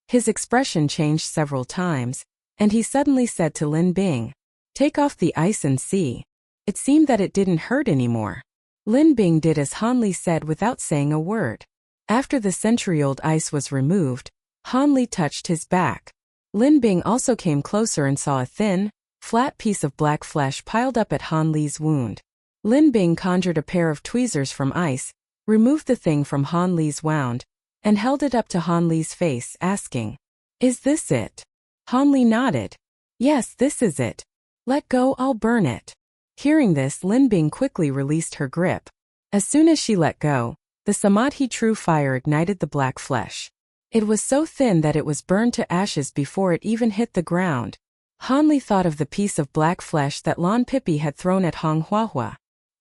A: His expression changed several times, and he suddenly said to Lin Bing, "Take off the ice and see." It seemed that it didn't hurt anymore. Lin Bing did as Han Li said without saying a word. After the century-old ice was removed, Han Li touched his back. Lin Bing also came closer and saw a thin, flat piece of black flesh piled up at Han Li's wound. Lin Bing conjured a pair of tweezers from ice, removed the thing from Han Li's wound, and held it up to Han Li's face, asking, "Is this it?" Han Li nodded. "Yes, this is it. Let go, I'll burn it." Hearing this, Lin Bing quickly released her grip. As soon as she let go, the Samadhi True Fire ignited the black flesh. It was so thin that it was burned to ashes before it even hit the ground. Han Li thought of the piece of black flesh that Lon Pippi had thrown at Hong Huahua.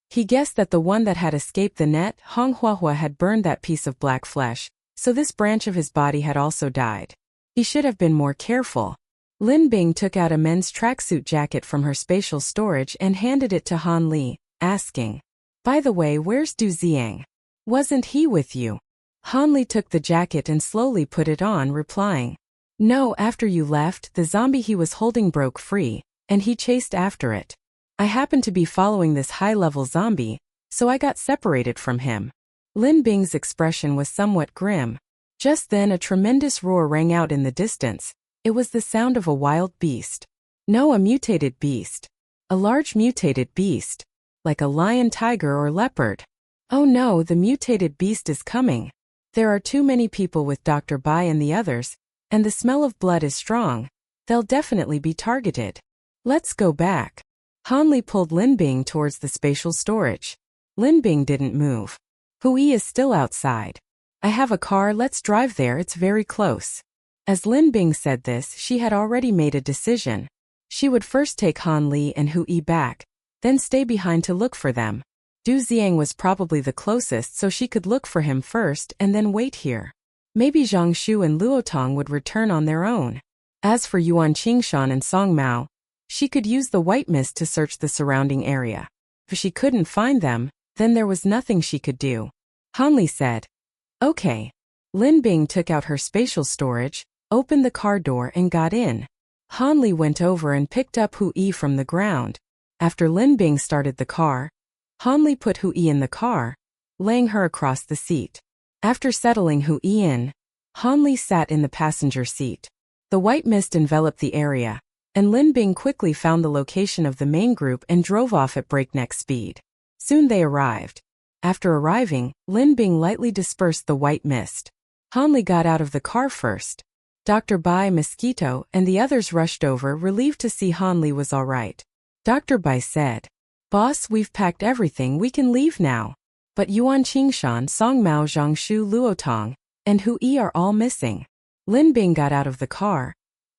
A: He guessed that the one that had escaped the net, Hong Huahua, had burned that piece of black flesh, so this branch of his body had also died. He should have been more careful. Lin Bing took out a men's tracksuit jacket from her spatial storage and handed it to Han Li, asking, "By the way, where's Du Ziang? Wasn't he with you?" Han Li took the jacket and slowly put it on, replying, "No, after you left, the zombie he was holding broke free, and he chased after it. I happened to be following this high-level zombie, so I got separated from him. Lin Bing's expression was somewhat grim. Just then a tremendous roar rang out in the distance. It was the sound of a wild beast. No, a mutated beast. A large mutated beast. Like a lion, tiger, or leopard. Oh no, the mutated beast is coming. There are too many people with Dr. Bai and the others, and the smell of blood is strong. They'll definitely be targeted. Let's go back. Han Li pulled Lin Bing towards the spatial storage. Lin Bing didn't move. Hui is still outside. I have a car, let's drive there, it's very close. As Lin Bing said this, she had already made a decision. She would first take Han Li and Hui back, then stay behind to look for them. Du Xiang was probably the closest, so she could look for him first and then wait here. Maybe Zhang Shu and Luotong would return on their own. As for Yuan Qingshan and Song Mao, she could use the white mist to search the surrounding area. If she couldn't find them, then there was nothing she could do. Han Li said, "Okay." Lin Bing took out her spatial storage, opened the car door and got in. Han Li went over and picked up Hui from the ground. After Lin Bing started the car, Han Li put Hui in the car, laying her across the seat. After settling Hui in, Han Li sat in the passenger seat. The white mist enveloped the area, and Lin Bing quickly found the location of the main group and drove off at breakneck speed. Soon they arrived. After arriving, Lin Bing lightly dispersed the white mist. Han Li got out of the car first. Dr. Bai, Mosquito, and the others rushed over, relieved to see Han Li was all right. Dr. Bai said, "Boss, we've packed everything, we can leave now. But Yuan Qingshan, Song Mao, Zhang Shu, Luotong, and Hui are all missing." Lin Bing got out of the car,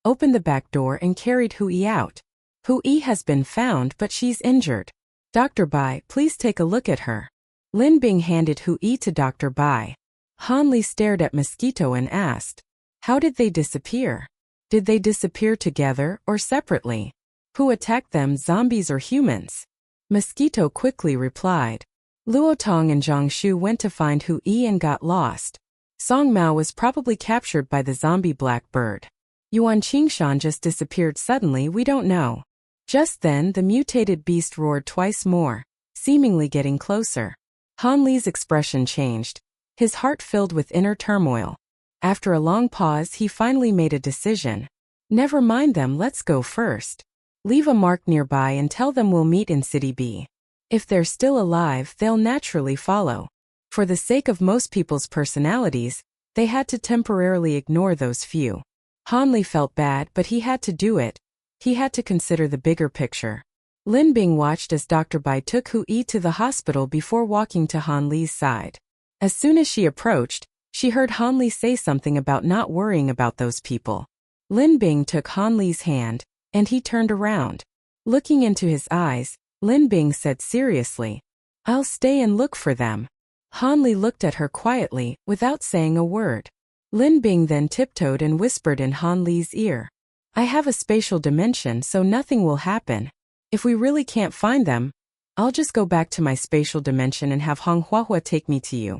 A: opened the back door and carried Hui out. Hui has been found, but she's injured. Dr. Bai, please take a look at her. Lin Bing handed Hui to Dr. Bai. Han Li stared at Mosquito and asked, "How did they disappear? Did they disappear together or separately? Who attacked them, zombies or humans?" Mosquito quickly replied, "Luotong and Zhang Shu went to find Hui and got lost. Song Mao was probably captured by the zombie blackbird. Yuan Qingshan just disappeared suddenly, we don't know." Just then the mutated beast roared twice more, seemingly getting closer. Han Li's expression changed. His heart filled with inner turmoil. After a long pause, he finally made a decision. "Never mind them, let's go first. Leave a mark nearby and tell them we'll meet in City B. If they're still alive, they'll naturally follow." For the sake of most people's personalities, they had to temporarily ignore those few. Han Li felt bad, but he had to do it. He had to consider the bigger picture. Lin Bing watched as Dr. Bai took Hui to the hospital before walking to Han Li's side. As soon as she approached, she heard Han Li say something about not worrying about those people. Lin Bing took Han Li's hand, and he turned around. Looking into his eyes, Lin Bing said seriously, "I'll stay and look for them." Han Li looked at her quietly, without saying a word. Lin Bing then tiptoed and whispered in Han Li's ear, "I have a spatial dimension, so nothing will happen. If we really can't find them, I'll just go back to my spatial dimension and have Hong Huahua take me to you.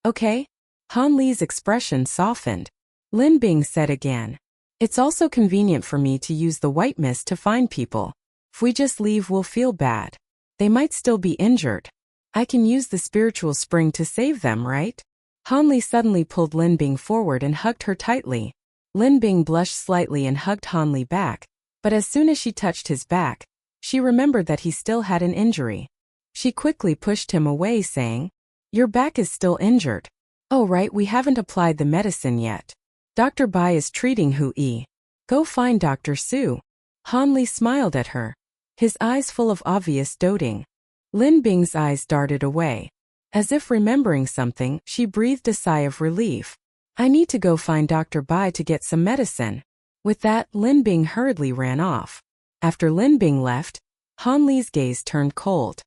A: Okay?" Han Li's expression softened. Lin Bing said again, "It's also convenient for me to use the white mist to find people. If we just leave, we'll feel bad. They might still be injured. I can use the spiritual spring to save them, right?" Han Li suddenly pulled Lin Bing forward and hugged her tightly. Lin Bing blushed slightly and hugged Han Li back, but as soon as she touched his back, she remembered that he still had an injury. She quickly pushed him away, saying, "Your back is still injured. Oh right, we haven't applied the medicine yet. Dr. Bai is treating Hui. Go find Dr. Su." Han Li smiled at her, his eyes full of obvious doting. Lin Bing's eyes darted away. As if remembering something, she breathed a sigh of relief. "I need to go find Dr. Bai to get some medicine." With that, Lin Bing hurriedly ran off. After Lin Bing left, Han Li's gaze turned cold.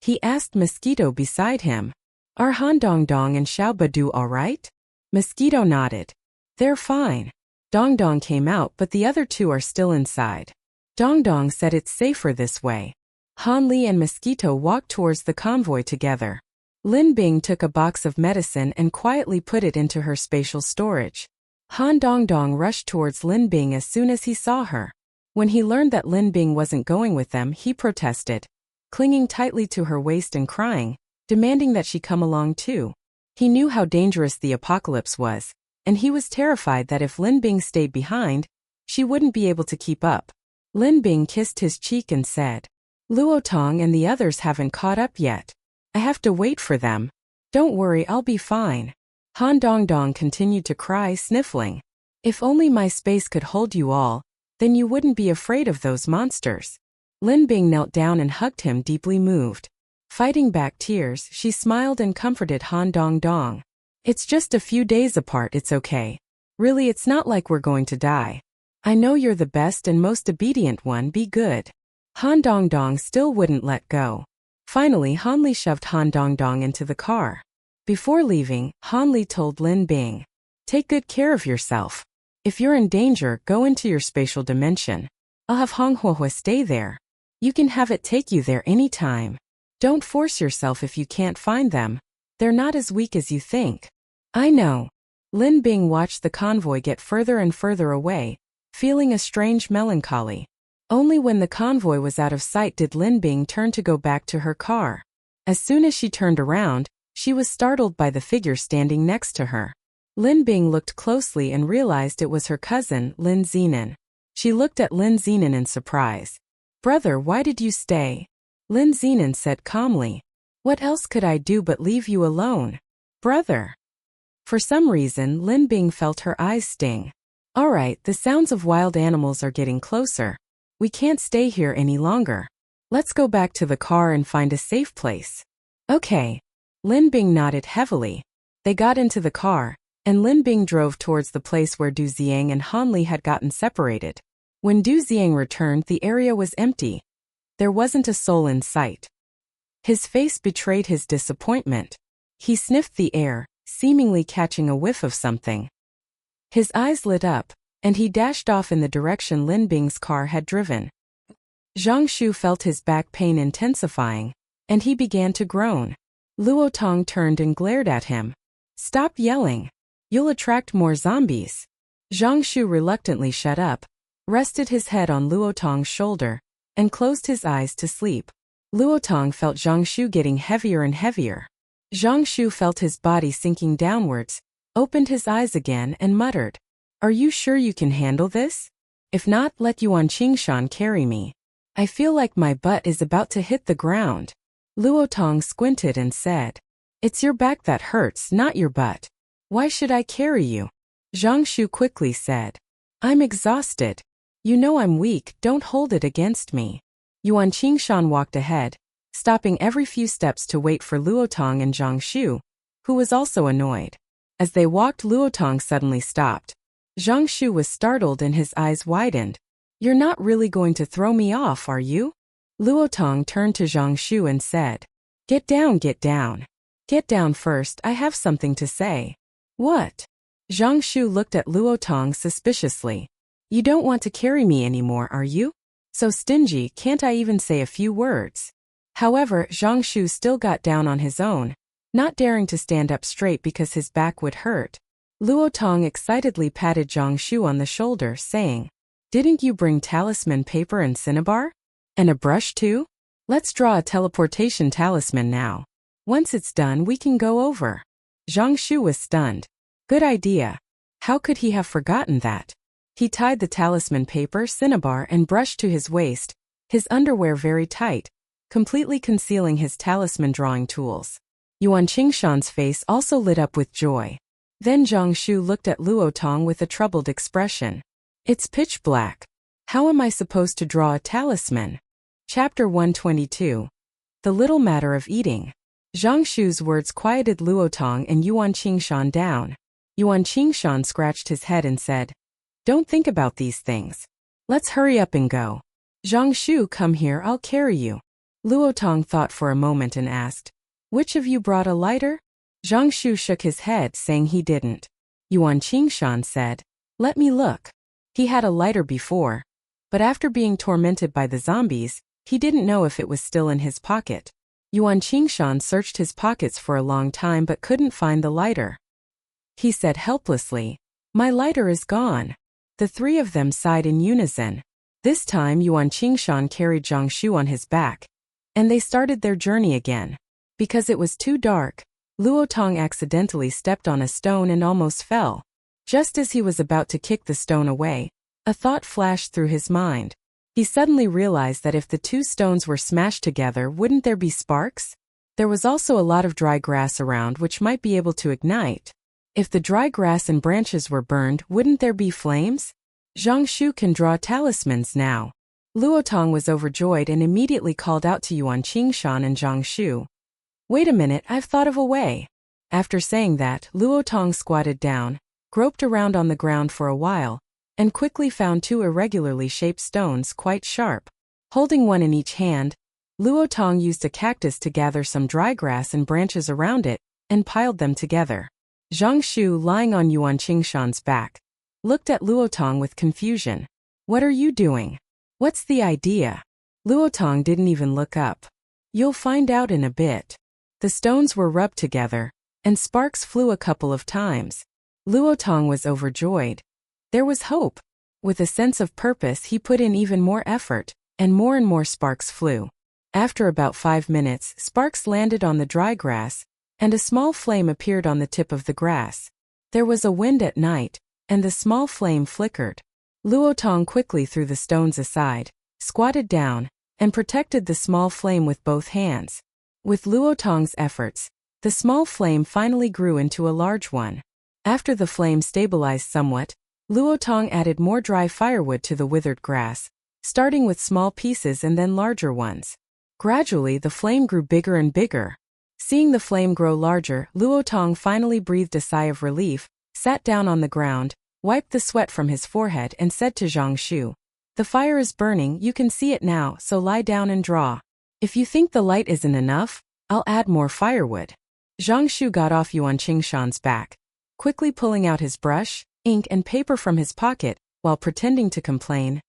A: He asked Mosquito beside him, "Are Han Dongdong and Xiao Badu all right?" Mosquito nodded. "They're fine. Dongdong came out, but the other two are still inside. Dongdong said it's safer this way." Han Li and Mosquito walked towards the convoy together. Lin Bing took a box of medicine and quietly put it into her spatial storage. Han Dongdong rushed towards Lin Bing as soon as he saw her. When he learned that Lin Bing wasn't going with them, he protested, clinging tightly to her waist and crying, demanding that she come along too. He knew how dangerous the apocalypse was, and he was terrified that if Lin Bing stayed behind, she wouldn't be able to keep up. Lin Bing kissed his cheek and said, "Luotong and the others haven't caught up yet. I have to wait for them. Don't worry, I'll be fine." Han Dongdong continued to cry, sniffling. "If only my space could hold you all, then you wouldn't be afraid of those monsters." Lin Bing knelt down and hugged him, deeply moved. Fighting back tears, she smiled and comforted Han Dongdong. "It's just a few days apart, it's okay. Really, it's not like we're going to die. I know you're the best and most obedient one, be good." Han Dongdong still wouldn't let go. Finally, Han Li shoved Han Dongdong into the car. Before leaving, Han Li told Lin Bing, "Take good care of yourself. If you're in danger, go into your spatial dimension. I'll have Hong Huohua stay there. You can have it take you there anytime. Don't force yourself if you can't find them. They're not as weak as you think." "I know." Lin Bing watched the convoy get further and further away, feeling a strange melancholy. Only when the convoy was out of sight did Lin Bing turn to go back to her car. As soon as she turned around, she was startled by the figure standing next to her. Lin Bing looked closely and realized it was her cousin, Lin Zenon. She looked at Lin Zenon in surprise. "Brother, why did you stay?" Lin Zenon said calmly. "What else could I do but leave you alone, brother?" For some reason, Lin Bing felt her eyes sting. "All right, the sounds of wild animals are getting closer. We can't stay here any longer. Let's go back to the car and find a safe place." "Okay." Lin Bing nodded heavily. They got into the car, and Lin Bing drove towards the place where Du Xiang and Han Li had gotten separated. When Du Xiang returned, the area was empty. There wasn't a soul in sight. His face betrayed his disappointment. He sniffed the air, seemingly catching a whiff of something. His eyes lit up, and he dashed off in the direction Lin Bing's car had driven. Zhang Shu felt his back pain intensifying, and he began to groan. Luotong turned and glared at him. "Stop yelling. You'll attract more zombies." Zhang Shu reluctantly shut up, rested his head on Luotong's shoulder, and closed his eyes to sleep. Luotong felt Zhang Shu getting heavier and heavier. Zhang Shu felt his body sinking downwards, opened his eyes again and muttered, "Are you sure you can handle this? If not, let Yuan Qingshan carry me. I feel like my butt is about to hit the ground." Luotong squinted and said, "It's your back that hurts, not your butt. Why should I carry you?" Zhang Shu quickly said, "I'm exhausted. You know I'm weak, don't hold it against me." Yuan Qingshan walked ahead, stopping every few steps to wait for Luotong and Zhang Shu, who was also annoyed. As they walked, Luotong suddenly stopped. Zhang Shu was startled and his eyes widened. "You're not really going to throw me off, are you?" Luotong turned to Zhang Shu and said, "Get down, get down. Get down first, I have something to say." "What?" Zhang Shu looked at Luotong suspiciously. "You don't want to carry me anymore, are you? So stingy, can't I even say a few words?" However, Zhang Shu still got down on his own, not daring to stand up straight because his back would hurt. Luotong excitedly patted Zhang Shu on the shoulder, saying, "Didn't you bring talisman paper and cinnabar? And a brush too? Let's draw a teleportation talisman now. Once it's done, we can go over." Zhang Shu was stunned. Good idea. How could he have forgotten that? He tied the talisman paper, cinnabar, and brush to his waist, his underwear very tight, completely concealing his talisman drawing tools. Yuan Qingshan's face also lit up with joy. Then Zhang Shu looked at Luotong with a troubled expression. "It's pitch black. How am I supposed to draw a talisman?" Chapter 122. The Little Matter of Eating. Zhang Shu's words quieted Luotong and Yuan Qingshan down. Yuan Qingshan scratched his head and said, "Don't think about these things. Let's hurry up and go." "Zhang Shu, come here, I'll carry you." Luotong thought for a moment and asked, "Which of you brought a lighter?" Zhang Shu shook his head, saying he didn't. Yuan Qingshan said, "Let me look." He had a lighter before, but after being tormented by the zombies, he didn't know if it was still in his pocket. Yuan Qingshan searched his pockets for a long time but couldn't find the lighter. He said helplessly, "My lighter is gone." The three of them sighed in unison. This time Yuan Qingshan carried Zhangshu on his back, and they started their journey again. Because it was too dark, Luo Tong accidentally stepped on a stone and almost fell. Just as he was about to kick the stone away, a thought flashed through his mind. He suddenly realized that if the two stones were smashed together, wouldn't there be sparks? There was also a lot of dry grass around which might be able to ignite. If the dry grass and branches were burned, wouldn't there be flames? Zhangshu can draw talismans now. Luo Tong was overjoyed and immediately called out to Yuan Qingshan and Zhangshu. Wait a minute, I've thought of a way. After saying that, Luo Tong squatted down, groped around on the ground for a while, and quickly found two irregularly shaped stones quite sharp. Holding one in each hand, Luo Tong used a cactus to gather some dry grass and branches around it, and piled them together. Zhangshu, lying on Yuan Qingshan's back, looked at Luo Tong with confusion. What are you doing? What's the idea? Luo Tong didn't even look up. You'll find out in a bit. The stones were rubbed together, and sparks flew a couple of times. Luo Tong was overjoyed. There was hope. With a sense of purpose, he put in even more effort, and more sparks flew. After about 5 minutes, sparks landed on the dry grass, and a small flame appeared on the tip of the grass. There was a wind at night, and the small flame flickered. Luo Tong quickly threw the stones aside, squatted down, and protected the small flame with both hands. With Luo Tong's efforts, the small flame finally grew into a large one. After the flame stabilized somewhat, Luo Tong added more dry firewood to the withered grass, starting with small pieces and then larger ones. Gradually the flame grew bigger and bigger. Seeing the flame grow larger, Luo Tong finally breathed a sigh of relief, sat down on the ground, wiped the sweat from his forehead and said to Zhangshu, "The fire is burning, you can see it now, so lie down and draw. If you think the light isn't enough, I'll add more firewood." Zhangshu got off Yuan Qingshan's back, quickly pulling out his brush, ink and paper from his pocket, while pretending to complain,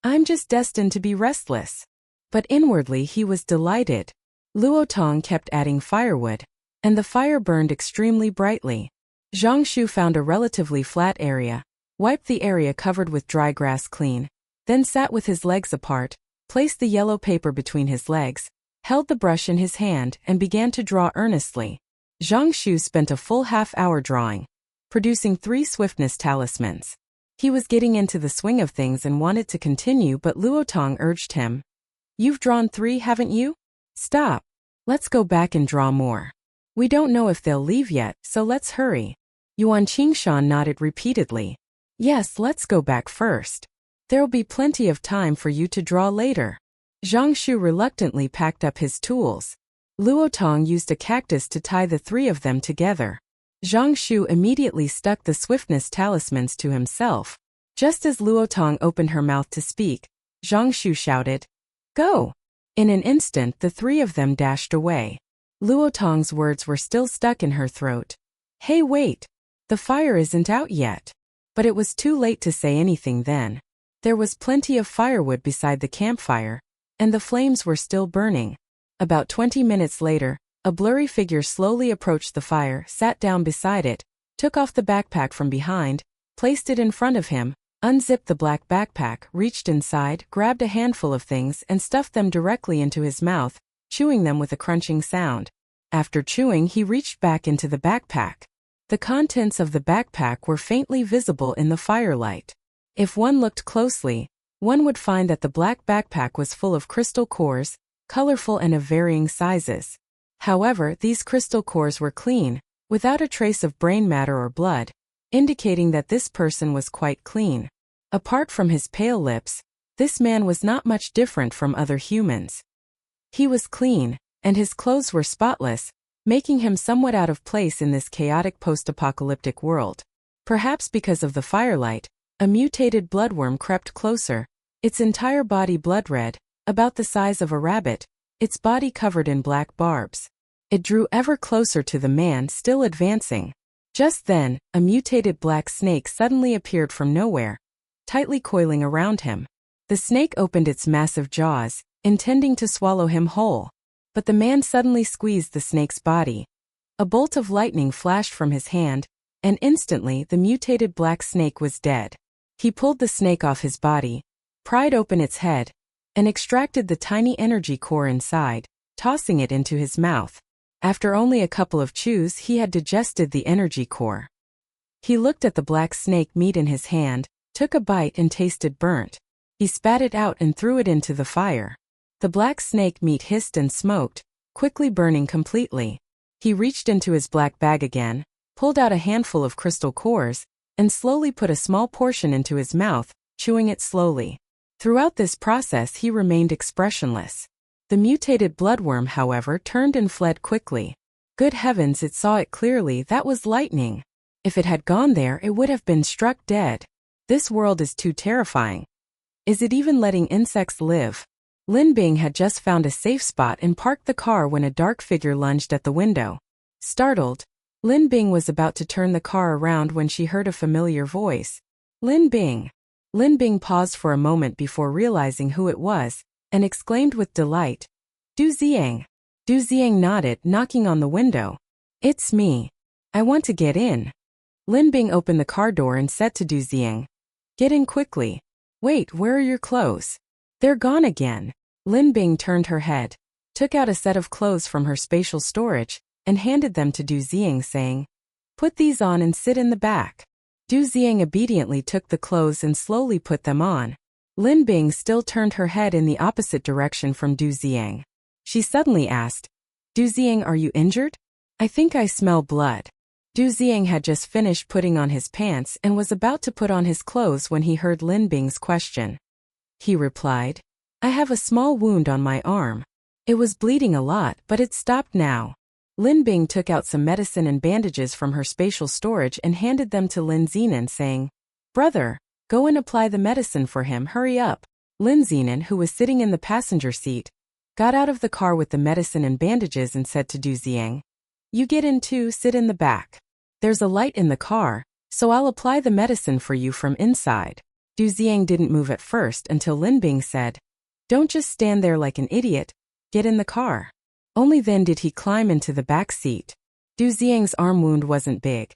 A: "I'm just destined to be restless." But inwardly he was delighted. Luo Tong kept adding firewood, and the fire burned extremely brightly. Zhangshu found a relatively flat area, wiped the area covered with dry grass clean, then sat with his legs apart, placed the yellow paper between his legs, held the brush in his hand and began to draw earnestly. Zhangshu spent a full half-hour drawing, producing 3 swiftness talismans. He was getting into the swing of things and wanted to continue, but Luo Tong urged him. "You've drawn 3, haven't you? Stop. Let's go back and draw more. We don't know if they'll leave yet, so let's hurry." Yuan Qingshan nodded repeatedly. "Yes, let's go back first. There'll be plenty of time for you to draw later." Zhangshu reluctantly packed up his tools. Luo Tong used a cactus to tie the 3 of them together. Zhangshu immediately stuck the swiftness talismans to himself. Just as Luo Tong opened her mouth to speak, Zhangshu shouted, "Go!" In an instant the 3 of them dashed away. Luo Tong's words were still stuck in her throat. "Hey, wait! The fire isn't out yet." But it was too late to say anything then. There was plenty of firewood beside the campfire, and the flames were still burning. About 20 minutes later, a blurry figure slowly approached the fire, sat down beside it, took off the backpack from behind, placed it in front of him, unzipped the black backpack, reached inside, grabbed a handful of things and stuffed them directly into his mouth, chewing them with a crunching sound. After chewing, he reached back into the backpack. The contents of the backpack were faintly visible in the firelight. If one looked closely, one would find that the black backpack was full of crystal cores, colorful and of varying sizes. However, these crystal cores were clean, without a trace of brain matter or blood, indicating that this person was quite clean. Apart from his pale lips, this man was not much different from other humans. He was clean, and his clothes were spotless, making him somewhat out of place in this chaotic post-apocalyptic world. Perhaps because of the firelight, a mutated bloodworm crept closer, its entire body blood-red, about the size of a rabbit, its body covered in black barbs. It drew ever closer to the man, still advancing. Just then, a mutated black snake suddenly appeared from nowhere, tightly coiling around him. The snake opened its massive jaws, intending to swallow him whole. But the man suddenly squeezed the snake's body. A bolt of lightning flashed from his hand, and instantly the mutated black snake was dead. He pulled the snake off his body, pried open its head, and extracted the tiny energy core inside, tossing it into his mouth. After only a couple of chews, he had digested the energy core. He looked at the black snake meat in his hand, took a bite and tasted burnt. He spat it out and threw it into the fire. The black snake meat hissed and smoked, quickly burning completely. He reached into his black bag again, pulled out a handful of crystal cores, and slowly put a small portion into his mouth, chewing it slowly. Throughout this process he remained expressionless. The mutated bloodworm, however, turned and fled quickly. Good heavens, it saw it clearly, that was lightning. If it had gone there, it would have been struck dead. This world is too terrifying. Is it even letting insects live? Lin Bing had just found a safe spot and parked the car when a dark figure lunged at the window. Startled, Lin Bing was about to turn the car around when she heard a familiar voice. Lin Bing. Lin Bing paused for a moment before realizing who it was, and exclaimed with delight, Du Xiang. Du Xiang nodded, knocking on the window. It's me. I want to get in. Lin Bing opened the car door and said to Du Xiang, Get in quickly. Wait, where are your clothes? They're gone again. Lin Bing turned her head, took out a set of clothes from her spatial storage, and handed them to Du Xiang, saying, Put these on and sit in the back. Du Xiang obediently took the clothes and slowly put them on. Lin Bing still turned her head in the opposite direction from Du Xiang. She suddenly asked, Du Xiang, are you injured? I think I smell blood. Du Xiang had just finished putting on his pants and was about to put on his clothes when he heard Lin Bing's question. He replied, I have a small wound on my arm. It was bleeding a lot, but it stopped now. Lin Bing took out some medicine and bandages from her spatial storage and handed them to Lin Zinan, saying, Brother, go and apply the medicine for him, hurry up. Lin Zinan, who was sitting in the passenger seat, got out of the car with the medicine and bandages and said to Du Xiang, You get in too, sit in the back. There's a light in the car, so I'll apply the medicine for you from inside. Du Xiang didn't move at first until Lin Bing said, Don't just stand there like an idiot, get in the car. Only then did he climb into the back seat. Du Xiang's arm wound wasn't big,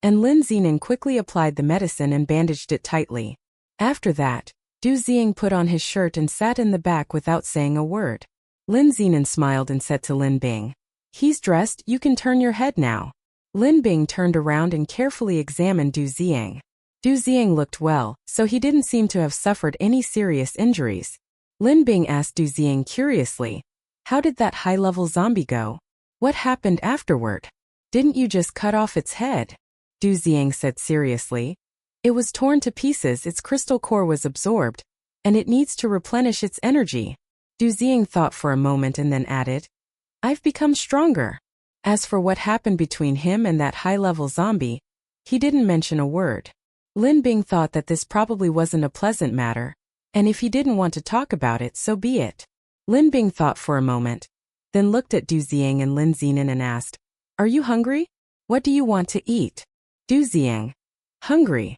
A: and Lin Zinan quickly applied the medicine and bandaged it tightly. After that, Du Xiang put on his shirt and sat in the back without saying a word. Lin Zinan smiled and said to Lin Bing, He's dressed, you can turn your head now. Lin Bing turned around and carefully examined Du Xiang. Du Xiang looked well, so he didn't seem to have suffered any serious injuries. Lin Bing asked Du Xiang curiously, How did that high-level zombie go? What happened afterward? Didn't you just cut off its head? Du Xiang said seriously, It was torn to pieces, its crystal core was absorbed, and it needs to replenish its energy. Du Xiang thought for a moment and then added, I've become stronger. As for what happened between him and that high-level zombie, he didn't mention a word. Lin Bing thought that this probably wasn't a pleasant matter, and if he didn't want to talk about it, so be it. Lin Bing thought for a moment, then looked at Du Xiang and Lin Zinan and asked, Are you hungry? What do you want to eat? Du Xiang. Hungry.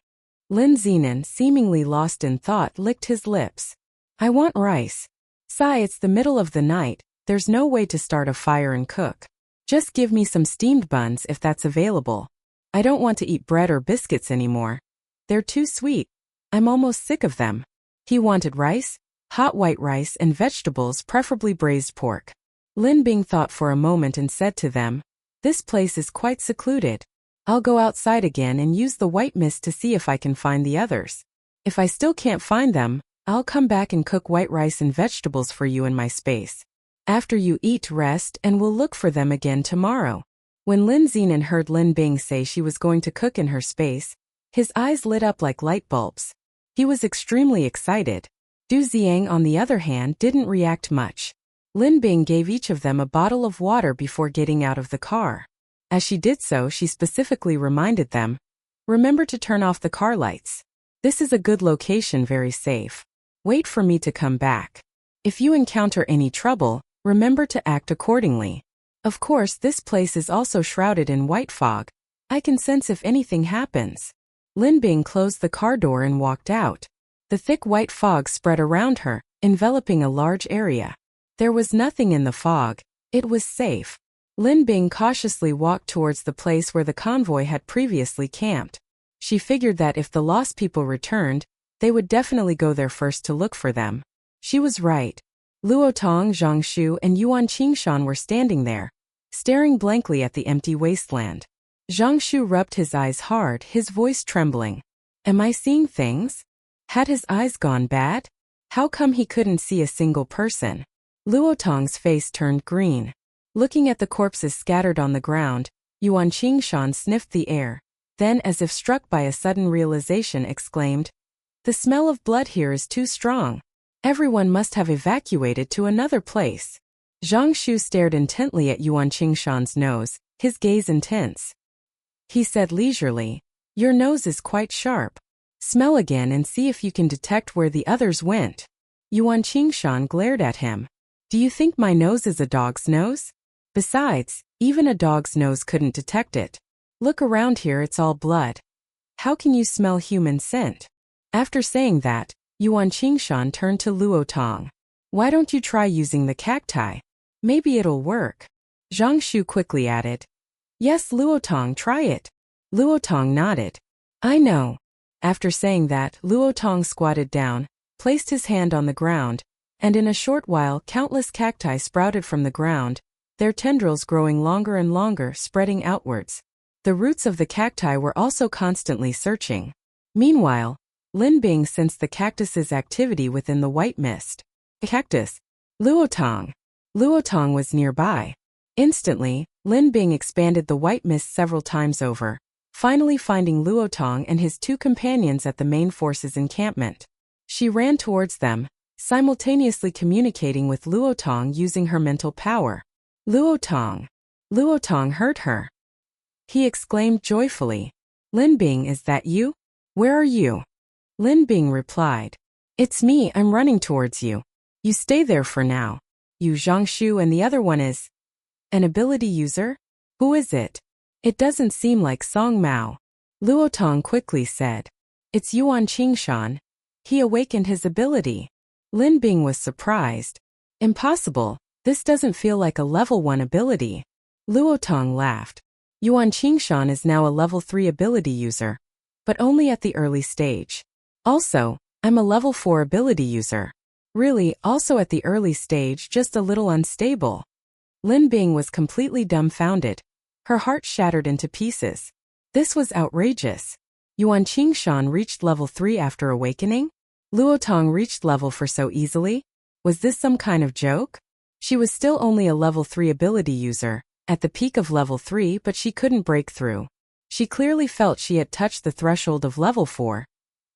A: Lin Zinan, seemingly lost in thought, licked his lips. I want rice. Sigh, it's the middle of the night, there's no way to start a fire and cook. Just give me some steamed buns if that's available. I don't want to eat bread or biscuits anymore. They're too sweet. I'm almost sick of them. He wanted rice, hot white rice and vegetables, preferably braised pork. Lin Bing thought for a moment and said to them, This place is quite secluded. I'll go outside again and use the white mist to see if I can find the others. If I still can't find them, I'll come back and cook white rice and vegetables for you in my space. After you eat, rest, and we'll look for them again tomorrow. When Lin Zinan heard Lin Bing say she was going to cook in her space, his eyes lit up like light bulbs. He was extremely excited. Du Xiang, on the other hand, didn't react much. Lin Bing gave each of them a bottle of water before getting out of the car. As she did so, she specifically reminded them, Remember to turn off the car lights. This is a good location, very safe. Wait for me to come back. If you encounter any trouble, remember to act accordingly. Of course, this place is also shrouded in white fog. I can sense if anything happens. Lin Bing closed the car door and walked out. The thick white fog spread around her, enveloping a large area. There was nothing in the fog. It was safe. Lin Bing cautiously walked towards the place where the convoy had previously camped. She figured that if the lost people returned, They would definitely go there first to look for them. She was right. Luo Tong, Zhang Shu, and Yuan Qingshan were standing there, staring blankly at the empty wasteland. Zhang Shu rubbed his eyes hard, his voice trembling. Am I seeing things? Had his eyes gone bad? How come he couldn't see a single person? Luo Tong's face turned green. Looking at the corpses scattered on the ground, Yuan Qingshan sniffed the air. Then, as if struck by a sudden realization, exclaimed, "The smell of blood here is too strong. Everyone must have evacuated to another place." Zhang Shu stared intently at Yuan Qingshan's nose, his gaze intense. He said leisurely, "Your nose is quite sharp. Smell again and see if you can detect where the others went." Yuan Qingshan glared at him. "Do you think my nose is a dog's nose? Besides, even a dog's nose couldn't detect it. Look around here, it's all blood. How can you smell human scent?" After saying that, Yuan Qingshan turned to Luo Tong. "Why don't you try using the cacti? Maybe it'll work." Zhang Shu quickly added, "Yes, Luo Tong, try it." Luo Tong nodded. "I know." After saying that, Luo Tong squatted down, placed his hand on the ground, and in a short while countless cacti sprouted from the ground, their tendrils growing longer and longer, spreading outwards. The roots of the cacti were also constantly searching. Meanwhile, Lin Bing sensed the cactus's activity within the white mist. Cactus. Luo Tong. Luo Tong was nearby. Instantly, Lin Bing expanded the white mist several times over, finally finding Luo Tong and his two companions at the main force's encampment. She ran towards them, simultaneously communicating with Luo Tong using her mental power. Luo Tong. Luo Tong heard her. He exclaimed joyfully, "Lin Bing, is that you? Where are you?" Lin Bing replied, "It's me, I'm running towards you. You stay there for now. You Zhang Shu and the other one is an ability user? Who is it? It doesn't seem like Song Mao." Luo Tong quickly said, "It's Yuan Qingshan. He awakened his ability." Lin Bing was surprised. "Impossible, this doesn't feel like a level 1 ability." Luo Tong laughed. "Yuan Qingshan is now a level 3 ability user, but only at the early stage. Also, I'm a level 4 ability user. Really, also at the early stage, just a little unstable." Lin Bing was completely dumbfounded. Her heart shattered into pieces. This was outrageous. Yuan Qingshan reached level 3 after awakening? Luo Tong reached level 4 so easily? Was this some kind of joke? She was still only a level 3 ability user, at the peak of level 3, but she couldn't break through. She clearly felt she had touched the threshold of level 4.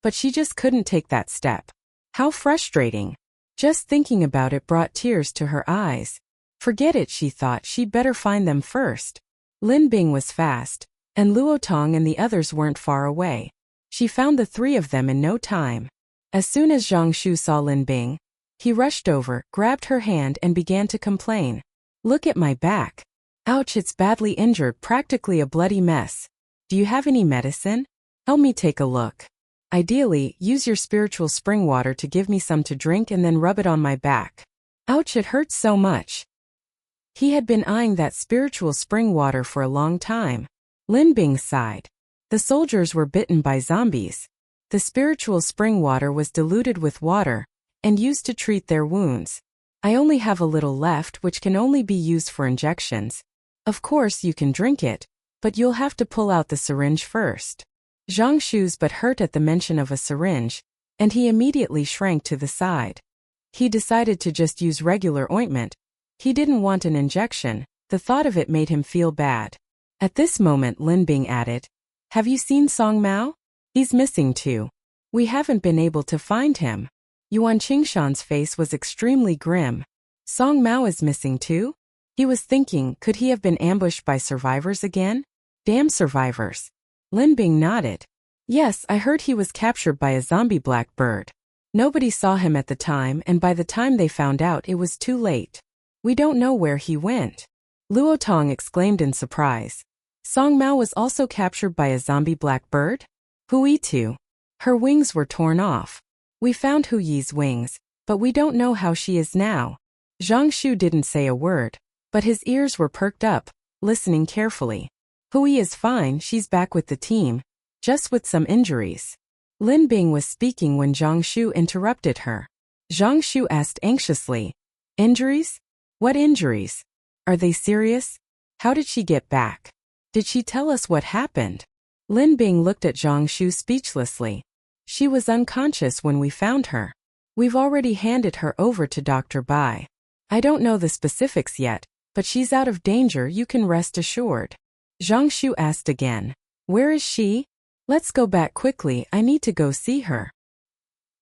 A: But she just couldn't take that step. How frustrating. Just thinking about it brought tears to her eyes. Forget it, she thought, she'd better find them first. Lin Bing was fast, and Luo Tong and the others weren't far away. She found the 3 of them in no time. As soon as Zhang Shu saw Lin Bing, he rushed over, grabbed her hand and began to complain. "Look at my back. Ouch, it's badly injured, practically a bloody mess. Do you have any medicine? Help me take a look. Ideally, use your spiritual spring water to give me some to drink and then rub it on my back. Ouch, it hurts so much." He had been eyeing that spiritual spring water for a long time. Lin Bing sighed. The soldiers were bitten by zombies. The spiritual spring water was diluted with water and used to treat their wounds. "I only have a little left, which can only be used for injections. Of course you can drink it, but you'll have to pull out the syringe first." Zhang Shu's butt hurt at the mention of a syringe, and he immediately shrank to the side. He decided to just use regular ointment. He didn't want an injection. The thought of it made him feel bad. At this moment Lin Bing added, "Have you seen Song Mao? He's missing too. We haven't been able to find him." Yuan Qingshan's face was extremely grim. Song Mao is missing too? He was thinking, could he have been ambushed by survivors again? Damn survivors. Lin Bing nodded. "Yes, I heard he was captured by a zombie black bird. Nobody saw him at the time, and by the time they found out it was too late. We don't know where he went." Luo Tong exclaimed in surprise. "Song Mao was also captured by a zombie black bird? Hu Yitu. Her wings were torn off. We found Hu Yi's wings, but we don't know how she is now." Zhang Shu didn't say a word, but his ears were perked up, listening carefully. "Hu Yi is fine, she's back with the team, just with some injuries." Lin Bing was speaking when Zhang Shu interrupted her. Zhang Shu asked anxiously, "Injuries? What injuries? Are they serious? How did she get back? Did she tell us what happened?" Lin Bing looked at Zhang Shu speechlessly. "She was unconscious when we found her. We've already handed her over to Dr. Bai. I don't know the specifics yet, but she's out of danger, you can rest assured." Zhang Shu asked again, "Where is she? Let's go back quickly, I need to go see her."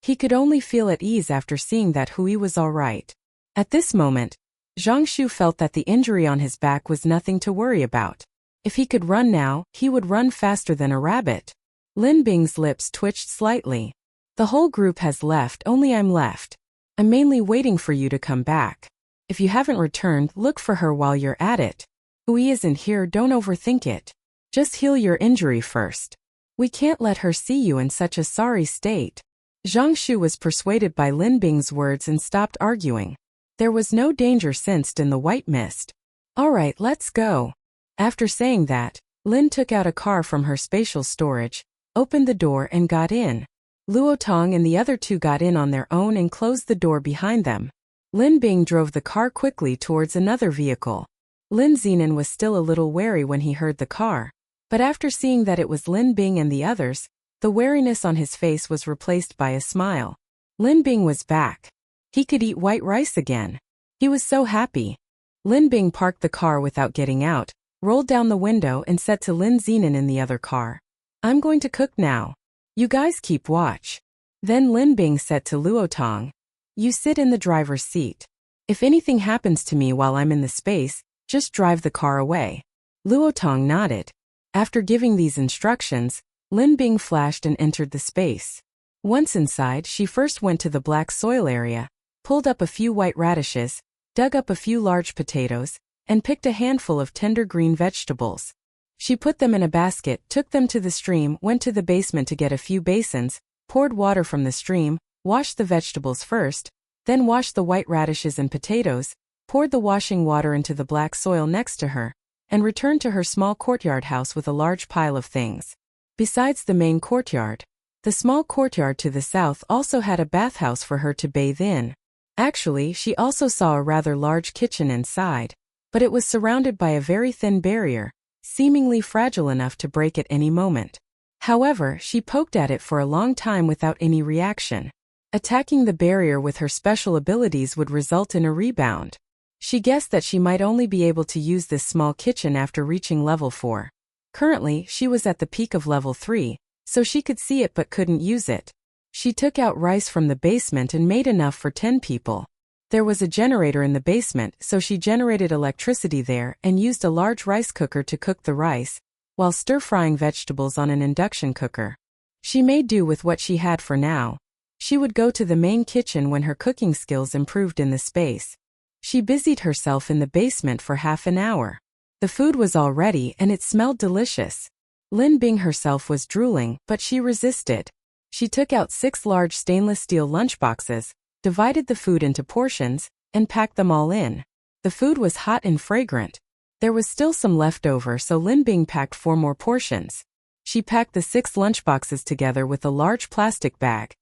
A: He could only feel at ease after seeing that Hui was all right. At this moment, Zhang Shu felt that the injury on his back was nothing to worry about. If he could run now, he would run faster than a rabbit. Lin Bing's lips twitched slightly. "The whole group has left, only I'm left. I'm mainly waiting for you to come back. If you haven't returned, look for her while you're at it. Hui isn't here, don't overthink it. Just heal your injury first. We can't let her see you in such a sorry state." Zhang Shu was persuaded by Lin Bing's words and stopped arguing. There was no danger sensed in the white mist. "All right, let's go." After saying that, Lin took out a car from her spatial storage, opened the door and got in. Luo Tong and the other two got in on their own and closed the door behind them. Lin Bing drove the car quickly towards another vehicle. Lin Zinan was still a little wary when he heard the car. But after seeing that it was Lin Bing and the others, the wariness on his face was replaced by a smile. Lin Bing was back. He could eat white rice again. He was so happy. Lin Bing parked the car without getting out, rolled down the window and said to Lin Zinan in the other car, "I'm going to cook now. You guys keep watch." Then Lin Bing said to Luo Tong, "You sit in the driver's seat. If anything happens to me while I'm in the space, just drive the car away." Luo Tong nodded. After giving these instructions, Lin Bing flashed and entered the space. Once inside, she first went to the black soil area, pulled up a few white radishes, dug up a few large potatoes, and picked a handful of tender green vegetables. She put them in a basket, took them to the stream, went to the basement to get a few basins, poured water from the stream, washed the vegetables first, then washed the white radishes and potatoes, poured the washing water into the black soil next to her, and returned to her small courtyard house with a large pile of things. Besides the main courtyard, the small courtyard to the south also had a bathhouse for her to bathe in. Actually, she also saw a rather large kitchen inside, but it was surrounded by a very thin barrier, seemingly fragile enough to break at any moment. However, she poked at it for a long time without any reaction. Attacking the barrier with her special abilities would result in a rebound. She guessed that she might only be able to use this small kitchen after reaching level 4. Currently, she was at the peak of level 3, so she could see it but couldn't use it. She took out rice from the basement and made enough for 10 people. There was a generator in the basement, so she generated electricity there and used a large rice cooker to cook the rice, while stir-frying vegetables on an induction cooker. She made do with what she had for now. She would go to the main kitchen when her cooking skills improved in the space. She busied herself in the basement for half an hour. The food was all ready and it smelled delicious. Lin Bing herself was drooling, but she resisted. She took out 6 large stainless steel lunchboxes, divided the food into portions, and packed them all in. The food was hot and fragrant. There was still some left over, so Lin Bing packed 4 more portions. She packed the 6 lunchboxes together with a large plastic bag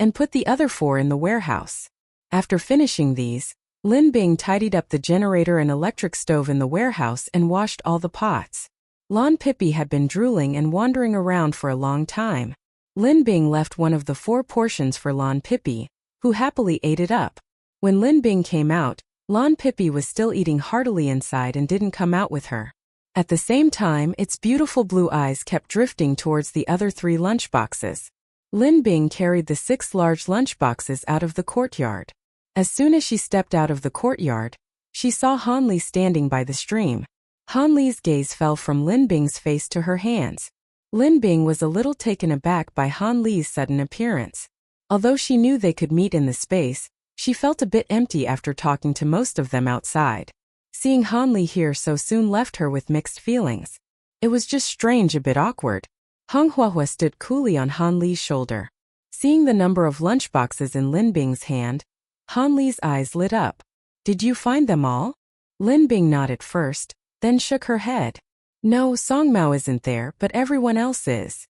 A: and put the other 4 in the warehouse. After finishing these, Lin Bing tidied up the generator and electric stove in the warehouse and washed all the pots. Lon Pippi had been drooling and wandering around for a long time. Lin Bing left one of the 4 portions for Lon Pippi, who happily ate it up. When Lin Bing came out, Lon Pippi was still eating heartily inside and didn't come out with her. At the same time, its beautiful blue eyes kept drifting towards the other 3 lunchboxes. Lin Bing carried the 6 large lunchboxes out of the courtyard. As soon as she stepped out of the courtyard, she saw Han Li standing by the stream. Han Li's gaze fell from Lin Bing's face to her hands. Lin Bing was a little taken aback by Han Li's sudden appearance. Although she knew they could meet in the space, she felt a bit empty after talking to most of them outside. Seeing Han Li here so soon left her with mixed feelings. It was just strange, a bit awkward. Hong Huahua stood coolly on Han Li's shoulder. Seeing the number of lunchboxes in Lin Bing's hand, Han Li's eyes lit up. "Did you find them all?" Lin Bing nodded first, then shook her head. "No, Song Mao isn't there, but everyone else is."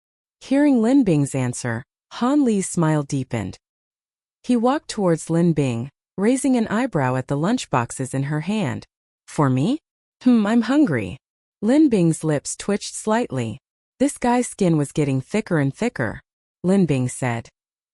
A: Hearing Lin Bing's answer, Han Li's smile deepened. He walked towards Lin Bing, raising an eyebrow at the lunchboxes in her hand. For me? I'm hungry. Lin Bing's lips twitched slightly. This guy's skin was getting thicker and thicker. Lin Bing said.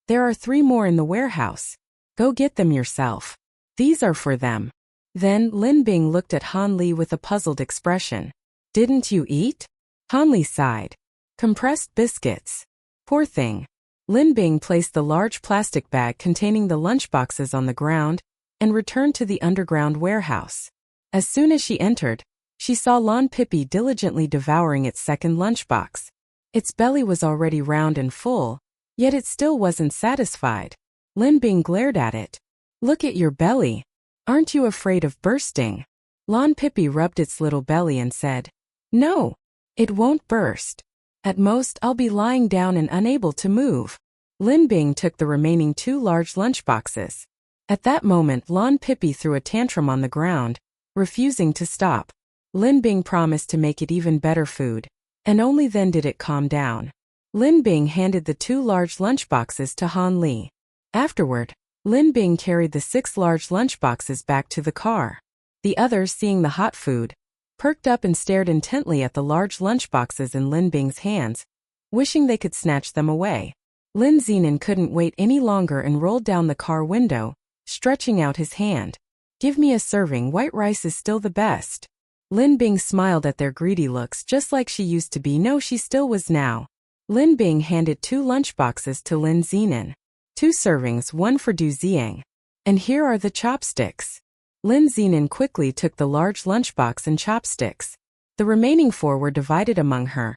A: There are 3 more in the warehouse. Go get them yourself. These are for them. Then Lin Bing looked at Han Li with a puzzled expression. Didn't you eat? Han Li sighed. Compressed biscuits. Poor thing. Lin Bing placed the large plastic bag containing the lunchboxes on the ground and returned to the underground warehouse. As soon as she entered, she saw Lon Pippi diligently devouring its second lunchbox. Its belly was already round and full, yet it still wasn't satisfied. Lin Bing glared at it. Look at your belly. Aren't you afraid of bursting? Lon Pippi rubbed its little belly and said, No, it won't burst. At most I'll be lying down and unable to move. Lin Bing took the remaining 2 large lunchboxes. At that moment Lon Pippi threw a tantrum on the ground, refusing to stop. Lin Bing promised to make it even better food, and only then did it calm down. Lin Bing handed the 2 large lunchboxes to Han Li. Afterward, Lin Bing carried the 6 large lunchboxes back to the car. The others, seeing the hot food, perked up and stared intently at the large lunchboxes in Lin Bing's hands, wishing they could snatch them away. Lin Zenon couldn't wait any longer and rolled down the car window, stretching out his hand. Give me a serving, white rice is still the best. Lin Bing smiled at their greedy looks just like she used to be. No, she still was now. Lin Bing handed 2 lunchboxes to Lin Zenon. 2 servings, 1 for Du Ziang. And here are the chopsticks. Lin Zenon quickly took the large lunchbox and chopsticks. The remaining 4 were divided among her.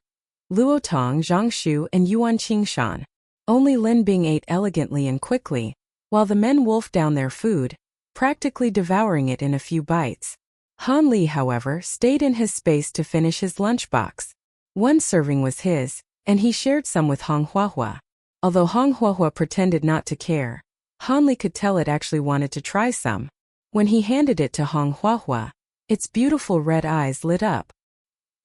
A: Luo Tong, Zhang Shu, and Yuan Qingshan. Only Lin Bing ate elegantly and quickly, while the men wolfed down their food, practically devouring it in a few bites. Han Li, however, stayed in his space to finish his lunchbox. 1 serving was his, and he shared some with Hong Huahua. Although Hong Huahua pretended not to care, Han Li could tell it actually wanted to try some. When he handed it to Hong Huahua, its beautiful red eyes lit up.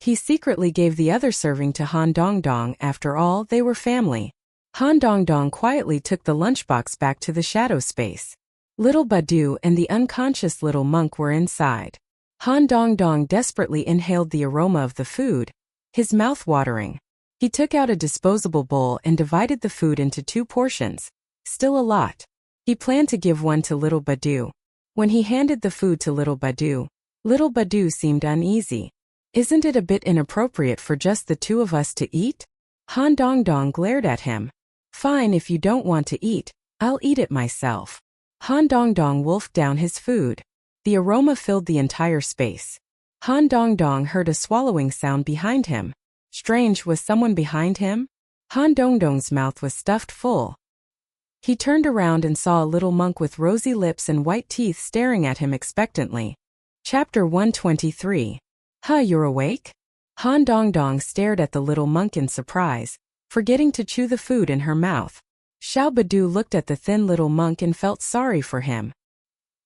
A: He secretly gave the other serving to Han Dongdong. After all, they were family. Han Dongdong quietly took the lunchbox back to the shadow space. Little Badu and the unconscious little monk were inside. Han Dongdong desperately inhaled the aroma of the food, his mouth watering. He took out a disposable bowl and divided the food into 2 portions. Still a lot. He planned to give 1 to little Badu. When he handed the food to little Badu seemed uneasy. Isn't it a bit inappropriate for just the 2 of us to eat? Han Dongdong glared at him. Fine, if you don't want to eat, I'll eat it myself. Han Dongdong wolfed down his food. The aroma filled the entire space. Han Dongdong heard a swallowing sound behind him. Strange, was someone behind him? Han Dongdong's mouth was stuffed full. He turned around and saw a little monk with rosy lips and white teeth staring at him expectantly. Chapter 123. You're awake? Han Dongdong stared at the little monk in surprise, forgetting to chew the food in her mouth. Xiao Badu looked at the thin little monk and felt sorry for him.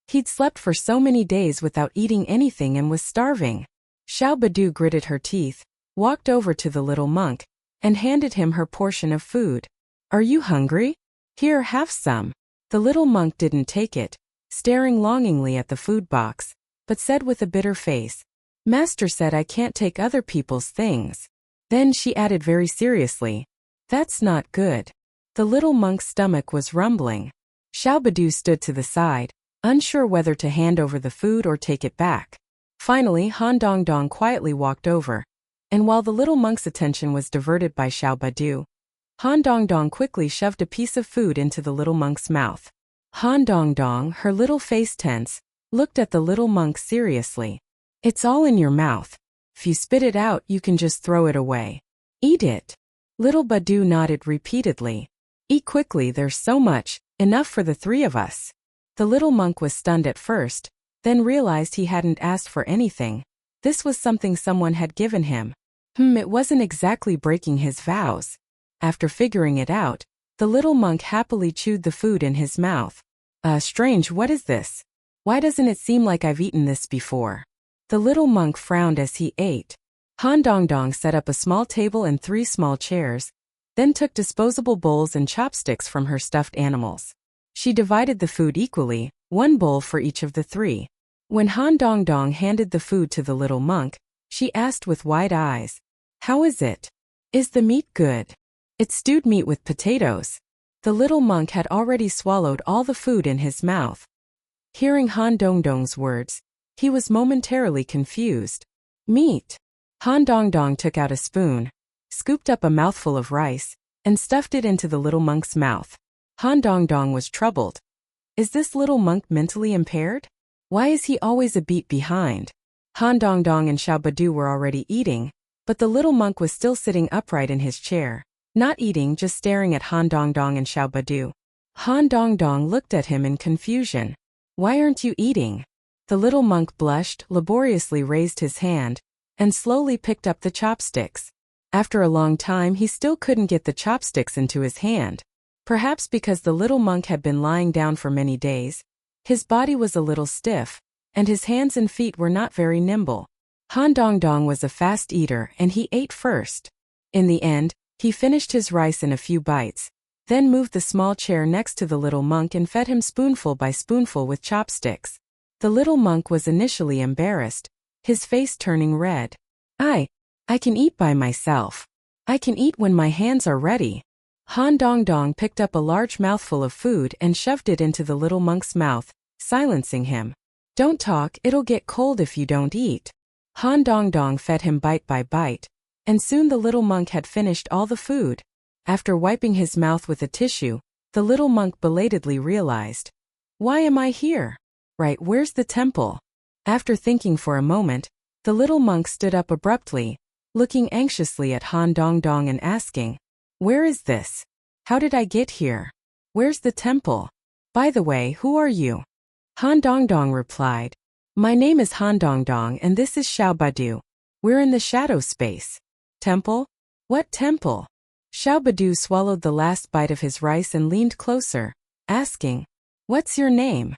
A: He'd slept for so many days without eating anything and was starving. Xiao Badu gritted her teeth, walked over to the little monk, and handed him her portion of food. Are you hungry? Here, have some. The little monk didn't take it, staring longingly at the food box, but said with a bitter face, Master said I can't take other people's things. Then she added very seriously, That's not good. The little monk's stomach was rumbling. Xiao Badu stood to the side, unsure whether to hand over the food or take it back. Finally, Han Dongdong quietly walked over, and while the little monk's attention was diverted by Xiao Badu, Han Dongdong quickly shoved a piece of food into the little monk's mouth. Han Dongdong, her little face tense, looked at the little monk seriously. It's all in your mouth. If you spit it out, you can just throw it away. Eat it. Little Badu nodded repeatedly. Eat quickly, there's so much, enough for the 3 of us. The little monk was stunned at first, then realized he hadn't asked for anything. This was something someone had given him. It wasn't exactly breaking his vows. After figuring it out, the little monk happily chewed the food in his mouth. Strange, what is this? Why doesn't it seem like I've eaten this before? The little monk frowned as he ate. Han Dongdong set up a small table and 3 small chairs, then took disposable bowls and chopsticks from her stuffed animals. She divided the food equally, one bowl for each of the three. When Han Dong Dong handed the food to the little monk, she asked with wide eyes, "How is it? Is the meat good?" "It's stewed meat with potatoes." The little monk had already swallowed all the food in his mouth. Hearing Han Dong Dong's words, he was momentarily confused. "Meat?" Han Dong Dong took out a spoon, scooped up a mouthful of rice, and stuffed it into the little monk's mouth. Han Dong Dong was troubled. Is this little monk mentally impaired? Why is he always a beat behind? Han Dong Dong and Xiao Badu were already eating, but the little monk was still sitting upright in his chair, not eating, just staring at Han Dong Dong and Xiao Badu. Han Dong Dong looked at him in confusion. "Why aren't you eating?" The little monk blushed, laboriously raised his hand, and slowly picked up the chopsticks. After a long time he still couldn't get the chopsticks into his hand. Perhaps because the little monk had been lying down for many days, his body was a little stiff, and his hands and feet were not very nimble. Han Dong Dong was a fast eater and he ate first. In the end, he finished his rice in a few bites, then moved the small chair next to the little monk and fed him spoonful by spoonful with chopsticks. The little monk was initially embarrassed, his face turning red. I can eat by myself. I can eat when my hands are ready." Han Dong Dong picked up a large mouthful of food and shoved it into the little monk's mouth, silencing him. "Don't talk, it'll get cold if you don't eat." Han Dong Dong fed him bite by bite, and soon the little monk had finished all the food. After wiping his mouth with a tissue, the little monk belatedly realized, "Why am I here? Right, where's the temple?" After thinking for a moment, the little monk stood up abruptly, looking anxiously at Han Dong Dong and asking, "Where is this? How did I get here? Where's the temple? By the way, who are you?" Han Dong Dong replied, "My name is Han Dong Dong and this is Xiao Badu. We're in the shadow space." "Temple? What temple?" Xiao Badu swallowed the last bite of his rice and leaned closer, asking, "What's your name?"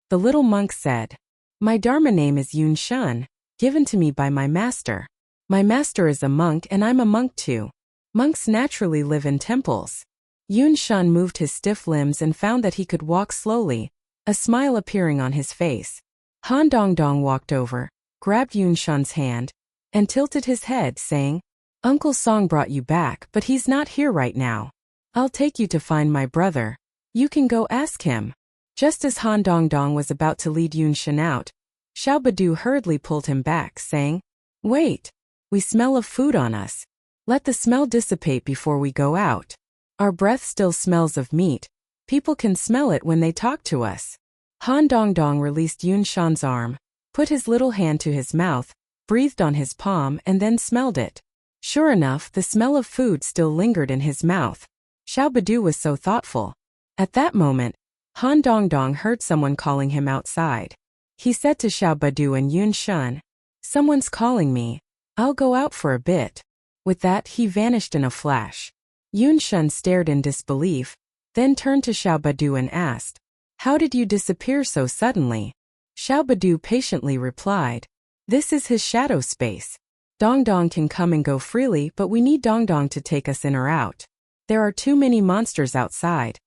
A: The little monk said, "My Dharma name is Yun Shun, given to me by my master. My master is a monk and I'm a monk too. Monks naturally live in temples." Yun Shun moved his stiff limbs and found that he could walk slowly, a smile appearing on his face. Han Dong Dong walked over, grabbed Yun Shun's hand, and tilted his head, saying, "Uncle Song brought you back, but he's not here right now. I'll take you to find my brother. You can go ask him." Just as Han Dong Dong was about to lead Yun Shun out, Xiao Badu hurriedly pulled him back, saying, "Wait, we smell of food on us. Let the smell dissipate before we go out. Our breath still smells of meat. People can smell it when they talk to us." Han Dong Dong released Yun Shan's arm, put his little hand to his mouth, breathed on his palm and then smelled it. Sure enough, the smell of food still lingered in his mouth. Xiao Badu was so thoughtful. At that moment, Han Dong Dong heard someone calling him outside. He said to Xiao Badu and Yun Shun, "Someone's calling me. I'll go out for a bit." With that, he vanished in a flash. Yun Shun stared in disbelief, then turned to Xiao Badu and asked, "How did you disappear so suddenly?" Xiao Badu patiently replied, "This is his shadow space. Dong Dong can come and go freely, but we need Dong Dong to take us in or out. There are too many monsters outside.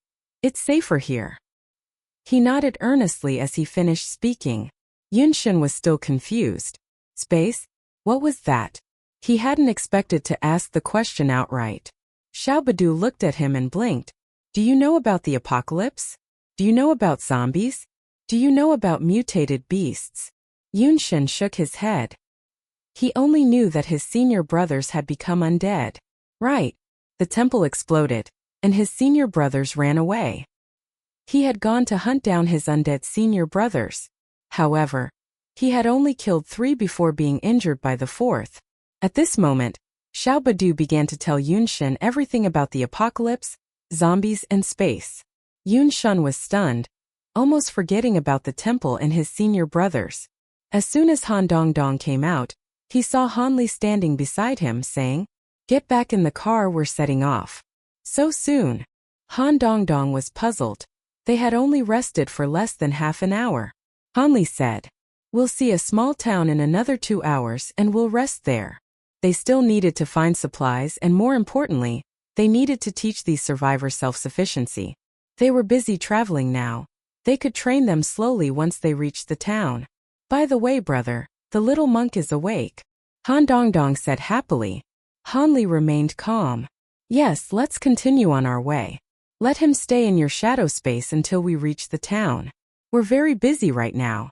A: It's safer here." He nodded earnestly as he finished speaking. Yun Shun was still confused. Space? What was that? He hadn't expected to ask the question outright. Xiao Badu looked at him and blinked. "Do you know about the apocalypse? Do you know about zombies? Do you know about mutated beasts?" Yun Shun shook his head. He only knew that his senior brothers had become undead. Right. The temple exploded, and his senior brothers ran away. He had gone to hunt down his undead senior brothers. However, he had only killed 3 before being injured by the 4th. At this moment, Xiao Badu began to tell Yun Shun everything about the apocalypse, zombies and space. Yun Shun was stunned, almost forgetting about the temple and his senior brothers. As soon as Han Dong Dong came out, he saw Han Li standing beside him, saying, "Get back in the car, we're setting off." So soon? Han Dong Dong was puzzled. They had only rested for less than half an hour. Han Li said, "We'll see a small town in another 2 hours and we'll rest there." They still needed to find supplies and, more importantly, They needed to teach these survivors self-sufficiency. They were busy traveling now. They could train them slowly once they reached the town. By the way, brother, the little monk is awake, Han Dongdong said happily. Han Li remained calm. Yes, let's continue on our way. Let him stay in your shadow space until we reach the town. We're very busy right now.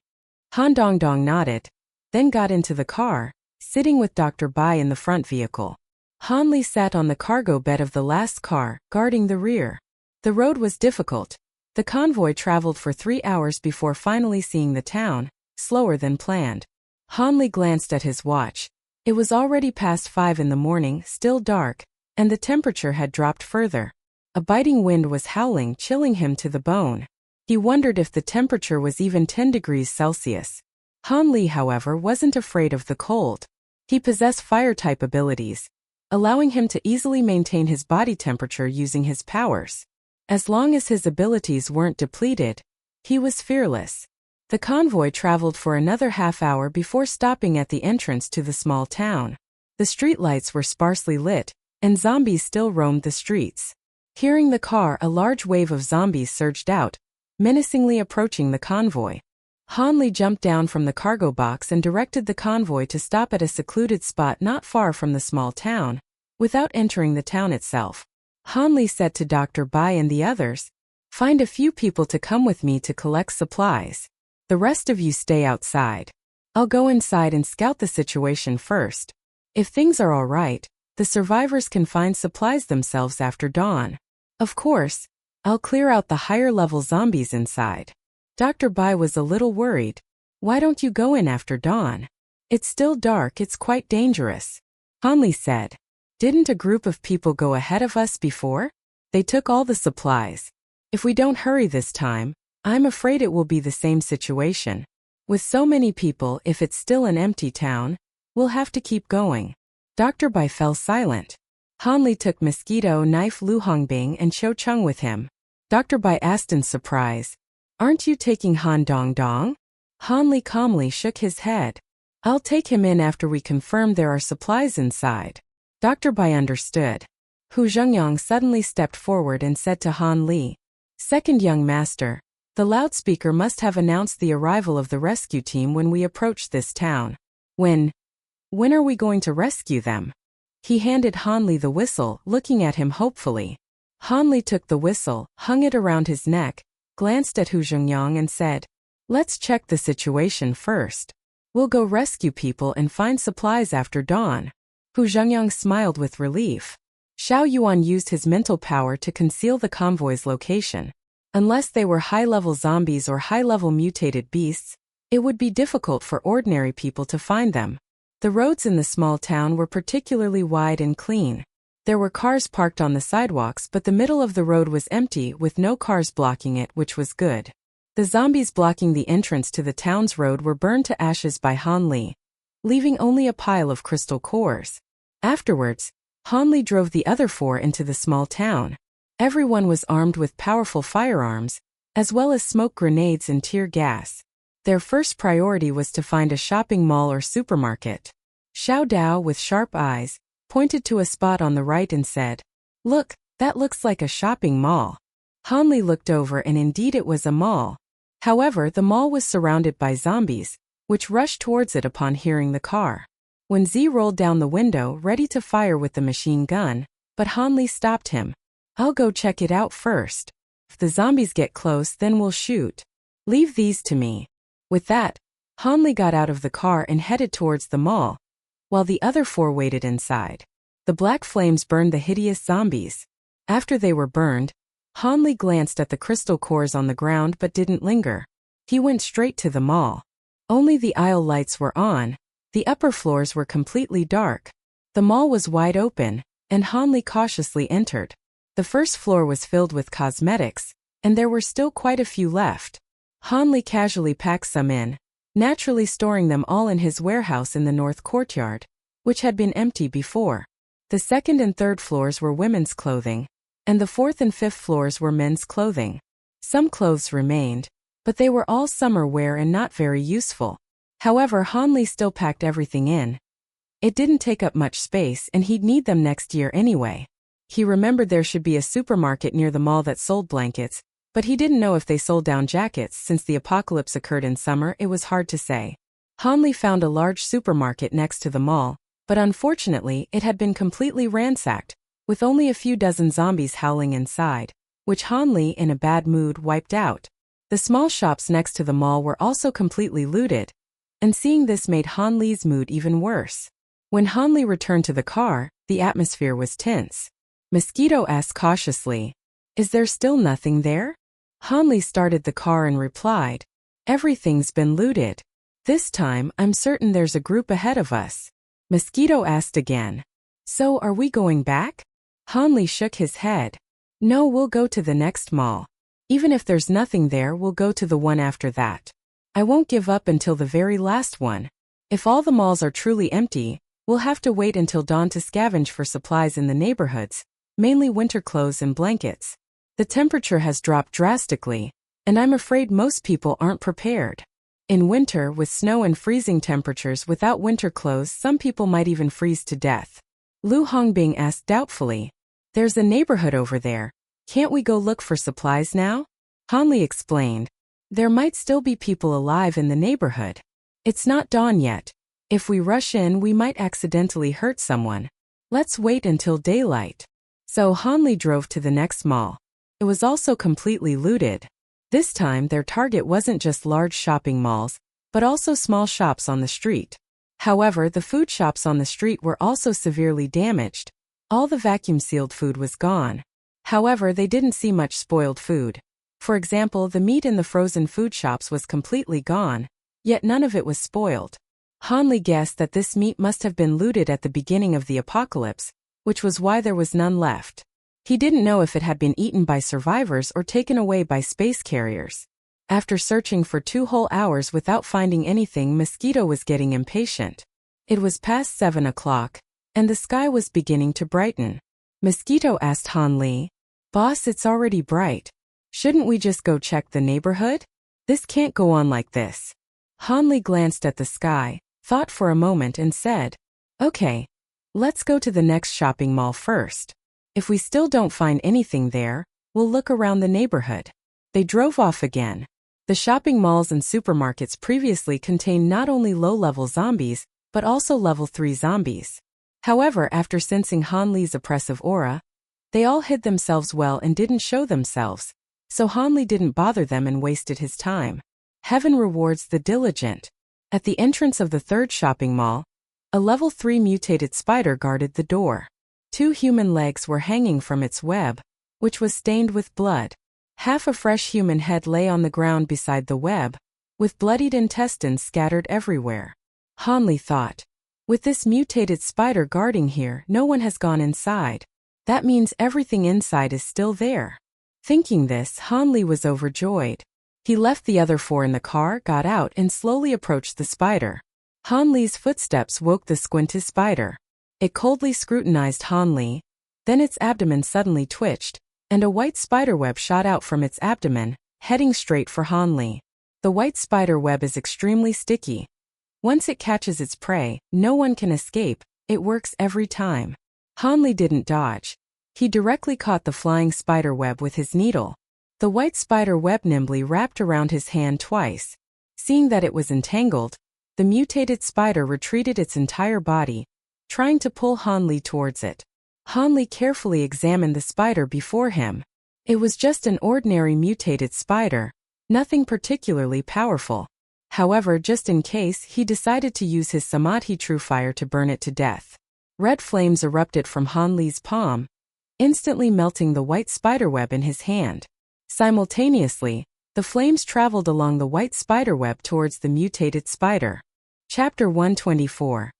A: Han Dongdong nodded, then got into the car, sitting with Dr. Bai in the front vehicle. Han Li sat on the cargo bed of the last car, guarding the rear. The road was difficult. The convoy traveled for 3 hours before finally seeing the town, slower than planned. Han Li glanced at his watch. It was already past 5 in the morning, still dark, and the temperature had dropped further. A biting wind was howling, chilling him to the bone. He wondered if the temperature was even 10 degrees Celsius. Han Li, however, wasn't afraid of the cold. He possessed fire-type abilities, allowing him to easily maintain his body temperature using his powers. As long as his abilities weren't depleted, he was fearless. The convoy traveled for another half-hour before stopping at the entrance to the small town. The streetlights were sparsely lit, and zombies still roamed the streets. Hearing the car, a large wave of zombies surged out, menacingly approaching the convoy. Han Li jumped down from the cargo box and directed the convoy to stop at a secluded spot not far from the small town. Without entering the town itself, Han Li said to Dr. Bai and the others, "Find a few people to come with me to collect supplies. The rest of you stay outside. I'll go inside and scout the situation first. If things are all right, the survivors can find supplies themselves after dawn. Of course, I'll clear out the higher-level zombies inside." Dr. Bai was a little worried. "Why don't you go in after dawn? It's still dark, it's quite dangerous." Han Li said, "Didn't a group of people go ahead of us before? They took all the supplies. If we don't hurry this time, I'm afraid it will be the same situation. With so many people, if it's still an empty town, we'll have to keep going." Dr. Bai fell silent. Han Li took mosquito knife Lu Hongbing and Cho Chung with him. Dr. Bai asked in surprise, "Aren't you taking Han Dongdong?" Han Li calmly shook his head. "I'll take him in after we confirm there are supplies inside." Dr. Bai understood. Hu Zhengyang suddenly stepped forward and said to Han Li, "Second young master, the loudspeaker must have announced the arrival of the rescue team when we approached this town. When are we going to rescue them?" He handed Han Li the whistle, looking at him hopefully. Han Li took the whistle, hung it around his neck, glanced at Hu Zhengyang and said, "Let's check the situation first. We'll go rescue people and find supplies after dawn." Hu Zhengyang smiled with relief. Xiao Yuan used his mental power to conceal the convoy's location. Unless they were high-level zombies or high-level mutated beasts, it would be difficult for ordinary people to find them. The roads in the small town were particularly wide and clean. There were cars parked on the sidewalks, but the middle of the road was empty with no cars blocking it, which was good. The zombies blocking the entrance to the town's road were burned to ashes by Han Li, leaving only a pile of crystal cores. Afterwards, Han Li drove the other 4 into the small town. Everyone was armed with powerful firearms, as well as smoke grenades and tear gas. Their first priority was to find a shopping mall or supermarket. Xiao Dao, with sharp eyes, pointed to a spot on the right and said, "Look, that looks like a shopping mall." Han Li looked over and indeed it was a mall. However, the mall was surrounded by zombies, which rushed towards it upon hearing the car. When Z rolled down the window ready to fire with the machine gun, but Han Li stopped him. "I'll go check it out first. If the zombies get close, then we'll shoot. Leave these to me." With that, Han Li got out of the car and headed towards the mall, while the other 4 waited inside. The black flames burned the hideous zombies. After they were burned, Han Li glanced at the crystal cores on the ground but didn't linger. He went straight to the mall. Only the aisle lights were on. The upper floors were completely dark. The mall was wide open, and Han Li cautiously entered. The first floor was filled with cosmetics, and there were still quite a few left. Han Li casually packed some in, naturally storing them all in his warehouse in the north courtyard, which had been empty before. The second and third floors were women's clothing, and the fourth and fifth floors were men's clothing. Some clothes remained, but they were all summer wear and not very useful. However, Han Li still packed everything in. It didn't take up much space and he'd need them next year anyway. He remembered there should be a supermarket near the mall that sold blankets, but he didn't know if they sold down jackets. Since the apocalypse occurred in summer, it was hard to say. Hanli found a large supermarket next to the mall, but unfortunately it had been completely ransacked, with only a few dozen zombies howling inside, which Hanli, in a bad mood, wiped out. The small shops next to the mall were also completely looted, and seeing this made Hanli's mood even worse. When Hanli returned to the car, the atmosphere was tense. Mosquito asked cautiously, "Is there still nothing there?" Hanli started the car and replied, "Everything's been looted. This time, I'm certain there's a group ahead of us." Mosquito asked again, "So are we going back?" Hanli shook his head. "No, we'll go to the next mall. Even if there's nothing there, we'll go to the one after that. I won't give up until the very last one. If all the malls are truly empty, we'll have to wait until dawn to scavenge for supplies in the neighborhoods, mainly winter clothes and blankets. The temperature has dropped drastically, and I'm afraid most people aren't prepared. In winter, with snow and freezing temperatures without winter clothes, some people might even freeze to death." Lu Hongbing asked doubtfully, "There's a neighborhood over there. Can't we go look for supplies now?" Hanli explained, "There might still be people alive in the neighborhood. It's not dawn yet. If we rush in, we might accidentally hurt someone. Let's wait until daylight." So Hanli drove to the next mall. It was also completely looted. This time their target wasn't just large shopping malls, but also small shops on the street. However, the food shops on the street were also severely damaged. All the vacuum-sealed food was gone. However, they didn't see much spoiled food. For example, the meat in the frozen food shops was completely gone, yet none of it was spoiled. Hanli guessed that this meat must have been looted at the beginning of the apocalypse, which was why there was none left. He didn't know if it had been eaten by survivors or taken away by space carriers. After searching for 2 whole hours without finding anything, Mosquito was getting impatient. It was past 7 o'clock, and the sky was beginning to brighten. Mosquito asked Hanli, "Boss, it's already bright. Shouldn't we just go check the neighborhood? This can't go on like this." Hanli glanced at the sky, thought for a moment and said, "Okay, let's go to the next shopping mall first. If we still don't find anything there, we'll look around the neighborhood." They drove off again. The shopping malls and supermarkets previously contained not only low-level zombies, but also level 3 zombies. However, after sensing Hanli's oppressive aura, they all hid themselves well and didn't show themselves, so Hanli didn't bother them and wasted his time. Heaven rewards the diligent. At the entrance of the 3rd shopping mall, a level 3 mutated spider guarded the door. 2 human legs were hanging from its web, which was stained with blood. Half a fresh human head lay on the ground beside the web, with bloodied intestines scattered everywhere. Hanli thought, "With this mutated spider guarding here, no one has gone inside. That means everything inside is still there." Thinking this, Hanli was overjoyed. He left the other 4 in the car, got out, and slowly approached the spider. Hanli's footsteps woke the squinted spider. It coldly scrutinized Hanli, then its abdomen suddenly twitched, and a white spiderweb shot out from its abdomen, heading straight for Hanli. The white spider web is extremely sticky. Once it catches its prey, no one can escape. It works every time. Hanli didn't dodge. He directly caught the flying spider web with his needle. The white spider web nimbly wrapped around his hand twice. Seeing that it was entangled, the mutated spider retreated its entire body, trying to pull Hanli towards it. Hanli carefully examined the spider before him. It was just an ordinary mutated spider, nothing particularly powerful. However, just in case, he decided to use his Samadhi True Fire to burn it to death. Red flames erupted from Hanli's palm, instantly melting the white spiderweb in his hand. Simultaneously, the flames traveled along the white spiderweb towards the mutated spider. Chapter 124.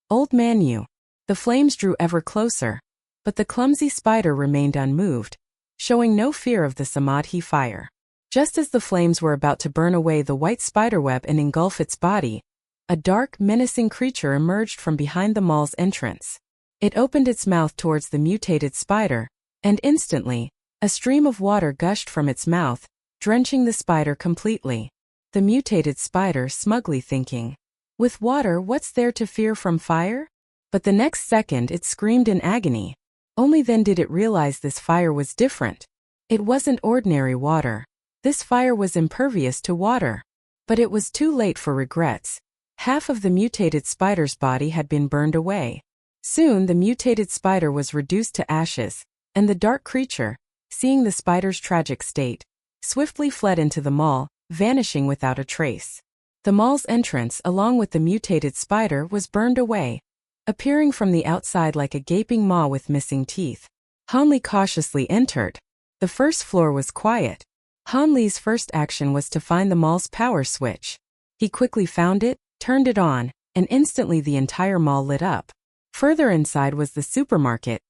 A: Old Man Yu. The flames drew ever closer, but the clumsy spider remained unmoved, showing no fear of the Samadhi fire. Just as the flames were about to burn away the white spiderweb and engulf its body, a dark, menacing creature emerged from behind the mall's entrance. It opened its mouth towards the mutated spider, and instantly, a stream of water gushed from its mouth, drenching the spider completely. The mutated spider smugly thinking, "With water, what's there to fear from fire?" But the next second it screamed in agony. Only then did it realize this fire was different. It wasn't ordinary water. This fire was impervious to water. But it was too late for regrets. Half of the mutated spider's body had been burned away. Soon the mutated spider was reduced to ashes, and the dark creature, seeing the spider's tragic state, swiftly fled into the mall, vanishing without a trace. The mall's entrance, along with the mutated spider, was burned away, appearing from the outside like a gaping maw with missing teeth. Han Li cautiously entered. The first floor was quiet. Han Li's first action was to find the mall's power switch. He quickly found it, turned it on, and instantly the entire mall lit up. Further inside was the supermarket,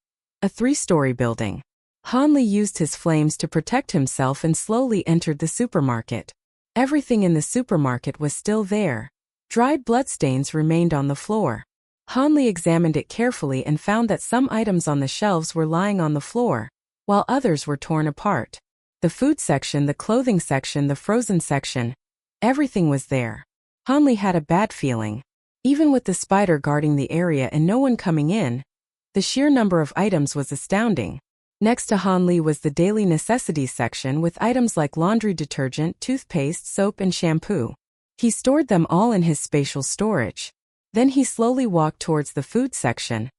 A: a 3-story building. Han Li used his flames to protect himself and slowly entered the supermarket. Everything in the supermarket was still there. Dried bloodstains remained on the floor. Han Li examined it carefully and found that some items on the shelves were lying on the floor, while others were torn apart. The food section, the clothing section, the frozen section, everything was there. Han Li had a bad feeling. Even with the spider guarding the area and no one coming in, the sheer number of items was astounding. Next to Han Li was the daily necessities section with items like laundry detergent, toothpaste, soap, and shampoo. He stored them all in his spatial storage. Then he slowly walked towards the food section,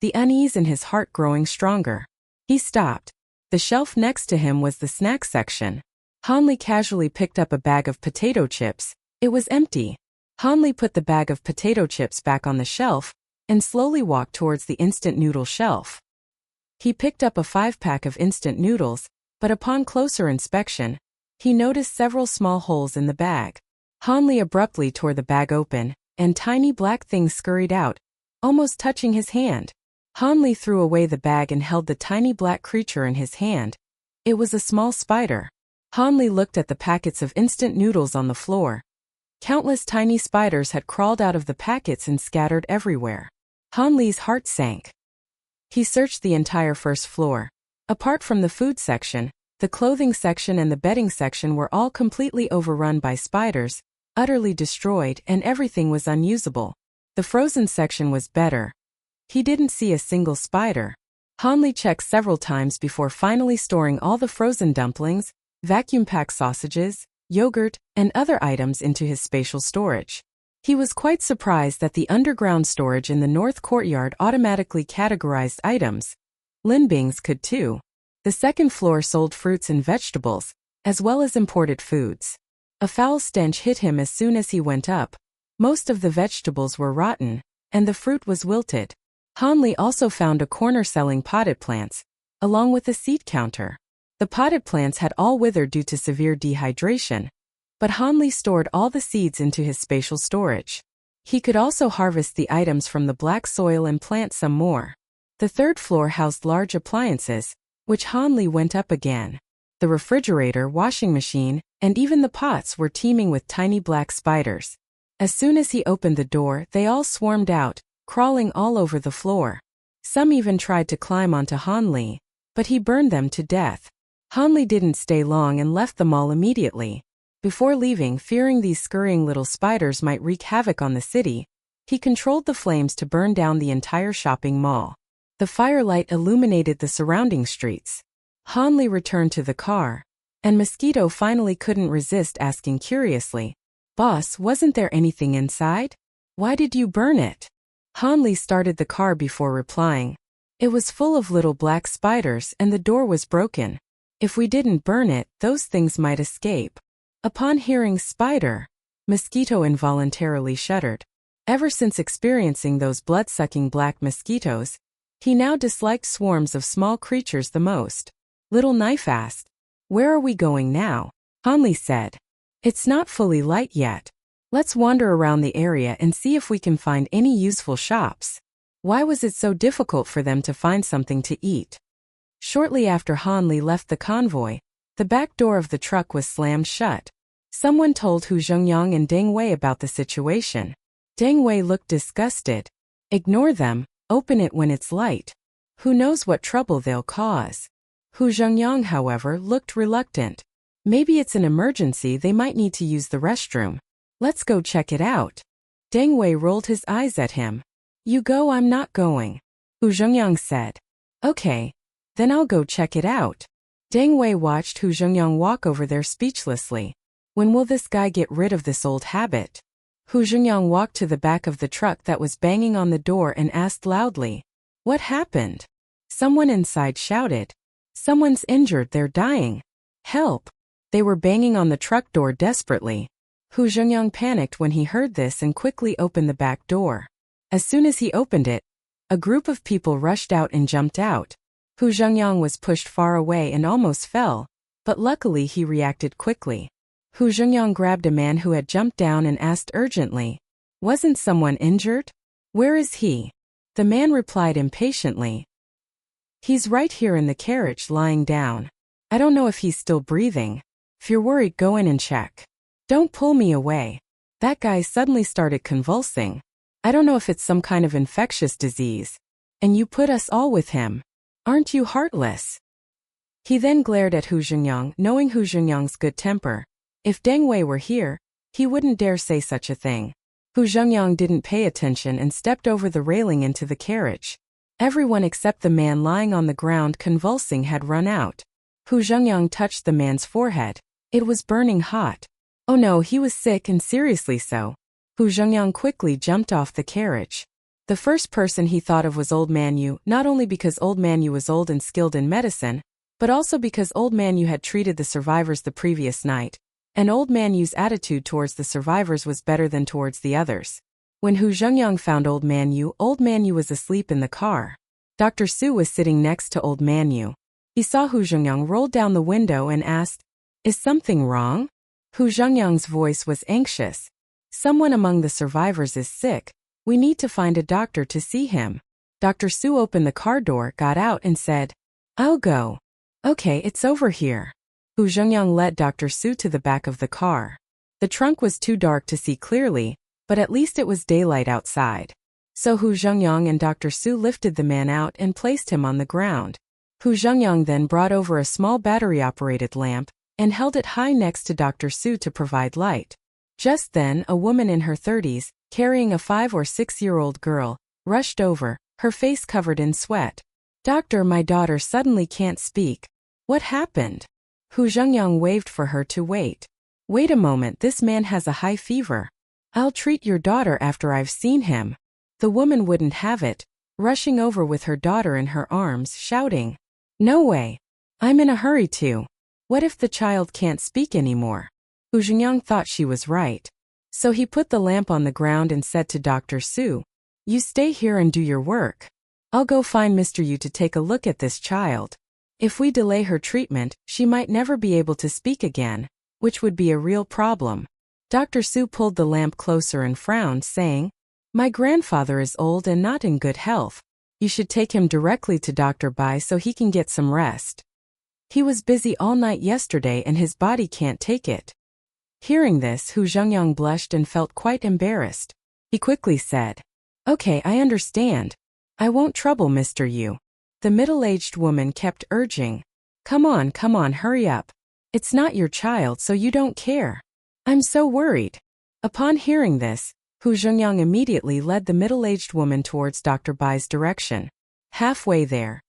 A: the unease in his heart growing stronger. He stopped. The shelf next to him was the snack section. Han Li casually picked up a bag of potato chips. It was empty. Han Li put the bag of potato chips back on the shelf and slowly walked towards the instant noodle shelf. He picked up a 5-pack of instant noodles, but upon closer inspection, he noticed several small holes in the bag. Han Li abruptly tore the bag open, and tiny black things scurried out, almost touching his hand. Han Li threw away the bag and held the tiny black creature in his hand. It was a small spider. Han Li looked at the packets of instant noodles on the floor. Countless tiny spiders had crawled out of the packets and scattered everywhere. Han Li's heart sank. He searched the entire first floor. Apart from the food section, the clothing section and the bedding section were all completely overrun by spiders, utterly destroyed, and everything was unusable. The frozen section was better. He didn't see a single spider. Han Li checked several times before finally storing all the frozen dumplings, vacuum-packed sausages, yogurt, and other items into his spatial storage. He was quite surprised that the underground storage in the north courtyard automatically categorized items. Lin Bing's could too. The second floor sold fruits and vegetables, as well as imported foods. A foul stench hit him as soon as he went up. Most of the vegetables were rotten, and the fruit was wilted. Han Li also found a corner selling potted plants, along with a seed counter. The potted plants had all withered due to severe dehydration, but Han Li stored all the seeds into his spatial storage. He could also harvest the items from the black soil and plant some more. The third floor housed large appliances, which Han Li went up again. The refrigerator, washing machine, and even the pots were teeming with tiny black spiders. As soon as he opened the door, they all swarmed out, crawling all over the floor. Some even tried to climb onto Han Li, but he burned them to death. Han Li didn't stay long and left the mall immediately. Before leaving, fearing these scurrying little spiders might wreak havoc on the city, he controlled the flames to burn down the entire shopping mall. The firelight illuminated the surrounding streets. Han Li returned to the car, and Mosquito finally couldn't resist asking curiously, "Boss, wasn't there anything inside? Why did you burn it?" Han Li started the car before replying. "It was full of little black spiders and the door was broken. If we didn't burn it, those things might escape." Upon hearing spider, Mosquito involuntarily shuddered. Ever since experiencing those blood-sucking black mosquitoes, he now disliked swarms of small creatures the most. Little Knife asked, "Where are we going now?" Han Li said, "It's not fully light yet. Let's wander around the area and see if we can find any useful shops." Why was it so difficult for them to find something to eat? Shortly after Han Li left the convoy, the back door of the truck was slammed shut. Someone told Hu Zhengyang and Deng Wei about the situation. Deng Wei looked disgusted. "Ignore them, open it when it's light. Who knows what trouble they'll cause." Hu Zhengyang, however, looked reluctant. "Maybe it's an emergency, they might need to use the restroom. Let's go check it out." Deng Wei rolled his eyes at him. "You go, I'm not going," Hu Zhengyang said. Okay. Then I'll go check it out. Deng Wei watched Hu Zhengyang walk over there speechlessly. When will this guy get rid of this old habit? Hu Zhengyang walked to the back of the truck that was banging on the door and asked loudly, "What happened?" Someone inside shouted, "Someone's injured, they're dying. Help!" They were banging on the truck door desperately. Hu Zhengyang panicked when he heard this and quickly opened the back door. As soon as he opened it, a group of people rushed out and jumped out. Hu Zhengyang was pushed far away and almost fell, but luckily he reacted quickly. Hu Zhengyang grabbed a man who had jumped down and asked urgently, "Wasn't someone injured? Where is he?" The man replied impatiently, "He's right here in the carriage lying down. I don't know if he's still breathing. If you're worried, go in and check. Don't pull me away." That guy suddenly started convulsing. "I don't know if it's some kind of infectious disease. And you put us all with him. Aren't you heartless?" He then glared at Hu Zhengyang, knowing Hu Zhengyang's good temper. If Deng Wei were here, he wouldn't dare say such a thing. Hu Zhengyang didn't pay attention and stepped over the railing into the carriage. Everyone except the man lying on the ground convulsing had run out. Hu Zhengyang touched the man's forehead. It was burning hot. Oh no, he was sick and seriously so. Hu Zhengyang quickly jumped off the carriage. The first person he thought of was Old Man Yu, not only because Old Man Yu was old and skilled in medicine, but also because Old Man Yu had treated the survivors the previous night, and Old Man Yu's attitude towards the survivors was better than towards the others. When Hu Zhengyang found Old Man Yu was asleep in the car. Dr. Su was sitting next to Old Man Yu. He saw Hu Zhengyang roll down the window and asked, "Is something wrong?" Hu Zhengyang's voice was anxious. "Someone among the survivors is sick. We need to find a doctor to see him." Dr. Su opened the car door, got out and said, "I'll go." "Okay, it's over here." Hu Zhengyang led Dr. Su to the back of the car. The trunk was too dark to see clearly, but at least it was daylight outside. So Hu Zhengyang and Dr. Su lifted the man out and placed him on the ground. Hu Zhengyang then brought over a small battery-operated lamp and held it high next to Dr. Su to provide light. Just then, a woman in her 30s, carrying a 5 or 6-year-old girl, rushed over, her face covered in sweat. "Doctor, my daughter suddenly can't speak. What happened?" Hu Zhengyang waved for her to wait. "Wait a moment, this man has a high fever. I'll treat your daughter after I've seen him." The woman wouldn't have it, rushing over with her daughter in her arms, shouting, "No way. I'm in a hurry too. What if the child can't speak anymore?" Hu Zhengyang thought she was right. So he put the lamp on the ground and said to Dr. Su, "You stay here and do your work. I'll go find Mr. Yu to take a look at this child. If we delay her treatment, she might never be able to speak again, which would be a real problem." Dr. Su pulled the lamp closer and frowned, saying, "My grandfather is old and not in good health. You should take him directly to Dr. Bai so he can get some rest. He was busy all night yesterday and his body can't take it." Hearing this, Hu Zhengyang blushed and felt quite embarrassed. He quickly said, "Okay, I understand. I won't trouble Mr. Yu." The middle-aged woman kept urging, come on, hurry up. It's not your child, so you don't care. I'm so worried." Upon hearing this, Hu Zhengyang immediately led the middle-aged woman towards Dr. Bai's direction. Halfway there,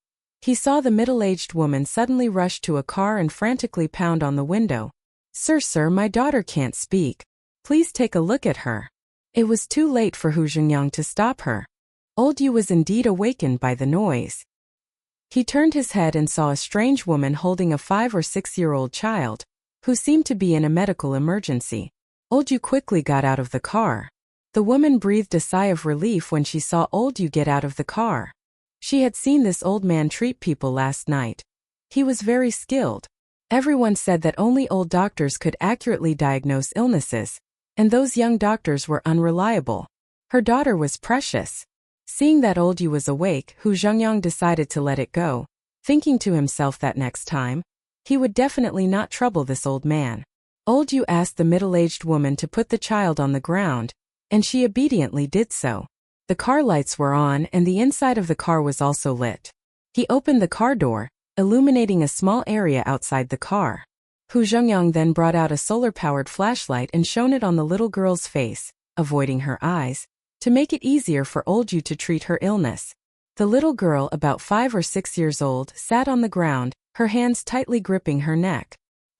A: he saw the middle-aged woman suddenly rush to a car and frantically pound on the window. Sir, my daughter can't speak. Please take a look at her." It was too late for Hu Zhengyang to stop her. Old Yu was indeed awakened by the noise. He turned his head and saw a strange woman holding a 5 or 6-year-old child, who seemed to be in a medical emergency. Old Yu quickly got out of the car. The woman breathed a sigh of relief when she saw Old Yu get out of the car. She had seen this old man treat people last night. He was very skilled. Everyone said that only old doctors could accurately diagnose illnesses, and those young doctors were unreliable. Her daughter was precious. Seeing that Old Yu was awake, Hu Zhengyang decided to let it go, thinking to himself that next time, he would definitely not trouble this old man. Old Yu asked the middle-aged woman to put the child on the ground, and she obediently did so. The car lights were on and the inside of the car was also lit. He opened the car door, illuminating a small area outside the car. Hu Zhengyang then brought out a solar-powered flashlight and shone it on the little girl's face, avoiding her eyes, to make it easier for Old Yu to treat her illness. The little girl, about 5 or 6 years old, sat on the ground, her hands tightly gripping her neck.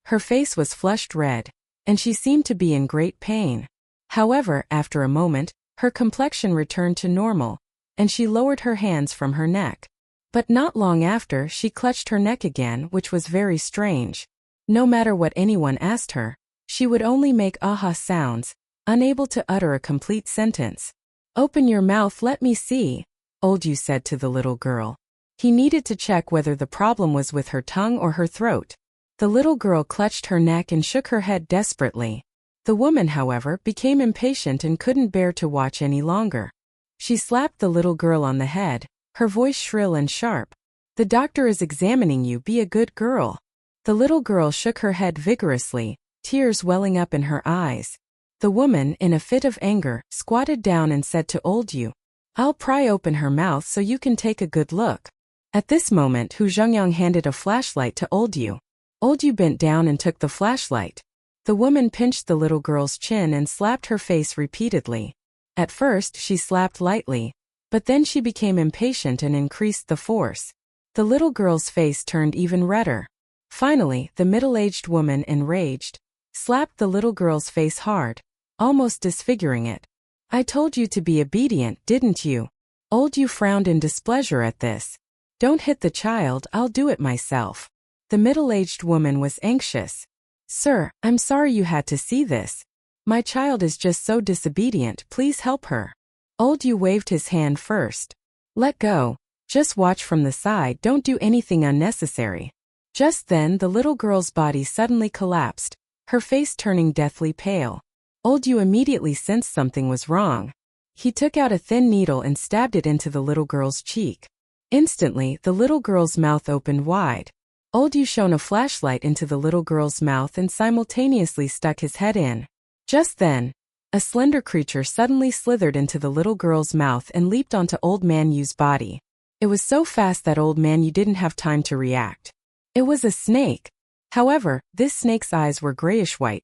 A: Her face was flushed red, and she seemed to be in great pain. However, after a moment, her complexion returned to normal, and she lowered her hands from her neck. But not long after, she clutched her neck again, which was very strange. No matter what anyone asked her, she would only make aha sounds, unable to utter a complete sentence. "Open your mouth, let me see," Old Yu said to the little girl. He needed to check whether the problem was with her tongue or her throat. The little girl clutched her neck and shook her head desperately. The woman, however, became impatient and couldn't bear to watch any longer. She slapped the little girl on the head, her voice shrill and sharp. "The doctor is examining you, be a good girl." The little girl shook her head vigorously, tears welling up in her eyes. The woman, in a fit of anger, squatted down and said to Old Yu, "I'll pry open her mouth so you can take a good look." At this moment, Hu Zhengyang handed a flashlight to Old Yu. Old Yu bent down and took the flashlight. The woman pinched the little girl's chin and slapped her face repeatedly. At first, she slapped lightly, but then she became impatient and increased the force. The little girl's face turned even redder. Finally, the middle-aged woman, enraged, slapped the little girl's face hard, almost disfiguring it. "I told you to be obedient, didn't you?" Old Yu frowned in displeasure at this. "Don't hit the child, I'll do it myself." The middle-aged woman was anxious. "Sir, I'm sorry you had to see this. My child is just so disobedient, please help her." Old Yu waved his hand first. "Let go. Just watch from the side, don't do anything unnecessary." Just then the little girl's body suddenly collapsed, her face turning deathly pale. Old Yu immediately sensed something was wrong. He took out a thin needle and stabbed it into the little girl's cheek. Instantly, the little girl's mouth opened wide. Old Yu shone a flashlight into the little girl's mouth and simultaneously stuck his head in. Just then, a slender creature suddenly slithered into the little girl's mouth and leaped onto Old Man Yu's body. It was so fast that Old Man Yu didn't have time to react. It was a snake. However, this snake's eyes were grayish-white.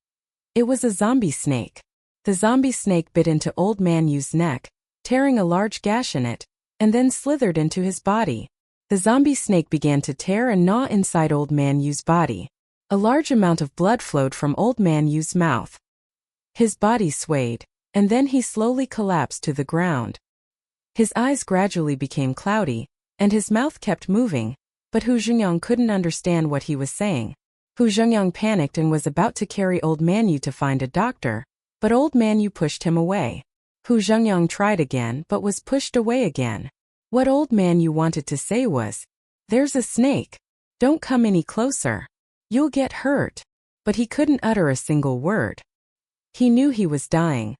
A: It was a zombie snake. The zombie snake bit into Old Man Yu's neck, tearing a large gash in it, and then slithered into his body. The zombie snake began to tear and gnaw inside Old Man Yu's body. A large amount of blood flowed from Old Man Yu's mouth. His body swayed, and then he slowly collapsed to the ground. His eyes gradually became cloudy, and his mouth kept moving, but Hu Zhengyang couldn't understand what he was saying. Hu Zhengyang panicked and was about to carry Old Man Yu to find a doctor, but Old Man Yu pushed him away. Hu Zhengyang tried again but was pushed away again. What Old Man Yu wanted to say was, "There's a snake. Don't come any closer. You'll get hurt." But he couldn't utter a single word. He knew he was dying.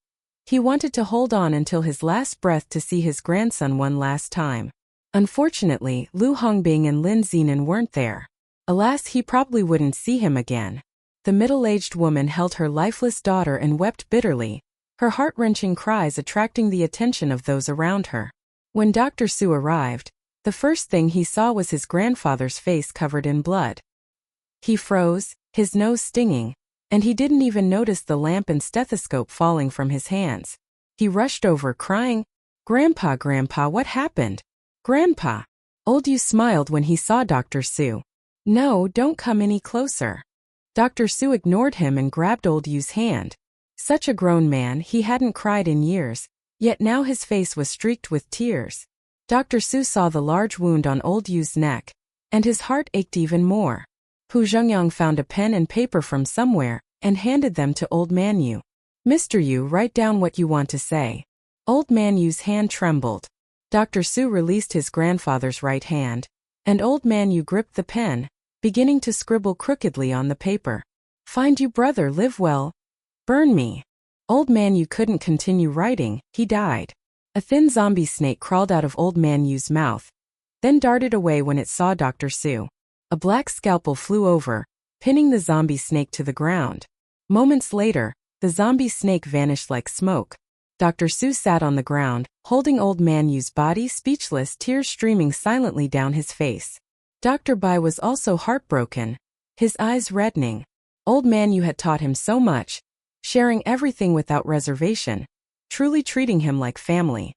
A: He wanted to hold on until his last breath to see his grandson one last time. Unfortunately, Lu Hongbing and Lin Zinan weren't there. Alas, he probably wouldn't see him again. The middle-aged woman held her lifeless daughter and wept bitterly, her heart-wrenching cries attracting the attention of those around her. When Dr. Su arrived, the first thing he saw was his grandfather's face covered in blood. He froze, his nose stinging, and he didn't even notice the lamp and stethoscope falling from his hands. He rushed over crying, "Grandpa, Grandpa, what happened? Grandpa!" Old Yu smiled when he saw Dr. Su. "No, don't come any closer." Dr. Su ignored him and grabbed Old Yu's hand. Such a grown man, he hadn't cried in years, yet now his face was streaked with tears. Dr. Su saw the large wound on Old Yu's neck, and his heart ached even more. Hu Zhengyang found a pen and paper from somewhere and handed them to Old Man Yu. "Mr. Yu, write down what you want to say." Old Man Yu's hand trembled. Dr. Su released his grandfather's right hand, and Old Man Yu gripped the pen, beginning to scribble crookedly on the paper. "Find you brother, live well. Burn me." Old Man Yu couldn't continue writing, he died. A thin zombie snake crawled out of Old Man Yu's mouth, then darted away when it saw Dr. Su. A black scalpel flew over, pinning the zombie snake to the ground. Moments later, the zombie snake vanished like smoke. Dr. Su sat on the ground, holding Old Man Yu's body speechless, tears streaming silently down his face. Dr. Bai was also heartbroken, his eyes reddening. Old Man Yu had taught him so much, sharing everything without reservation, truly treating him like family.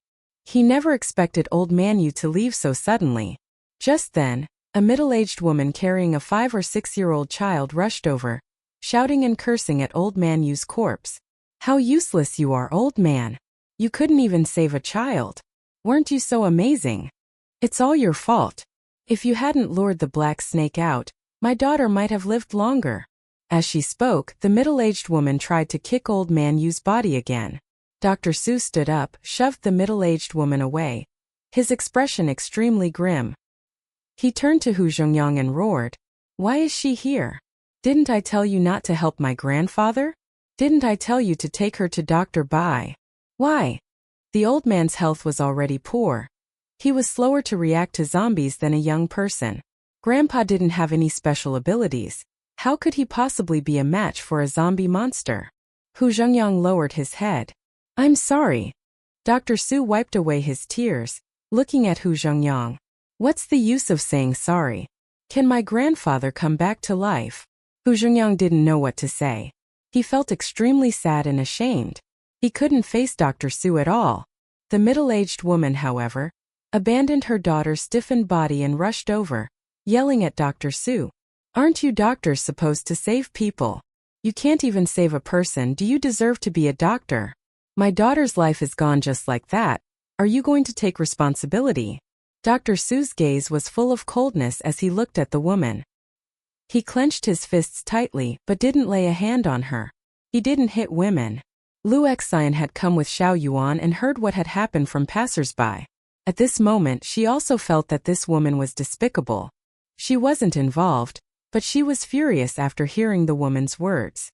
A: He never expected old man Yu to leave so suddenly. Just then, a middle-aged woman carrying a 5 or 6-year-old child rushed over, shouting and cursing at old man Yu's corpse. How useless you are, old man. You couldn't even save a child. Weren't you so amazing? It's all your fault. If you hadn't lured the black snake out, my daughter might have lived longer. As she spoke, the middle-aged woman tried to kick old man Yu's body again. Dr. Su stood up, shoved the middle-aged woman away, his expression extremely grim. He turned to Hu Zhongyang and roared, "Why is she here? Didn't I tell you not to help my grandfather? Didn't I tell you to take her to Dr. Bai? Why?" The old man's health was already poor. He was slower to react to zombies than a young person. Grandpa didn't have any special abilities. How could he possibly be a match for a zombie monster? Hu Zhongyang lowered his head. "I'm sorry." Dr. Su wiped away his tears, looking at Hu Zhongyang. "What's the use of saying sorry? Can my grandfather come back to life?" Hu Zhongyang didn't know what to say. He felt extremely sad and ashamed. He couldn't face Dr. Su at all. The middle-aged woman, however, abandoned her daughter's stiffened body and rushed over, yelling at Dr. Su. "Aren't you doctors supposed to save people? You can't even save a person. Do you deserve to be a doctor? My daughter's life is gone just like that. Are you going to take responsibility?" Dr. Su's gaze was full of coldness as he looked at the woman. He clenched his fists tightly but didn't lay a hand on her. He didn't hit women. Lu Xian had come with Xiao Yuan and heard what had happened from passers-by. At this moment she also felt that this woman was despicable. She wasn't involved, but she was furious after hearing the woman's words.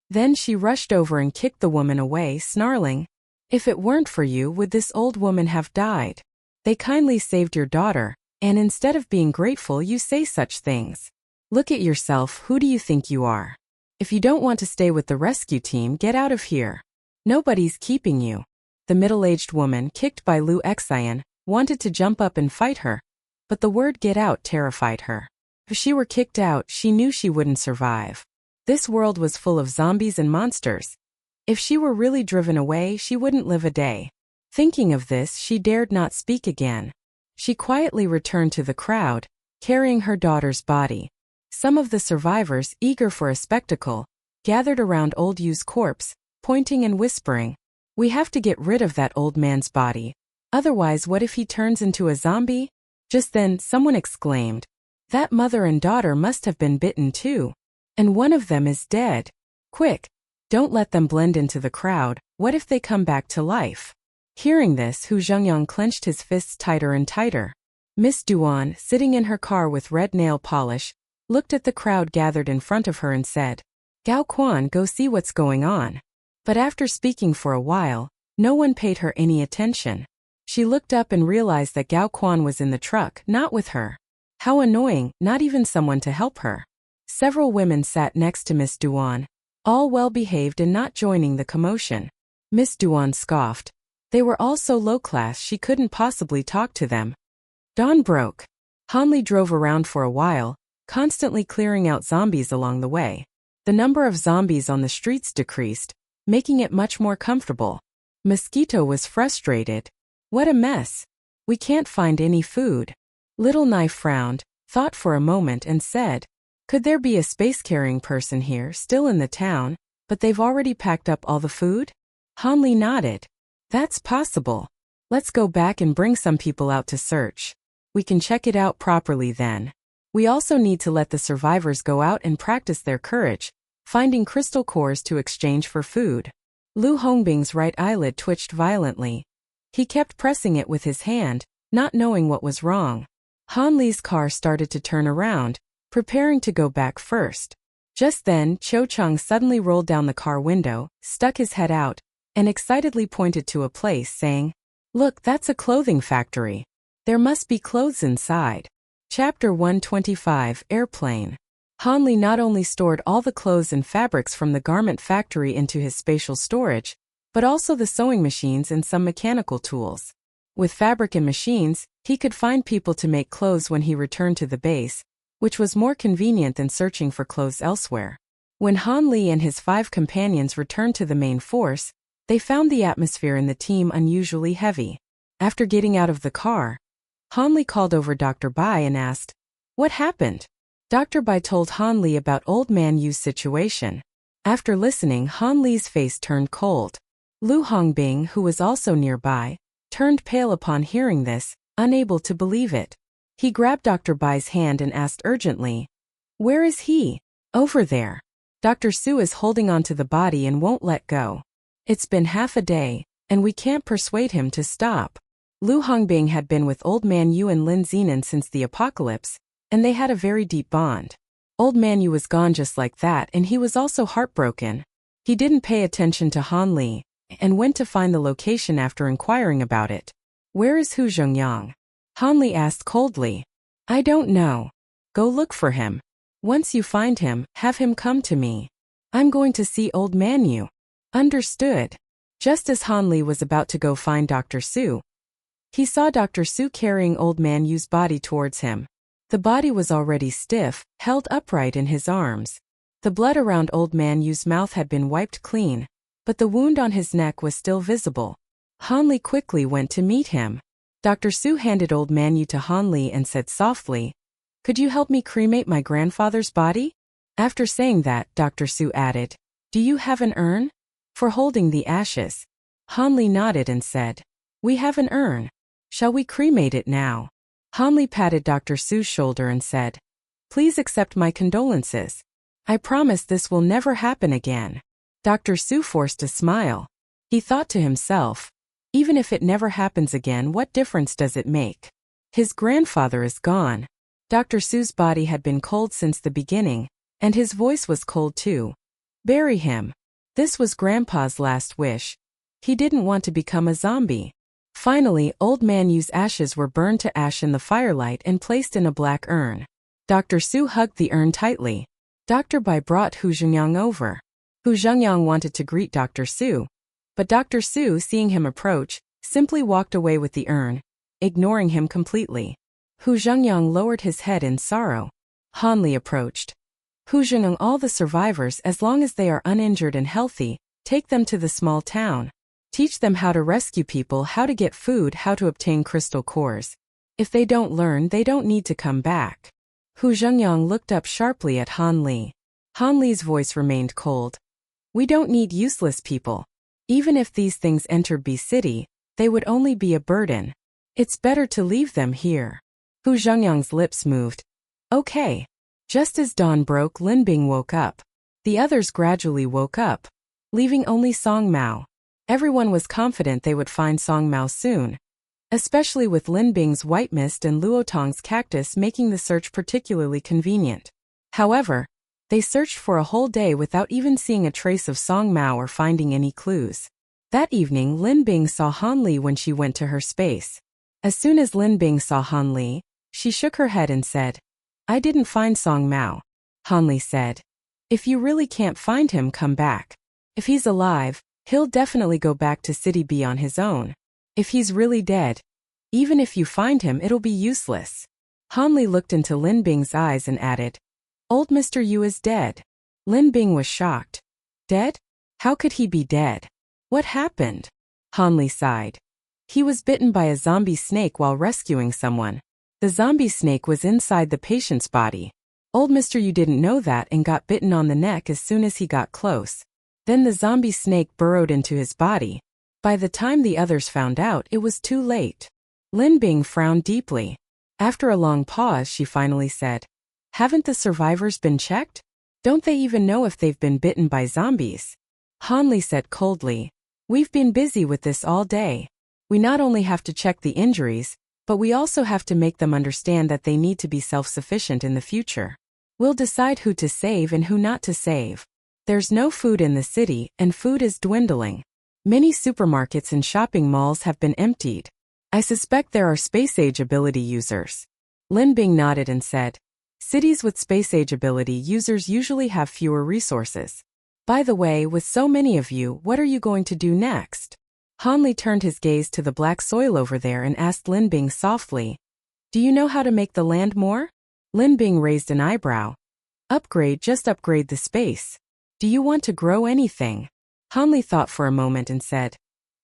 A: Then she rushed over and kicked the woman away, snarling, "If it weren't for you, would this old woman have died? They kindly saved your daughter, and instead of being grateful you say such things. Look at yourself, who do you think you are? If you don't want to stay with the rescue team, get out of here. Nobody's keeping you." The middle-aged woman, kicked by Lu Xian, wanted to jump up and fight her, but the word "get out" terrified her. If she were kicked out, she knew she wouldn't survive. This world was full of zombies and monsters. If she were really driven away, she wouldn't live a day. Thinking of this, she dared not speak again. She quietly returned to the crowd, carrying her daughter's body. Some of the survivors, eager for a spectacle, gathered around old Yu's corpse, pointing and whispering, "We have to get rid of that old man's body. Otherwise, what if he turns into a zombie?" Just then, someone exclaimed, "That mother and daughter must have been bitten too. And one of them is dead. Quick, don't let them blend into the crowd. What if they come back to life?" Hearing this, Hu Zhongyang clenched his fists tighter and tighter. Miss Duan, sitting in her car with red nail polish, looked at the crowd gathered in front of her and said, "Gao Quan, go see what's going on." But after speaking for a while, no one paid her any attention. She looked up and realized that Gao Quan was in the truck, not with her. How annoying, not even someone to help her. Several women sat next to Miss Duan, all well-behaved and not joining the commotion. Miss Duan scoffed. They were all so low-class she couldn't possibly talk to them. Dawn broke. Hanli drove around for a while, constantly clearing out zombies along the way. The number of zombies on the streets decreased, making it much more comfortable. Mosquito was frustrated. "What a mess. We can't find any food." Little Knife frowned, thought for a moment and said, "Could there be a space-carrying person here still in the town, but they've already packed up all the food?" Hanli nodded. "That's possible. Let's go back and bring some people out to search. We can check it out properly then. We also need to let the survivors go out and practice their courage, finding crystal cores to exchange for food." Lu Hongbing's right eyelid twitched violently. He kept pressing it with his hand, not knowing what was wrong. Han Li's car started to turn around, preparing to go back first. Just then, Cho Chang suddenly rolled down the car window, stuck his head out, and excitedly pointed to a place, saying, "Look, that's a clothing factory. There must be clothes inside." Chapter 125, Airplane. Han Li not only stored all the clothes and fabrics from the garment factory into his spatial storage, but also the sewing machines and some mechanical tools. With fabric and machines, he could find people to make clothes when he returned to the base, which was more convenient than searching for clothes elsewhere. When Han Li and his 5 companions returned to the main force, they found the atmosphere in the team unusually heavy. After getting out of the car, Han Li called over Dr. Bai and asked, "What happened?" Dr. Bai told Han Li about Old Man Yu's situation. After listening, Han Li's face turned cold. Lu Hongbing, who was also nearby, turned pale upon hearing this, unable to believe it. He grabbed Dr. Bai's hand and asked urgently, "Where is he?" "Over there. Dr. Su is holding on to the body and won't let go. It's been half a day, and we can't persuade him to stop." Lu Hongbing had been with Old Man Yu and Lin Zenan since the apocalypse, and they had a very deep bond. Old Man Yu was gone just like that, and he was also heartbroken. He didn't pay attention to Han Li, and went to find the location after inquiring about it. "Where is Hu Zhengyang?" Han Li asked coldly. "I don't know. Go look for him. Once you find him, have him come to me. I'm going to see Old Man Yu." "Understood." Just as Han Li was about to go find Dr. Su, he saw Dr. Su carrying Old Man Yu's body towards him. The body was already stiff, held upright in his arms. The blood around Old Man Yu's mouth had been wiped clean, but the wound on his neck was still visible. Han Li quickly went to meet him. Dr. Su handed Old Man Yu to Han Li and said softly, "Could you help me cremate my grandfather's body?" After saying that, Dr. Su added, "Do you have an urn for holding the ashes?" Han Li nodded and said, "We have an urn. Shall we cremate it now?" Han Li patted Dr. Su's shoulder and said, "Please accept my condolences. I promise this will never happen again." Dr. Su forced a smile. He thought to himself, even if it never happens again, what difference does it make? His grandfather is gone. Dr. Su's body had been cold since the beginning, and his voice was cold too. Bury him. This was Grandpa's last wish. He didn't want to become a zombie. Finally, Old Man Yu's ashes were burned to ash in the firelight and placed in a black urn. Dr. Su hugged the urn tightly. Dr. Bai brought Hu Zhengyang over. Hu Zhengyang wanted to greet Dr. Su, but Dr. Su, seeing him approach, simply walked away with the urn, ignoring him completely. Hu Zhengyang lowered his head in sorrow. Han Li approached. "Hu Zhengyang, all the survivors, as long as they are uninjured and healthy, take them to the small town. Teach them how to rescue people, how to get food, how to obtain crystal cores. If they don't learn, they don't need to come back." Hu Zhengyang looked up sharply at Han Li. Han Li's voice remained cold. "We don't need useless people. Even if these things entered B City, they would only be a burden. It's better to leave them here." Hu Zhengyang's lips moved. "Okay." Just as dawn broke, Lin Bing woke up. The others gradually woke up, leaving only Song Mao. Everyone was confident they would find Song Mao soon, especially with Lin Bing's white mist and Luotong's cactus making the search particularly convenient. However, they searched for a whole day without even seeing a trace of Song Mao or finding any clues. That evening, Lin Bing saw Han Li when she went to her space. As soon as Lin Bing saw Han Li, she shook her head and said, "I didn't find Song Mao." Han Li said, "If you really can't find him, come back. If he's alive, he'll definitely go back to City B on his own. If he's really dead, even if you find him, it'll be useless." Han Li looked into Lin Bing's eyes and added, "Old Mr. Yu is dead." Lin Bing was shocked. "Dead? How could he be dead? What happened?" Han Li sighed. "He was bitten by a zombie snake while rescuing someone. The zombie snake was inside the patient's body. Old Mr. Yu didn't know that and got bitten on the neck as soon as he got close. Then the zombie snake burrowed into his body. By the time the others found out, it was too late." Lin Bing frowned deeply. After a long pause, she finally said, "Haven't the survivors been checked? Don't they even know if they've been bitten by zombies?" Han Li said coldly, "We've been busy with this all day. We not only have to check the injuries, but we also have to make them understand that they need to be self-sufficient in the future. We'll decide who to save and who not to save. There's no food in the city, and food is dwindling. Many supermarkets and shopping malls have been emptied. I suspect there are space-age ability users." Lin Bing nodded and said, "Cities with space-age ability users usually have fewer resources. By the way, with so many of you, what are you going to do next?" Han Li turned his gaze to the black soil over there and asked Lin Bing softly, "Do you know how to make the land more?" Lin Bing raised an eyebrow. "Upgrade, just upgrade the space. Do you want to grow anything?" Han Li thought for a moment and said,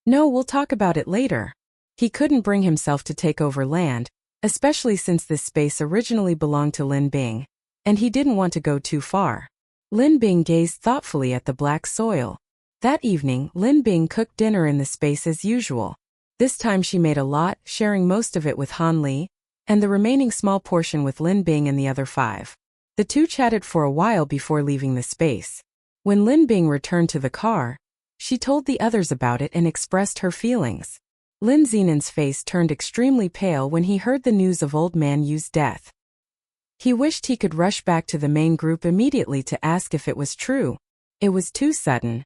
A: "No, we'll talk about it later." He couldn't bring himself to take over land, especially since this space originally belonged to Lin Bing, and he didn't want to go too far. Lin Bing gazed thoughtfully at the black soil. That evening, Lin Bing cooked dinner in the space as usual. This time she made a lot, sharing most of it with Han Li, and the remaining small portion with Lin Bing and the other 5. The two chatted for a while before leaving the space. When Lin Bing returned to the car, she told the others about it and expressed her feelings. Lin Xinan's face turned extremely pale when he heard the news of Old Man Yu's death. He wished he could rush back to the main group immediately to ask if it was true. It was too sudden.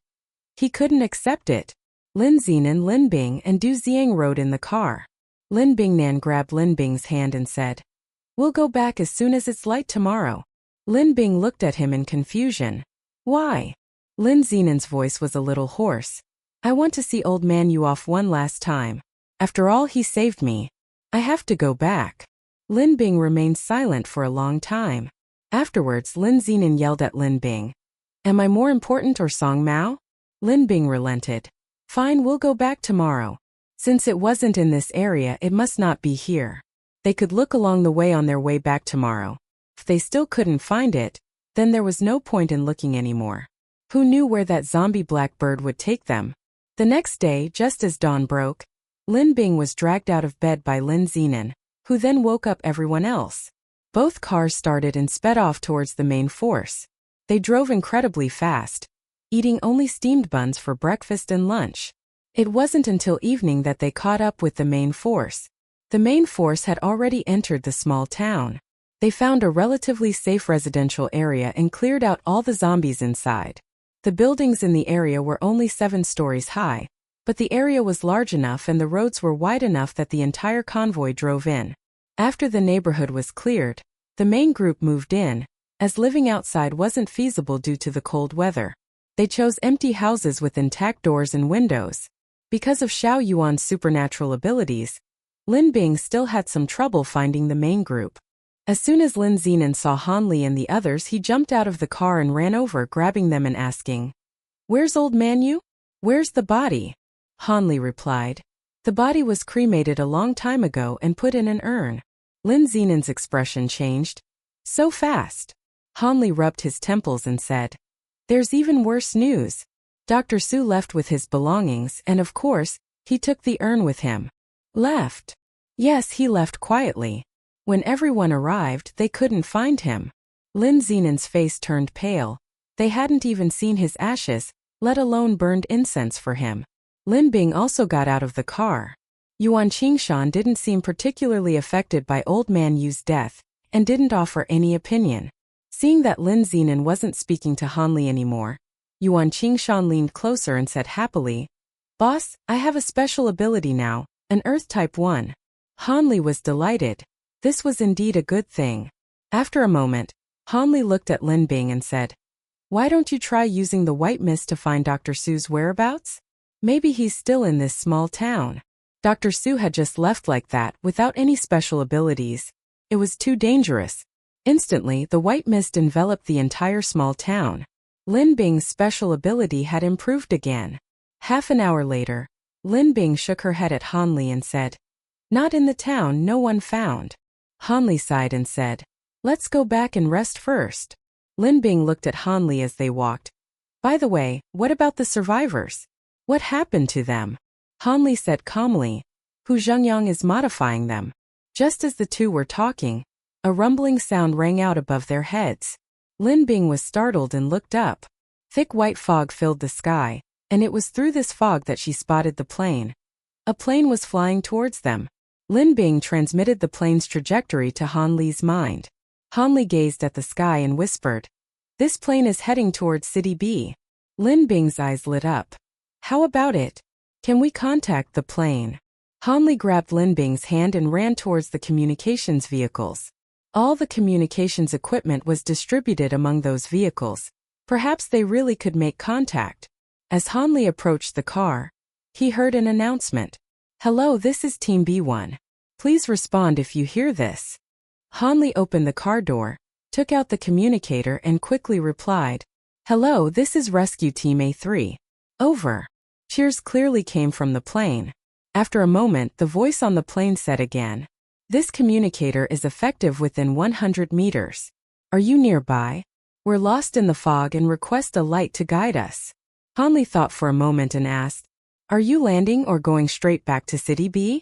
A: He couldn't accept it. Lin Xinan, Lin Bing, and Du Xiang rode in the car. Lin Bingnan grabbed Lin Bing's hand and said, "We'll go back as soon as it's light tomorrow." Lin Bing looked at him in confusion. "Why?" Lin Xinan's voice was a little hoarse. "I want to see Old Man Yu off one last time. After all he saved me. I have to go back." Lin Bing remained silent for a long time. Afterwards, Lin Xinan yelled at Lin Bing, "Am I more important or Song Mao?" Lin Bing relented. "Fine, we'll go back tomorrow. Since it wasn't in this area, it must not be here." They could look along the way on their way back tomorrow. If they still couldn't find it, then there was no point in looking anymore. Who knew where that zombie black bird would take them? The next day, just as dawn broke, Lin Bing was dragged out of bed by Lin Xinan, who then woke up everyone else. Both cars started and sped off towards the main force. They drove incredibly fast, eating only steamed buns for breakfast and lunch. It wasn't until evening that they caught up with the main force. The main force had already entered the small town. They found a relatively safe residential area and cleared out all the zombies inside. The buildings in the area were only 7 stories high, but the area was large enough and the roads were wide enough that the entire convoy drove in. After the neighborhood was cleared, the main group moved in, as living outside wasn't feasible due to the cold weather. They chose empty houses with intact doors and windows. Because of Xiao Yuan's supernatural abilities, Lin Bing still had some trouble finding the main group. As soon as Lin Xinan saw Han Li and the others, he jumped out of the car and ran over, grabbing them and asking, "Where's Old Man Yu? Where's the body?" Han Li replied, "The body was cremated a long time ago and put in an urn." Lin Xinan's expression changed. "So fast." Han Li rubbed his temples and said, "There's even worse news. Dr. Su left with his belongings and of course, he took the urn with him." "Left?" "Yes, he left quietly. When everyone arrived, they couldn't find him." Lin Xinan's face turned pale. They hadn't even seen his ashes, let alone burned incense for him. Lin Bing also got out of the car. Yuan Qingshan didn't seem particularly affected by Old Man Yu's death, and didn't offer any opinion. Seeing that Lin Xinan wasn't speaking to Han Li anymore, Yuan Qingshan leaned closer and said happily, "Boss, I have a special ability now, an Earth Type 1. Han Li was delighted. This was indeed a good thing. After a moment, Han Li looked at Lin Bing and said, "Why don't you try using the white mist to find Dr. Su's whereabouts? Maybe he's still in this small town." Dr. Su had just left like that, without any special abilities. It was too dangerous. Instantly, the white mist enveloped the entire small town. Lin Bing's special ability had improved again. Half an hour later, Lin Bing shook her head at Han Li and said, "Not in the town, no one found." Han Li sighed and said, "Let's go back and rest first." Lin Bing looked at Han Li as they walked. "By the way, what about the survivors? What happened to them?" Han Li said calmly, "Hu Zhengyang is modifying them." Just as the two were talking, a rumbling sound rang out above their heads. Lin Bing was startled and looked up. Thick white fog filled the sky, and it was through this fog that she spotted the plane. A plane was flying towards them. Lin Bing transmitted the plane's trajectory to Han Li's mind. Han Li gazed at the sky and whispered, "This plane is heading towards City B." Lin Bing's eyes lit up. "How about it? Can we contact the plane?" Han Li grabbed Lin Bing's hand and ran towards the communications vehicles. All the communications equipment was distributed among those vehicles. Perhaps they really could make contact. As Han Li approached the car, he heard an announcement. "Hello, this is Team B1. Please respond if you hear this." Han Li opened the car door, took out the communicator and quickly replied, "Hello, this is Rescue Team A3. Over." Cheers clearly came from the plane. After a moment, the voice on the plane said again, "This communicator is effective within 100 meters. Are you nearby? We're lost in the fog and request a light to guide us." Hanli thought for a moment and asked, "Are you landing or going straight back to City B?"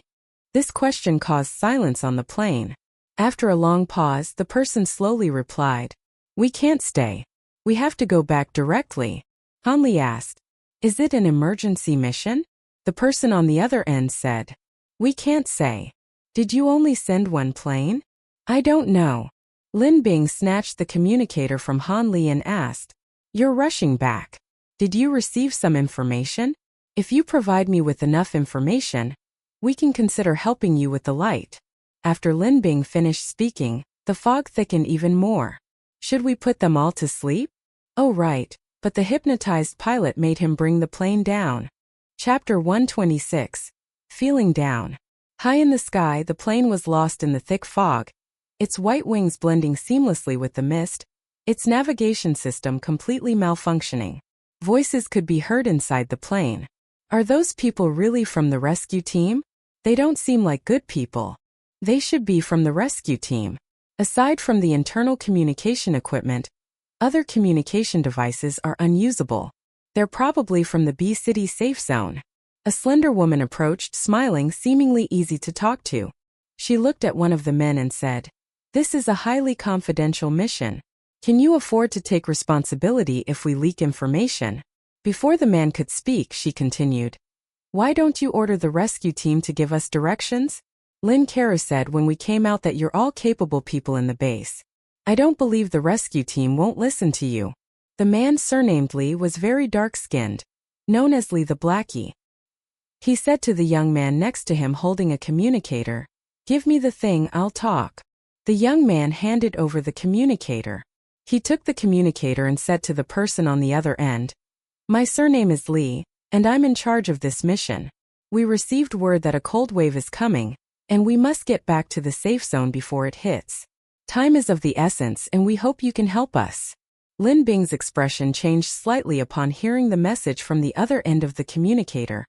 A: This question caused silence on the plane. After a long pause, the person slowly replied, "We can't stay. We have to go back directly." Hanli asked, "Is it an emergency mission?" The person on the other end said, "We can't say. Did you only send one plane?" "I don't know." Lin Bing snatched the communicator from Hanli and asked, "You're rushing back. Did you receive some information? If you provide me with enough information, we can consider helping you with the light." After Lin Bing finished speaking, the fog thickened even more. "Should we put them all to sleep?" "Oh right, but the hypnotized pilot made him bring the plane down." Chapter 126. Feeling down. High in the sky, the plane was lost in the thick fog, its white wings blending seamlessly with the mist, its navigation system completely malfunctioning. Voices could be heard inside the plane. "Are those people really from the rescue team? They don't seem like good people. They should be from the rescue team." Aside from the internal communication equipment, other communication devices are unusable. "They're probably from the B City safe zone." A slender woman approached, smiling, seemingly easy to talk to. She looked at one of the men and said, "This is a highly confidential mission. Can you afford to take responsibility if we leak information?" Before the man could speak, she continued, "Why don't you order the rescue team to give us directions? Lin Kara said when we came out that you're all capable people in the base. I don't believe the rescue team won't listen to you." The man surnamed Lee was very dark-skinned, known as Lee the Blackie. He said to the young man next to him holding a communicator, "Give me the thing, I'll talk." The young man handed over the communicator. He took the communicator and said to the person on the other end, "My surname is Lee, and I'm in charge of this mission. We received word that a cold wave is coming, and we must get back to the safe zone before it hits. Time is of the essence and we hope you can help us." Lin Bing's expression changed slightly upon hearing the message from the other end of the communicator.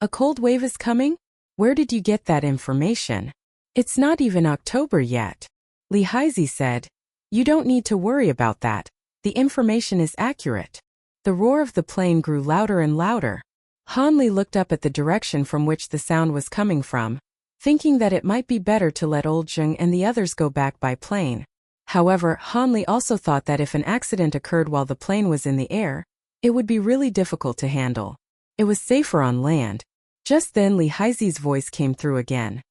A: "A cold wave is coming? Where did you get that information? It's not even October yet." Lee Heizi said, "You don't need to worry about that. The information is accurate." The roar of the plane grew louder and louder. Hanli looked up at the direction from which the sound was coming from, thinking that it might be better to let old Zheng and the others go back by plane. However, Hanli also thought that if an accident occurred while the plane was in the air, it would be really difficult to handle. It was safer on land. Just then Lee Heizi's voice came through again.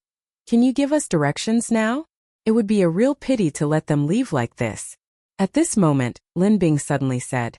A: "Can you give us directions now? It would be a real pity to let them leave like this." At this moment, Lin Bing suddenly said,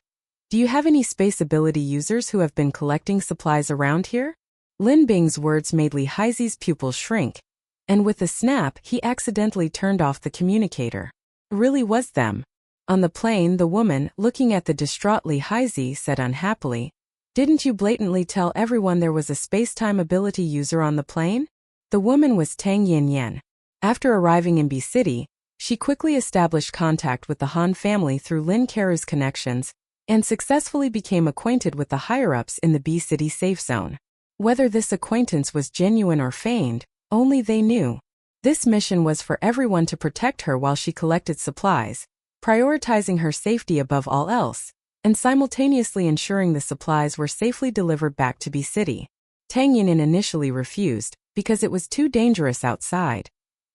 A: "Do you have any space ability users who have been collecting supplies around here?" Lin Bing's words made Lee Heizi's pupils shrink, and with a snap he accidentally turned off the communicator. It really was them. On the plane, the woman, looking at the distraught Lee Heizi, said unhappily, "Didn't you blatantly tell everyone there was a space-time ability user on the plane?" The woman was Tang Yin. After arriving in B City, she quickly established contact with the Han family through Lin Kara's connections and successfully became acquainted with the higher-ups in the B City safe zone. Whether this acquaintance was genuine or feigned, only they knew. This mission was for everyone to protect her while she collected supplies, prioritizing her safety above all else, and simultaneously ensuring the supplies were safely delivered back to B City. Tang Yin initially refused, because it was too dangerous outside.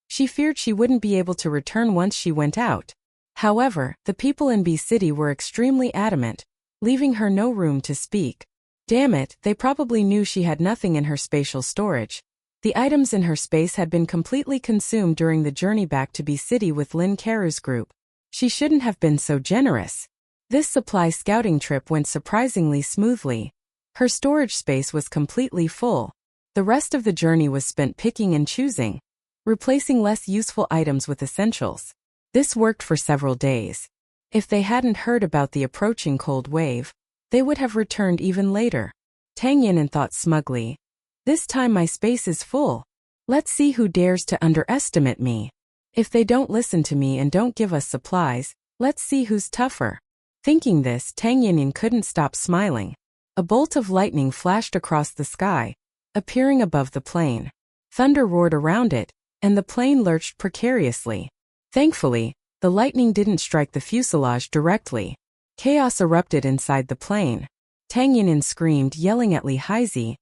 A: She feared she wouldn't be able to return once she went out. However, the people in B City were extremely adamant, leaving her no room to speak. Damn it, they probably knew she had nothing in her spatial storage. The items in her space had been completely consumed during the journey back to B City with Lin Kara's group. She shouldn't have been so generous. This supply scouting trip went surprisingly smoothly. Her storage space was completely full. The rest of the journey was spent picking and choosing, replacing less useful items with essentials. This worked for several days. If they hadn't heard about the approaching cold wave, they would have returned even later. Tang Yin thought smugly, "This time my space is full. Let's see who dares to underestimate me. If they don't listen to me and don't give us supplies, let's see who's tougher." Thinking this, Tang Yin couldn't stop smiling. A bolt of lightning flashed across the sky, appearing above the plane. Thunder roared around it, and the plane lurched precariously. Thankfully, the lightning didn't strike the fuselage directly. Chaos erupted inside the plane. Tang Yanyan screamed, yelling at Li Haizi,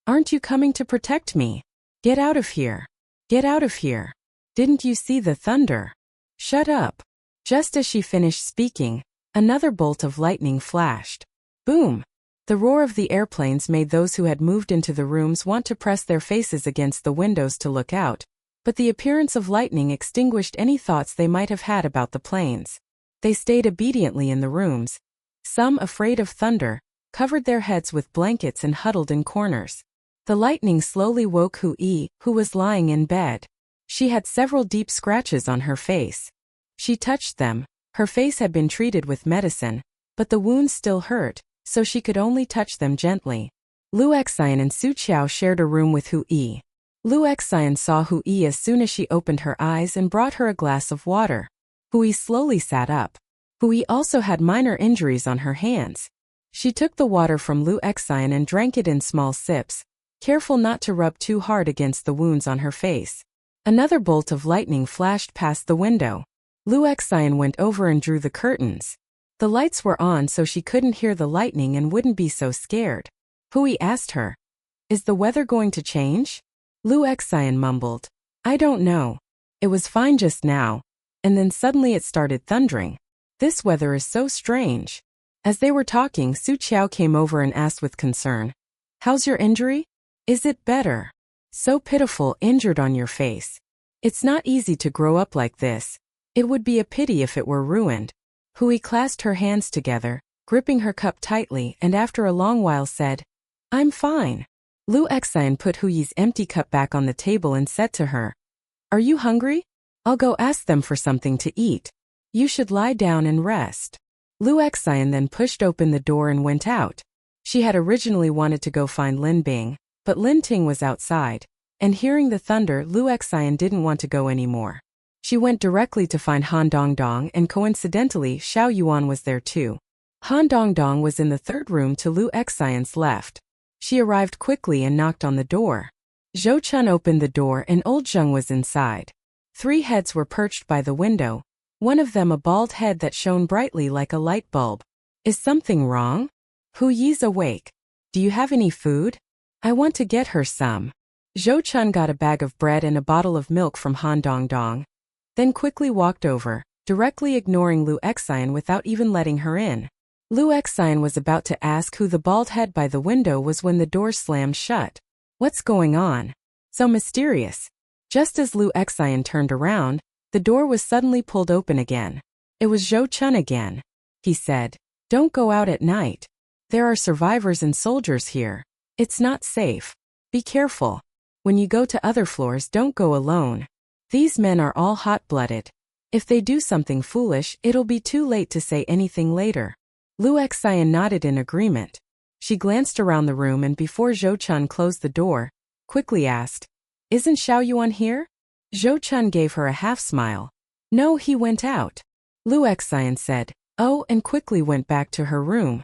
A: "Aren't you coming to protect me? Get out of here! Get out of here! Didn't you see the thunder? Shut up!" Just as she finished speaking, another bolt of lightning flashed. Boom! The roar of the airplanes made those who had moved into the rooms want to press their faces against the windows to look out, but the appearance of lightning extinguished any thoughts they might have had about the planes. They stayed obediently in the rooms. Some, afraid of thunder, covered their heads with blankets and huddled in corners. The lightning slowly woke Hu Yi, who was lying in bed. She had several deep scratches on her face. She touched them. Her face had been treated with medicine, but the wounds still hurt, so she could only touch them gently. Lu Xian and Su Qiao shared a room with Hu Yi. Lu Xian saw Hu Yi as soon as she opened her eyes and brought her a glass of water. Hu Yi slowly sat up. Hu Yi also had minor injuries on her hands. She took the water from Lu Xian and drank it in small sips, careful not to rub too hard against the wounds on her face. Another bolt of lightning flashed past the window. Lu Xian went over and drew the curtains. The lights were on so she couldn't hear the lightning and wouldn't be so scared. Hu Yi asked her, "Is the weather going to change?" Lu Xian mumbled, "I don't know. It was fine just now, and then suddenly it started thundering. This weather is so strange." As they were talking, Su Qiao came over and asked with concern, "How's your injury? Is it better? So pitiful, injured on your face. It's not easy to grow up like this. It would be a pity if it were ruined." Hu Yi clasped her hands together, gripping her cup tightly, and after a long while said, "I'm fine." Lu Xian put Hu Yi's empty cup back on the table and said to her, "Are you hungry? I'll go ask them for something to eat. You should lie down and rest." Lu Xian then pushed open the door and went out. She had originally wanted to go find Lin Bing, but Lin Ting was outside, and hearing the thunder, Lu Xian didn't want to go anymore. She went directly to find Han Dongdong, and coincidentally Xiao Yuan was there too. Han Dongdong was in the third room to Lu Xian's left. She arrived quickly and knocked on the door. Zhou Chun opened the door and old Zheng was inside. 3 heads were perched by the window, one of them a bald head that shone brightly like a light bulb. "Is something wrong? Hu Yi's awake. Do you have any food? I want to get her some." Zhou Chun got a bag of bread and a bottle of milk from Han Dongdong, then quickly walked over, directly ignoring Lu Xian without even letting her in. Lu Xian was about to ask who the bald head by the window was when the door slammed shut. What's going on? So mysterious. Just as Lu Xian turned around, the door was suddenly pulled open again. It was Zhou Chun again. He said, "Don't go out at night. There are survivors and soldiers here. It's not safe. Be careful. When you go to other floors, don't go alone. These men are all hot-blooded. If they do something foolish, it'll be too late to say anything later." Lu Xian nodded in agreement. She glanced around the room and before Zhou Chun closed the door, quickly asked, "Isn't Xiao Yuan here?" Zhou Chun gave her a half-smile. "No, he went out." Lu Xian said, "Oh," and quickly went back to her room.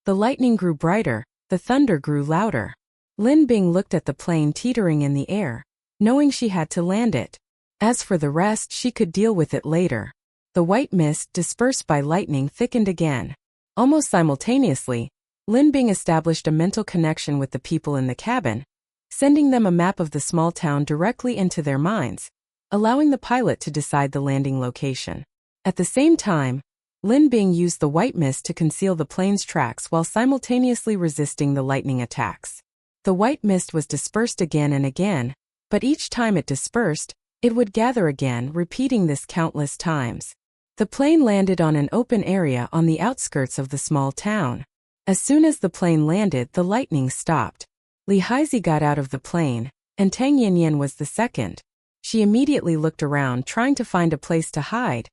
A: The lightning grew brighter, the thunder grew louder. Lin Bing looked at the plane teetering in the air, knowing she had to land it. As for the rest, she could deal with it later. The white mist, dispersed by lightning, thickened again. Almost simultaneously, Lin Bing established a mental connection with the people in the cabin, sending them a map of the small town directly into their minds, allowing the pilot to decide the landing location. At the same time, Lin Bing used the white mist to conceal the plane's tracks while simultaneously resisting the lightning attacks. The white mist was dispersed again and again, but each time it dispersed, it would gather again, repeating this countless times. The plane landed on an open area on the outskirts of the small town. As soon as the plane landed, the lightning stopped. Li Haizi got out of the plane, and Tang Yanyan was the second. She immediately looked around trying to find a place to hide,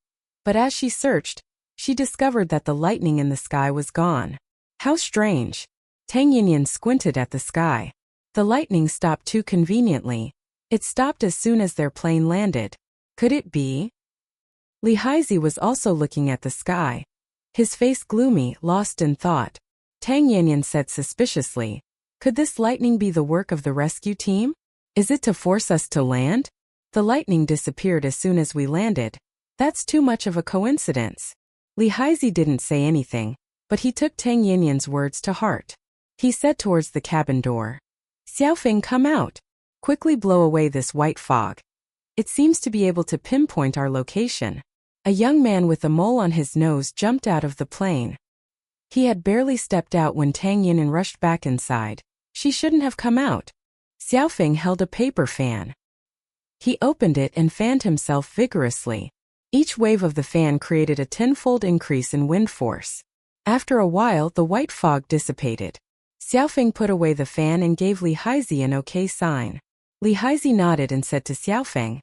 A: but as she searched, she discovered that the lightning in the sky was gone. How strange! Tang Yanyan squinted at the sky. The lightning stopped too conveniently. It stopped as soon as their plane landed. Could it be? Li Haizi was also looking at the sky, his face gloomy, lost in thought. Tang Yanyan said suspiciously, Could this lightning be the work of the rescue team? Is it to force us to land? The lightning disappeared as soon as we landed. That's too much of a coincidence. Li Haizi didn't say anything, but he took Tang Yinyan's words to heart. He said towards the cabin door, Xiaofeng, come out. Quickly blow away this white fog. It seems to be able to pinpoint our location. A young man with a mole on his nose jumped out of the plane. He had barely stepped out when Tang Yinyan rushed back inside. She shouldn't have come out. Xiaofeng held a paper fan. He opened it and fanned himself vigorously. Each wave of the fan created a tenfold increase in wind force. After a while, the white fog dissipated. Xiaofeng put away the fan and gave Li Haizi an okay sign. Li Haizi nodded and said to Xiaofeng,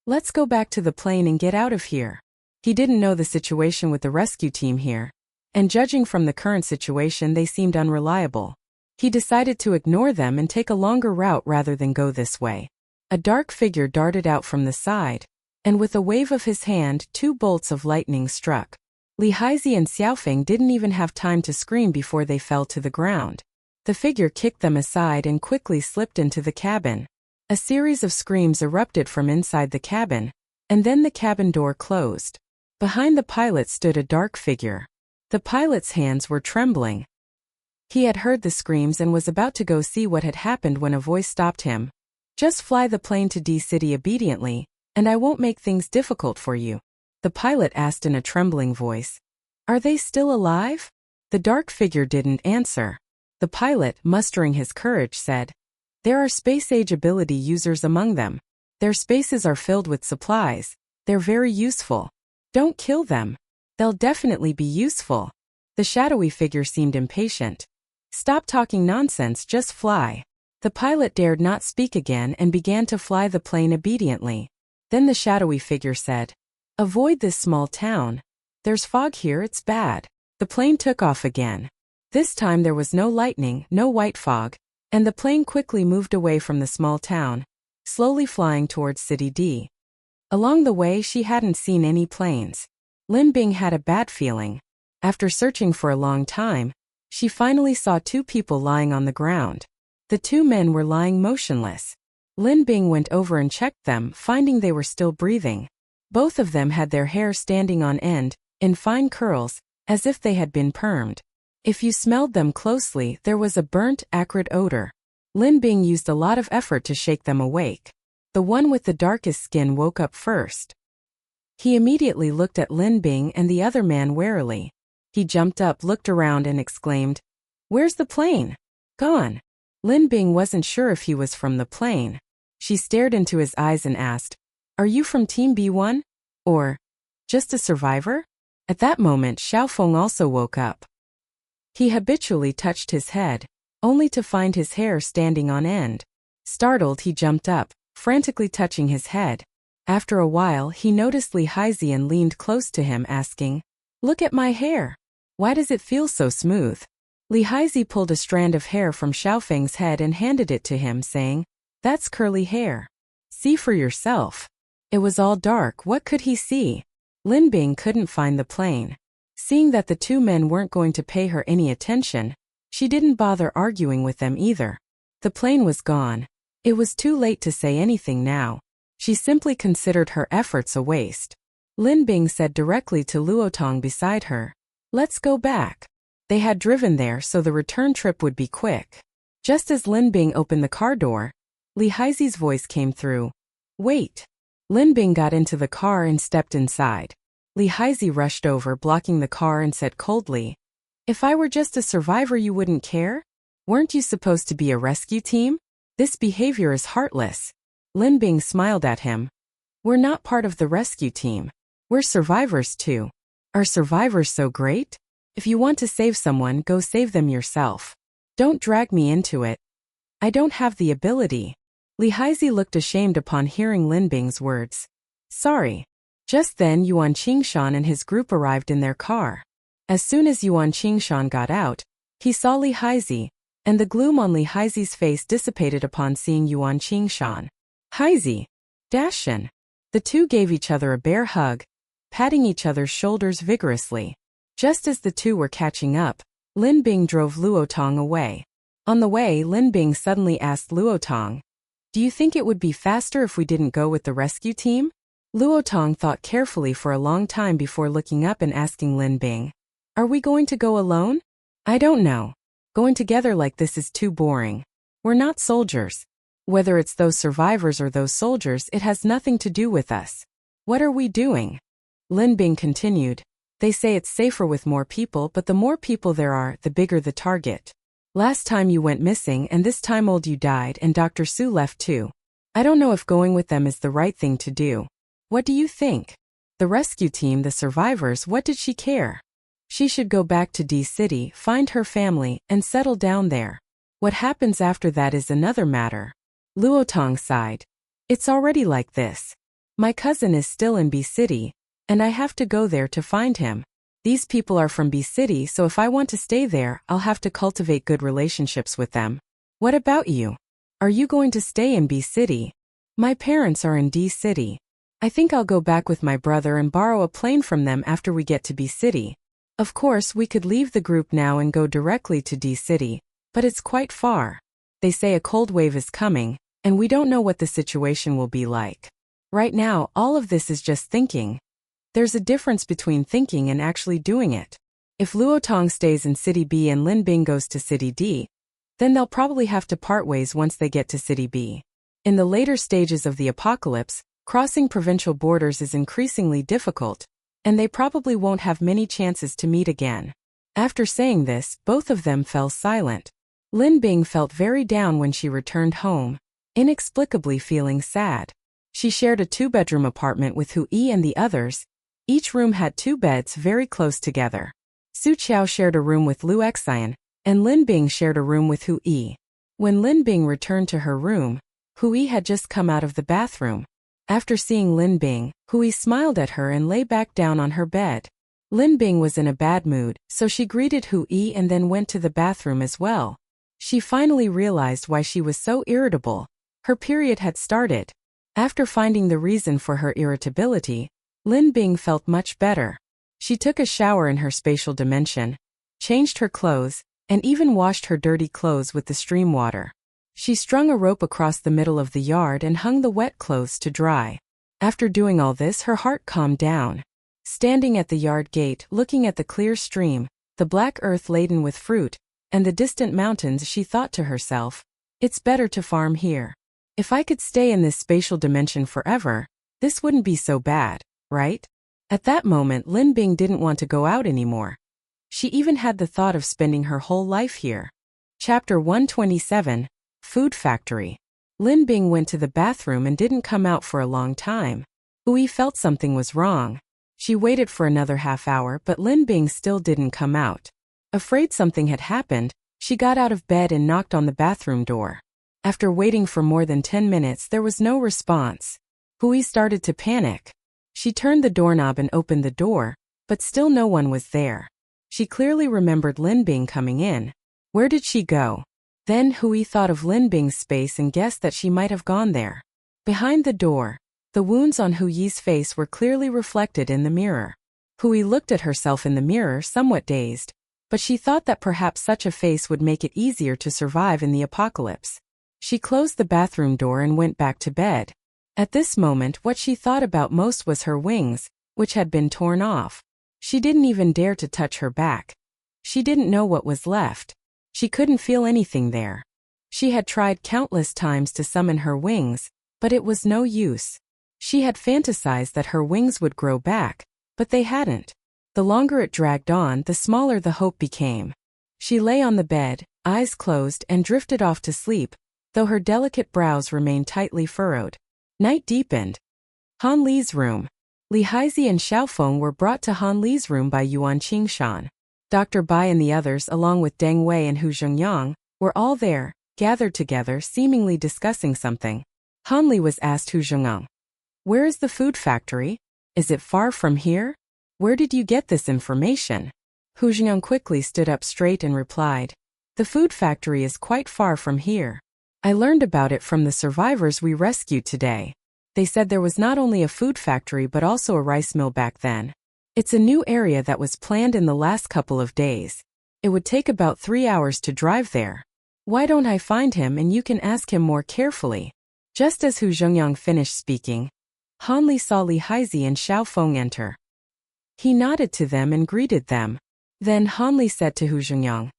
A: let's go back to the plane and get out of here. He didn't know the situation with the rescue team here, and judging from the current situation they seemed unreliable. He decided to ignore them and take a longer route rather than go this way. A dark figure darted out from the side, and with a wave of his hand, 2 bolts of lightning struck. Li Haizi and Xiaofeng didn't even have time to scream before they fell to the ground. The figure kicked them aside and quickly slipped into the cabin. A series of screams erupted from inside the cabin, and then the cabin door closed. Behind the pilot stood a dark figure. The pilot's hands were trembling. He had heard the screams and was about to go see what had happened when a voice stopped him. Just fly the plane to D City obediently, and I won't make things difficult for you. The pilot asked in a trembling voice. Are they still alive? The dark figure didn't answer. The pilot, mustering his courage, said, there are space-age ability users among them. Their spaces are filled with supplies. They're very useful. Don't kill them. They'll definitely be useful. The shadowy figure seemed impatient. Stop talking nonsense, just fly. The pilot dared not speak again and began to fly the plane obediently. Then the shadowy figure said, avoid this small town. There's fog here, it's bad. The plane took off again. This time there was no lightning, no white fog, and the plane quickly moved away from the small town, slowly flying towards City D. Along the way she hadn't seen any planes. Lin Bing had a bad feeling. After searching for a long time, she finally saw 2 people lying on the ground. The 2 men were lying motionless. Lin Bing went over and checked them, finding they were still breathing. Both of them had their hair standing on end, in fine curls, as if they had been permed. If you smelled them closely, there was a burnt, acrid odor. Lin Bing used a lot of effort to shake them awake. The one with the darkest skin woke up first. He immediately looked at Lin Bing and the other man warily. He jumped up, looked around and exclaimed, where's the plane? Gone. Lin Bing wasn't sure if he was from the plane. She stared into his eyes and asked, are you from Team B1? Or just a survivor? At that moment Xiaofeng also woke up. He habitually touched his head, only to find his hair standing on end. Startled, he jumped up, frantically touching his head. After a while he noticed Li Haizi and leaned close to him asking, look at my hair. Why does it feel so smooth? Li Haizi pulled a strand of hair from Xiaofeng's head and handed it to him, saying, that's curly hair. See for yourself. It was all dark, what could he see? Lin Bing couldn't find the plane. Seeing that the 2 men weren't going to pay her any attention, she didn't bother arguing with them either. The plane was gone. It was too late to say anything now. She simply considered her efforts a waste. Lin Bing said directly to Luotong beside her, let's go back. They had driven there so the return trip would be quick. Just as Lin Bing opened the car door, Li Haizi's voice came through. Wait. Lin Bing got into the car and stepped inside. Li Haizi rushed over, blocking the car, and said coldly, if I were just a survivor you wouldn't care? Weren't you supposed to be a rescue team? This behavior is heartless. Lin Bing smiled at him. We're not part of the rescue team. We're survivors too. Are survivors so great? If you want to save someone, go save them yourself. Don't drag me into it. I don't have the ability. Li Haizi looked ashamed upon hearing Lin Bing's words. Sorry. Just then Yuan Qingshan and his group arrived in their car. As soon as Yuan Qingshan got out, he saw Li Haizi, and the gloom on Li Haizi's face dissipated upon seeing Yuan Qingshan. Haizi! Dashin! The 2 gave each other a bear hug, patting each other's shoulders vigorously. Just as the 2 were catching up, Lin Bing drove Luotong away. On the way, Lin Bing suddenly asked Luotong, "Do you think it would be faster if we didn't go with the rescue team?" Luotong thought carefully for a long time before looking up and asking Lin Bing, "Are we going to go alone?" "I don't know. Going together like this is too boring. We're not soldiers. Whether it's those survivors or those soldiers, it has nothing to do with us. What are we doing?" Lin Bing continued, "They say it's safer with more people, but the more people there are, the bigger the target. Last time you went missing and this time old you died and Dr. Su left too. I don't know if going with them is the right thing to do. What do you think? The rescue team, the survivors, what did she care? She should go back to D City, find her family, and settle down there. What happens after that is another matter." Luotong sighed. "It's already like this. My cousin is still in B City, and I have to go there to find him. These people are from B City, so if I want to stay there, I'll have to cultivate good relationships with them. What about you? Are you going to stay in B City? My parents are in D City. I think I'll go back with my brother and borrow a plane from them after we get to B City. Of course, we could leave the group now and go directly to D City, but it's quite far. They say a cold wave is coming, and we don't know what the situation will be like. Right now, all of this is just thinking. There's a difference between thinking and actually doing it. If Luotong stays in City B and Lin Bing goes to City D, then they'll probably have to part ways once they get to City B. In the later stages of the apocalypse, crossing provincial borders is increasingly difficult, and they probably won't have many chances to meet again." After saying this, both of them fell silent. Lin Bing felt very down when she returned home, inexplicably feeling sad. She shared a 2-bedroom apartment with Hu Yi and the others. Each room had 2 beds very close together. Su Qiao shared a room with Lu Xian, and Lin Bing shared a room with Hu Yi. When Lin Bing returned to her room, Hu Yi had just come out of the bathroom. After seeing Lin Bing, Hu Yi smiled at her and lay back down on her bed. Lin Bing was in a bad mood, so she greeted Hu Yi and then went to the bathroom as well. She finally realized why she was so irritable. Her period had started. After finding the reason for her irritability, Lin Bing felt much better. She took a shower in her spatial dimension, changed her clothes, and even washed her dirty clothes with the stream water. She strung a rope across the middle of the yard and hung the wet clothes to dry. After doing all this, her heart calmed down. Standing at the yard gate, looking at the clear stream, the black earth laden with fruit, and the distant mountains, she thought to herself, "It's better to farm here. If I could stay in this spatial dimension forever, this wouldn't be so bad, right?" At that moment, Lin Bing didn't want to go out anymore. She even had the thought of spending her whole life here. Chapter 127, Food Factory. Lin Bing went to the bathroom and didn't come out for a long time. Hu Yi felt something was wrong. She waited for another half hour, but Lin Bing still didn't come out. Afraid something had happened, she got out of bed and knocked on the bathroom door. After waiting for more than 10 minutes, there was no response. Hu Yi started to panic. She turned the doorknob and opened the door, but still no one was there. She clearly remembered Lin Bing coming in. Where did she go? Then Hu Yi thought of Lin Bing's space and guessed that she might have gone there. Behind the door, the wounds on Hu Yi's face were clearly reflected in the mirror. Hu Yi looked at herself in the mirror, somewhat dazed, but she thought that perhaps such a face would make it easier to survive in the apocalypse. She closed the bathroom door and went back to bed. At this moment, what she thought about most was her wings, which had been torn off. She didn't even dare to touch her back. She didn't know what was left. She couldn't feel anything there. She had tried countless times to summon her wings, but it was no use. She had fantasized that her wings would grow back, but they hadn't. The longer it dragged on, the smaller the hope became. She lay on the bed, eyes closed, and drifted off to sleep, though her delicate brows remained tightly furrowed. Night deepened. Han Li's room. Li Haizi and Xiaofeng were brought to Han Li's room by Yuan Qingshan. Dr. Bai and the others, along with Deng Wei and Hu Zhengyang, were all there, gathered together, seemingly discussing something. Han Li was asked Hu Zhengyang, "Where is the food factory? Is it far from here? Where did you get this information?" Hu Zhengyang quickly stood up straight and replied, "The food factory is quite far from here. I learned about it from the survivors we rescued today. They said there was not only a food factory but also a rice mill back then. It's a new area that was planned in the last couple of days. It would take about 3 hours to drive there." Why don't I find him and you can ask him more carefully? Just as Hu Zhengyang finished speaking, Han Li saw Li Haizi and Xiao Feng enter. He nodded to them and greeted them. Then Han Li said to Hu Zhengyang,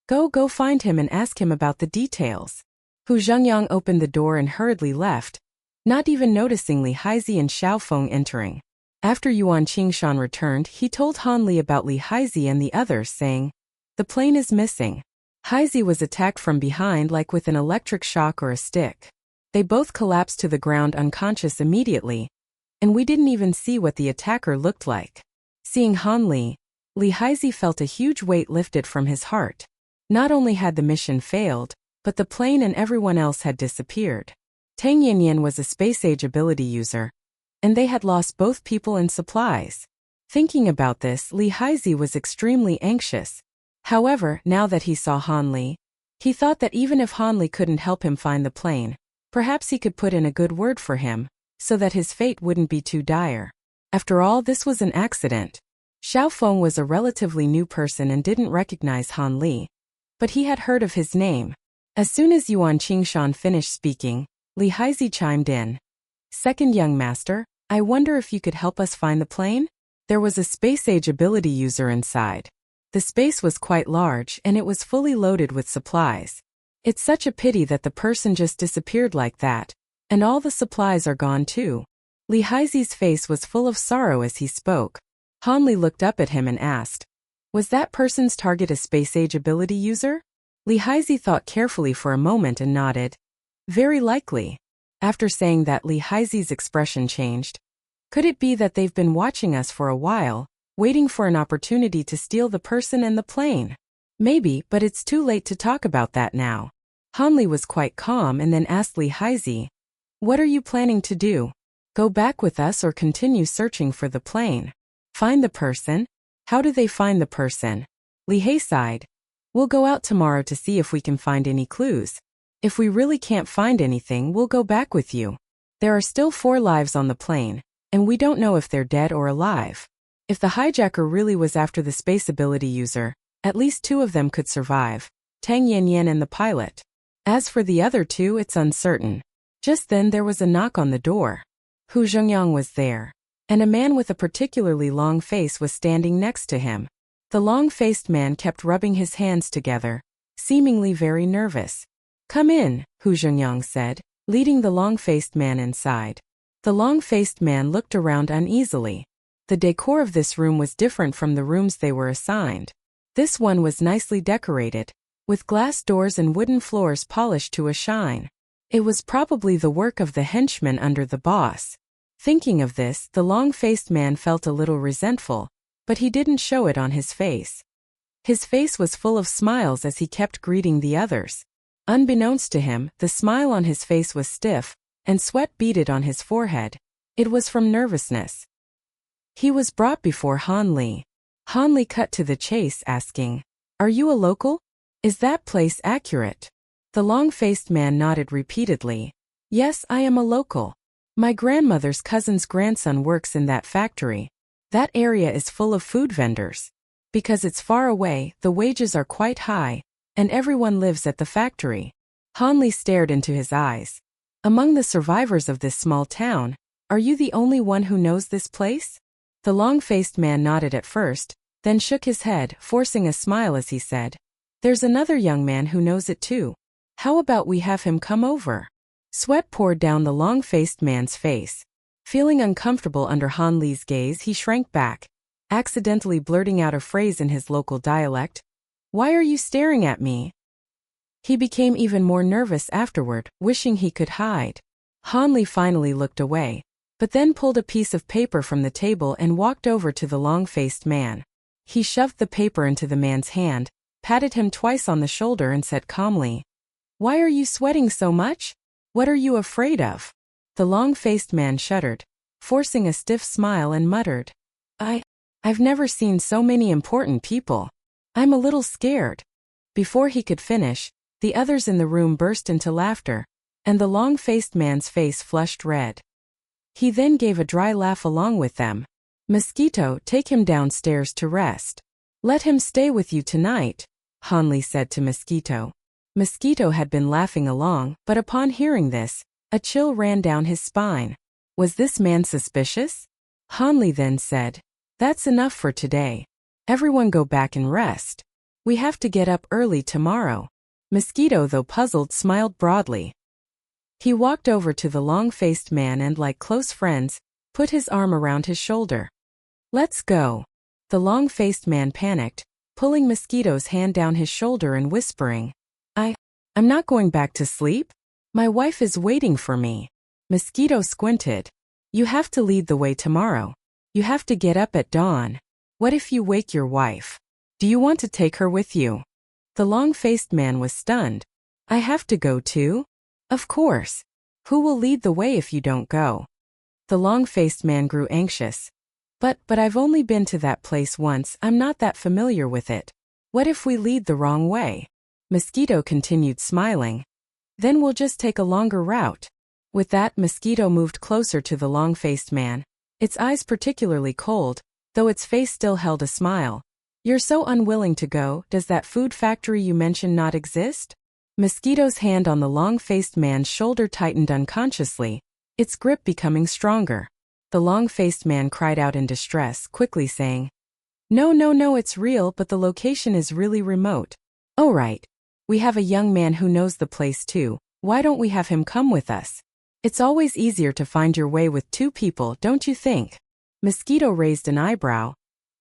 A: Go find him and ask him about the details. Hu Zhengyang opened the door and hurriedly left, not even noticing Li Haizi and Xiao Feng entering. After Yuan Qingshan returned, he told Han Li about Li Haizi and the others, saying, The plane is missing. Haizi was attacked from behind like with an electric shock or a stick. They both collapsed to the ground unconscious immediately, and we didn't even see what the attacker looked like. Seeing Han Li, Li Haizi felt a huge weight lifted from his heart. Not only had the mission failed, but the plane and everyone else had disappeared. Tang Yanyan was a space-age ability user, and they had lost both people and supplies. Thinking about this, Li Haizi was extremely anxious. However, now that he saw Han Li, he thought that even if Han Li couldn't help him find the plane, perhaps he could put in a good word for him, so that his fate wouldn't be too dire. After all, this was an accident. Xiao Feng was a relatively new person and didn't recognize Han Li, but he had heard of his name. As soon as Yuan Qingshan finished speaking, Li Haizi chimed in. Second young master, I wonder if you could help us find the plane? There was a space-age ability user inside. The space was quite large and it was fully loaded with supplies. It's such a pity that the person just disappeared like that, and all the supplies are gone too. Li Haizi's face was full of sorrow as he spoke. Han Li looked up at him and asked, Was that person's target a space-age ability user? Li Haizi thought carefully for a moment and nodded. Very likely. After saying that, Li Haizi's expression changed. Could it be that they've been watching us for a while, waiting for an opportunity to steal the person and the plane? Maybe, but it's too late to talk about that now. Han Li was quite calm and then asked Li Haizi, What are you planning to do? Go back with us or continue searching for the plane? Find the person? How do they find the person? Li Hei sighed. We'll go out tomorrow to see if we can find any clues. If we really can't find anything, we'll go back with you. There are still 4 lives on the plane, and we don't know if they're dead or alive. If the hijacker really was after the space ability user, at least 2 of them could survive, Tang Yanyan and the pilot. As for the other 2, it's uncertain. Just then there was a knock on the door. Hu Zhengyang was there, and a man with a particularly long face was standing next to him. The long-faced man kept rubbing his hands together, seemingly very nervous. Come in, Hu Zhengyang said, leading the long-faced man inside. The long-faced man looked around uneasily. The decor of this room was different from the rooms they were assigned. This one was nicely decorated, with glass doors and wooden floors polished to a shine. It was probably the work of the henchman under the boss. Thinking of this, the long-faced man felt a little resentful, but he didn't show it on his face. His face was full of smiles as he kept greeting the others. Unbeknownst to him, the smile on his face was stiff, and sweat beaded on his forehead. It was from nervousness. He was brought before Han Li. Han Li cut to the chase, asking, Are you a local? Is that place accurate? The long-faced man nodded repeatedly. Yes, I am a local. My grandmother's cousin's grandson works in that factory. That area is full of food vendors. Because it's far away, the wages are quite high, and everyone lives at the factory. Han Li stared into his eyes. Among the survivors of this small town, are you the only one who knows this place? The long-faced man nodded at first, then shook his head, forcing a smile as he said, There's another young man who knows it too. How about we have him come over? Sweat poured down the long-faced man's face. Feeling uncomfortable under Han Li's gaze, he shrank back, accidentally blurting out a phrase in his local dialect. Why are you staring at me? He became even more nervous afterward, wishing he could hide. Han Li finally looked away, but then pulled a piece of paper from the table and walked over to the long-faced man. He shoved the paper into the man's hand, patted him twice on the shoulder and said calmly, Why are you sweating so much? What are you afraid of? The long-faced man shuddered, forcing a stiff smile and muttered, I've never seen so many important people. I'm a little scared. Before he could finish, the others in the room burst into laughter, and the long-faced man's face flushed red. He then gave a dry laugh along with them. Mosquito, take him downstairs to rest. Let him stay with you tonight, Han Li said to Mosquito. Mosquito had been laughing along, but upon hearing this, a chill ran down his spine. Was this man suspicious? Hanli then said, "That's enough for today. Everyone go back and rest. We have to get up early tomorrow." Mosquito, though puzzled, smiled broadly. He walked over to the long-faced man and, like close friends, put his arm around his shoulder. "Let's go." The long-faced man panicked, pulling Mosquito's hand down his shoulder and whispering, I'm not going back to sleep. My wife is waiting for me." Mosquito squinted. "You have to lead the way tomorrow. You have to get up at dawn. What if you wake your wife? Do you want to take her with you?" The long-faced man was stunned. "I have to go too?" "Of course. Who will lead the way if you don't go?" The long-faced man grew anxious. But I've only been to that place once. I'm not that familiar with it. What if we lead the wrong way?" Mosquito continued smiling. "Then we'll just take a longer route." With that, Mosquito moved closer to the long-faced man, its eyes particularly cold, though its face still held a smile. "You're so unwilling to go. Does that food factory you mentioned not exist?" Mosquito's hand on the long-faced man's shoulder tightened unconsciously, its grip becoming stronger. The long-faced man cried out in distress, quickly saying, No, it's real, but the location is really remote." "Oh right. We have a young man who knows the place too. Why don't we have him come with us? It's always easier to find your way with two people, don't you think?" Mosquito raised an eyebrow.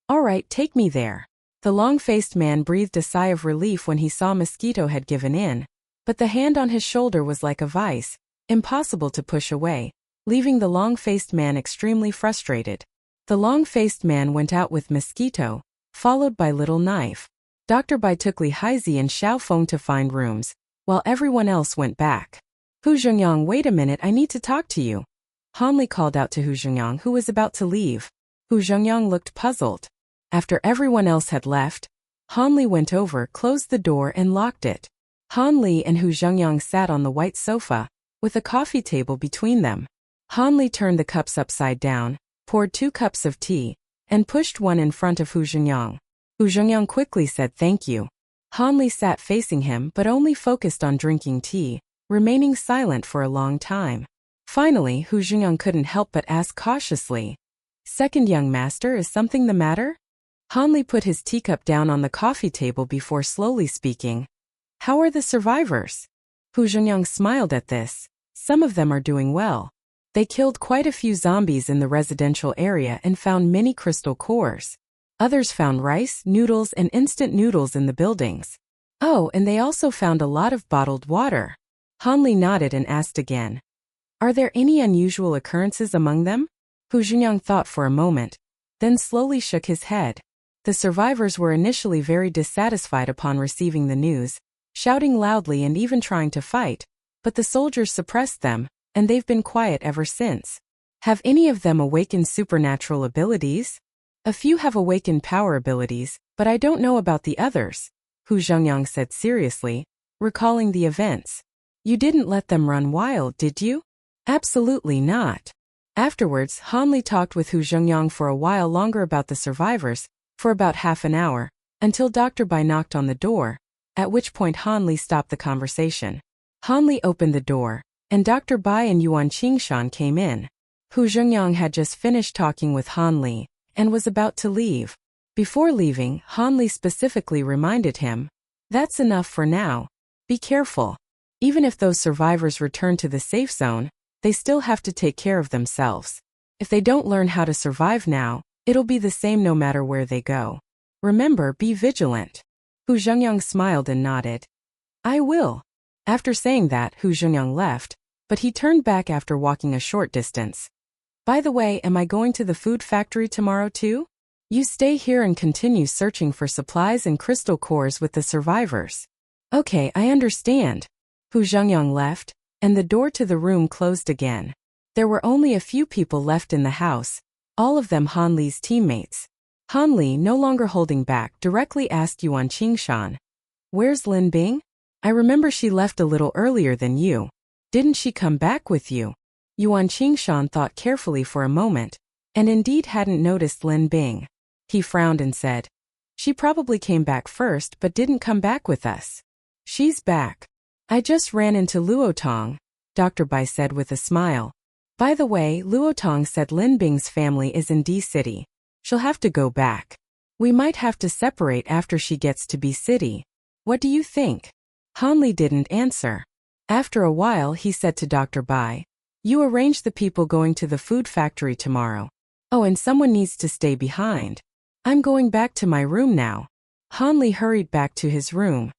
A: "All right, take me there." The long-faced man breathed a sigh of relief when he saw Mosquito had given in, but the hand on his shoulder was like a vice, impossible to push away, leaving the long-faced man extremely frustrated. The long-faced man went out with Mosquito, followed by Little Knife. Dr. Bai took Li Haizi and Xiao Feng to find rooms, while everyone else went back. "Hu Zhengyang, wait a minute, I need to talk to you." Hanli called out to Hu Zhengyang, who was about to leave. Hu Zhengyang looked puzzled. After everyone else had left, Hanli went over, closed the door and locked it. Hanli and Hu Zhengyang sat on the white sofa, with a coffee table between them. Hanli turned the cups upside down, poured 2 cups of tea, and pushed one in front of Hu Zhengyang. Hu Zhengyang quickly said thank you. Hanli sat facing him but only focused on drinking tea, remaining silent for a long time. Finally, Hu Zhengyang couldn't help but ask cautiously, "Second young master, is something the matter?" Hanli put his teacup down on the coffee table before slowly speaking. "How are the survivors?" Hu Zhengyang smiled at this. "Some of them are doing well. They killed quite a few zombies in the residential area and found many crystal cores. Others found rice, noodles, and instant noodles in the buildings. Oh, and they also found a lot of bottled water." Hanli nodded and asked again, "Are there any unusual occurrences among them?" Hu Zhengyang thought for a moment, then slowly shook his head. The survivors were initially very dissatisfied upon receiving the news, shouting loudly and even trying to fight, but the soldiers suppressed them, and they've been quiet ever since. "Have any of them awakened supernatural abilities?" "A few have awakened power abilities, but I don't know about the others," Hu Zhengyang said seriously, recalling the events. "You didn't let them run wild, did you?" "Absolutely not." Afterwards, Hanli talked with Hu Zhengyang for a while longer about the survivors, for about half an hour, until Dr. Bai knocked on the door, at which point Hanli stopped the conversation. Hanli opened the door, and Dr. Bai and Yuan Qingshan came in. Hu Zhengyang had just finished talking with Hanli, and was about to leave. Before leaving, Hanli specifically reminded him, "That's enough for now. Be careful. Even if those survivors return to the safe zone, they still have to take care of themselves. If they don't learn how to survive now, it'll be the same no matter where they go. Remember, be vigilant." Hu Zhengyang smiled and nodded. "I will." After saying that, Hu Zhengyang left, but he turned back after walking a short distance. "By the way, am I going to the food factory tomorrow too? You stay here and continue searching for supplies and crystal cores with the survivors." "Okay, I understand." Hu Zhengyang left, and the door to the room closed again. There were only a few people left in the house, all of them Hanli's teammates. Hanli, no longer holding back, directly asked Yuan Qingshan, "Where's Lin Bing? I remember she left a little earlier than you. Didn't she come back with you?" Yuan Qingshan thought carefully for a moment, and indeed hadn't noticed Lin Bing. He frowned and said, "She probably came back first but didn't come back with us." She's back. I just ran into Luotong, Dr. Bai said with a smile. By the way, Luotong said Lin Bing's family is in D City. She'll have to go back. We might have to separate after she gets to B City. What do you think? Hanli didn't answer. After a while he said to Dr. Bai, you arrange the people going to the food factory tomorrow. Oh, and someone needs to stay behind. I'm going back to my room now. Hanli hurried back to his room.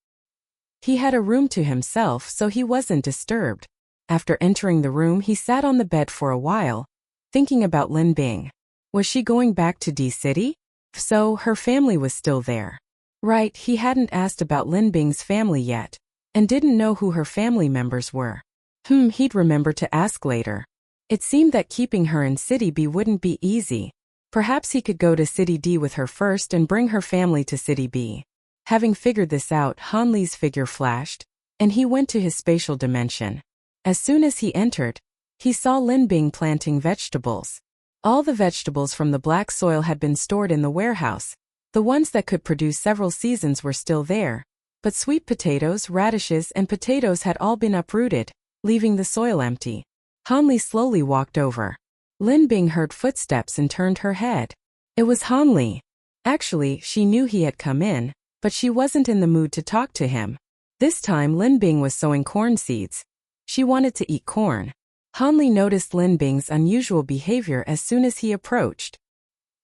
A: He had a room to himself, so he wasn't disturbed. After entering the room, he sat on the bed for a while, thinking about Lin Bing. Was she going back to D City? So, her family was still there. Right, he hadn't asked about Lin Bing's family yet, and didn't know who her family members were. He'd remember to ask later. It seemed that keeping her in City B wouldn't be easy. Perhaps he could go to City D with her first and bring her family to City B. Having figured this out, Hanli's figure flashed, and he went to his spatial dimension. As soon as he entered, he saw Lin Bing planting vegetables. All the vegetables from the black soil had been stored in the warehouse. The ones that could produce several seasons were still there, but sweet potatoes, radishes, and potatoes had all been uprooted, leaving the soil empty. Hanli slowly walked over. Lin Bing heard footsteps and turned her head. It was Hanli. Actually, she knew he had come in, but she wasn't in the mood to talk to him. This time Lin Bing was sowing corn seeds. She wanted to eat corn. Hanli noticed Lin Bing's unusual behavior as soon as he approached.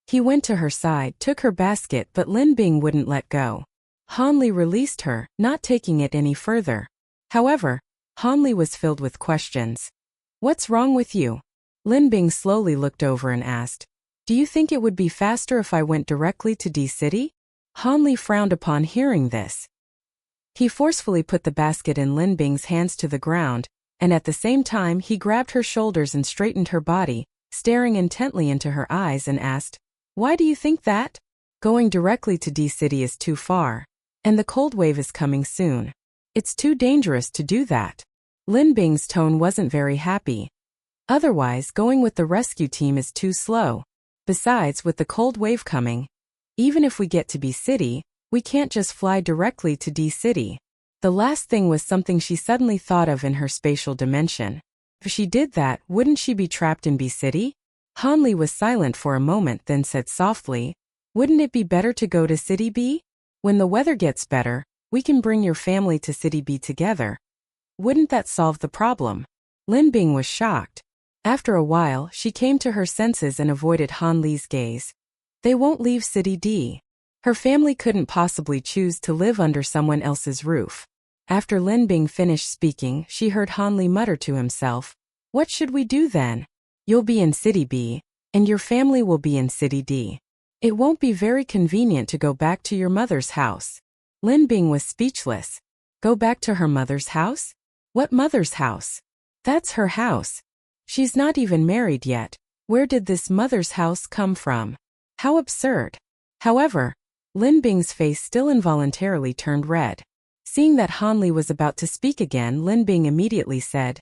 A: He went to her side, took her basket, but Lin Bing wouldn't let go. Hanli released her, not taking it any further. However, Hanli was filled with questions. What's wrong with you? Lin Bing slowly looked over and asked, do you think it would be faster if I went directly to D City? Hanli frowned upon hearing this. He forcefully put the basket in Lin Bing's hands to the ground, and at the same time he grabbed her shoulders and straightened her body, staring intently into her eyes and asked, why do you think that? Going directly to D City is too far, and the cold wave is coming soon. It's too dangerous to do that. Lin Bing's tone wasn't very happy. Otherwise, going with the rescue team is too slow. Besides, with the cold wave coming, even if we get to B City, we can't just fly directly to D City. The last thing was something she suddenly thought of in her spatial dimension. If she did that, wouldn't she be trapped in B City? Hanli was silent for a moment, then said softly, wouldn't it be better to go to City B? When the weather gets better, we can bring your family to City B together. Wouldn't that solve the problem? Lin Bing was shocked. After a while, she came to her senses and avoided Hanli's gaze. They won't leave City D. Her family couldn't possibly choose to live under someone else's roof. After Lin Bing finished speaking, she heard Hanli mutter to himself, what should we do then? You'll be in City B, and your family will be in City D. It won't be very convenient to go back to your mother's house. Lin Bing was speechless. Go back to her mother's house? What mother's house? That's her house. She's not even married yet. Where did this mother's house come from? How absurd. However, Lin Bing's face still involuntarily turned red. Seeing that Hanli was about to speak again, Lin Bing immediately said,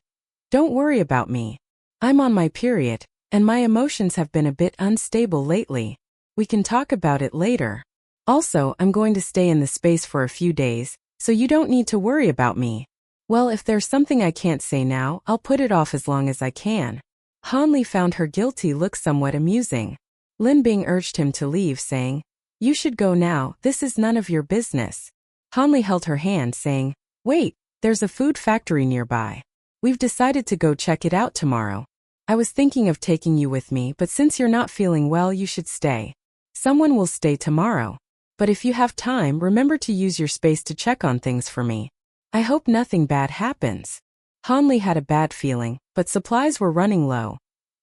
A: don't worry about me. I'm on my period, and my emotions have been a bit unstable lately. We can talk about it later. Also, I'm going to stay in the space for a few days, so you don't need to worry about me. Well, if there's something I can't say now, I'll put it off as long as I can. Hanli found her guilty look somewhat amusing. Lin Bing urged him to leave, saying, you should go now, this is none of your business. Hanli held her hand, saying, wait, there's a food factory nearby. We've decided to go check it out tomorrow. I was thinking of taking you with me, but since you're not feeling well, you should stay. Someone will stay tomorrow. But if you have time, remember to use your space to check on things for me. I hope nothing bad happens. Hanli had a bad feeling, but supplies were running low,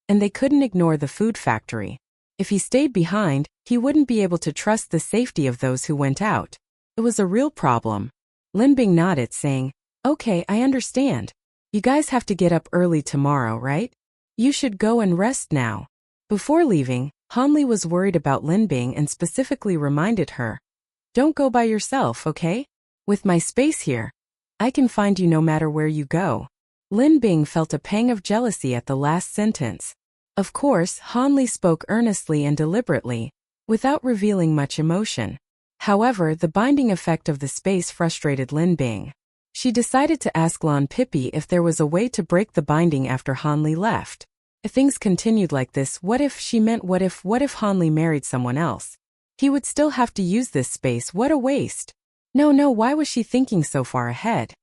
A: and they couldn't ignore the food factory. If he stayed behind, he wouldn't be able to trust the safety of those who went out. It was a real problem. Lin Bing nodded, saying, okay, I understand. You guys have to get up early tomorrow, right? You should go and rest now. Before leaving, Hanli was worried about Lin Bing and specifically reminded her, don't go by yourself, okay? With my space here, I can find you no matter where you go. Lin Bing felt a pang of jealousy at the last sentence. Of course, Hanli spoke earnestly and deliberately, without revealing much emotion. However, the binding effect of the space frustrated Lin Bing. She decided to ask Lon Pippi if there was a way to break the binding after Hanli left. If things continued like this, what if Hanli married someone else? He would still have to use this space. What a waste. No, why was she thinking so far ahead?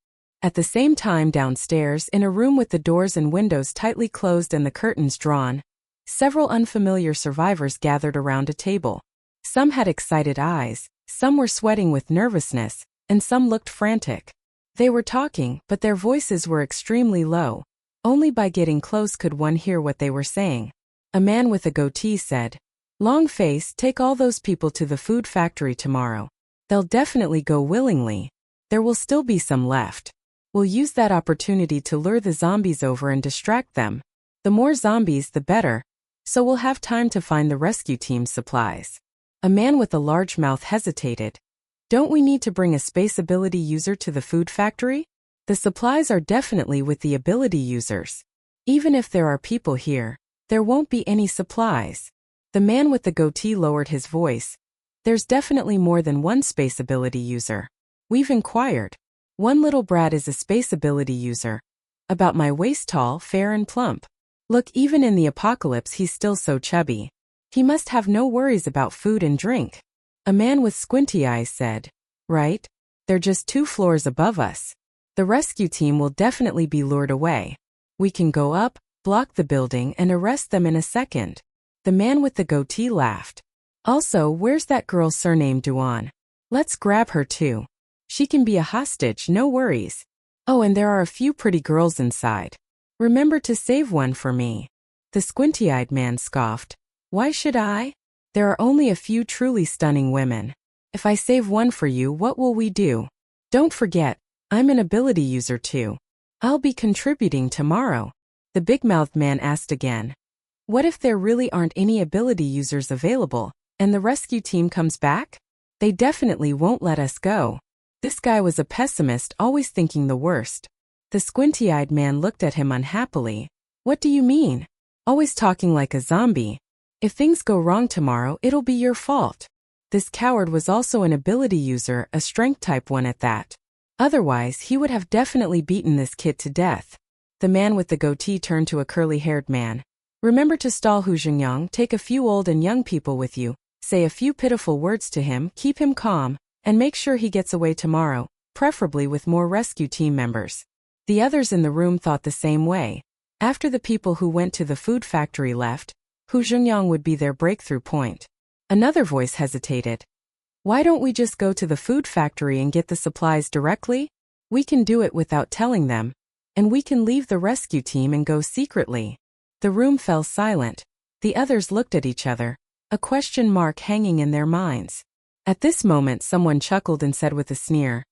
A: At the same time, downstairs, in a room with the doors and windows tightly closed and the curtains drawn, several unfamiliar survivors gathered around a table. Some had excited eyes, some were sweating with nervousness, and some looked frantic. They were talking, but their voices were extremely low. Only by getting close could one hear what they were saying. A man with a goatee said, "Long face, take all those people to the food factory tomorrow. They'll definitely go willingly. There will still be some left. We'll use that opportunity to lure the zombies over and distract them. The more zombies, the better, so we'll have time to find the rescue team's supplies." A man with a large mouth hesitated. "Don't we need to bring a space ability user to the food factory? The supplies are definitely with the ability users. Even if there are people here, there won't be any supplies." The man with the goatee lowered his voice. "There's definitely more than one space ability user. We've inquired. One little brat is a space ability user. About my waist tall, fair and plump. Look, even in the apocalypse he's still so chubby. He must have no worries about food and drink." A man with squinty eyes said, "Right? They're just 2 floors above us. The rescue team will definitely be lured away. We can go up, block the building and arrest them in a second." The man with the goatee laughed. "Also, where's that girl surnamed Duan? Let's grab her too. She can be a hostage, no worries. Oh, and there are a few pretty girls inside. Remember to save one for me." The squinty-eyed man scoffed. "Why should I? There are only a few truly stunning women. If I save one for you, what will we do? Don't forget, I'm an ability user too. I'll be contributing tomorrow." The big-mouthed man asked again. "What if there really aren't any ability users available, and the rescue team comes back? They definitely won't let us go." This guy was a pessimist, always thinking the worst. The squinty-eyed man looked at him unhappily. "What do you mean? Always talking like a zombie. If things go wrong tomorrow, it'll be your fault." This coward was also an ability user, a strength type one at that. Otherwise, he would have definitely beaten this kid to death. The man with the goatee turned to a curly-haired man. "Remember to stall Hu Zhengyang, take a few old and young people with you, say a few pitiful words to him, keep him calm, and make sure he gets away tomorrow, preferably with more rescue team members." The others in the room thought the same way. After the people who went to the food factory left, Hu Zhengyang would be their breakthrough point. Another voice hesitated. "Why don't we just go to the food factory and get the supplies directly? We can do it without telling them, and we can leave the rescue team and go secretly." The room fell silent. The others looked at each other, a question mark hanging in their minds. At this moment someone chuckled and said with a sneer,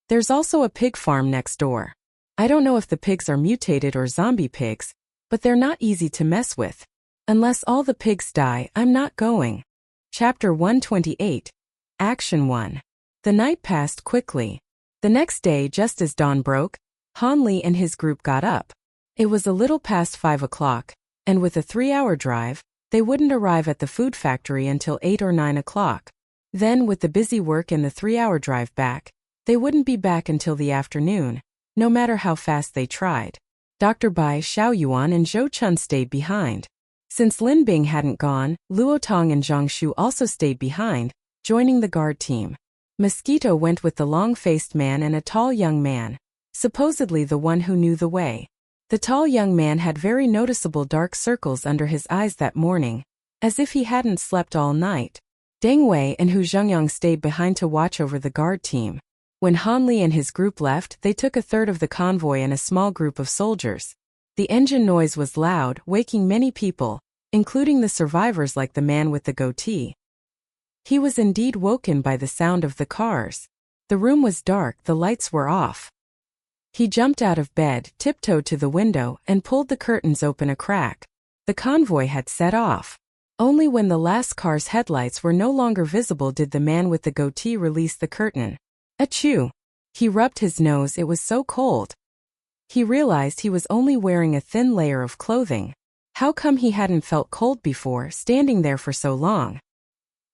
A: "There's also a pig farm next door. I don't know if the pigs are mutated or zombie pigs, but they're not easy to mess with. Unless all the pigs die, I'm not going." Chapter 128. Action 1. The night passed quickly. The next day, just as dawn broke, Hanli and his group got up. It was a little past 5 o'clock, and with a 3-hour drive, they wouldn't arrive at the food factory until 8 or 9 o'clock. Then, with the busy work and the 3-hour drive back, they wouldn't be back until the afternoon, no matter how fast they tried. Dr. Bai, Xiao Yuan and Zhou Chun stayed behind. Since Lin Bing hadn't gone, Luo Tong and Zhang Shu also stayed behind, joining the guard team. Mosquito went with the long-faced man and a tall young man, supposedly the one who knew the way. The tall young man had very noticeable dark circles under his eyes that morning, as if he hadn't slept all night. Deng Wei and Hu Zhengyang stayed behind to watch over the guard team. When Hanli and his group left, they took a third of the convoy and a small group of soldiers. The engine noise was loud, waking many people, including the survivors like the man with the goatee. He was indeed woken by the sound of the cars. The room was dark, the lights were off. He jumped out of bed, tiptoed to the window, and pulled the curtains open a crack. The convoy had set off. Only when the last car's headlights were no longer visible did the man with the goatee release the curtain. Achoo! He rubbed his nose, it was so cold. He realized he was only wearing a thin layer of clothing. How come he hadn't felt cold before, standing there for so long?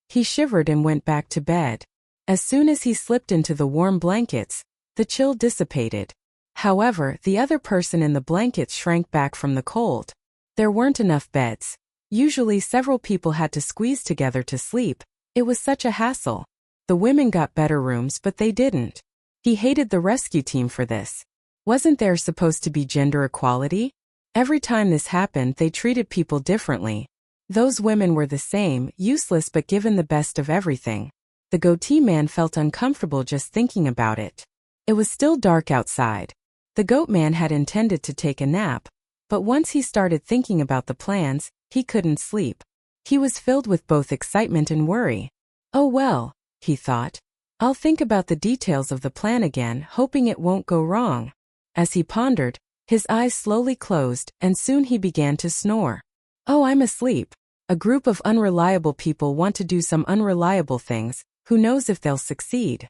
A: He shivered and went back to bed. As soon as he slipped into the warm blankets, The chill dissipated. However, the other person in the blankets shrank back from the cold. There weren't enough beds. Usually several people had to squeeze together to sleep. It was such a hassle. The women got better rooms but they didn't. He hated the rescue team for this. Wasn't there supposed to be gender equality? Every time this happened they treated people differently. Those women were the same, useless but given the best of everything. The goatee man felt uncomfortable just thinking about it. It was still dark outside. The goat man had intended to take a nap, but once he started thinking about the plans, he couldn't sleep. He was filled with both excitement and worry. Oh well, he thought. I'll think about the details of the plan again, hoping it won't go wrong. As he pondered, his eyes slowly closed, and soon he began to snore. Oh, I'm asleep. A group of unreliable people want to do some unreliable things, who knows if they'll succeed.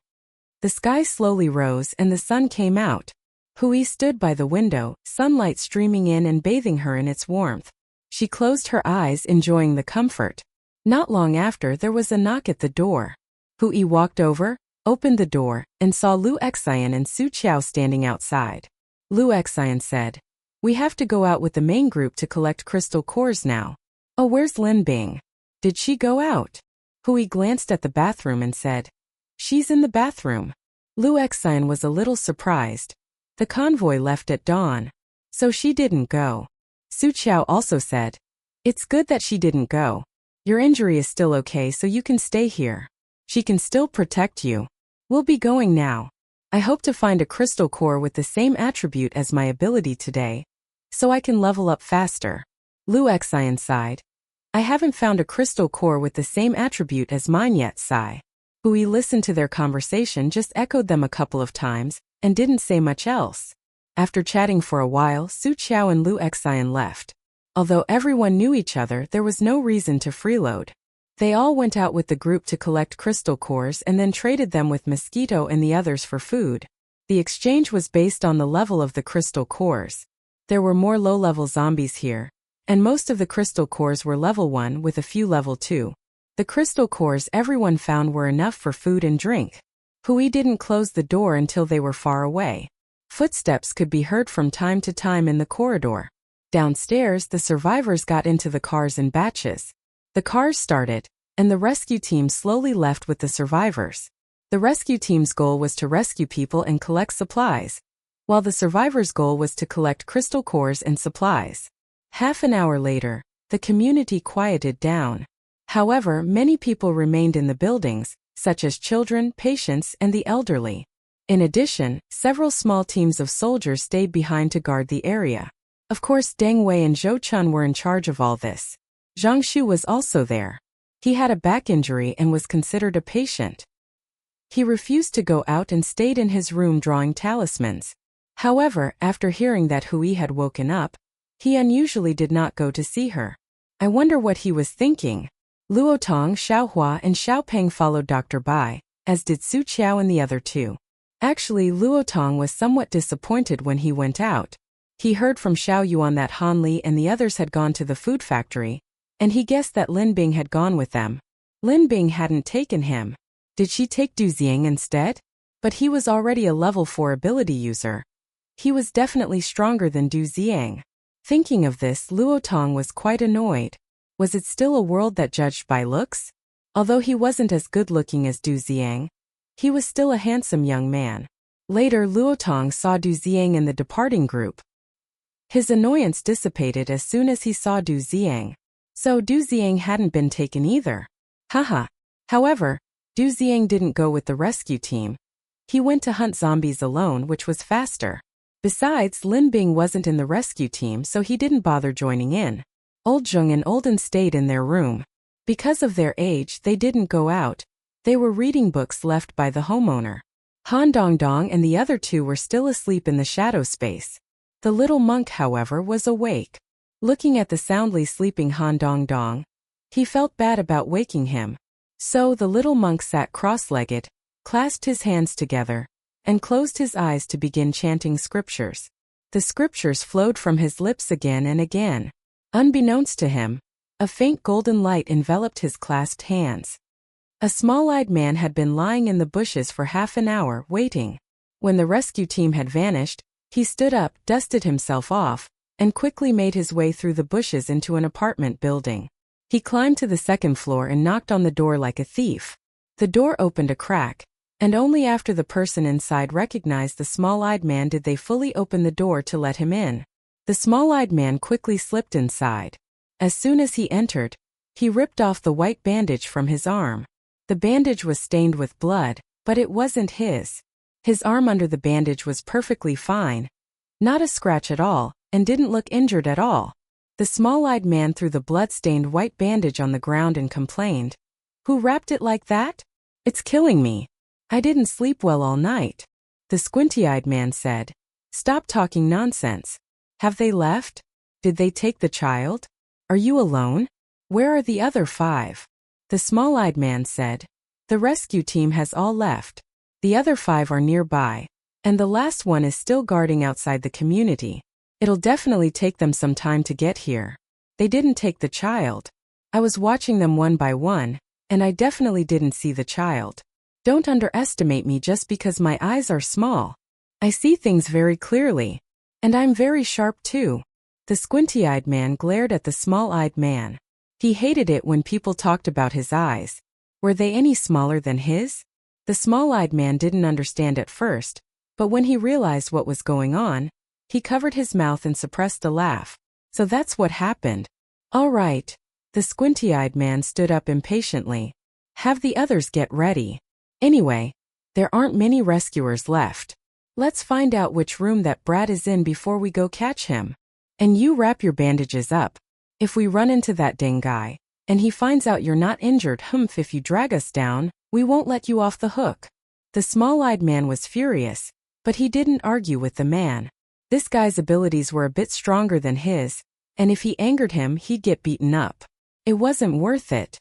A: The sky slowly rose and the sun came out. Hui stood by the window, sunlight streaming in and bathing her in its warmth. She closed her eyes, enjoying the comfort. Not long after, there was a knock at the door. Hui walked over, opened the door, and saw Lu Xian and Su Qiao standing outside. Lu Xian said, "We have to go out with the main group to collect crystal cores now." "Oh, where's Lin Bing? Did she go out?" Hui glanced at the bathroom and said, "She's in the bathroom." Lu Xian was a little surprised. The convoy left at dawn. So she didn't go. Su Qiao also said, "It's good that she didn't go. Your injury is still okay, so you can stay here. She can still protect you. We'll be going now. I hope to find a crystal core with the same attribute as my ability today, so I can level up faster." Lu Xian sighed. "I haven't found a crystal core with the same attribute as mine yet, sigh." Hui listened to their conversation, just echoed them a couple of times, and didn't say much else. After chatting for a while, Su Qiao and Lu Xian left. Although everyone knew each other, there was no reason to freeload. They all went out with the group to collect crystal cores and then traded them with Mosquito and the others for food. The exchange was based on the level of the crystal cores. There were more low-level zombies here, and most of the crystal cores were level 1 with a few level 2. The crystal cores everyone found were enough for food and drink. Hui didn't close the door until they were far away. Footsteps could be heard from time to time in the corridor. Downstairs, the survivors got into the cars in batches. The cars started, and the rescue team slowly left with the survivors. The rescue team's goal was to rescue people and collect supplies, while the survivors' goal was to collect crystal cores and supplies. Half an hour later, the community quieted down. However, many people remained in the buildings, such as children, patients, and the elderly. In addition, several small teams of soldiers stayed behind to guard the area. Of course, Deng Wei and Zhou Chun were in charge of all this. Zhang Shu was also there. He had a back injury and was considered a patient. He refused to go out and stayed in his room drawing talismans. However, after hearing that Hui had woken up, he unusually did not go to see her. I wonder what he was thinking. Luotong, Xiaohua, and Xiaopeng followed Dr. Bai, as did Su Qiao and the other two. Actually, Luotong was somewhat disappointed when he went out. He heard from Xiao Yuan that Han Li and the others had gone to the food factory, and he guessed that Lin Bing had gone with them. Lin Bing hadn't taken him. Did she take Du Xiang instead? But he was already a level 4 ability user. He was definitely stronger than Du Xiang. Thinking of this, Luotong was quite annoyed. Was it still a world that judged by looks? Although he wasn't as good-looking as Du Xiang, he was still a handsome young man. Later, Luotong saw Du Xiang in the departing group. His annoyance dissipated as soon as he saw Du Xiang. So Du Xiang hadn't been taken either. Haha. However, Du Xiang didn't go with the rescue team. He went to hunt zombies alone, which was faster. Besides, Lin Bing wasn't in the rescue team, so he didn't bother joining in. Old Zheng and Olden stayed in their room. Because of their age, they didn't go out. They were reading books left by the homeowner. Han Dongdong and the other two were still asleep in the shadow space. The little monk, however, was awake. Looking at the soundly sleeping Han Dongdong, he felt bad about waking him. So the little monk sat cross-legged, clasped his hands together, and closed his eyes to begin chanting scriptures. The scriptures flowed from his lips again and again. Unbeknownst to him, a faint golden light enveloped his clasped hands. A small-eyed man had been lying in the bushes for half an hour, waiting. When the rescue team had vanished, he stood up, dusted himself off, and quickly made his way through the bushes into an apartment building. He climbed to the second floor and knocked on the door like a thief. The door opened a crack, and only after the person inside recognized the small-eyed man did they fully open the door to let him in. The small-eyed man quickly slipped inside. As soon as he entered, he ripped off the white bandage from his arm. The bandage was stained with blood, but it wasn't his. His arm under the bandage was perfectly fine. Not a scratch at all, and didn't look injured at all. The small-eyed man threw the blood-stained white bandage on the ground and complained, "Who wrapped it like that? It's killing me. I didn't sleep well all night." The squinty-eyed man said, "Stop talking nonsense. Have they left? Did they take the child? Are you alone? Where are the other 5? The small-eyed man said, "The rescue team has all left. The other 5 are nearby, and the last one is still guarding outside the community. It'll definitely take them some time to get here. They didn't take the child. I was watching them one by one, and I definitely didn't see the child. Don't underestimate me just because my eyes are small. I see things very clearly. And I'm very sharp too." The squinty-eyed man glared at the small-eyed man. He hated it when people talked about his eyes. Were they any smaller than his? The small-eyed man didn't understand at first, but when he realized what was going on, he covered his mouth and suppressed a laugh. "So that's what happened. All right." The squinty-eyed man stood up impatiently. "Have the others get ready. Anyway, there aren't many rescuers left. Let's find out which room that brat is in before we go catch him. And you wrap your bandages up. If we run into that dang guy, and he finds out you're not injured, if you drag us down, we won't let you off the hook." The small-eyed man was furious, but he didn't argue with the man. This guy's abilities were a bit stronger than his, and if he angered him, he'd get beaten up. It wasn't worth it.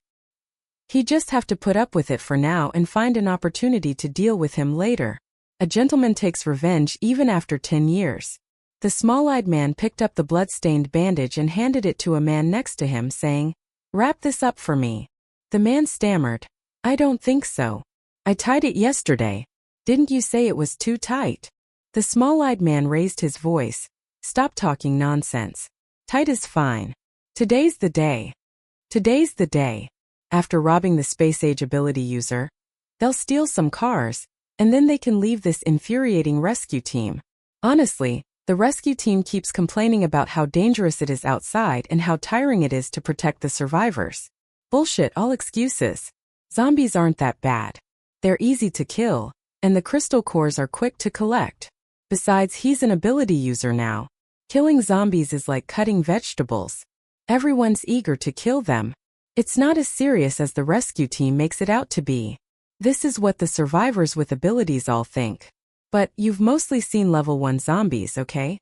A: He'd just have to put up with it for now and find an opportunity to deal with him later. A gentleman takes revenge even after 10 years. The small-eyed man picked up the blood-stained bandage and handed it to a man next to him, saying, "Wrap this up for me." The man stammered, "I don't think so. I tied it yesterday. Didn't you say it was too tight?" The small-eyed man raised his voice, "Stop talking nonsense. Tight is fine. Today's the day. Today's the day." After robbing the space-age ability user, they'll steal some cars, and then they can leave this infuriating rescue team. Honestly, the rescue team keeps complaining about how dangerous it is outside and how tiring it is to protect the survivors. Bullshit, all excuses. Zombies aren't that bad. They're easy to kill, and the crystal cores are quick to collect. Besides, he's an ability user now. Killing zombies is like cutting vegetables. Everyone's eager to kill them. It's not as serious as the rescue team makes it out to be. This is what the survivors with abilities all think. But you've mostly seen level 1 zombies, okay?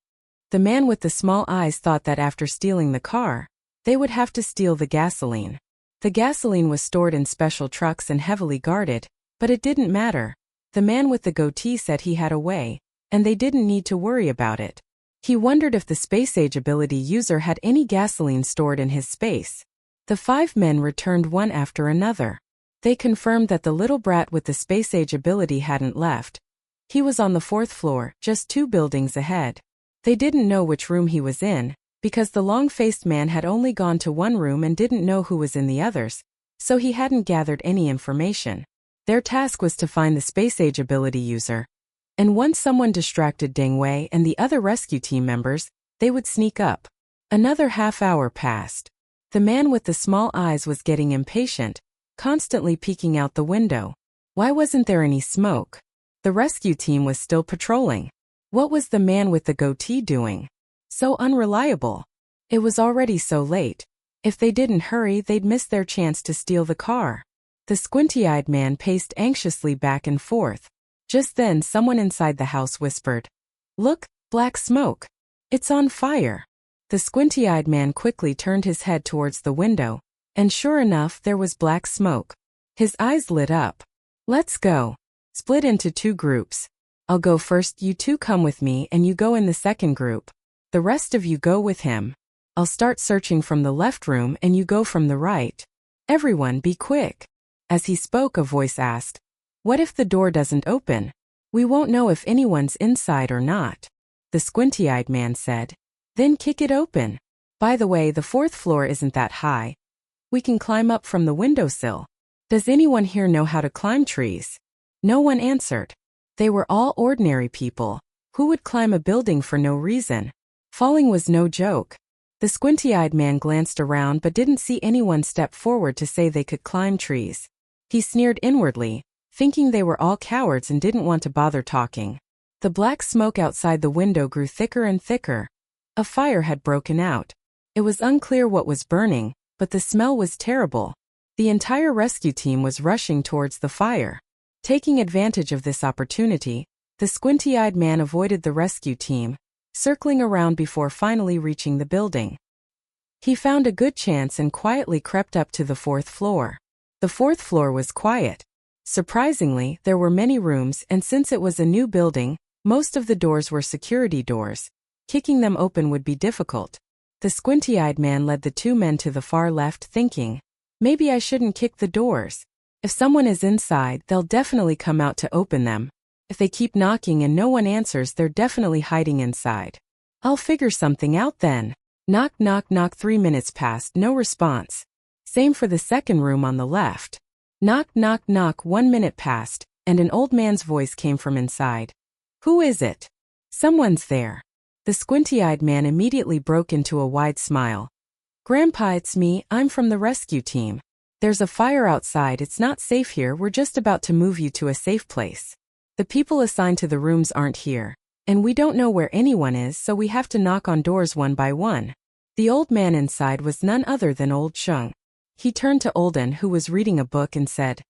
A: The man with the small eyes thought that after stealing the car, they would have to steal the gasoline. The gasoline was stored in special trucks and heavily guarded, but it didn't matter. The man with the goatee said he had a way, and they didn't need to worry about it. He wondered if the space-age ability user had any gasoline stored in his space. The 5 men returned one after another. They confirmed that the little brat with the space-age ability hadn't left. He was on the 4th floor, just 2 buildings ahead. They didn't know which room he was in, because the long-faced man had only gone to one room and didn't know who was in the others, so he hadn't gathered any information. Their task was to find the space-age ability user. And once someone distracted Deng Wei and the other rescue team members, they would sneak up. Another half-hour passed. The man with the small eyes was getting impatient, constantly peeking out the window. Why wasn't there any smoke? The rescue team was still patrolling. What was the man with the goatee doing? So unreliable. It was already so late. If they didn't hurry, they'd miss their chance to steal the car. The squinty-eyed man paced anxiously back and forth. Just then, someone inside the house whispered, "Look, black smoke. It's on fire." The squinty-eyed man quickly turned his head towards the window, and sure enough, there was black smoke. His eyes lit up. "Let's go. Split into 2 groups. I'll go first, you 2 come with me, and you go in the second group. The rest of you go with him. I'll start searching from the left room and you go from the right. Everyone be quick." As he spoke, a voice asked, "What if the door doesn't open? We won't know if anyone's inside or not, the squinty-eyed man said. Then kick it open. By the way, the 4th floor isn't that high. We can climb up from the windowsill. Does anyone here know how to climb trees? No one answered. They were all ordinary people. Who would climb a building for no reason? Falling was no joke. The squinty-eyed man glanced around but didn't see anyone step forward to say they could climb trees. He sneered inwardly, thinking they were all cowards and didn't want to bother talking. The black smoke outside the window grew thicker and thicker. A fire had broken out. It was unclear what was burning, but the smell was terrible. The entire rescue team was rushing towards the fire. Taking advantage of this opportunity, the squinty-eyed man avoided the rescue team, circling around before finally reaching the building. He found a good chance and quietly crept up to the 4th floor. The 4th floor was quiet. Surprisingly, there were many rooms, and since it was a new building, most of the doors were security doors. Kicking them open would be difficult. The squinty-eyed man led the 2 men to the far left, thinking, maybe I shouldn't kick the doors. If someone is inside, they'll definitely come out to open them. If they keep knocking and no one answers, they're definitely hiding inside. I'll figure something out then. Knock, knock, knock. 3 minutes passed, no response. Same for the second room on the left. Knock, knock, knock. 1 minute passed, and an old man's voice came from inside. Who is it? Someone's there. The squinty-eyed man immediately broke into a wide smile. Grandpa, it's me, I'm from the rescue team. There's a fire outside, it's not safe here, we're just about to move you to a safe place. The people assigned to the rooms aren't here, and we don't know where anyone is, so we have to knock on doors one by one. The old man inside was none other than Old Sheng. He turned to Olden, who was reading a book, and said,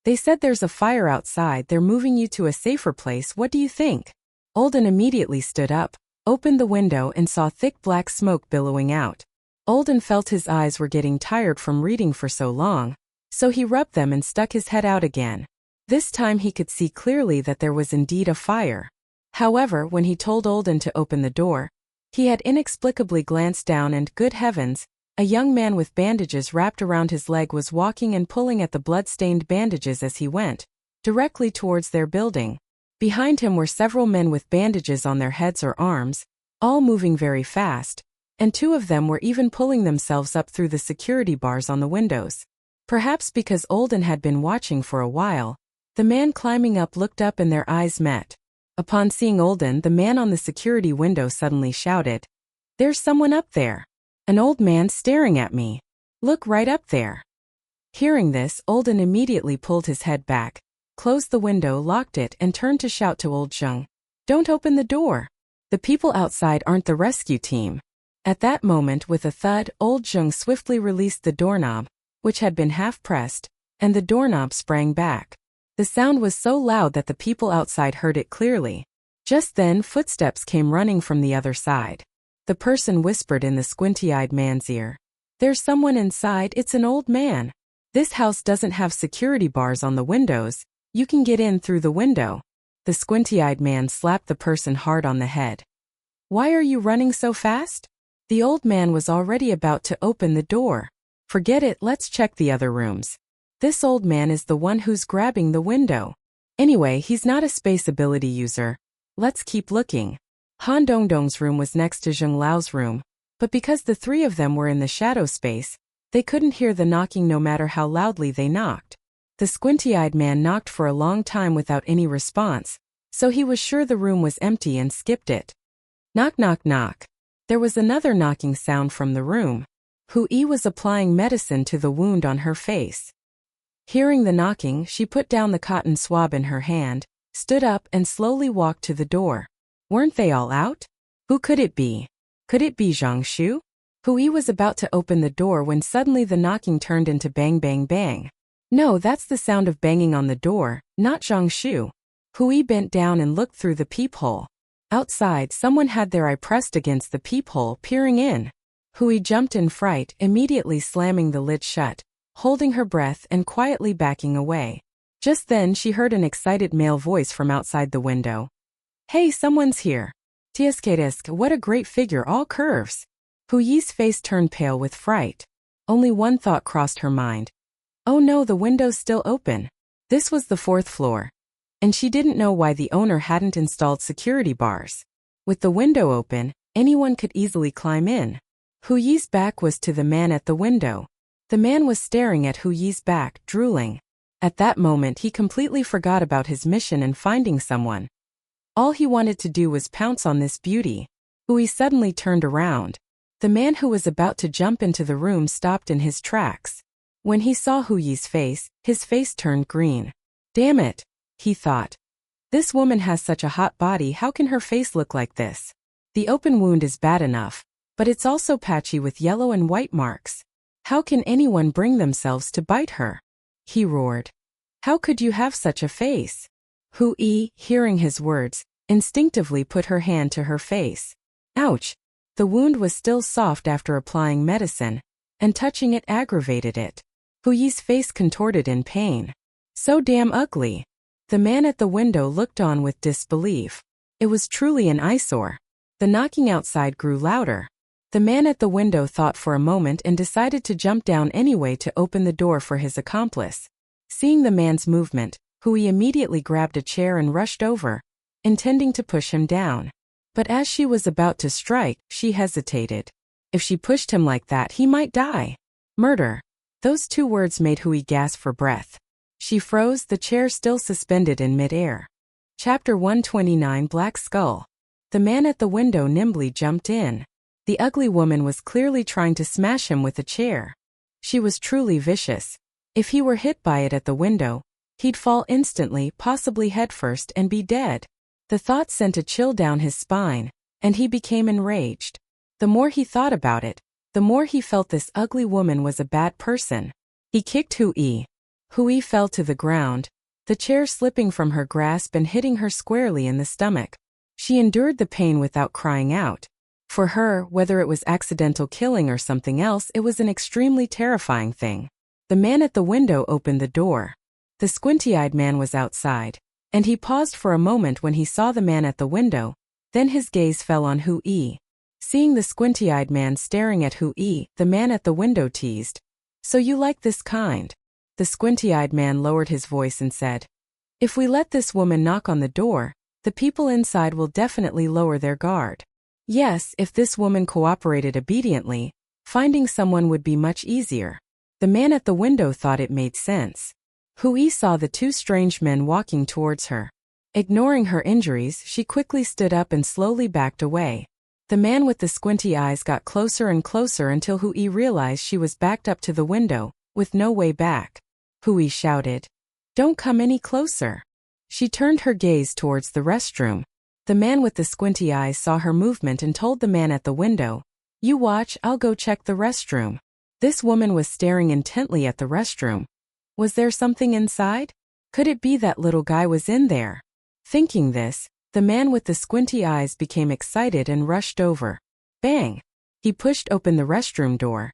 A: They said there's a fire outside, they're moving you to a safer place, what do you think? Olden immediately stood up, opened the window and saw thick black smoke billowing out. Olden felt his eyes were getting tired from reading for so long, so he rubbed them and stuck his head out again. This time he could see clearly that there was indeed a fire. However, when he told Olden to open the door, he had inexplicably glanced down and, good heavens, a young man with bandages wrapped around his leg was walking and pulling at the blood-stained bandages as he went, directly towards their building. Behind him were several men with bandages on their heads or arms, all moving very fast, and 2 of them were even pulling themselves up through the security bars on the windows. Perhaps because Olden had been watching for a while, the man climbing up looked up and their eyes met. Upon seeing Olden, the man on the security window suddenly shouted, There's someone up there. An old man staring at me. Look right up there. Hearing this, Olden immediately pulled his head back, closed the window, locked it, and turned to shout to Old Sheng, Don't open the door. The people outside aren't the rescue team. At that moment, with a thud, Old Sheng swiftly released the doorknob, which had been half pressed, and the doorknob sprang back. The sound was so loud that the people outside heard it clearly. Just then, footsteps came running from the other side. The person whispered in the squinty-eyed man's ear, There's someone inside, it's an old man. This house doesn't have security bars on the windows, you can get in through the window. The squinty-eyed man slapped the person hard on the head. Why are you running so fast? The old man was already about to open the door. Forget it, let's check the other rooms. This old man is the one who's grabbing the window. Anyway, he's not a space ability user. Let's keep looking. Han Dongdong's room was next to Zheng Lao's room, but because the 3 of them were in the shadow space, they couldn't hear the knocking no matter how loudly they knocked. The squinty-eyed man knocked for a long time without any response, so he was sure the room was empty and skipped it. Knock, knock, knock. There was another knocking sound from the room. Hu Yi was applying medicine to the wound on her face. Hearing the knocking, she put down the cotton swab in her hand, stood up and slowly walked to the door. Weren't they all out? Who could it be? Could it be Zhang Shu? Hu Yi was about to open the door when suddenly the knocking turned into bang bang bang. No, that's the sound of banging on the door, not Zhang Shu. Hu Yi bent down and looked through the peephole. Outside, someone had their eye pressed against the peephole, peering in. Hu Yi jumped in fright, immediately slamming the lid shut, holding her breath and quietly backing away. Just then she heard an excited male voice from outside the window. Hey, someone's here. Tieskedesk, what a great figure, all curves. Hu Yi's face turned pale with fright. Only one thought crossed her mind. Oh no, the window's still open. This was the 4th floor. and she didn't know why the owner hadn't installed security bars. With the window open, anyone could easily climb in. Hu Yi's back was to the man at the window. The man was staring at Hu Yi's back, drooling. At that moment he completely forgot about his mission and finding someone. All he wanted to do was pounce on this beauty. Hu Yi suddenly turned around. The man who was about to jump into the room stopped in his tracks. When he saw Hu Yi's face, his face turned green. Damn it, he thought. This woman has such a hot body, how can her face look like this? The open wound is bad enough, but it's also patchy with yellow and white marks. How can anyone bring themselves to bite her? He roared. How could you have such a face? Hu Yi, hearing his words, instinctively put her hand to her face. Ouch! The wound was still soft after applying medicine, and touching it aggravated it. Hu Yi's face contorted in pain. So damn ugly. The man at the window looked on with disbelief. It was truly an eyesore. The knocking outside grew louder. The man at the window thought for a moment and decided to jump down anyway to open the door for his accomplice. Seeing the man's movement, Hu Yi immediately grabbed a chair and rushed over, intending to push him down. But as she was about to strike, she hesitated. If she pushed him like that, he might die. Murder. Those two words made Hu Yi gasp for breath. She froze, the chair still suspended in mid-air. Chapter 129 Black Skull. The man at the window nimbly jumped in. The ugly woman was clearly trying to smash him with a chair. She was truly vicious. If he were hit by it at the window, he'd fall instantly, possibly headfirst, and be dead. The thought sent a chill down his spine, and he became enraged. The more he thought about it, the more he felt this ugly woman was a bad person. He kicked Hu Yi. Hu Yi fell to the ground, the chair slipping from her grasp and hitting her squarely in the stomach. She endured the pain without crying out. For her, whether it was accidental killing or something else, it was an extremely terrifying thing. The man at the window opened the door. The squinty-eyed man was outside, and he paused for a moment when he saw the man at the window, then his gaze fell on Hu Yi. Seeing the squinty-eyed man staring at Hu Yi, the man at the window teased. So you like this kind? The squinty-eyed man lowered his voice and said, if we let this woman knock on the door, the people inside will definitely lower their guard. Yes, if this woman cooperated obediently, finding someone would be much easier. The man at the window thought it made sense. Hu Yi saw the two strange men walking towards her. Ignoring her injuries, she quickly stood up and slowly backed away. The man with the squinty eyes got closer and closer until Hu Yi realized she was backed up to the window, with no way back. Hu Yi shouted, "Don't come any closer." She turned her gaze towards the restroom. The man with the squinty eyes saw her movement and told the man at the window, "You watch, I'll go check the restroom." This woman was staring intently at the restroom. Was there something inside? Could it be that little guy was in there? Thinking this, the man with the squinty eyes became excited and rushed over. Bang! He pushed open the restroom door.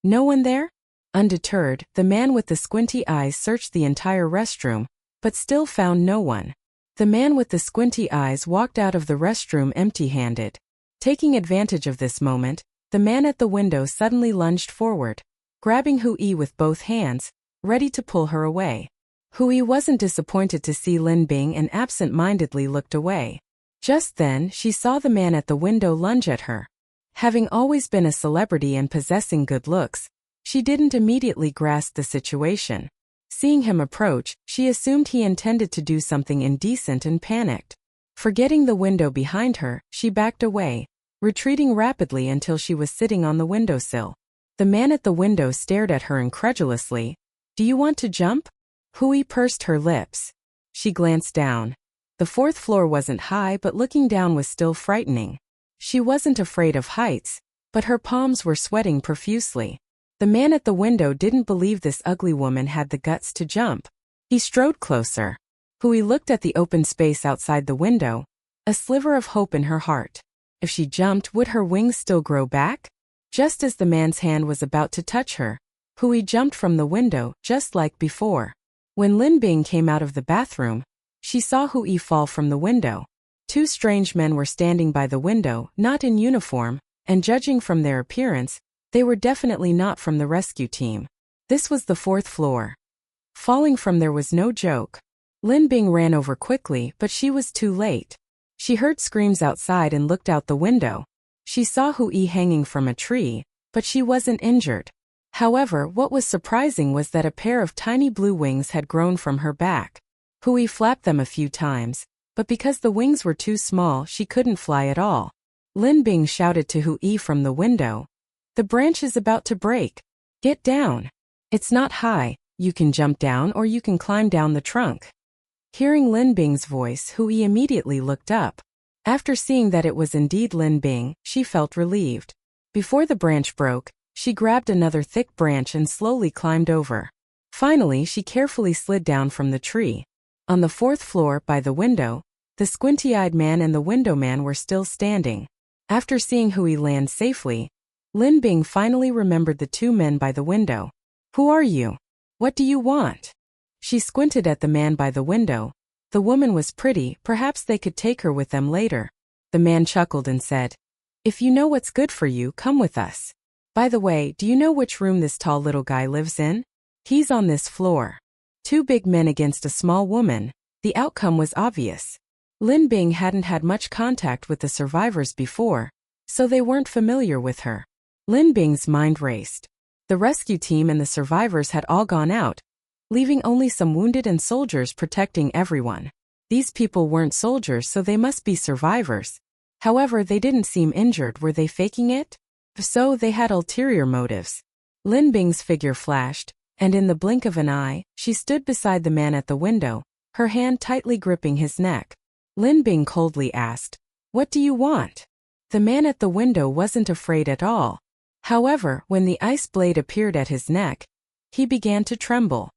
A: No one there? Undeterred, the man with the squinty eyes searched the entire restroom, but still found no one. The man with the squinty eyes walked out of the restroom empty-handed. Taking advantage of this moment, the man at the window suddenly lunged forward, grabbing Hu Yi with both hands, ready to pull her away. Hu Yi wasn't disappointed to see Lin Bing and absent-mindedly looked away. Just then, she saw the man at the window lunge at her. Having always been a celebrity and possessing good looks, she didn't immediately grasp the situation. Seeing him approach, she assumed he intended to do something indecent and panicked. Forgetting the window behind her, she backed away, retreating rapidly until she was sitting on the windowsill. The man at the window stared at her incredulously. "Do you want to jump?" Hu Yi pursed her lips. She glanced down. The fourth floor wasn't high, but looking down was still frightening. She wasn't afraid of heights, but her palms were sweating profusely. The man at the window didn't believe this ugly woman had the guts to jump. He strode closer. Hu Yi looked at the open space outside the window, a sliver of hope in her heart. If she jumped, would her wings still grow back? Just as the man's hand was about to touch her, Hu Yi jumped from the window, just like before. When Lin Bing came out of the bathroom, she saw Hu Yi fall from the window. Two strange men were standing by the window, not in uniform, and judging from their appearance, they were definitely not from the rescue team. This was the fourth floor. Falling from there was no joke. Lin Bing ran over quickly, but she was too late. She heard screams outside and looked out the window. She saw Hui hanging from a tree, but she wasn't injured. However, what was surprising was that a pair of tiny blue wings had grown from her back. Hui flapped them a few times, but because the wings were too small, she couldn't fly at all. Lin Bing shouted to Hui from the window. "The branch is about to break. Get down. It's not high, you can jump down or you can climb down the trunk." Hearing Lin Bing's voice, Hui immediately looked up. After seeing that it was indeed Lin Bing, she felt relieved. Before the branch broke, she grabbed another thick branch and slowly climbed over. Finally, she carefully slid down from the tree. On the 4th floor, by the window, the squinty-eyed man and the window man were still standing. After seeing Hui land safely, Lin Bing finally remembered the two men by the window. "Who are you? What do you want?" She squinted at the man by the window. The woman was pretty, perhaps they could take her with them later. The man chuckled and said, "If you know what's good for you, come with us. By the way, do you know which room this tall little guy lives in? He's on this floor." Two big men against a small woman. The outcome was obvious. Lin Bing hadn't had much contact with the survivors before, so they weren't familiar with her. Lin Bing's mind raced. The rescue team and the survivors had all gone out, leaving only some wounded and soldiers protecting everyone. These people weren't soldiers, so they must be survivors. However, they didn't seem injured. Were they faking it? So they had ulterior motives. Lin Bing's figure flashed, and in the blink of an eye, she stood beside the man at the window, her hand tightly gripping his neck. Lin Bing coldly asked, "What do you want?" The man at the window wasn't afraid at all. However, when the ice blade appeared at his neck, he began to tremble.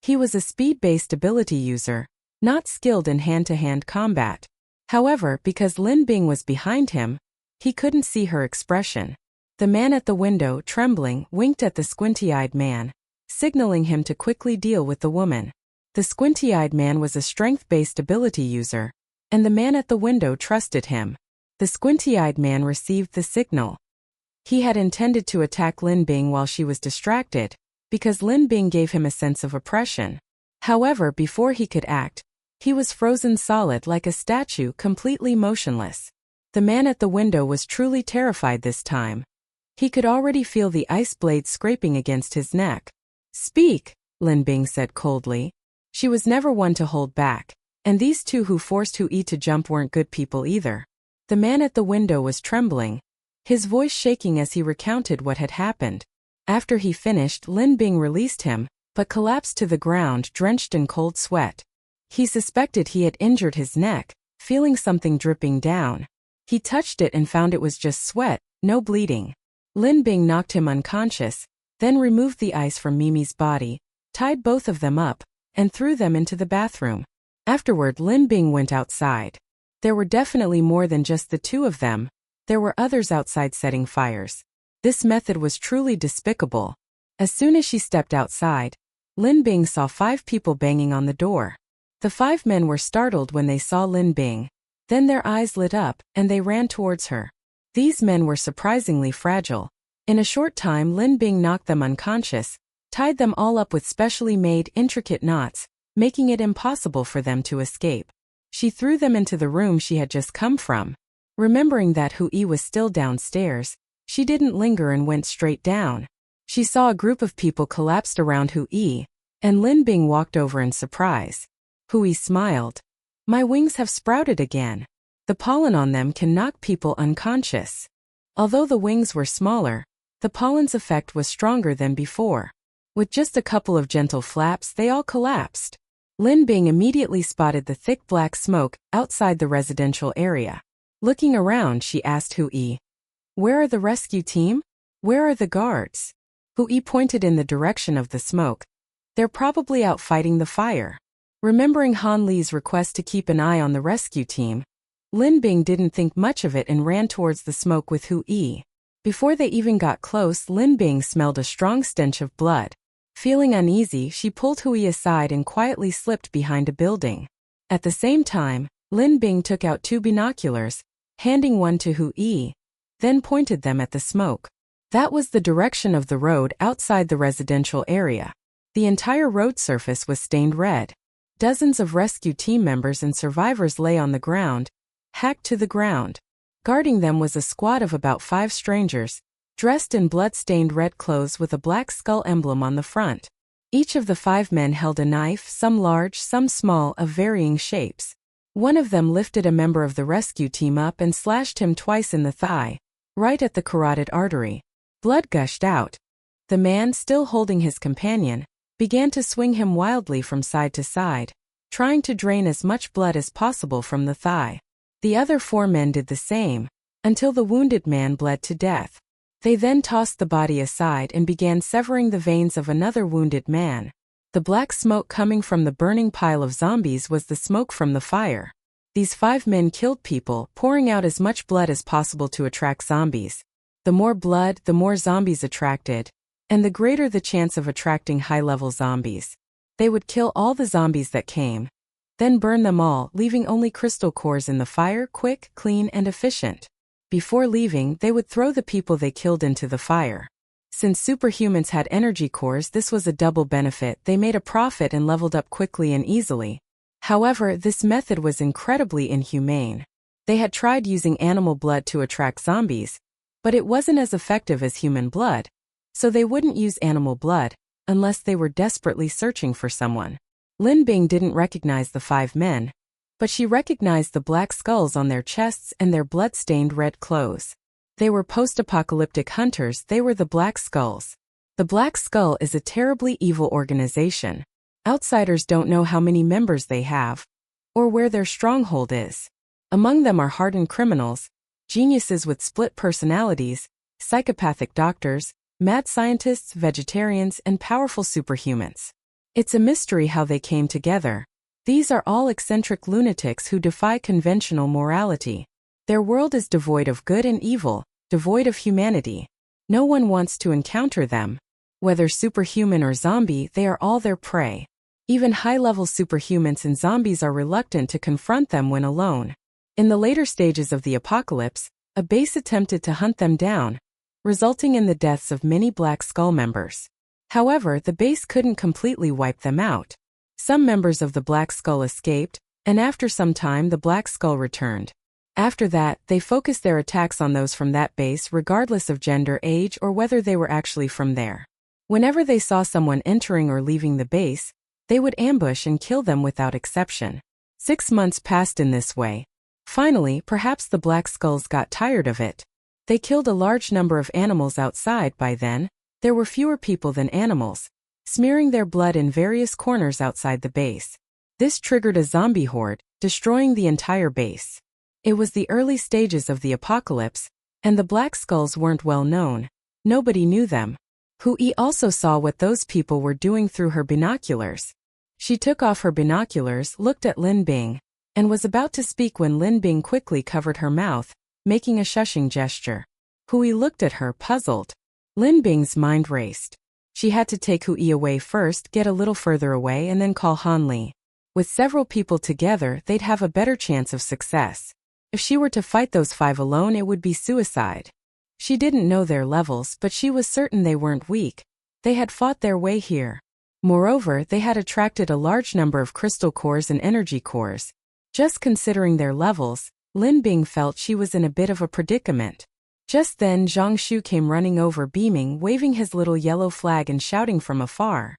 A: He was a speed-based ability user, not skilled in hand-to-hand combat. However, because Lin Bing was behind him, he couldn't see her expression. The man at the window, trembling, winked at the squinty-eyed man, signaling him to quickly deal with the woman. The squinty-eyed man was a strength-based ability user, and the man at the window trusted him. The squinty-eyed man received the signal. He had intended to attack Lin Bing while she was distracted, because Lin Bing gave him a sense of oppression. However, before he could act, he was frozen solid like a statue, completely motionless. The man at the window was truly terrified this time. He could already feel the ice blade scraping against his neck. "Speak," Lin Bing said coldly. She was never one to hold back, and these two who forced Hui to jump weren't good people either. The man at the window was trembling, his voice shaking as he recounted what had happened. After he finished, Lin Bing released him, but collapsed to the ground drenched in cold sweat. He suspected he had injured his neck, feeling something dripping down. He touched it and found it was just sweat, no bleeding. Lin Bing knocked him unconscious, then removed the ice from Mimi's body, tied both of them up, and threw them into the bathroom. Afterward, Lin Bing went outside. There were definitely more than just the two of them. There were others outside setting fires. This method was truly despicable. As soon as she stepped outside, Lin Bing saw 5 people banging on the door. The 5 men were startled when they saw Lin Bing. Then their eyes lit up, and they ran towards her. These men were surprisingly fragile. In a short time, Lin Bing knocked them unconscious, tied them all up with specially made intricate knots, making it impossible for them to escape. She threw them into the room she had just come from. Remembering that Hui was still downstairs, she didn't linger and went straight down. She saw a group of people collapsed around Hui, and Lin Bing walked over in surprise. Hui smiled. "My wings have sprouted again. The pollen on them can knock people unconscious." Although the wings were smaller, the pollen's effect was stronger than before. With just a couple of gentle flaps, they all collapsed. Lin Bing immediately spotted the thick black smoke outside the residential area. Looking around, she asked Hui, "Where are the rescue team? Where are the guards?" Hui pointed in the direction of the smoke. "They're probably out fighting the fire." Remembering Han Li's request to keep an eye on the rescue team, Lin Bing didn't think much of it and ran towards the smoke with Hui. Before they even got close, Lin Bing smelled a strong stench of blood. Feeling uneasy, she pulled Hui aside and quietly slipped behind a building. At the same time, Lin Bing took out 2 binoculars, handing one to Hui, then pointed them at the smoke. That was the direction of the road outside the residential area. The entire road surface was stained red. Dozens of rescue team members and survivors lay on the ground, hacked to the ground. Guarding them was a squad of about 5 strangers, dressed in blood-stained red clothes with a black skull emblem on the front. Each of the 5 men held a knife, some large, some small, of varying shapes. One of them lifted a member of the rescue team up and slashed him twice in the thigh, right at the carotid artery. Blood gushed out. The man, still holding his companion, began to swing him wildly from side to side, trying to drain as much blood as possible from the thigh. The other 4 men did the same, until the wounded man bled to death. They then tossed the body aside and began severing the veins of another wounded man. The black smoke coming from the burning pile of zombies was the smoke from the fire. These 5 men killed people, pouring out as much blood as possible to attract zombies. The more blood, the more zombies attracted, and the greater the chance of attracting high-level zombies. They would kill all the zombies that came, then burn them all, leaving only crystal cores in the fire, quick, clean, and efficient. Before leaving, they would throw the people they killed into the fire. Since superhumans had energy cores, this was a double benefit. They made a profit and leveled up quickly and easily. However, this method was incredibly inhumane. They had tried using animal blood to attract zombies, but it wasn't as effective as human blood. So they wouldn't use animal blood, unless they were desperately searching for someone. Lin Bing didn't recognize the 5 men, but she recognized the black skulls on their chests and their blood-stained red clothes. They were post-apocalyptic hunters. They were the Black Skulls. The Black Skull is a terribly evil organization. Outsiders don't know how many members they have, or where their stronghold is. Among them are hardened criminals, geniuses with split personalities, psychopathic doctors, mad scientists, vegetarians, and powerful superhumans. It's a mystery how they came together. These are all eccentric lunatics who defy conventional morality. Their world is devoid of good and evil, devoid of humanity. No one wants to encounter them. Whether superhuman or zombie, they are all their prey. Even high-level superhumans and zombies are reluctant to confront them when alone. In the later stages of the apocalypse, a base attempted to hunt them down, resulting in the deaths of many Black Skull members. However, the base couldn't completely wipe them out. Some members of the Black Skull escaped, and after some time the Black Skull returned. After that, they focused their attacks on those from that base regardless of gender, age, or whether they were actually from there. Whenever they saw someone entering or leaving the base, they would ambush and kill them without exception. 6 months passed in this way. Finally, perhaps the Black Skulls got tired of it. They killed a large number of animals outside. By then, there were fewer people than animals, smearing their blood in various corners outside the base. This triggered a zombie horde, destroying the entire base. It was the early stages of the apocalypse, and the Black Skulls weren't well known. Nobody knew them. Hui also saw what those people were doing through her binoculars. She took off her binoculars, looked at Lin Bing, and was about to speak when Lin Bing quickly covered her mouth, making a shushing gesture. Hui looked at her, puzzled. Lin Bing's mind raced. She had to take Hui away first, get a little further away, and then call Han Li. With several people together, they'd have a better chance of success. If she were to fight those 5 alone, it would be suicide. She didn't know their levels, but she was certain they weren't weak. They had fought their way here. Moreover, they had attracted a large number of crystal cores and energy cores. Just considering their levels, Lin Bing felt she was in a bit of a predicament. Just then Zhang Shu came running over, beaming, waving his little yellow flag and shouting from afar.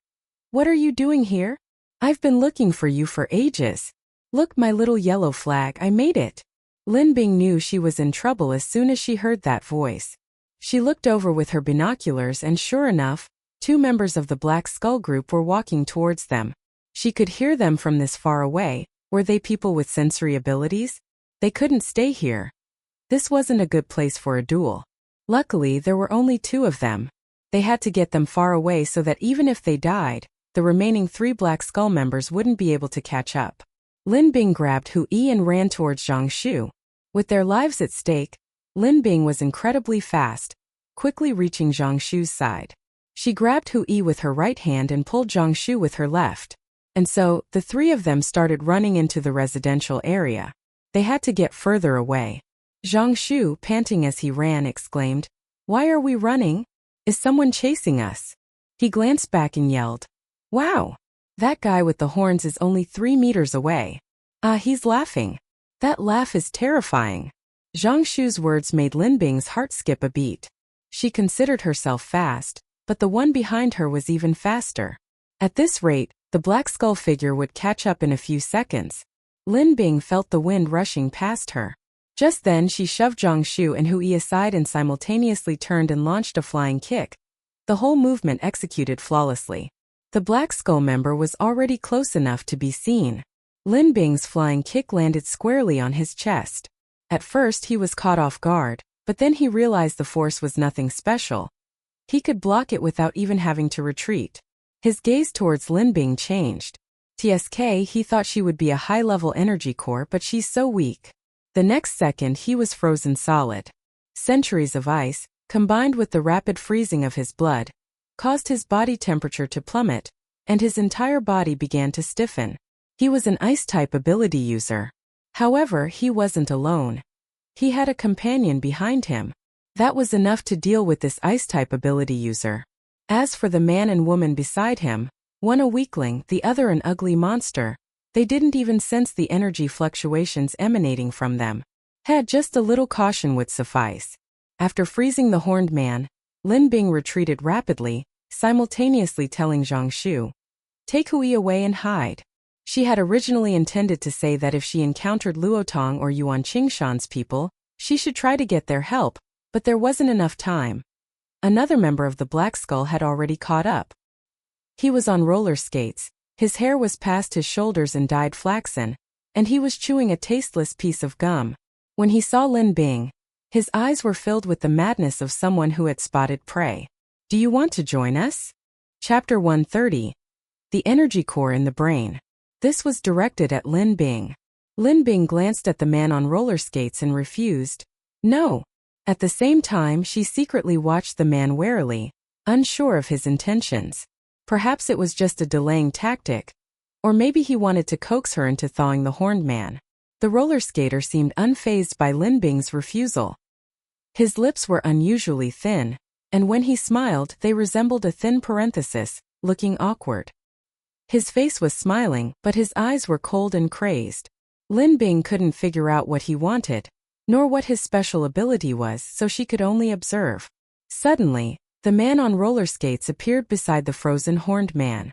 A: "What are you doing here? I've been looking for you for ages. Look, my little yellow flag, I made it." Lin Bing knew she was in trouble as soon as she heard that voice. She looked over with her binoculars and sure enough, 2 members of the Black Skull group were walking towards them. She could hear them from this far away. Were they people with sensory abilities? They couldn't stay here. This wasn't a good place for a duel. Luckily, there were only 2 of them. They had to get them far away so that even if they died, the remaining 3 Black Skull members wouldn't be able to catch up. Lin Bing grabbed Hui and ran towards Zhang Shu. With their lives at stake, Lin Bing was incredibly fast, quickly reaching Zhang Shu's side. She grabbed Hui with her right hand and pulled Zhang Shu with her left. And so, the 3 of them started running into the residential area. They had to get further away. Zhang Shu, panting as he ran, exclaimed, "Why are we running? Is someone chasing us?" He glanced back and yelled, "Wow! That guy with the horns is only 3 meters away. Ah, he's laughing. That laugh is terrifying. Zhang Shu's words made Lin Bing's heart skip a beat. She considered herself fast, but the one behind her was even faster. At this rate, the black skull figure would catch up in a few seconds. Lin Bing felt the wind rushing past her. Just then she shoved Zhang Shu and Hui aside and simultaneously turned and launched a flying kick. The whole movement executed flawlessly. The black skull member was already close enough to be seen. Lin Bing's flying kick landed squarely on his chest. At first he was caught off guard, but then he realized the force was nothing special. He could block it without even having to retreat. His gaze towards Lin Bing changed. TSK, he thought she would be a high-level energy core, but she's so weak. The next second he was frozen solid. Centuries of ice, combined with the rapid freezing of his blood, caused his body temperature to plummet, and his entire body began to stiffen. He was an ice-type ability user. However, he wasn't alone. He had a companion behind him. That was enough to deal with this ice-type ability user. As for the man and woman beside him, one a weakling, the other an ugly monster, they didn't even sense the energy fluctuations emanating from them. Just a little caution would suffice. After freezing the horned man, Lin Bing retreated rapidly, simultaneously telling Zhang Shu, "Take Hui away and hide." She had originally intended to say that if she encountered Luotong or Yuan Qingshan's people, she should try to get their help, but there wasn't enough time. Another member of the Black Skull had already caught up. He was on roller skates, his hair was past his shoulders and dyed flaxen, and he was chewing a tasteless piece of gum. When he saw Lin Bing, his eyes were filled with the madness of someone who had spotted prey. "Do you want to join us?" Chapter 130. The Energy Core in the Brain. This was directed at Lin Bing. Lin Bing glanced at the man on roller skates and refused. No. At the same time, she secretly watched the man warily, unsure of his intentions. Perhaps it was just a delaying tactic. Or maybe he wanted to coax her into thawing the horned man. The roller skater seemed unfazed by Lin Bing's refusal. His lips were unusually thin, and when he smiled, they resembled a thin parenthesis, looking awkward. His face was smiling, but his eyes were cold and crazed. Lin Bing couldn't figure out what he wanted, nor what his special ability was, so she could only observe. Suddenly, the man on roller skates appeared beside the frozen horned man.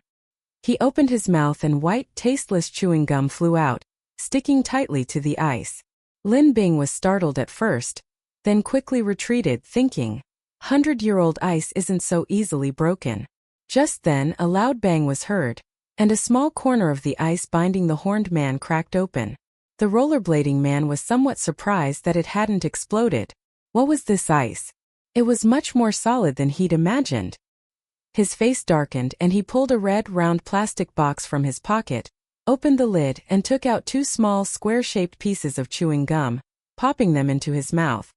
A: He opened his mouth and white, tasteless chewing gum flew out, sticking tightly to the ice. Lin Bing was startled at first, then quickly retreated, thinking, 100-year-old ice isn't so easily broken. Just then, a loud bang was heard, and a small corner of the ice binding the horned man cracked open. The rollerblading man was somewhat surprised that it hadn't exploded. What was this ice? It was much more solid than he'd imagined. His face darkened and he pulled a red, round plastic box from his pocket, opened the lid and took out 2 small, square-shaped pieces of chewing gum, popping them into his mouth.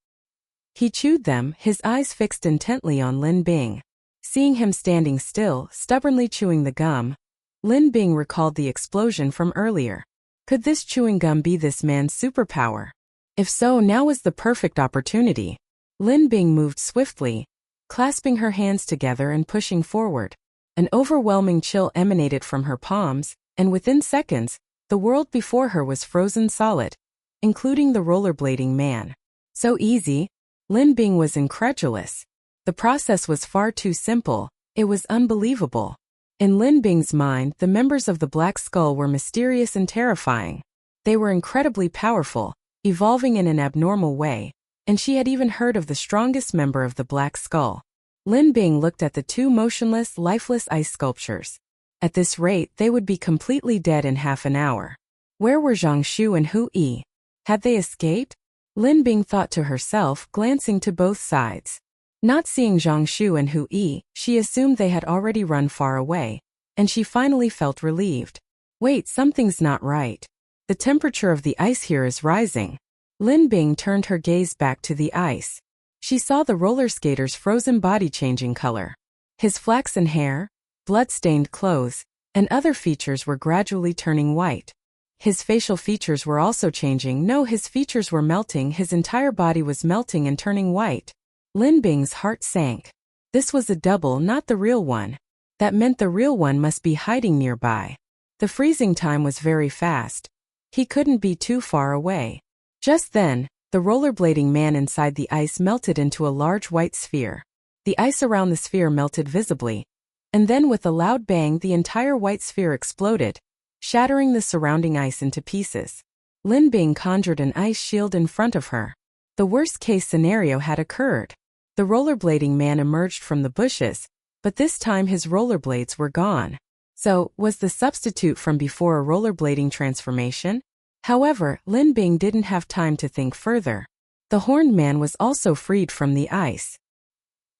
A: He chewed them, his eyes fixed intently on Lin Bing. Seeing him standing still, stubbornly chewing the gum, Lin Bing recalled the explosion from earlier. Could this chewing gum be this man's superpower? If so, now was the perfect opportunity. Lin Bing moved swiftly, clasping her hands together and pushing forward. An overwhelming chill emanated from her palms, and within seconds, the world before her was frozen solid, including the rollerblading man. So easy? Lin Bing was incredulous. The process was far too simple, it was unbelievable. In Lin Bing's mind, the members of the Black Skull were mysterious and terrifying. They were incredibly powerful, evolving in an abnormal way, and she had even heard of the strongest member of the Black Skull. Lin Bing looked at the 2 motionless, lifeless ice sculptures. At this rate, they would be completely dead in half an hour. Where were Zhang Shu and Hui? Had they escaped? Lin Bing thought to herself, glancing to both sides. Not seeing Zhang Shu and Hui, she assumed they had already run far away, and she finally felt relieved. Wait, something's not right. The temperature of the ice here is rising. Lin Bing turned her gaze back to the ice. She saw the roller skater's frozen body changing color. His flaxen hair, blood-stained clothes, and other features were gradually turning white. His facial features were also changing. No, his features were melting, his entire body was melting and turning white. Lin Bing's heart sank. This was a double, not the real one. That meant the real one must be hiding nearby. The freezing time was very fast. He couldn't be too far away. Just then, the rollerblading man inside the ice melted into a large white sphere. The ice around the sphere melted visibly, and then with a loud bang the entire white sphere exploded, shattering the surrounding ice into pieces. Lin Bing conjured an ice shield in front of her. The worst-case scenario had occurred. The rollerblading man emerged from the bushes, but this time his rollerblades were gone. So, was the substitute from before a rollerblading transformation? However, Lin Bing didn't have time to think further. The horned man was also freed from the ice.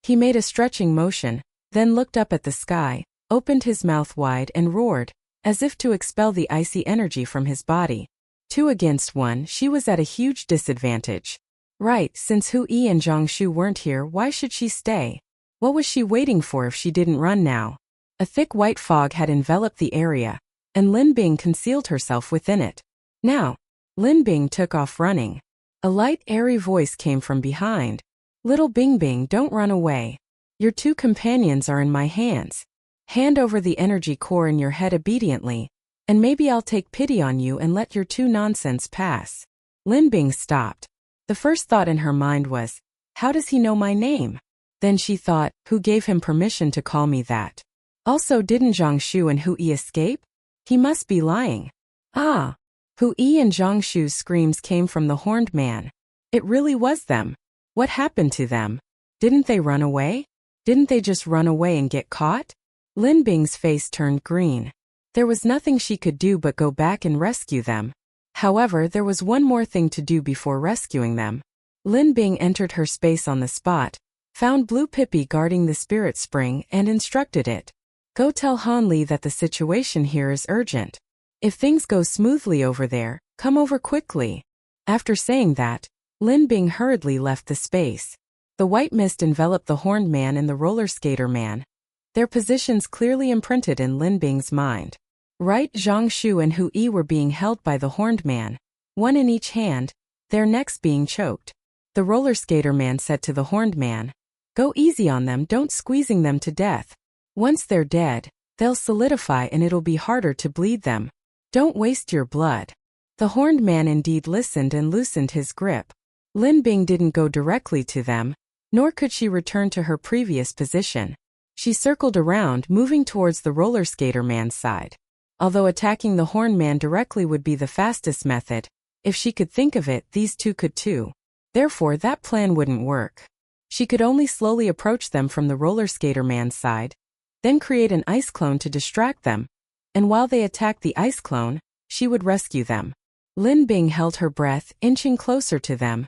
A: He made a stretching motion, then looked up at the sky, opened his mouth wide and roared, as if to expel the icy energy from his body. 2 against 1, she was at a huge disadvantage. Right, since Hu Yi and Zhang Shu weren't here, why should she stay? What was she waiting for if she didn't run now? A thick white fog had enveloped the area, and Lin Bing concealed herself within it. Now, Lin Bing took off running. A light, airy voice came from behind. Little Bing Bing, don't run away. Your 2 companions are in my hands. Hand over the energy core in your head obediently, and maybe I'll take pity on you and let your 2 nonsense pass. Lin Bing stopped. The first thought in her mind was, how does he know my name? Then she thought, who gave him permission to call me that? Also, didn't Zhang Shu and Hu Yi escape? He must be lying. Ah! Hu Yi and Zhang Shu's screams came from the horned man. It really was them. What happened to them? Didn't they run away? Didn't they just run away and get caught? Lin Bing's face turned green. There was nothing she could do but go back and rescue them. However, there was one more thing to do before rescuing them. Lin Bing entered her space on the spot, found Blue Pippi guarding the spirit spring and instructed it. Go tell Han Li that the situation here is urgent. If things go smoothly over there, come over quickly. After saying that, Lin Bing hurriedly left the space. The white mist enveloped the horned man and the roller skater man. Their positions clearly imprinted in Lin Bing's mind. Right, Zhang Shu and Hu Yi were being held by the horned man, one in each hand, their necks being choked. The roller skater man said to the horned man, go easy on them, don't squeezing them to death. Once they're dead, they'll solidify and it'll be harder to bleed them. Don't waste your blood. The horned man indeed listened and loosened his grip. Lin Bing didn't go directly to them, nor could she return to her previous position. She circled around, moving towards the roller skater man's side. Although attacking the horned man directly would be the fastest method, if she could think of it, these 2 could too. Therefore, that plan wouldn't work. She could only slowly approach them from the roller skater man's side, then create an ice clone to distract them, and while they attacked the ice clone, she would rescue them. Lin Bing held her breath, inching closer to them,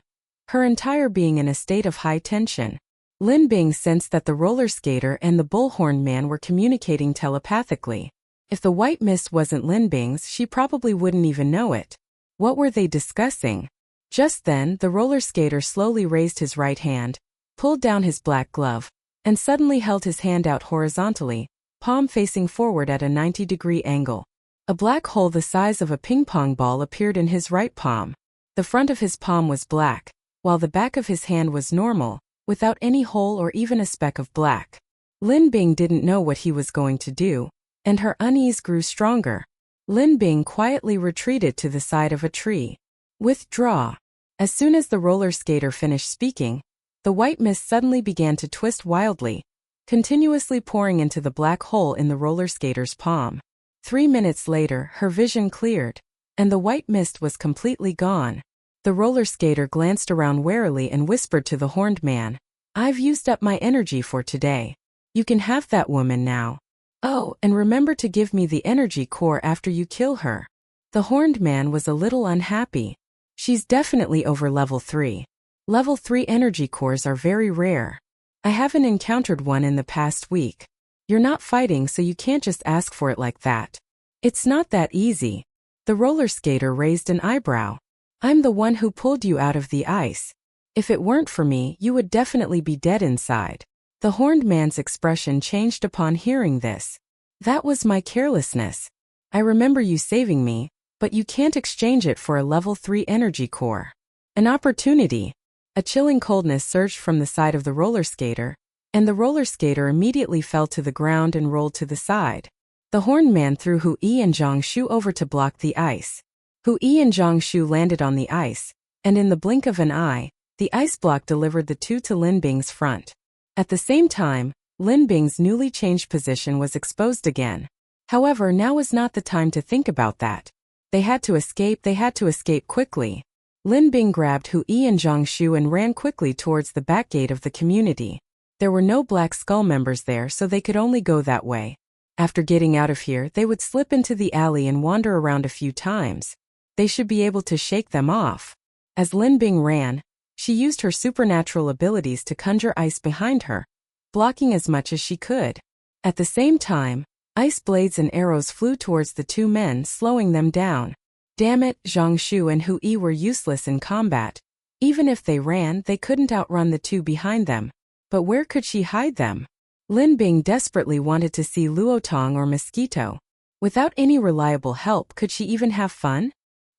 A: her entire being in a state of high tension. Lin Bing sensed that the roller skater and the bullhorn man were communicating telepathically. If the white mist wasn't Lin Bing's, she probably wouldn't even know it. What were they discussing? Just then, the roller skater slowly raised his right hand, pulled down his black glove, and suddenly held his hand out horizontally, palm facing forward at a 90-degree angle. A black hole the size of a ping-pong ball appeared in his right palm. The front of his palm was black, while the back of his hand was normal, without any hole or even a speck of black. Lin Bing didn't know what he was going to do, and her unease grew stronger. Lin Bing quietly retreated to the side of a tree. Withdraw. As soon as the roller skater finished speaking, the white mist suddenly began to twist wildly, continuously pouring into the black hole in the roller skater's palm. 3 minutes later, her vision cleared, and the white mist was completely gone. The roller skater glanced around warily and whispered to the horned man, I've used up my energy for today. You can have that woman now. Oh, and remember to give me the energy core after you kill her. The horned man was a little unhappy. She's definitely over level 3. Level 3 energy cores are very rare. I haven't encountered one in the past week. You're not fighting, so you can't just ask for it like that. It's not that easy. The roller skater raised an eyebrow. I'm the one who pulled you out of the ice. If it weren't for me, you would definitely be dead inside. The horned man's expression changed upon hearing this. That was my carelessness. I remember you saving me, but you can't exchange it for a level 3 energy core. An opportunity. A chilling coldness surged from the side of the roller skater, and the roller skater immediately fell to the ground and rolled to the side. The horned man threw Hui and Jiangshu over to block the ice. Hui and Jiangshu landed on the ice, and in the blink of an eye, the ice block delivered the two to Lin Bing's front. At the same time, Lin Bing's newly changed position was exposed again. However, now was not the time to think about that. They had to escape quickly. Lin Bing grabbed Hui and Jiangshu and ran quickly towards the back gate of the community. There were no Black Skull members there, so they could only go that way. After getting out of here, they would slip into the alley and wander around a few times. They should be able to shake them off. As Lin Bing ran, she used her supernatural abilities to conjure ice behind her, blocking as much as she could. At the same time, ice blades and arrows flew towards the two men, slowing them down. Damn it, Jiangshu and Hui were useless in combat. Even if they ran, they couldn't outrun the two behind them. But where could she hide them? Lin Bing desperately wanted to see Luotong or Mosquito. Without any reliable help, could she even have fun?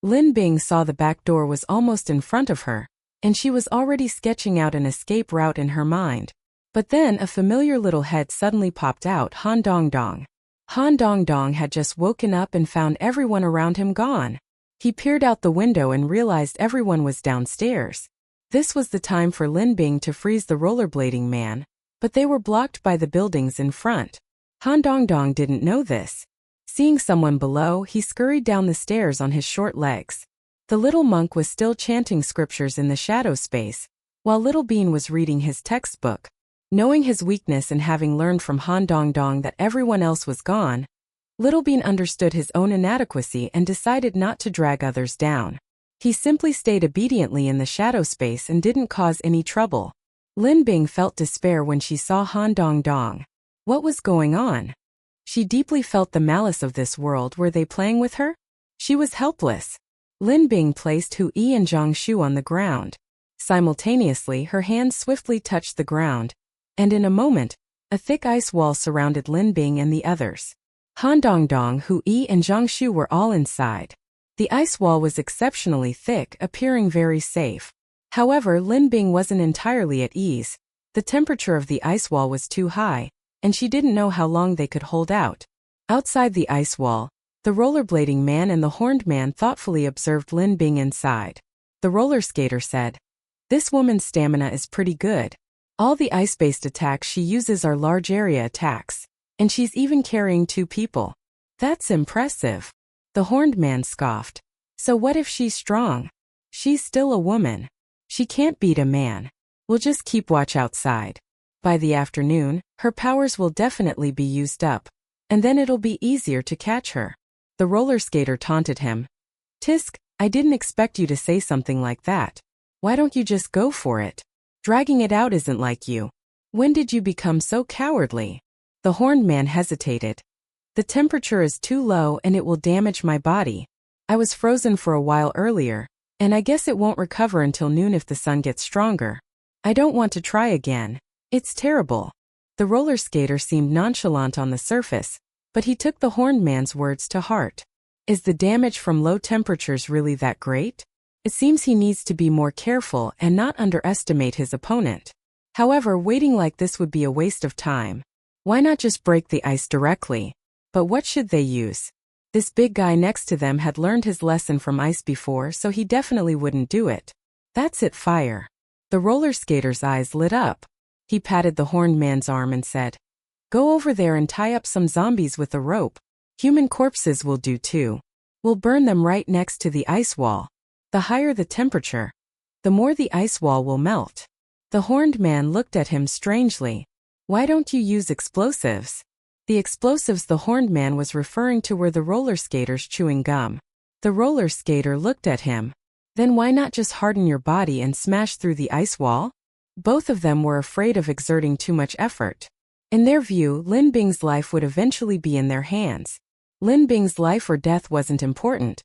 A: Lin Bing saw the back door was almost in front of her, and she was already sketching out an escape route in her mind. But then a familiar little head suddenly popped out. Han Dongdong. Han Dongdong had just woken up and found everyone around him gone. He peered out the window and realized everyone was downstairs. This was the time for Lin Bing to freeze the rollerblading man, but they were blocked by the buildings in front. Han Dongdong didn't know this. Seeing someone below, he scurried down the stairs on his short legs. The little monk was still chanting scriptures in the shadow space, while Little Bean was reading his textbook. Knowing his weakness and having learned from Han Dongdong that everyone else was gone, Little Bean understood his own inadequacy and decided not to drag others down. He simply stayed obediently in the shadow space and didn't cause any trouble. Lin Bing felt despair when she saw Han Dongdong. What was going on? She deeply felt the malice of this world. Were they playing with her? She was helpless. Lin Bing placed Hui and Jiangshu on the ground. Simultaneously, her hands swiftly touched the ground, and in a moment, a thick ice wall surrounded Lin Bing and the others. Han Dongdong, Hui and Jiangshu were all inside. The ice wall was exceptionally thick, appearing very safe. However, Lin Bing wasn't entirely at ease. The temperature of the ice wall was too high, and she didn't know how long they could hold out. Outside the ice wall, the rollerblading man and the horned man thoughtfully observed Lin Bing inside. The roller skater said, "This woman's stamina is pretty good. All the ice-based attacks she uses are large area attacks, and she's even carrying two people. That's impressive." The horned man scoffed. "So what if she's strong? She's still a woman. She can't beat a man. We'll just keep watch outside. By the afternoon, her powers will definitely be used up, and then it'll be easier to catch her." The roller skater taunted him. "Tisk, I didn't expect you to say something like that. Why don't you just go for it? Dragging it out isn't like you. When did you become so cowardly?" The horned man hesitated. "The temperature is too low and it will damage my body. I was frozen for a while earlier, and I guess it won't recover until noon if the sun gets stronger. I don't want to try again. It's terrible." The roller skater seemed nonchalant on the surface, but he took the horned man's words to heart. Is the damage from low temperatures really that great? It seems he needs to be more careful and not underestimate his opponent. However, waiting like this would be a waste of time. Why not just break the ice directly? But what should they use? This big guy next to them had learned his lesson from ice before, so he definitely wouldn't do it. That's it, fire. The roller skater's eyes lit up. He patted the horned man's arm and said, "Go over there and tie up some zombies with a rope. Human corpses will do too. We'll burn them right next to the ice wall. The higher the temperature, the more the ice wall will melt." The horned man looked at him strangely. "Why don't you use explosives?" The explosives the horned man was referring to were the roller skaters chewing gum. The roller skater looked at him. "Then why not just harden your body and smash through the ice wall?" Both of them were afraid of exerting too much effort. In their view, Lin Bing's life would eventually be in their hands. Lin Bing's life or death wasn't important.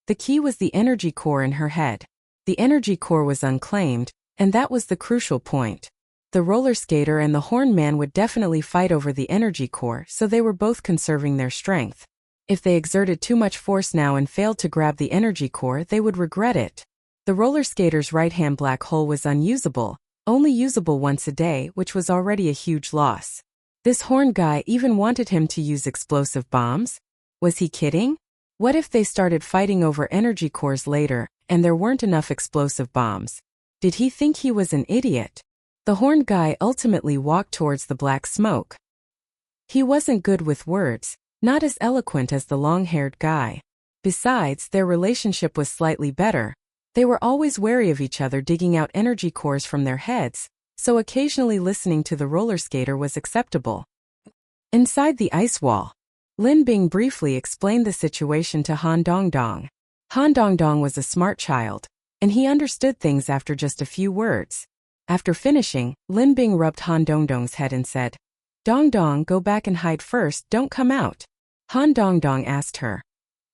A: The key was the energy core in her head. The energy core was unclaimed, and that was the crucial point. The roller skater and the horned man would definitely fight over the energy core, so they were both conserving their strength. If they exerted too much force now and failed to grab the energy core, they would regret it. The roller skater's right-hand black hole was unusable, only usable once a day, which was already a huge loss. This horned guy even wanted him to use explosive bombs? Was he kidding? What if they started fighting over energy cores later, and there weren't enough explosive bombs? Did he think he was an idiot? The horned guy ultimately walked towards the black smoke. He wasn't good with words, not as eloquent as the long-haired guy. Besides, their relationship was slightly better. They were always wary of each other digging out energy cores from their heads, so occasionally listening to the roller skater was acceptable. Inside the ice wall, Lin Bing briefly explained the situation to Han Dongdong. Han Dongdong was a smart child, and he understood things after just a few words. After finishing, Lin Bing rubbed Han Dongdong's head and said, "Dongdong, go back and hide first, don't come out." Han Dongdong asked her,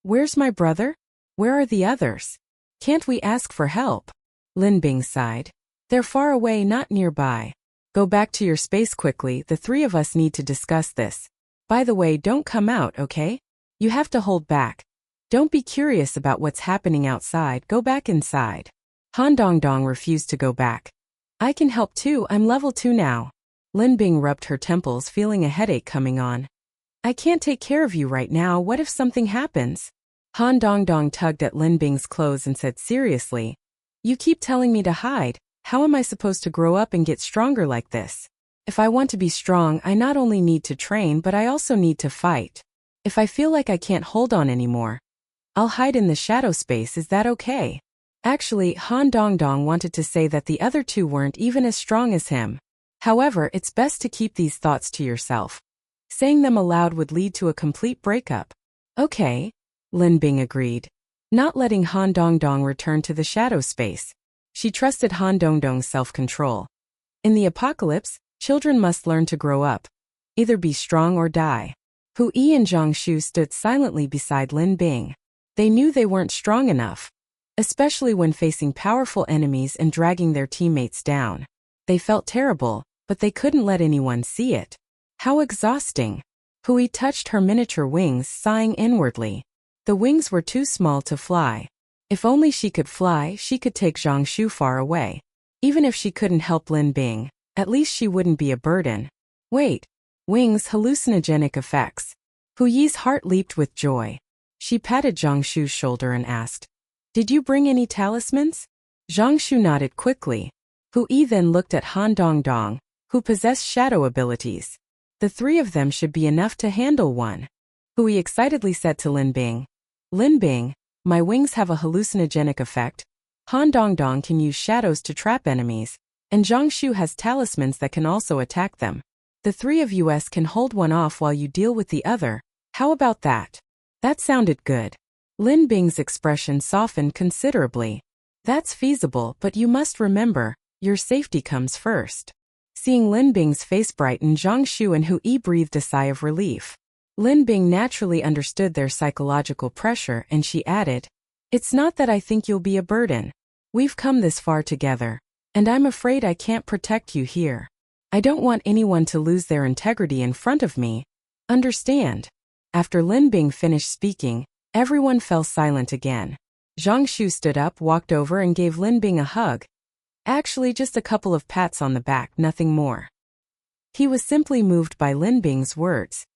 A: "Where's my brother? Where are the others? Can't we ask for help?" Lin Bing sighed. "They're far away, not nearby. Go back to your space quickly, the three of us need to discuss this. By the way, don't come out, okay? You have to hold back. Don't be curious about what's happening outside, go back inside." Han Dongdong refused to go back. "I can help too, I'm level 2 now." Lin Bing rubbed her temples, feeling a headache coming on. "I can't take care of you right now, what if something happens?" Han Dongdong tugged at Lin Bing's clothes and said seriously, "You keep telling me to hide, how am I supposed to grow up and get stronger like this? If I want to be strong, I not only need to train but I also need to fight. If I feel like I can't hold on anymore, I'll hide in the shadow space, is that okay?" Actually, Han Dongdong wanted to say that the other two weren't even as strong as him. However, it's best to keep these thoughts to yourself. Saying them aloud would lead to a complete breakup. "Okay," Lin Bing agreed, not letting Han Dongdong return to the shadow space. She trusted Han Dongdong's self-control. In the apocalypse, children must learn to grow up. Either be strong or die. Hu Yi and Zhang Shu stood silently beside Lin Bing. They knew they weren't strong enough, especially when facing powerful enemies and dragging their teammates down. They felt terrible, but they couldn't let anyone see it. How exhausting. Hu Yi touched her miniature wings, sighing inwardly. The wings were too small to fly. If only she could fly, she could take Zhang Shu far away. Even if she couldn't help Lin Bing, at least she wouldn't be a burden. Wait. Wings, hallucinogenic effects. Hu Yi's heart leaped with joy. She patted Zhang Shu's shoulder and asked, "Did you bring any talismans?" Zhang Shu nodded quickly. Hu Yi then looked at Han Dongdong, who possessed shadow abilities. The three of them should be enough to handle one. Hu Yi excitedly said to Lin Bing, "Lin Bing, my wings have a hallucinogenic effect. Han Dongdong can use shadows to trap enemies, and Zhang Shu has talismans that can also attack them. The three of us can hold one off while you deal with the other. How about that?" That sounded good. Lin Bing's expression softened considerably. "That's feasible, but you must remember, your safety comes first." Seeing Lin Bing's face brighten, Zhang Shu and Hu Yi breathed a sigh of relief. Lin Bing naturally understood their psychological pressure and she added, "It's not that I think you'll be a burden. We've come this far together, and I'm afraid I can't protect you here. I don't want anyone to lose their integrity in front of me. Understand?" After Lin Bing finished speaking, everyone fell silent again. Zhang Shu stood up, walked over and gave Lin Bing a hug. Actually, just a couple of pats on the back, nothing more. He was simply moved by Lin Bing's words.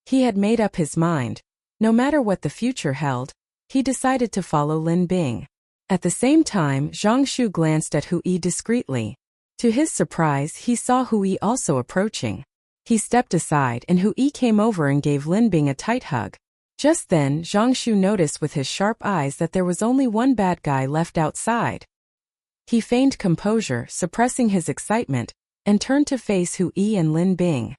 A: He had made up his mind. No matter what the future held, he decided to follow Lin Bing. At the same time, Zhang Shu glanced at Hu Yi discreetly. To his surprise, he saw Hu Yi also approaching. He stepped aside and Hu Yi came over and gave Lin Bing a tight hug. Just then, Zhang Shu noticed with his sharp eyes that there was only one bad guy left outside. He feigned composure, suppressing his excitement, and turned to face Hu Yi and Lin Bing.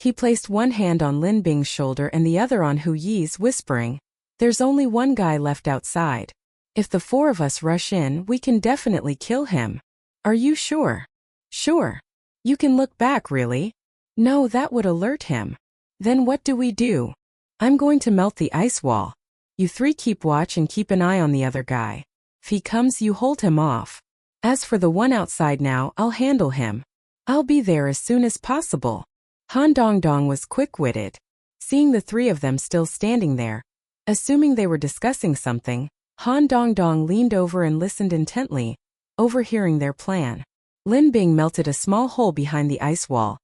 A: He placed one hand on Lin Bing's shoulder and the other on Hu Yi's, whispering, "There's only one guy left outside. If the four of us rush in, we can definitely kill him. Are you sure?" "Sure. You can look back, really?" "No, that would alert him." "Then what do we do?" "I'm going to melt the ice wall. You three keep watch and keep an eye on the other guy. If he comes, you hold him off. As for the one outside now, I'll handle him. I'll be there as soon as possible." Han Dongdong was quick-witted. Seeing the three of them still standing there, assuming they were discussing something, Han Dongdong leaned over and listened intently, overhearing their plan. Lin Bing melted a small hole behind the ice wall,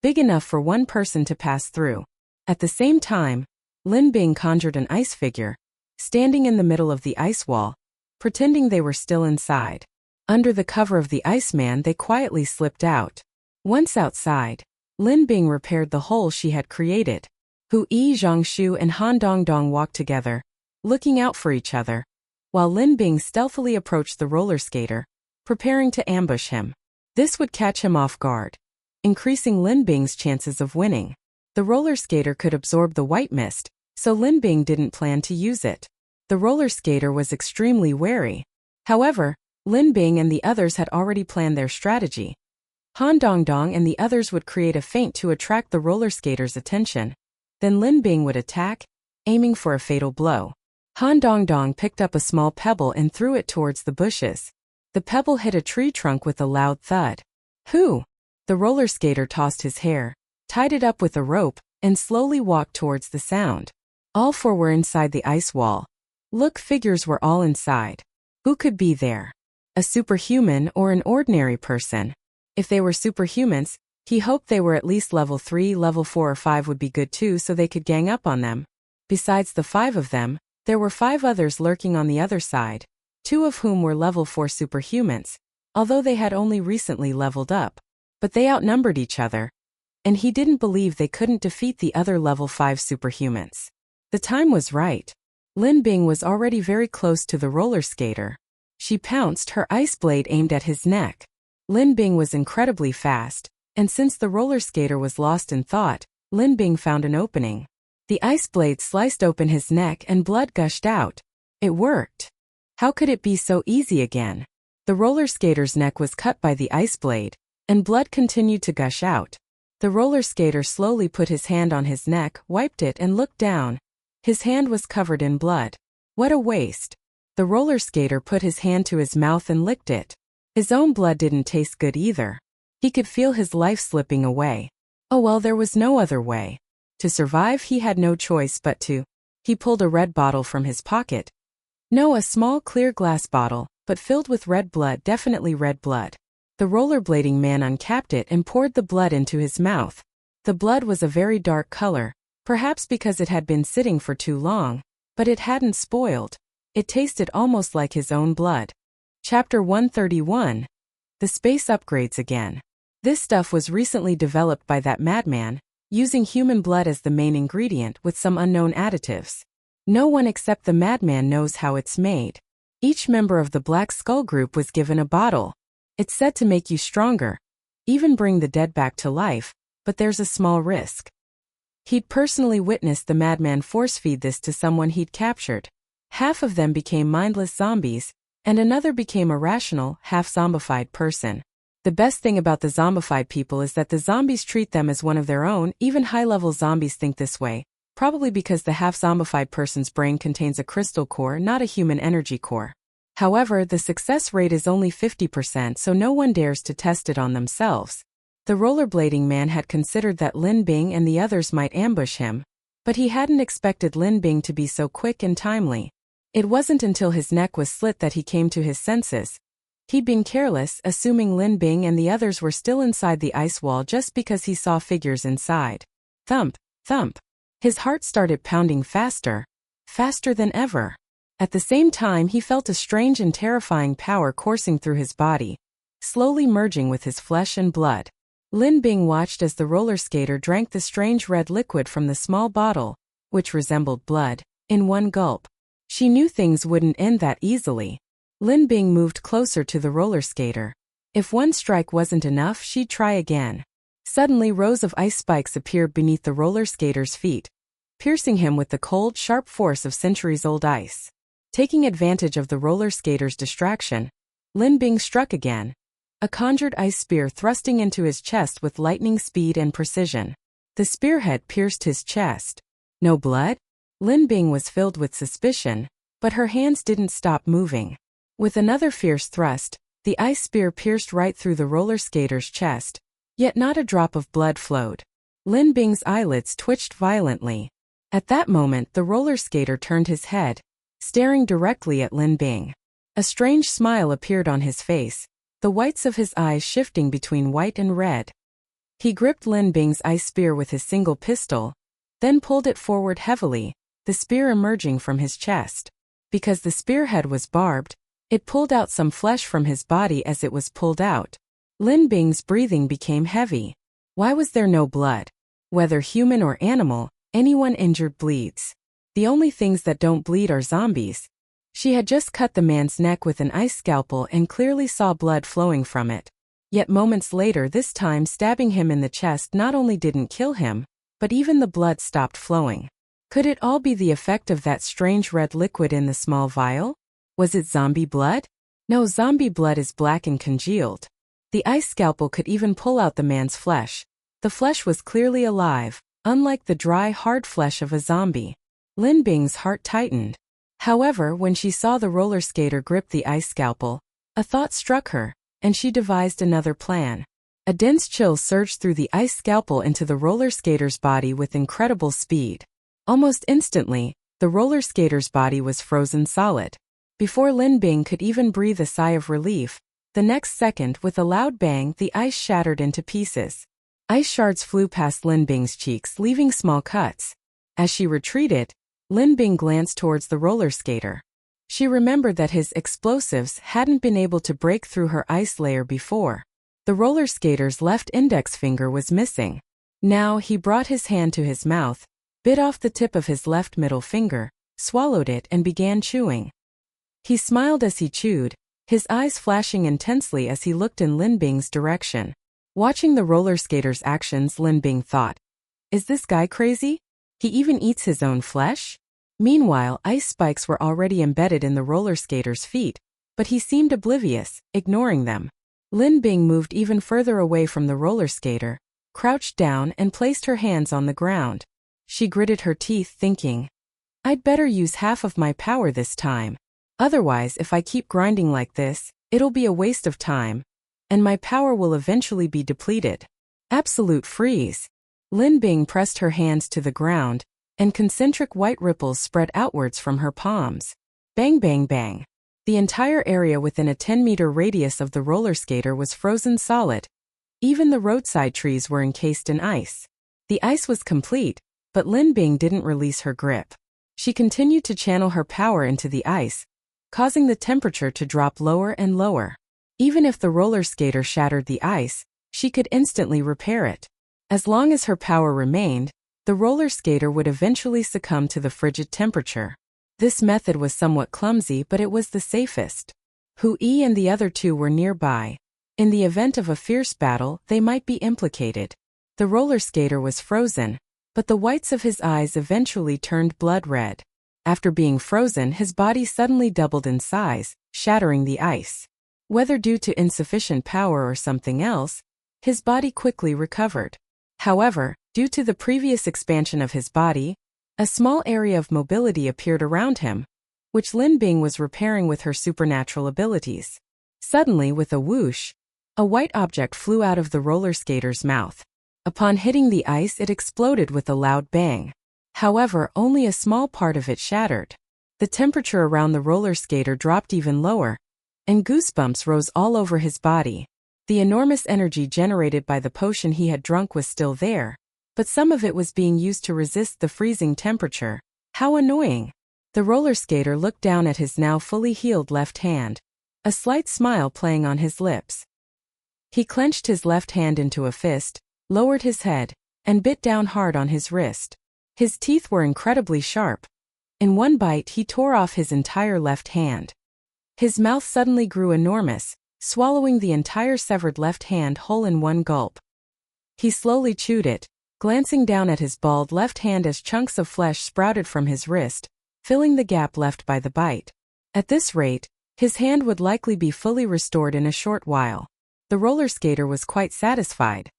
A: big enough for one person to pass through. At the same time, Lin Bing conjured an ice figure, standing in the middle of the ice wall, pretending they were still inside. Under the cover of the Iceman, they quietly slipped out. Once outside, Lin Bing repaired the hole she had created. Hu Yi Zhongshu and Han Dongdong walked together, looking out for each other, while Lin Bing stealthily approached the roller skater, preparing to ambush him. This would catch him off guard, increasing Lin Bing's chances of winning. The roller skater could absorb the white mist, so Lin Bing didn't plan to use it. The roller skater was extremely wary. However, Lin Bing and the others had already planned their strategy. Han Dongdong and the others would create a feint to attract the roller skater's attention. Then Lin Bing would attack, aiming for a fatal blow. Han Dongdong picked up a small pebble and threw it towards the bushes. The pebble hit a tree trunk with a loud thud. Who? The roller skater tossed his hair, tied it up with a rope, and slowly walked towards the sound. All four were inside the ice wall. Look, figures were all inside. Who could be there? A superhuman or an ordinary person? If they were superhumans, he hoped they were at least level 3, level 4 or 5 would be good too, so they could gang up on them. Besides the 5 of them, there were 5 others lurking on the other side, 2 of whom were level 4 superhumans, although they had only recently leveled up. But they outnumbered each other, and he didn't believe they couldn't defeat the other level 5 superhumans. The time was right. Lin Bing was already very close to the roller skater. She pounced, her ice blade aimed at his neck. Lin Bing was incredibly fast, and since the roller skater was lost in thought, Lin Bing found an opening. The ice blade sliced open his neck and blood gushed out. It worked. How could it be so easy again? The roller skater's neck was cut by the ice blade, and blood continued to gush out. The roller skater slowly put his hand on his neck, wiped it and looked down. His hand was covered in blood. What a waste. The roller skater put his hand to his mouth and licked it. His own blood didn't taste good either. He could feel his life slipping away. Oh well, there was no other way. To survive, he had no choice but to. He pulled a red bottle from his pocket. No, a small clear glass bottle, but filled with red blood, definitely red blood. The rollerblading man uncapped it and poured the blood into his mouth. The blood was a very dark color, perhaps because it had been sitting for too long, but it hadn't spoiled. It tasted almost like his own blood. Chapter 131. The space upgrades again. This stuff was recently developed by that madman, using human blood as the main ingredient with some unknown additives. No one except the madman knows how it's made. Each member of the Black Skull group was given a bottle. It's said to make you stronger, even bring the dead back to life, but there's a small risk. He'd personally witnessed the madman force-feed this to someone he'd captured. Half of them became mindless zombies, and another became a rational, half-zombified person. The best thing about the zombified people is that the zombies treat them as one of their own. Even high-level zombies think this way, probably because the half-zombified person's brain contains a crystal core, not a human energy core. However, the success rate is only 50%, so no one dares to test it on themselves. The rollerblading man had considered that Lin Bing and the others might ambush him, but he hadn't expected Lin Bing to be so quick and timely. It wasn't until his neck was slit that he came to his senses. He'd been careless, assuming Lin Bing and the others were still inside the ice wall just because he saw figures inside. Thump, thump. His heart started pounding faster, faster than ever. At the same time, he felt a strange and terrifying power coursing through his body, slowly merging with his flesh and blood. Lin Bing watched as the roller skater drank the strange red liquid from the small bottle, which resembled blood, in one gulp. She knew things wouldn't end that easily. Lin Bing moved closer to the roller skater. If one strike wasn't enough, she'd try again. Suddenly, rows of ice spikes appeared beneath the roller skater's feet, piercing him with the cold, sharp force of centuries-old ice. Taking advantage of the roller skater's distraction, Lin Bing struck again, a conjured ice spear thrusting into his chest with lightning speed and precision. The spearhead pierced his chest. No blood? Lin Bing was filled with suspicion, but her hands didn't stop moving. With another fierce thrust, the ice spear pierced right through the roller skater's chest, yet not a drop of blood flowed. Lin Bing's eyelids twitched violently. At that moment, the roller skater turned his head, staring directly at Lin Bing. A strange smile appeared on his face, the whites of his eyes shifting between white and red. He gripped Lin Bing's ice spear with his single pistol, then pulled it forward heavily, the spear emerging from his chest. Because the spearhead was barbed, it pulled out some flesh from his body as it was pulled out. Lin Bing's breathing became heavy. Why was there no blood? Whether human or animal, anyone injured bleeds. The only things that don't bleed are zombies. She had just cut the man's neck with an ice scalpel and clearly saw blood flowing from it. Yet moments later, this time stabbing him in the chest not only didn't kill him, but even the blood stopped flowing. Could it all be the effect of that strange red liquid in the small vial? Was it zombie blood? No, zombie blood is black and congealed. The ice scalpel could even pull out the man's flesh. The flesh was clearly alive, unlike the dry, hard flesh of a zombie. Lin Bing's heart tightened. However, when she saw the roller skater grip the ice scalpel, a thought struck her, and she devised another plan. A dense chill surged through the ice scalpel into the roller skater's body with incredible speed. Almost instantly, the roller skater's body was frozen solid. Before Lin Bing could even breathe a sigh of relief, the next second, with a loud bang, the ice shattered into pieces. Ice shards flew past Lin Bing's cheeks, leaving small cuts. As she retreated, Lin Bing glanced towards the roller skater. She remembered that his explosives hadn't been able to break through her ice layer before. The roller skater's left index finger was missing. Now he brought his hand to his mouth, bit off the tip of his left middle finger, swallowed it and began chewing. He smiled as he chewed, his eyes flashing intensely as he looked in Lin Bing's direction. Watching the roller skater's actions, Lin Bing thought, "Is this guy crazy? He even eats his own flesh?" Meanwhile, ice spikes were already embedded in the roller skater's feet, but he seemed oblivious, ignoring them. Lin Bing moved even further away from the roller skater, crouched down and placed her hands on the ground. She gritted her teeth, thinking, "I'd better use half of my power this time. Otherwise, if I keep grinding like this, it'll be a waste of time, and my power will eventually be depleted." Absolute freeze. Lin Bing pressed her hands to the ground, and concentric white ripples spread outwards from her palms. Bang bang bang. The entire area within a 10-meter radius of the roller skater was frozen solid. Even the roadside trees were encased in ice. The ice was complete, but Lin Bing didn't release her grip. She continued to channel her power into the ice, causing the temperature to drop lower and lower. Even if the roller skater shattered the ice, she could instantly repair it. As long as her power remained, the roller skater would eventually succumb to the frigid temperature. This method was somewhat clumsy, but it was the safest. Hui and the other two were nearby. In the event of a fierce battle, they might be implicated. The roller skater was frozen, but the whites of his eyes eventually turned blood red. After being frozen, his body suddenly doubled in size, shattering the ice. Whether due to insufficient power or something else, his body quickly recovered. However, due to the previous expansion of his body, a small area of mobility appeared around him, which Lin Bing was repairing with her supernatural abilities. Suddenly, with a whoosh, a white object flew out of the roller skater's mouth. Upon hitting the ice, it exploded with a loud bang. However, only a small part of it shattered. The temperature around the roller skater dropped even lower, and goosebumps rose all over his body. The enormous energy generated by the potion he had drunk was still there, but some of it was being used to resist the freezing temperature. How annoying! The roller skater looked down at his now fully healed left hand, a slight smile playing on his lips. He clenched his left hand into a fist, lowered his head, and bit down hard on his wrist. His teeth were incredibly sharp. In one bite, he tore off his entire left hand. His mouth suddenly grew enormous, swallowing the entire severed left hand whole in one gulp. He slowly chewed it, glancing down at his bald left hand as chunks of flesh sprouted from his wrist, filling the gap left by the bite. At this rate, his hand would likely be fully restored in a short while. The roller skater was quite satisfied.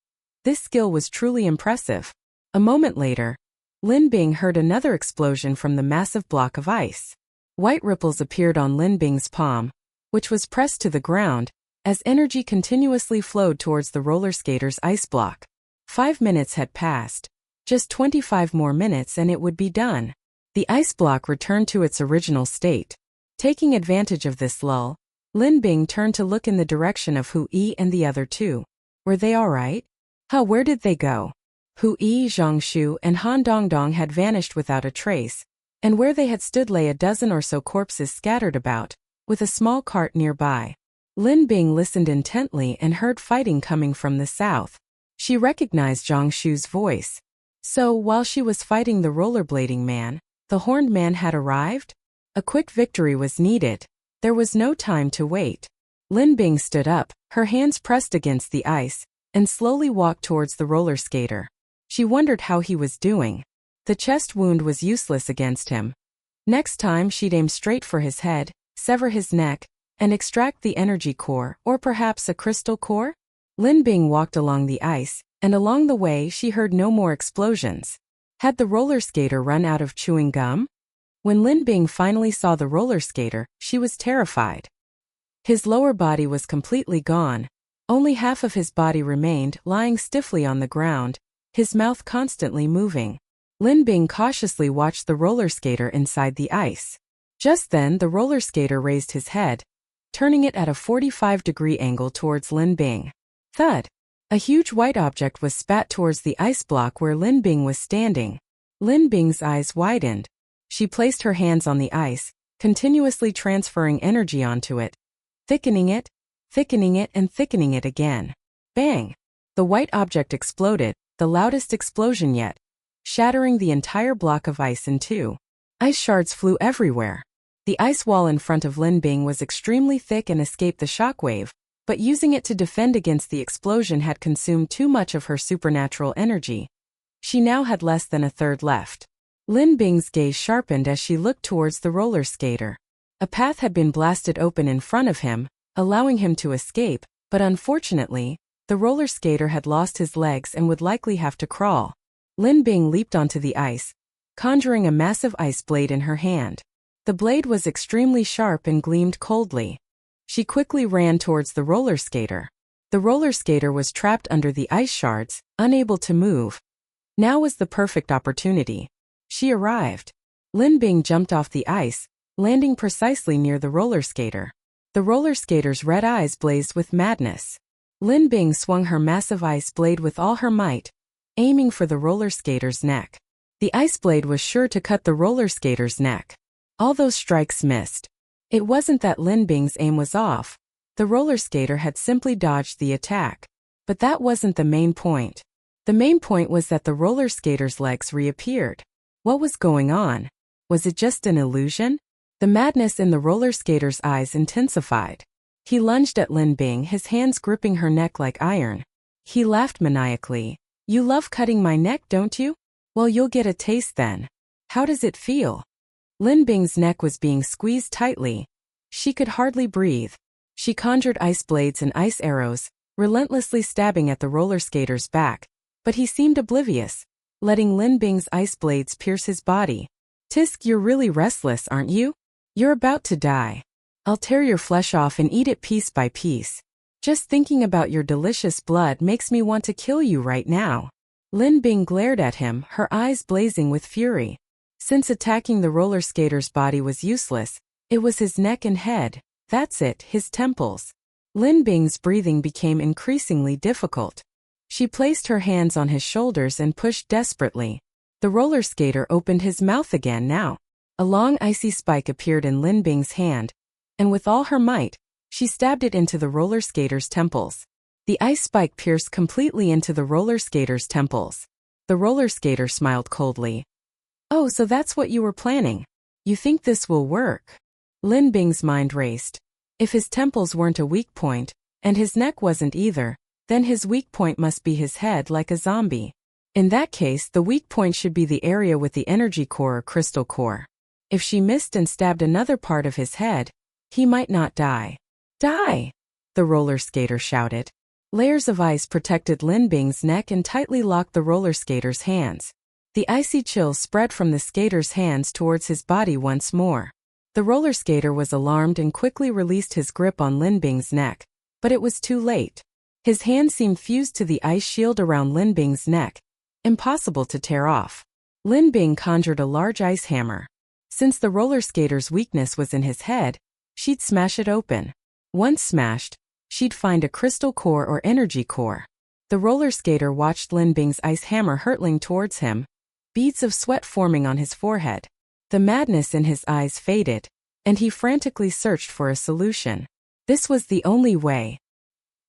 A: This skill was truly impressive. A moment later, Lin Bing heard another explosion from the massive block of ice. White ripples appeared on Lin Bing's palm, which was pressed to the ground, as energy continuously flowed towards the roller skater's ice block. 5 minutes had passed. Just 25 more minutes and it would be done. The ice block returned to its original state. Taking advantage of this lull, Lin Bing turned to look in the direction of Hu Yi and the other two. Were they all right? Where did they go? Hu Yi, Zhang Shu, and Han Dongdong had vanished without a trace, and where they had stood lay a dozen or so corpses scattered about, with a small cart nearby. Lin Bing listened intently and heard fighting coming from the south. She recognized Zhang Shu's voice. So, while she was fighting the rollerblading man, the horned man had arrived? A quick victory was needed. There was no time to wait. Lin Bing stood up, her hands pressed against the ice, and slowly walked towards the roller skater. She wondered how he was doing. The chest wound was useless against him. Next time she'd aim straight for his head, sever his neck, and extract the energy core, or perhaps a crystal core? Lin Bing walked along the ice, and along the way she heard no more explosions. Had the roller skater run out of chewing gum? When Lin Bing finally saw the roller skater, she was terrified. His lower body was completely gone. Only half of his body remained, lying stiffly on the ground, his mouth constantly moving. Lin Bing cautiously watched the roller skater inside the ice. Just then the roller skater raised his head, turning it at a 45-degree angle towards Lin Bing. Thud! A huge white object was spat towards the ice block where Lin Bing was standing. Lin Bing's eyes widened. She placed her hands on the ice, continuously transferring energy onto it, thickening it, and thickening it again. Bang! The white object exploded, the loudest explosion yet, shattering the entire block of ice in two. Ice shards flew everywhere. The ice wall in front of Lin Bing was extremely thick and escaped the shockwave, but using it to defend against the explosion had consumed too much of her supernatural energy. She now had less than a third left. Lin Bing's gaze sharpened as she looked towards the roller skater. A path had been blasted open in front of him, allowing him to escape, but unfortunately, the roller skater had lost his legs and would likely have to crawl. Lin Bing leaped onto the ice, conjuring a massive ice blade in her hand. The blade was extremely sharp and gleamed coldly. She quickly ran towards the roller skater. The roller skater was trapped under the ice shards, unable to move. Now was the perfect opportunity. She arrived. Lin Bing jumped off the ice, landing precisely near the roller skater. The roller skater's red eyes blazed with madness. Lin Bing swung her massive ice blade with all her might, aiming for the roller skater's neck. The ice blade was sure to cut the roller skater's neck. All those strikes missed. It wasn't that Lin Bing's aim was off. The roller skater had simply dodged the attack. But that wasn't the main point. The main point was that the roller skater's legs reappeared. What was going on? Was it just an illusion? The madness in the roller skater's eyes intensified. He lunged at Lin Bing, his hands gripping her neck like iron. He laughed maniacally. "You love cutting my neck, don't you? Well, you'll get a taste then. How does it feel?" Lin Bing's neck was being squeezed tightly. She could hardly breathe. She conjured ice blades and ice arrows, relentlessly stabbing at the roller skater's back. But he seemed oblivious, letting Lin Bing's ice blades pierce his body. "Tisk, you're really restless, aren't you? You're about to die. I'll tear your flesh off and eat it piece by piece. Just thinking about your delicious blood makes me want to kill you right now." Lin Bing glared at him, her eyes blazing with fury. Since attacking the roller skater's body was useless, it was his neck and head. That's it, his temples. Lin Bing's breathing became increasingly difficult. She placed her hands on his shoulders and pushed desperately. The roller skater opened his mouth again now. A long icy spike appeared in Lin Bing's hand, and with all her might, she stabbed it into the roller skater's temples. The ice spike pierced completely into the roller skater's temples. The roller skater smiled coldly. "Oh, so that's what you were planning. You think this will work?" Lin Bing's mind raced. If his temples weren't a weak point, and his neck wasn't either, then his weak point must be his head, like a zombie. In that case, the weak point should be the area with the energy core or crystal core. If she missed and stabbed another part of his head, he might not die. "Die!" the roller skater shouted. Layers of ice protected Lin Bing's neck and tightly locked the roller skater's hands. The icy chill spread from the skater's hands towards his body once more. The roller skater was alarmed and quickly released his grip on Lin Bing's neck, but it was too late. His hand seemed fused to the ice shield around Lin Bing's neck, impossible to tear off. Lin Bing conjured a large ice hammer. Since the roller skater's weakness was in his head, she'd smash it open. Once smashed, she'd find a crystal core or energy core. The roller skater watched Lin Bing's ice hammer hurtling towards him, beads of sweat forming on his forehead. The madness in his eyes faded, and he frantically searched for a solution. This was the only way.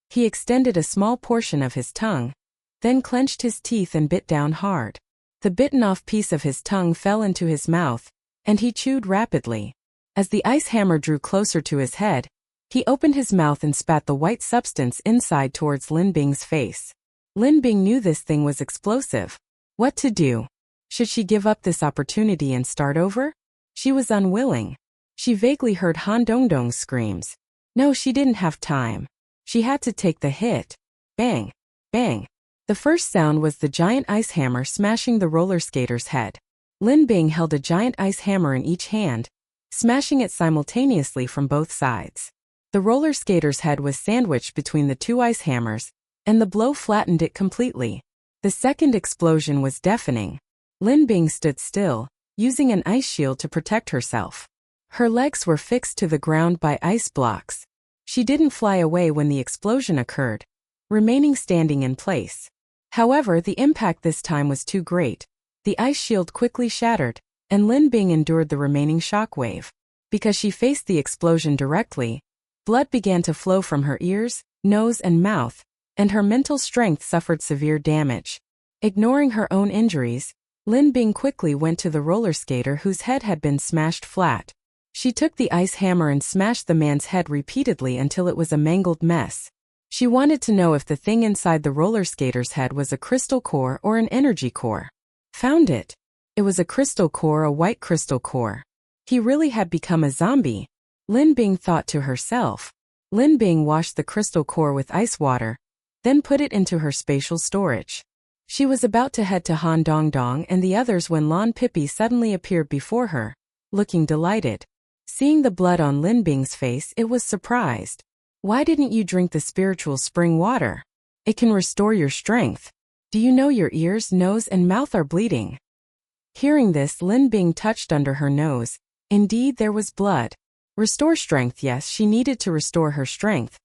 A: He extended a small portion of his tongue, then clenched his teeth and bit down hard. The bitten-off piece of his tongue fell into his mouth, and he chewed rapidly. As the ice hammer drew closer to his head, he opened his mouth and spat the white substance inside towards Lin Bing's face. Lin Bing knew this thing was explosive. What to do? Should she give up this opportunity and start over? She was unwilling. She vaguely heard Han Dongdong's screams. No, she didn't have time. She had to take the hit. Bang! Bang! The first sound was the giant ice hammer smashing the roller skater's head. Lin Bing held a giant ice hammer in each hand, smashing it simultaneously from both sides. The roller skater's head was sandwiched between the two ice hammers, and the blow flattened it completely. The second explosion was deafening. Lin Bing stood still, using an ice shield to protect herself. Her legs were fixed to the ground by ice blocks. She didn't fly away when the explosion occurred, remaining standing in place. However, the impact this time was too great. The ice shield quickly shattered, and Lin Bing endured the remaining shockwave. Because she faced the explosion directly, blood began to flow from her ears, nose and mouth, and her mental strength suffered severe damage. Ignoring her own injuries, Lin Bing quickly went to the roller skater whose head had been smashed flat. She took the ice hammer and smashed the man's head repeatedly until it was a mangled mess. She wanted to know if the thing inside the roller skater's head was a crystal core or an energy core. Found it. It was a crystal core, a white crystal core. He really had become a zombie, Lin Bing thought to herself. Lin Bing washed the crystal core with ice water, then put it into her spatial storage. She was about to head to Han Dongdong and the others when Lon Pippi suddenly appeared before her, looking delighted. Seeing the blood on Lin Bing's face, it was surprised. Why didn't you drink the spiritual spring water? It can restore your strength. Do you know your ears, nose, and mouth are bleeding? Hearing this, Lin Bing touched under her nose. Indeed, there was blood. Restore strength. Yes, she needed to restore her strength.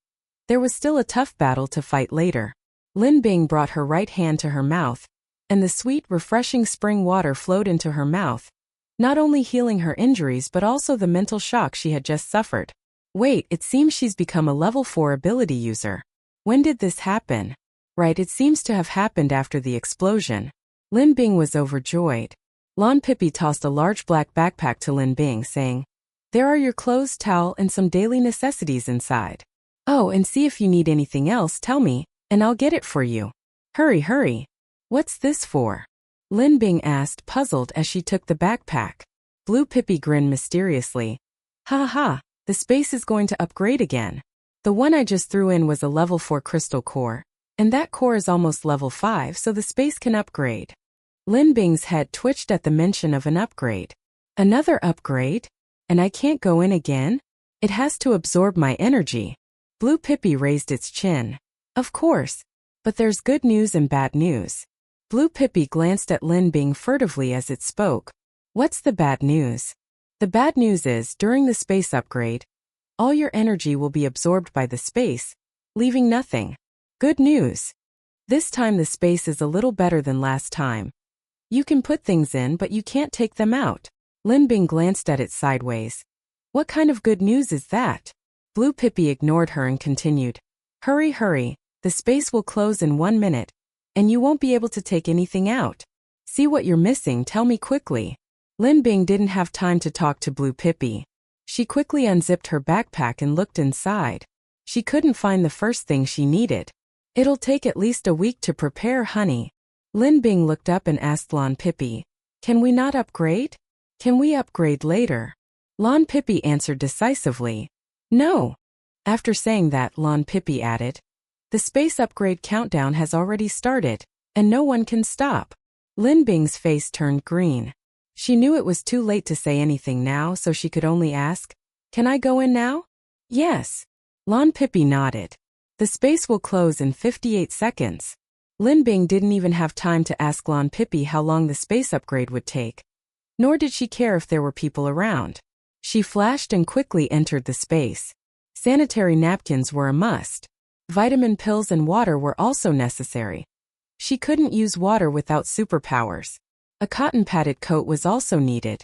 A: There was still a tough battle to fight later. Lin Bing brought her right hand to her mouth, and the sweet, refreshing spring water flowed into her mouth, not only healing her injuries but also the mental shock she had just suffered. Wait, it seems she's become a level 4 ability user. When did this happen? Right, it seems to have happened after the explosion. Lin Bing was overjoyed. Lon Pippi tossed a large black backpack to Lin Bing, saying, "There are your clothes, towel, and some daily necessities inside. Oh, and see if you need anything else, tell me, and I'll get it for you. Hurry, hurry." "What's this for?" Lin Bing asked, puzzled as she took the backpack. Blue Pippi grinned mysteriously. "Ha ha, the space is going to upgrade again. The one I just threw in was a level 4 crystal core, and that core is almost level 5, so the space can upgrade." Lin Bing's head twitched at the mention of an upgrade. "Another upgrade? And I can't go in again? It has to absorb my energy." Blue Pippi raised its chin. "Of course. But there's good news and bad news." Blue Pippi glanced at Lin Bing furtively as it spoke. "What's the bad news?" "The bad news is, during the space upgrade, all your energy will be absorbed by the space, leaving nothing. Good news. This time the space is a little better than last time. You can put things in but you can't take them out." Lin Bing glanced at it sideways. "What kind of good news is that?" Blue Pippi ignored her and continued. "Hurry, hurry, the space will close in 1 minute, and you won't be able to take anything out. See what you're missing, tell me quickly." Lin Bing didn't have time to talk to Blue Pippi. She quickly unzipped her backpack and looked inside. She couldn't find the first thing she needed. "It'll take at least a week to prepare, honey." Lin Bing looked up and asked Lon Pippi, "Can we not upgrade? Can we upgrade later?" Lon Pippi answered decisively, "No." After saying that, Lon Pippi added, "The space upgrade countdown has already started, and no one can stop." Lin Bing's face turned green. She knew it was too late to say anything now, so she could only ask, "Can I go in now?" "Yes." Lon Pippi nodded. "The space will close in 58 seconds. Lin Bing didn't even have time to ask Lon Pippi how long the space upgrade would take. Nor did she care if there were people around. She flashed and quickly entered the space. Sanitary napkins were a must. Vitamin pills and water were also necessary. She couldn't use water without superpowers. A cotton-padded coat was also needed.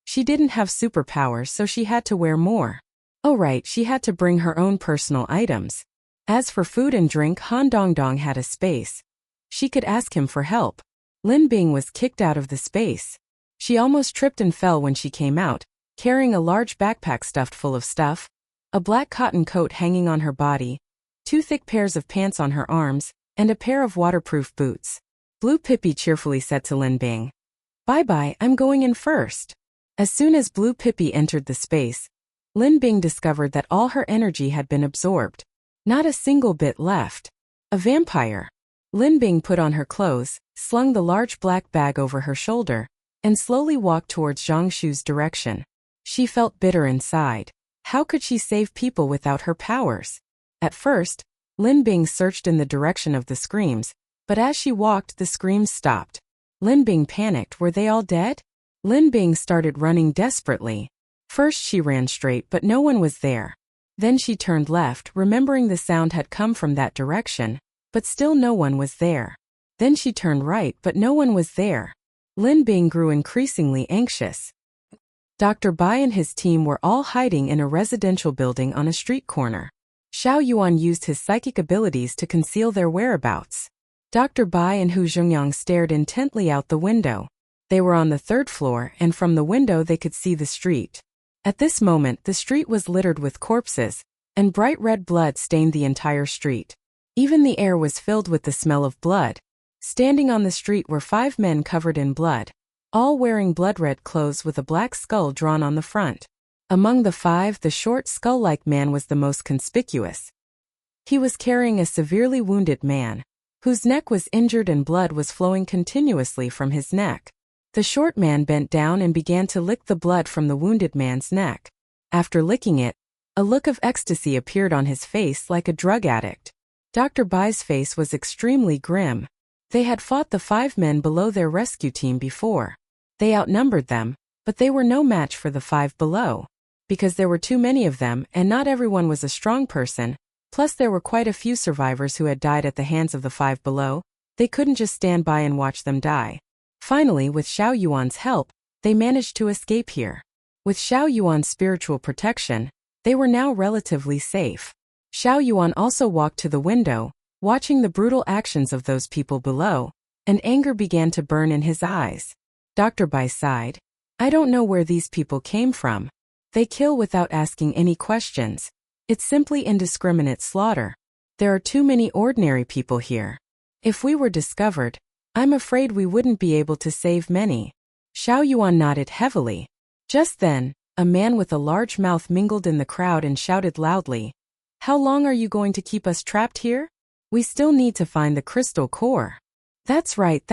A: She didn't have superpowers, so she had to wear more. Oh right, she had to bring her own personal items. As for food and drink, Han Dongdong had a space. She could ask him for help. Lin Bing was kicked out of the space. She almost tripped and fell when she came out, carrying a large backpack stuffed full of stuff, a black cotton coat hanging on her body, 2 thick pairs of pants on her arms, and a pair of waterproof boots. Blue Pippi cheerfully said to Lin Bing, "Bye-bye, I'm going in first." As soon as Blue Pippi entered the space, Lin Bing discovered that all her energy had been absorbed. Not a single bit left. A vampire. Lin Bing put on her clothes, slung the large black bag over her shoulder, and slowly walked towards Zhang Shu's direction. She felt bitter inside. How could she save people without her powers? At first, Lin Bing searched in the direction of the screams, but as she walked, the screams stopped. Lin Bing panicked. Were they all dead? Lin Bing started running desperately. First she ran straight, but no one was there. Then she turned left, remembering the sound had come from that direction, but still no one was there. Then she turned right, but no one was there. Lin Bing grew increasingly anxious. Dr. Bai and his team were all hiding in a residential building on a street corner. Xiao Yuan used his psychic abilities to conceal their whereabouts. Dr. Bai and Hu Zhengyang stared intently out the window. They were on the 3rd floor, and from the window they could see the street. At this moment, the street was littered with corpses, and bright red blood stained the entire street. Even the air was filled with the smell of blood. Standing on the street were 5 men covered in blood, all wearing blood-red clothes with a black skull drawn on the front. Among the 5, the short skull-like man was the most conspicuous. He was carrying a severely wounded man, whose neck was injured and blood was flowing continuously from his neck. The short man bent down and began to lick the blood from the wounded man's neck. After licking it, a look of ecstasy appeared on his face like a drug addict. Dr. Bai's face was extremely grim. They had fought the 5 men below their rescue team before. They outnumbered them, but they were no match for the 5 below. Because there were too many of them and not everyone was a strong person, plus there were quite a few survivors who had died at the hands of the 5 below, they couldn't just stand by and watch them die. Finally, with Xiao Yuan's help, they managed to escape here. With Xiao Yuan's spiritual protection, they were now relatively safe. Xiao Yuan also walked to the window, watching the brutal actions of those people below, and anger began to burn in his eyes. Dr. Bai sighed. "I don't know where these people came from. They kill without asking any questions. It's simply indiscriminate slaughter. There are too many ordinary people here. If we were discovered, I'm afraid we wouldn't be able to save many." Xiao Yuan nodded heavily. Just then, a man with a large mouth mingled in the crowd and shouted loudly, "How long are you going to keep us trapped here? We still need to find the crystal core." That's right,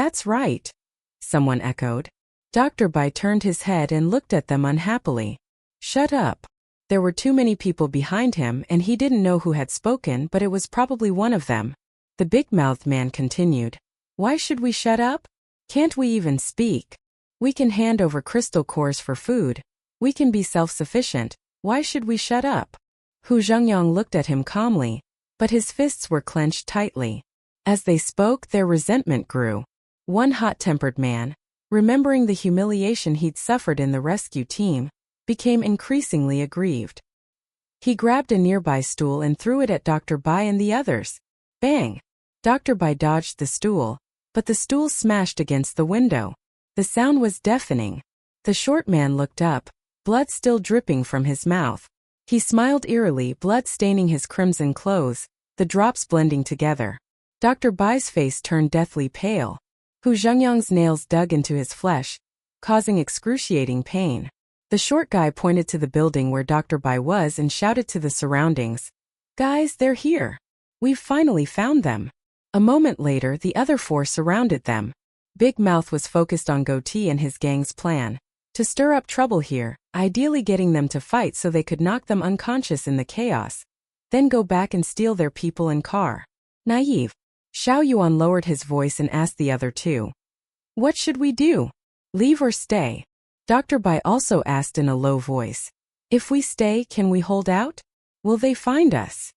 A: someone echoed. Dr. Bai turned his head and looked at them unhappily. Shut up. There were too many people behind him and he didn't know who had spoken, but it was probably one of them. The big-mouthed man continued. "Why should we shut up? Can't we even speak? We can hand over crystal cores for food. We can be self-sufficient. Why should we shut up?" Hu Zhengyang looked at him calmly, but his fists were clenched tightly. As they spoke, their resentment grew. One hot-tempered man, remembering the humiliation he'd suffered in the rescue team, became increasingly aggrieved. He grabbed a nearby stool and threw it at Dr. Bai and the others. Bang! Dr. Bai dodged the stool, but the stool smashed against the window. The sound was deafening. The short man looked up, blood still dripping from his mouth. He smiled eerily, blood staining his crimson clothes, the drops blending together. Dr. Bai's face turned deathly pale. Hu Zhengyang's nails dug into his flesh, causing excruciating pain. The short guy pointed to the building where Dr. Bai was and shouted to the surroundings, "Guys, they're here. We've finally found them." A moment later, the other 4 surrounded them. Big Mouth was focused on Goatee and his gang's plan. To stir up trouble here, ideally getting them to fight so they could knock them unconscious in the chaos, then go back and steal their people and car. Naive. Xiao Yuan lowered his voice and asked the other 2. "What should we do? Leave or stay?" Dr. Bai also asked in a low voice. "If we stay, can we hold out?" Will they find us?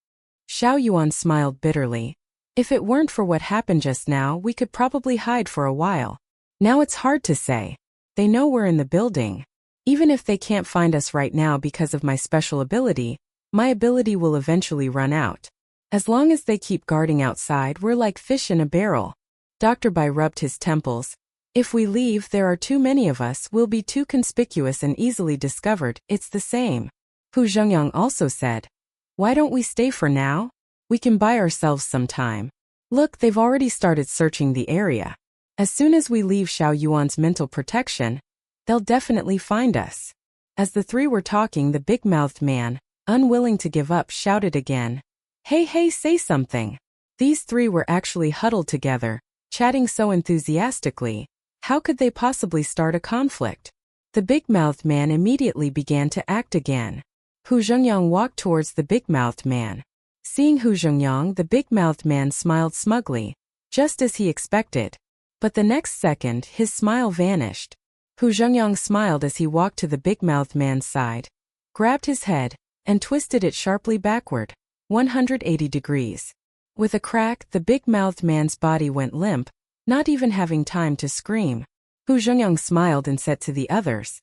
A: Xiao Yuan smiled bitterly. If it weren't for what happened just now, we could probably hide for a while. Now it's hard to say. They know we're in the building. Even if they can't find us right now because of my special ability, my ability will eventually run out. As long as they keep guarding outside, we're like fish in a barrel. Dr. Bai rubbed his temples. If we leave, there are too many of us, we'll be too conspicuous and easily discovered. It's the same. Hu Zhengyang also said. Why don't we stay for now? We can buy ourselves some time. Look, they've already started searching the area. As soon as we leave Xiao Yuan's mental protection, they'll definitely find us. As the three were talking, the big-mouthed man, unwilling to give up, shouted again. Hey, say something. These three were actually huddled together, chatting so enthusiastically. How could they possibly start a conflict? The big-mouthed man immediately began to act again. Hu Zhengyang walked towards the big-mouthed man. Seeing Hu Zhengyang, the big-mouthed man smiled smugly, just as he expected. But the next second, his smile vanished. Hu Zhengyang smiled as he walked to the big-mouthed man's side, grabbed his head, and twisted it sharply backward, 180 degrees. With a crack, the big-mouthed man's body went limp, not even having time to scream. Hu Zhengyang smiled and said to the others,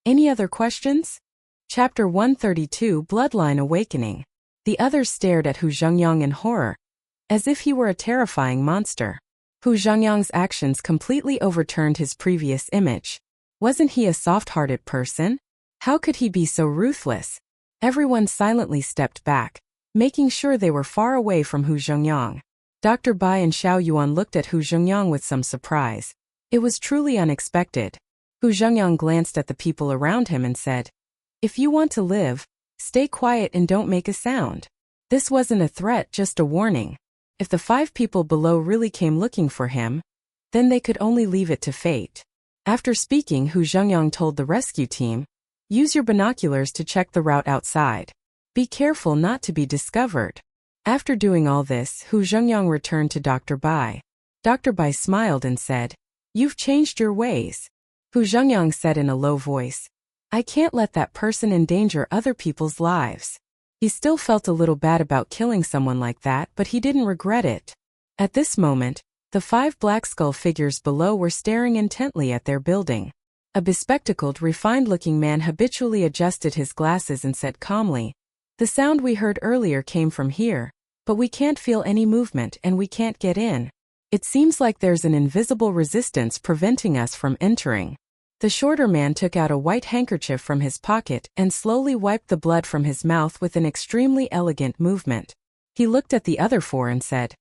A: Any other questions? Chapter 132 Bloodline Awakening. The others stared at Hu Zhengyang in horror, as if he were a terrifying monster. Hu Zhengyang's actions completely overturned his previous image. Wasn't he a soft-hearted person? How could he be so ruthless? Everyone silently stepped back, making sure they were far away from Hu Zhengyang. Dr. Bai and Xiao Yuan looked at Hu Zhengyang with some surprise. It was truly unexpected. Hu Zhengyang glanced at the people around him and said, If you want to live, stay quiet and don't make a sound. This wasn't a threat, just a warning. If the 5 people below really came looking for him, then they could only leave it to fate. After speaking, Hu Zhengyang told the rescue team, Use your binoculars to check the route outside. Be careful not to be discovered. After doing all this, Hu Zhengyang returned to Dr. Bai. Dr. Bai smiled and said, You've changed your ways. Hu Zhengyang said in a low voice, I can't let that person endanger other people's lives. He still felt a little bad about killing someone like that, but he didn't regret it. At this moment, the 5 black skull figures below were staring intently at their building. A bespectacled, refined-looking man habitually adjusted his glasses and said calmly, The sound we heard earlier came from here, but we can't feel any movement and we can't get in. It seems like there's an invisible resistance preventing us from entering. The shorter man took out a white handkerchief from his pocket and slowly wiped the blood from his mouth with an extremely elegant movement. He looked at the other 4 and said,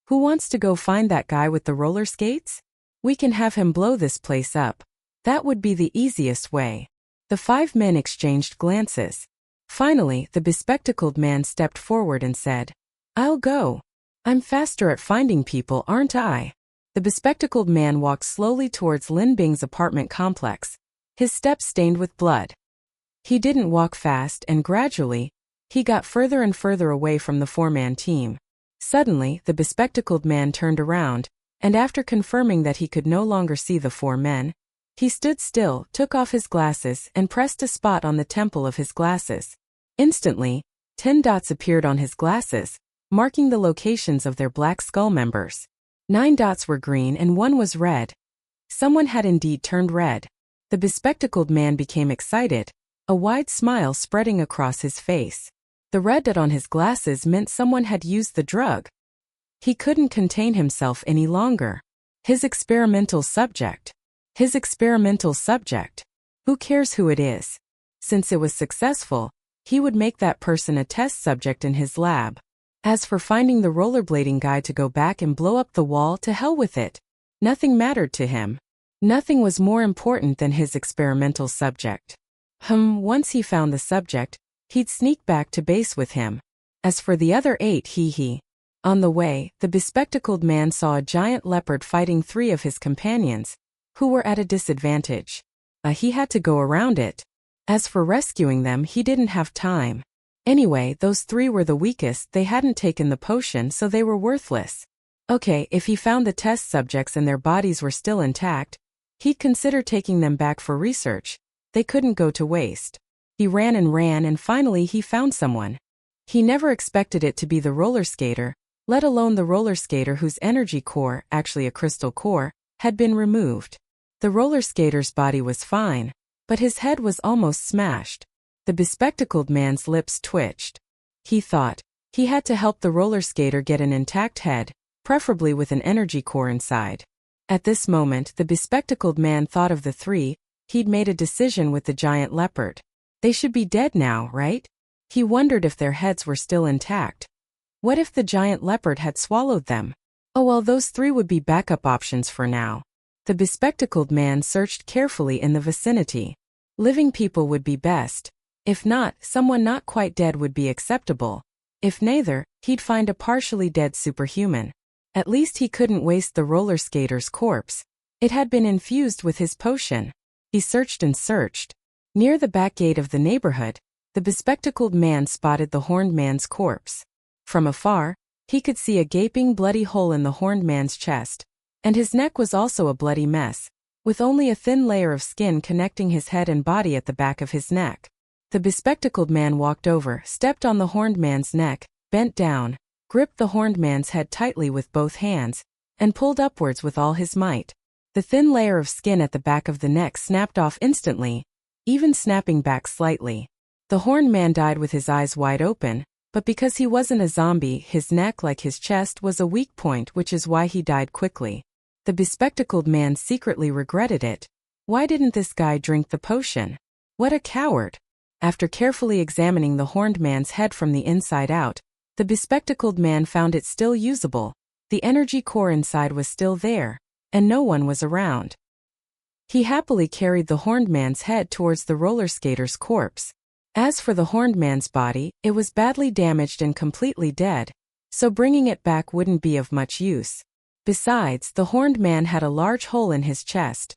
A: Who wants to go find that guy with the roller skates? We can have him blow this place up. That would be the easiest way. The 5 men exchanged glances. Finally, the bespectacled man stepped forward and said, I'll go. I'm faster at finding people, aren't I? The bespectacled man walked slowly towards Lin Bing's apartment complex, his steps stained with blood. He didn't walk fast, and gradually, he got further and further away from the 4-man team. Suddenly, the bespectacled man turned around, and after confirming that he could no longer see the 4 men, he stood still, took off his glasses, and pressed a spot on the temple of his glasses. Instantly, 10 dots appeared on his glasses, marking the locations of their black skull members. 9 dots were green and 1 was red. Someone had indeed turned red. The bespectacled man became excited, a wide smile spreading across his face. The red dot on his glasses meant someone had used the drug. He couldn't contain himself any longer. His experimental subject. His experimental subject. Who cares who it is? Since it was successful, he would make that person a test subject in his lab. As for finding the rollerblading guy to go back and blow up the wall, to hell with it. Nothing mattered to him. Nothing was more important than his experimental subject. Once he found the subject, he'd sneak back to base with him. As for the other 8, On the way, the bespectacled man saw a giant leopard fighting 3 of his companions, who were at a disadvantage. He had to go around it. As for rescuing them, he didn't have time. Anyway, those 3 were the weakest, they hadn't taken the potion, so they were worthless. Okay, if he found the test subjects and their bodies were still intact, he'd consider taking them back for research. They couldn't go to waste. He ran and finally he found someone. He never expected it to be the roller skater, let alone the roller skater whose energy core, actually a crystal core, had been removed. The roller skater's body was fine, but his head was almost smashed. The bespectacled man's lips twitched. He thought he had to help the roller skater get an intact head, preferably with an energy core inside. At this moment, the bespectacled man thought of the three. He'd made a decision with the giant leopard. They should be dead now, right? He wondered if their heads were still intact. What if the giant leopard had swallowed them? Oh well, those three would be backup options for now. The bespectacled man searched carefully in the vicinity. Living people would be best. If not, someone not quite dead would be acceptable. If neither, he'd find a partially dead superhuman. At least he couldn't waste the roller skater's corpse. It had been infused with his potion. He searched and searched. Near the back gate of the neighborhood, the bespectacled man spotted the horned man's corpse. From afar, he could see a gaping bloody hole in the horned man's chest, and his neck was also a bloody mess, with only a thin layer of skin connecting his head and body at the back of his neck. The bespectacled man walked over, stepped on the horned man's neck, bent down, gripped the horned man's head tightly with both hands, and pulled upwards with all his might. The thin layer of skin at the back of the neck snapped off instantly, even snapping back slightly. The horned man died with his eyes wide open, but because he wasn't a zombie, his neck, like his chest, was a weak point, which is why he died quickly. The bespectacled man secretly regretted it. Why didn't this guy drink the potion? What a coward! After carefully examining the horned man's head from the inside out, the bespectacled man found it still usable. The energy core inside was still there, and no one was around. He happily carried the horned man's head towards the roller skater's corpse. As for the horned man's body, it was badly damaged and completely dead, so bringing it back wouldn't be of much use. Besides, the horned man had a large hole in his chest.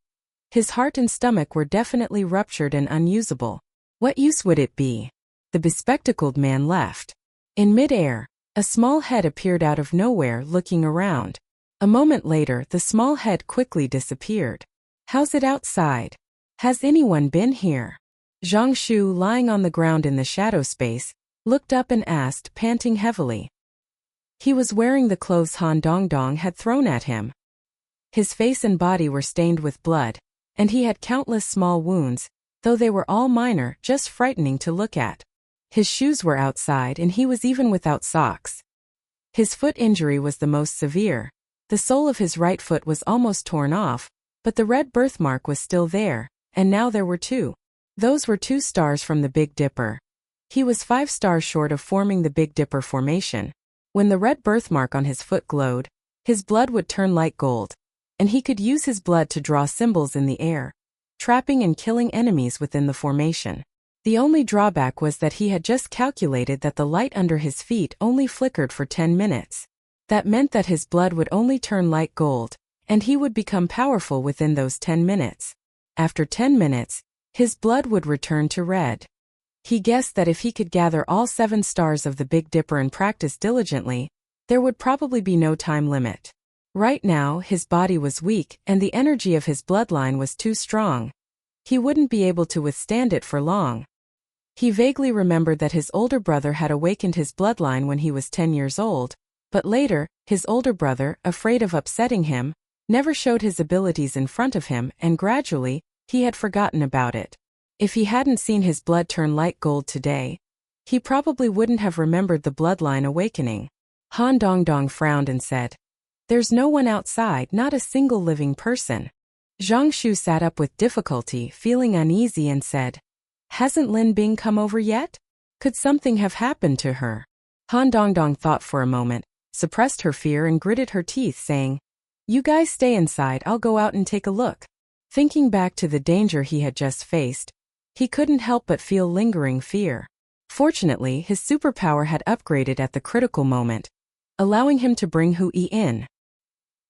A: His heart and stomach were definitely ruptured and unusable. What use would it be? The bespectacled man left. In mid-air, a small head appeared out of nowhere, looking around. A moment later, the small head quickly disappeared. How's it outside? Has anyone been here? Zhang Shu, lying on the ground in the shadow space, looked up and asked, panting heavily. He was wearing the clothes Han Dongdong had thrown at him. His face and body were stained with blood, and he had countless small wounds, though they were all minor, just frightening to look at. His shoes were outside and he was even without socks. His foot injury was the most severe. The sole of his right foot was almost torn off, but the red birthmark was still there, and now there were two. Those were 2 stars from the Big Dipper. He was 5 stars short of forming the Big Dipper formation. When the red birthmark on his foot glowed, his blood would turn light gold, and he could use his blood to draw symbols in the air, trapping and killing enemies within the formation. The only drawback was that he had just calculated that the light under his feet only flickered for 10 minutes. That meant that his blood would only turn light gold, and he would become powerful within those 10 minutes. After 10 minutes, his blood would return to red. He guessed that if he could gather all 7 stars of the Big Dipper and practice diligently, there would probably be no time limit. Right now, his body was weak, and the energy of his bloodline was too strong. He wouldn't be able to withstand it for long. He vaguely remembered that his older brother had awakened his bloodline when he was 10 years old, but later, his older brother, afraid of upsetting him, never showed his abilities in front of him, and gradually, he had forgotten about it. If he hadn't seen his blood turn light gold today, he probably wouldn't have remembered the bloodline awakening. Han Dongdong frowned and said, "There's no one outside, not a single living person." Zhang Shu sat up with difficulty, feeling uneasy, and said, "Hasn't Lin Bing come over yet? Could something have happened to her?" Han Dongdong thought for a moment, suppressed her fear and gritted her teeth, saying, "You guys stay inside, I'll go out and take a look." Thinking back to the danger he had just faced, he couldn't help but feel lingering fear. Fortunately, his superpower had upgraded at the critical moment, allowing him to bring Hui in.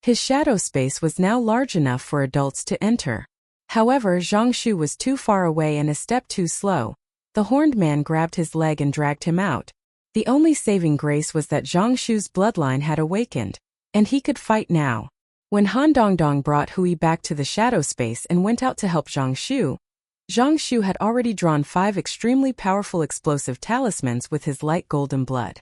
A: His shadow space was now large enough for adults to enter. However, Zhang Shu was too far away and a step too slow. The horned man grabbed his leg and dragged him out. The only saving grace was that Zhang Shu's bloodline had awakened, and he could fight now. When Han Dongdong brought Hui back to the shadow space and went out to help Zhang Shu, Zhang Shu had already drawn 5 extremely powerful explosive talismans with his light golden blood.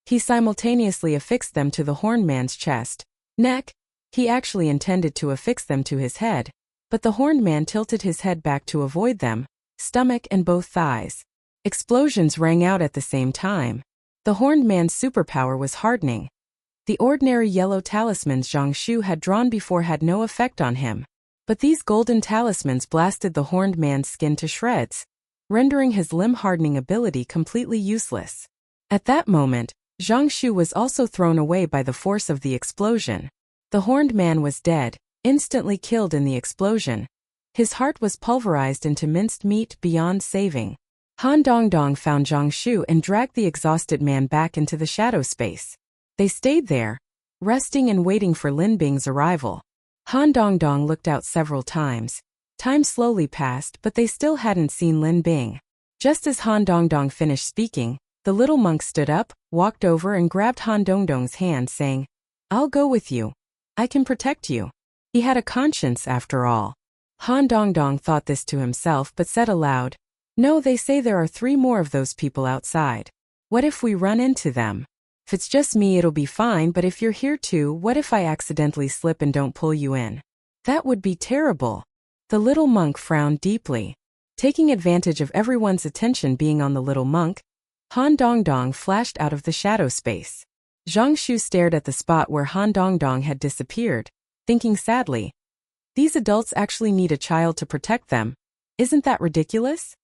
A: He simultaneously affixed them to the horned man's chest, neck. He actually intended to affix them to his head, but the horned man tilted his head back to avoid them, stomach and both thighs. Explosions rang out at the same time. The horned man's superpower was hardening. The ordinary yellow talismans Zhang Shu had drawn before had no effect on him, but these golden talismans blasted the horned man's skin to shreds, rendering his limb-hardening ability completely useless. At that moment, Zhang Shu was also thrown away by the force of the explosion. The horned man was dead, instantly killed in the explosion. His heart was pulverized into minced meat beyond saving. Han Dongdong found Zhang Shu and dragged the exhausted man back into the shadow space. They stayed there, resting and waiting for Lin Bing's arrival. Han Dongdong looked out several times. Time slowly passed, but they still hadn't seen Lin Bing. Just as Han Dongdong finished speaking, the little monk stood up, walked over and grabbed Han Dongdong's hand, saying, "I'll go with you. I can protect you." He had a conscience after all. Han Dongdong thought this to himself but said aloud, "No, they say there are 3 more of those people outside. What if we run into them? If it's just me it'll be fine, but if you're here too, what if I accidentally slip and don't pull you in? That would be terrible." The little monk frowned deeply. Taking advantage of everyone's attention being on the little monk, Han Dongdong flashed out of the shadow space. Zhang Shu stared at the spot where Han Dongdong had disappeared, thinking sadly, "These adults actually need a child to protect them. Isn't that ridiculous?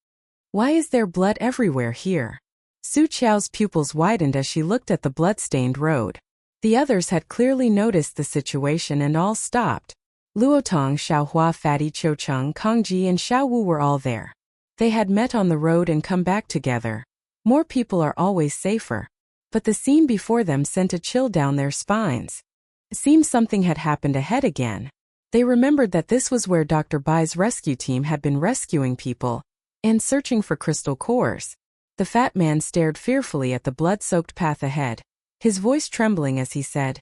A: Why is there blood everywhere here?" Su Qiao's pupils widened as she looked at the blood-stained road. The others had clearly noticed the situation and all stopped. Luotong, Xiaohua, Fatty, Qiucheng, Kongji and Xiaowu were all there. They had met on the road and come back together. More people are always safer. But the scene before them sent a chill down their spines. It seemed something had happened ahead again. They remembered that this was where Dr. Bai's rescue team had been rescuing people and searching for crystal cores. The fat man stared fearfully at the blood-soaked path ahead, his voice trembling as he said,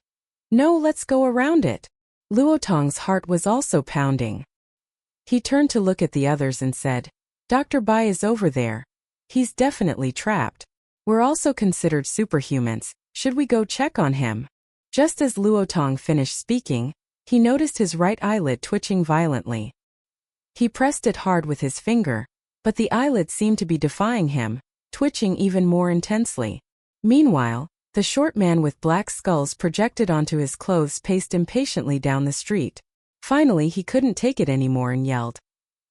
A: "No, let's go around it." Luotong's heart was also pounding. He turned to look at the others and said, "Dr. Bai is over there. He's definitely trapped. We're also considered superhumans. Should we go check on him?" Just as Luotong finished speaking, he noticed his right eyelid twitching violently. He pressed it hard with his finger, but the eyelid seemed to be defying him, twitching even more intensely. Meanwhile, the short man with black skulls projected onto his clothes paced impatiently down the street. Finally, he couldn't take it anymore and yelled,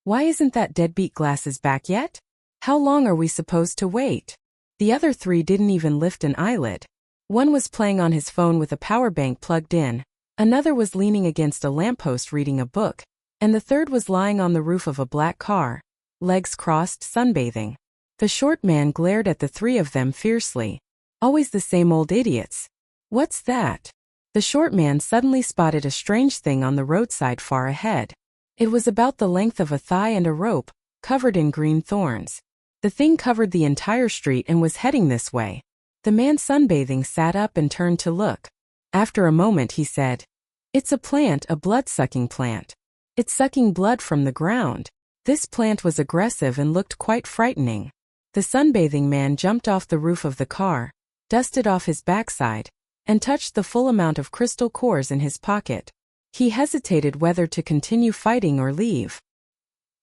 A: "Why isn't that deadbeat Glasses back yet? How long are we supposed to wait?" The other 3 didn't even lift an eyelid. One was playing on his phone with a power bank plugged in, another was leaning against a lamppost reading a book, and the third was lying on the roof of a black car, legs crossed, sunbathing. The short man glared at the 3 of them fiercely. "Always the same old idiots. What's that?" The short man suddenly spotted a strange thing on the roadside far ahead. It was about the length of a thigh and a rope, covered in green thorns. The thing covered the entire street and was heading this way. The man sunbathing sat up and turned to look. After a moment he said, "It's a plant, a blood-sucking plant. It's sucking blood from the ground." This plant was aggressive and looked quite frightening. The sunbathing man jumped off the roof of the car, dusted off his backside, and touched the full amount of crystal cores in his pocket. He hesitated whether to continue fighting or leave.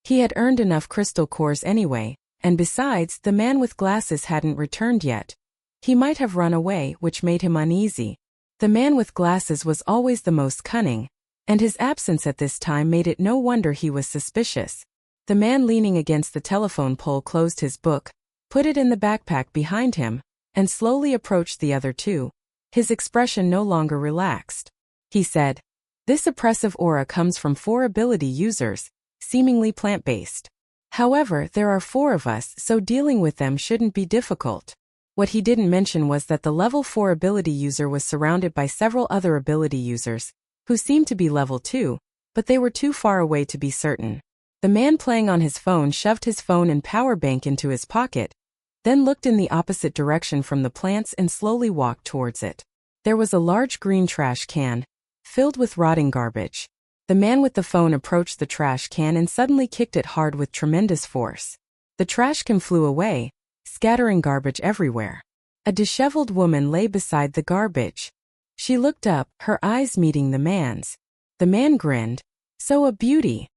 A: He had earned enough crystal cores anyway, and besides, the man with glasses hadn't returned yet. He might have run away, which made him uneasy. The man with glasses was always the most cunning, and his absence at this time made it no wonder he was suspicious. The man leaning against the telephone pole closed his book, put it in the backpack behind him, and slowly approached the other 2. His expression no longer relaxed. He said, "This oppressive aura comes from 4 ability users, seemingly plant-based. However, there are 4 of us, so dealing with them shouldn't be difficult." What he didn't mention was that the level 4 ability user was surrounded by several other ability users, who seemed to be level 2, but they were too far away to be certain. The man playing on his phone shoved his phone and power bank into his pocket, then looked in the opposite direction from the plants and slowly walked towards it. There was a large green trash can, filled with rotting garbage. The man with the phone approached the trash can and suddenly kicked it hard with tremendous force. The trash can flew away, scattering garbage everywhere. A disheveled woman lay beside the garbage. She looked up, her eyes meeting the man's. The man grinned. So a beauty.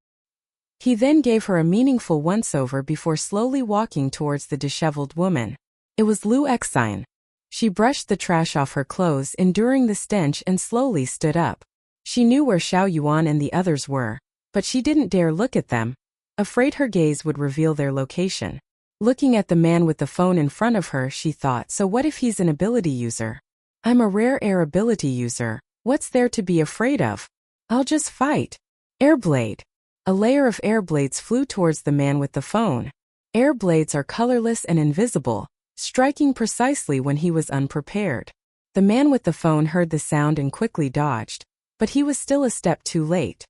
A: He then gave her a meaningful once-over before slowly walking towards the disheveled woman. It was Lu Xine. She brushed the trash off her clothes, enduring the stench, and slowly stood up. She knew where Xiao Yuan and the others were, but she didn't dare look at them, afraid her gaze would reveal their location. Looking at the man with the phone in front of her, she thought, so what if he's an ability user? I'm a rare air ability user, what's there to be afraid of? I'll just fight. Airblade. A layer of air blades flew towards the man with the phone. Air blades are colorless and invisible, striking precisely when he was unprepared. The man with the phone heard the sound and quickly dodged, but he was still a step too late.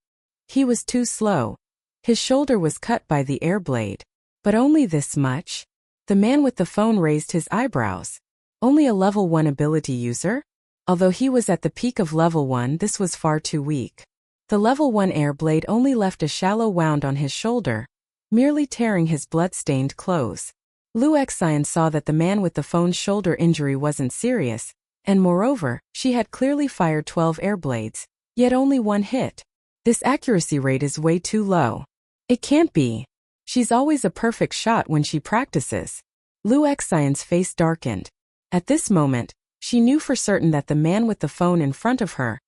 A: He was too slow. His shoulder was cut by the air blade. But only this much? The man with the phone raised his eyebrows. Only a level 1 ability user? Although he was at the peak of level 1, this was far too weak. The level 1 air blade only left a shallow wound on his shoulder, merely tearing his blood-stained clothes. Lu Xine saw that the man with the phone's shoulder injury wasn't serious, and moreover, she had clearly fired 12 air blades, yet only one hit. This accuracy rate is way too low. It can't be. She's always a perfect shot when she practices. Lu Xine's face darkened. At this moment, she knew for certain that the man with the phone in front of her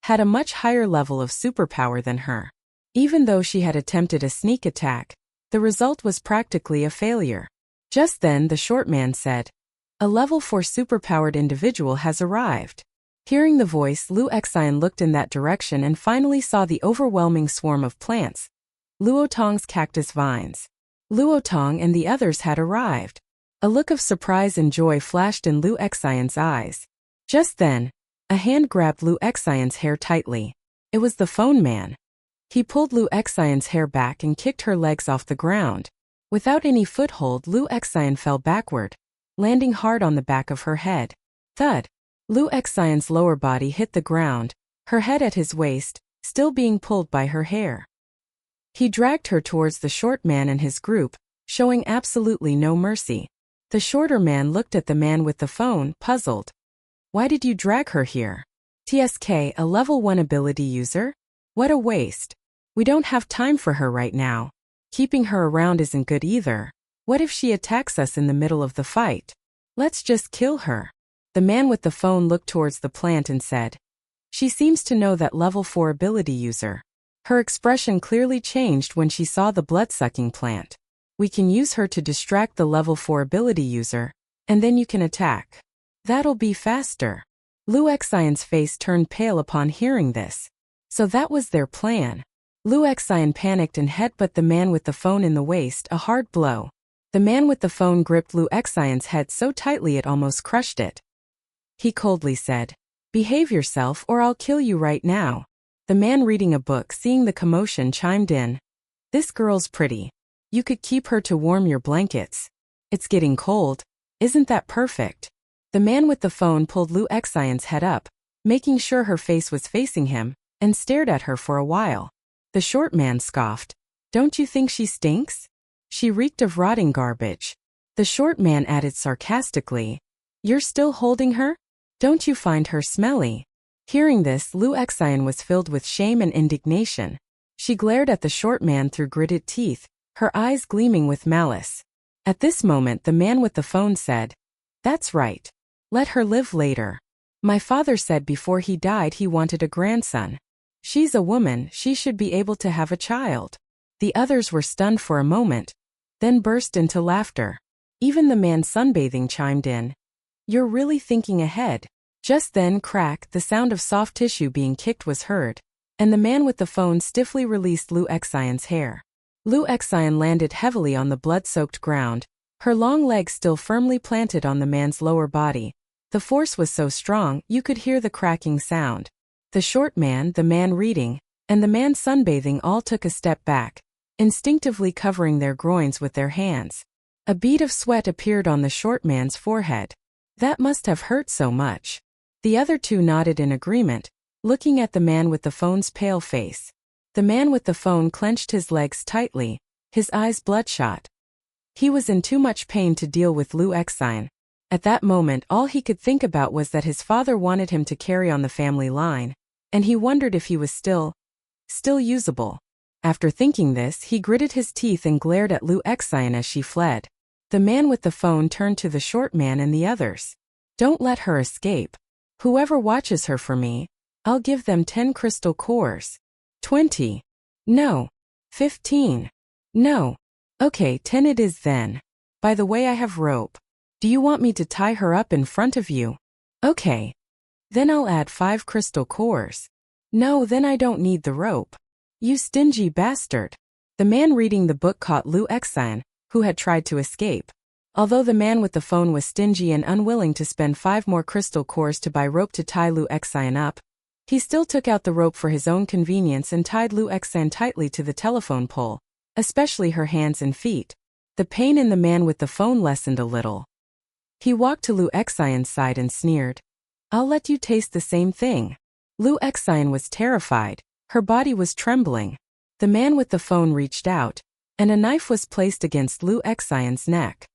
A: had a much higher level of superpower than her. Even though she had attempted a sneak attack, the result was practically a failure. Just then the short man said, "A level 4 superpowered individual has arrived." Hearing the voice, Lu Xine looked in that direction and finally saw the overwhelming swarm of plants. Luotong's cactus vines. Luotong and the others had arrived. A look of surprise and joy flashed in Lu Xine's eyes. Just then, a hand grabbed Lu Xine's hair tightly. It was the phone man. He pulled Lu Xine's hair back and kicked her legs off the ground. Without any foothold, Lu Xine fell backward, landing hard on the back of her head. Thud. Lu Xine's lower body hit the ground, her head at his waist, still being pulled by her hair. He dragged her towards the short man and his group, showing absolutely no mercy. The shorter man looked at the man with the phone, puzzled. Why did you drag her here? TSK, a level 1 ability user? What a waste. We don't have time for her right now. Keeping her around isn't good either. What if she attacks us in the middle of the fight? Let's just kill her. The man with the phone looked towards the plant and said, "She seems to know that level 4 ability user." Her expression clearly changed when she saw the blood-sucking plant. "We can use her to distract the level 4 ability user, and then you can attack. That'll be faster." Lu Xine's face turned pale upon hearing this. So that was their plan. Lu Xine panicked and headbutted the man with the phone in the waist, a hard blow. The man with the phone gripped Lu Xine's head so tightly it almost crushed it. He coldly said, "Behave yourself or I'll kill you right now." The man reading a book, seeing the commotion, chimed in. "This girl's pretty. You could keep her to warm your blankets. It's getting cold. Isn't that perfect?" The man with the phone pulled Lu Xine's head up, making sure her face was facing him, and stared at her for a while. The short man scoffed. "Don't you think she stinks? She reeked of rotting garbage." The short man added sarcastically, "You're still holding her? Don't you find her smelly?" Hearing this, Lu Xine was filled with shame and indignation. She glared at the short man through gritted teeth, her eyes gleaming with malice. At this moment the man with the phone said, "That's right. Let her live later. My father said before he died he wanted a grandson. She's a woman, she should be able to have a child." The others were stunned for a moment, then burst into laughter. Even the man sunbathing chimed in. "You're really thinking ahead." Just then, crack, the sound of soft tissue being kicked was heard, and the man with the phone stiffly released Lu Xine's hair. Lu Xine landed heavily on the blood-soaked ground, her long legs still firmly planted on the man's lower body. The force was so strong, you could hear the cracking sound. The short man, the man reading, and the man sunbathing all took a step back, instinctively covering their groins with their hands. A bead of sweat appeared on the short man's forehead. That must have hurt so much. The other two nodded in agreement, looking at the man with the phone's pale face. The man with the phone clenched his legs tightly, his eyes bloodshot. He was in too much pain to deal with Lu Xine. At that moment all he could think about was that his father wanted him to carry on the family line, and he wondered if he was still usable. After thinking this, he gritted his teeth and glared at Lu Xine as she fled. The man with the phone turned to the short man and the others. Don't let her escape. Whoever watches her for me, I'll give them 10 crystal cores. 20. No. 15. No. Okay, 10 it is then. By the way, I have rope. Do you want me to tie her up in front of you? Okay. Then I'll add 5 crystal cores. No, then I don't need the rope. You stingy bastard. The man reading the book caught Lu Xine, who had tried to escape. Although the man with the phone was stingy and unwilling to spend 5 more crystal cores to buy rope to tie Lu Xine up, he still took out the rope for his own convenience and tied Lu Xine tightly to the telephone pole, especially her hands and feet. The pain in the man with the phone lessened a little. He walked to Lu Xine's side and sneered. I'll let you taste the same thing. Lu Xine was terrified. Her body was trembling. The man with the phone reached out, and a knife was placed against Lu Xine's neck.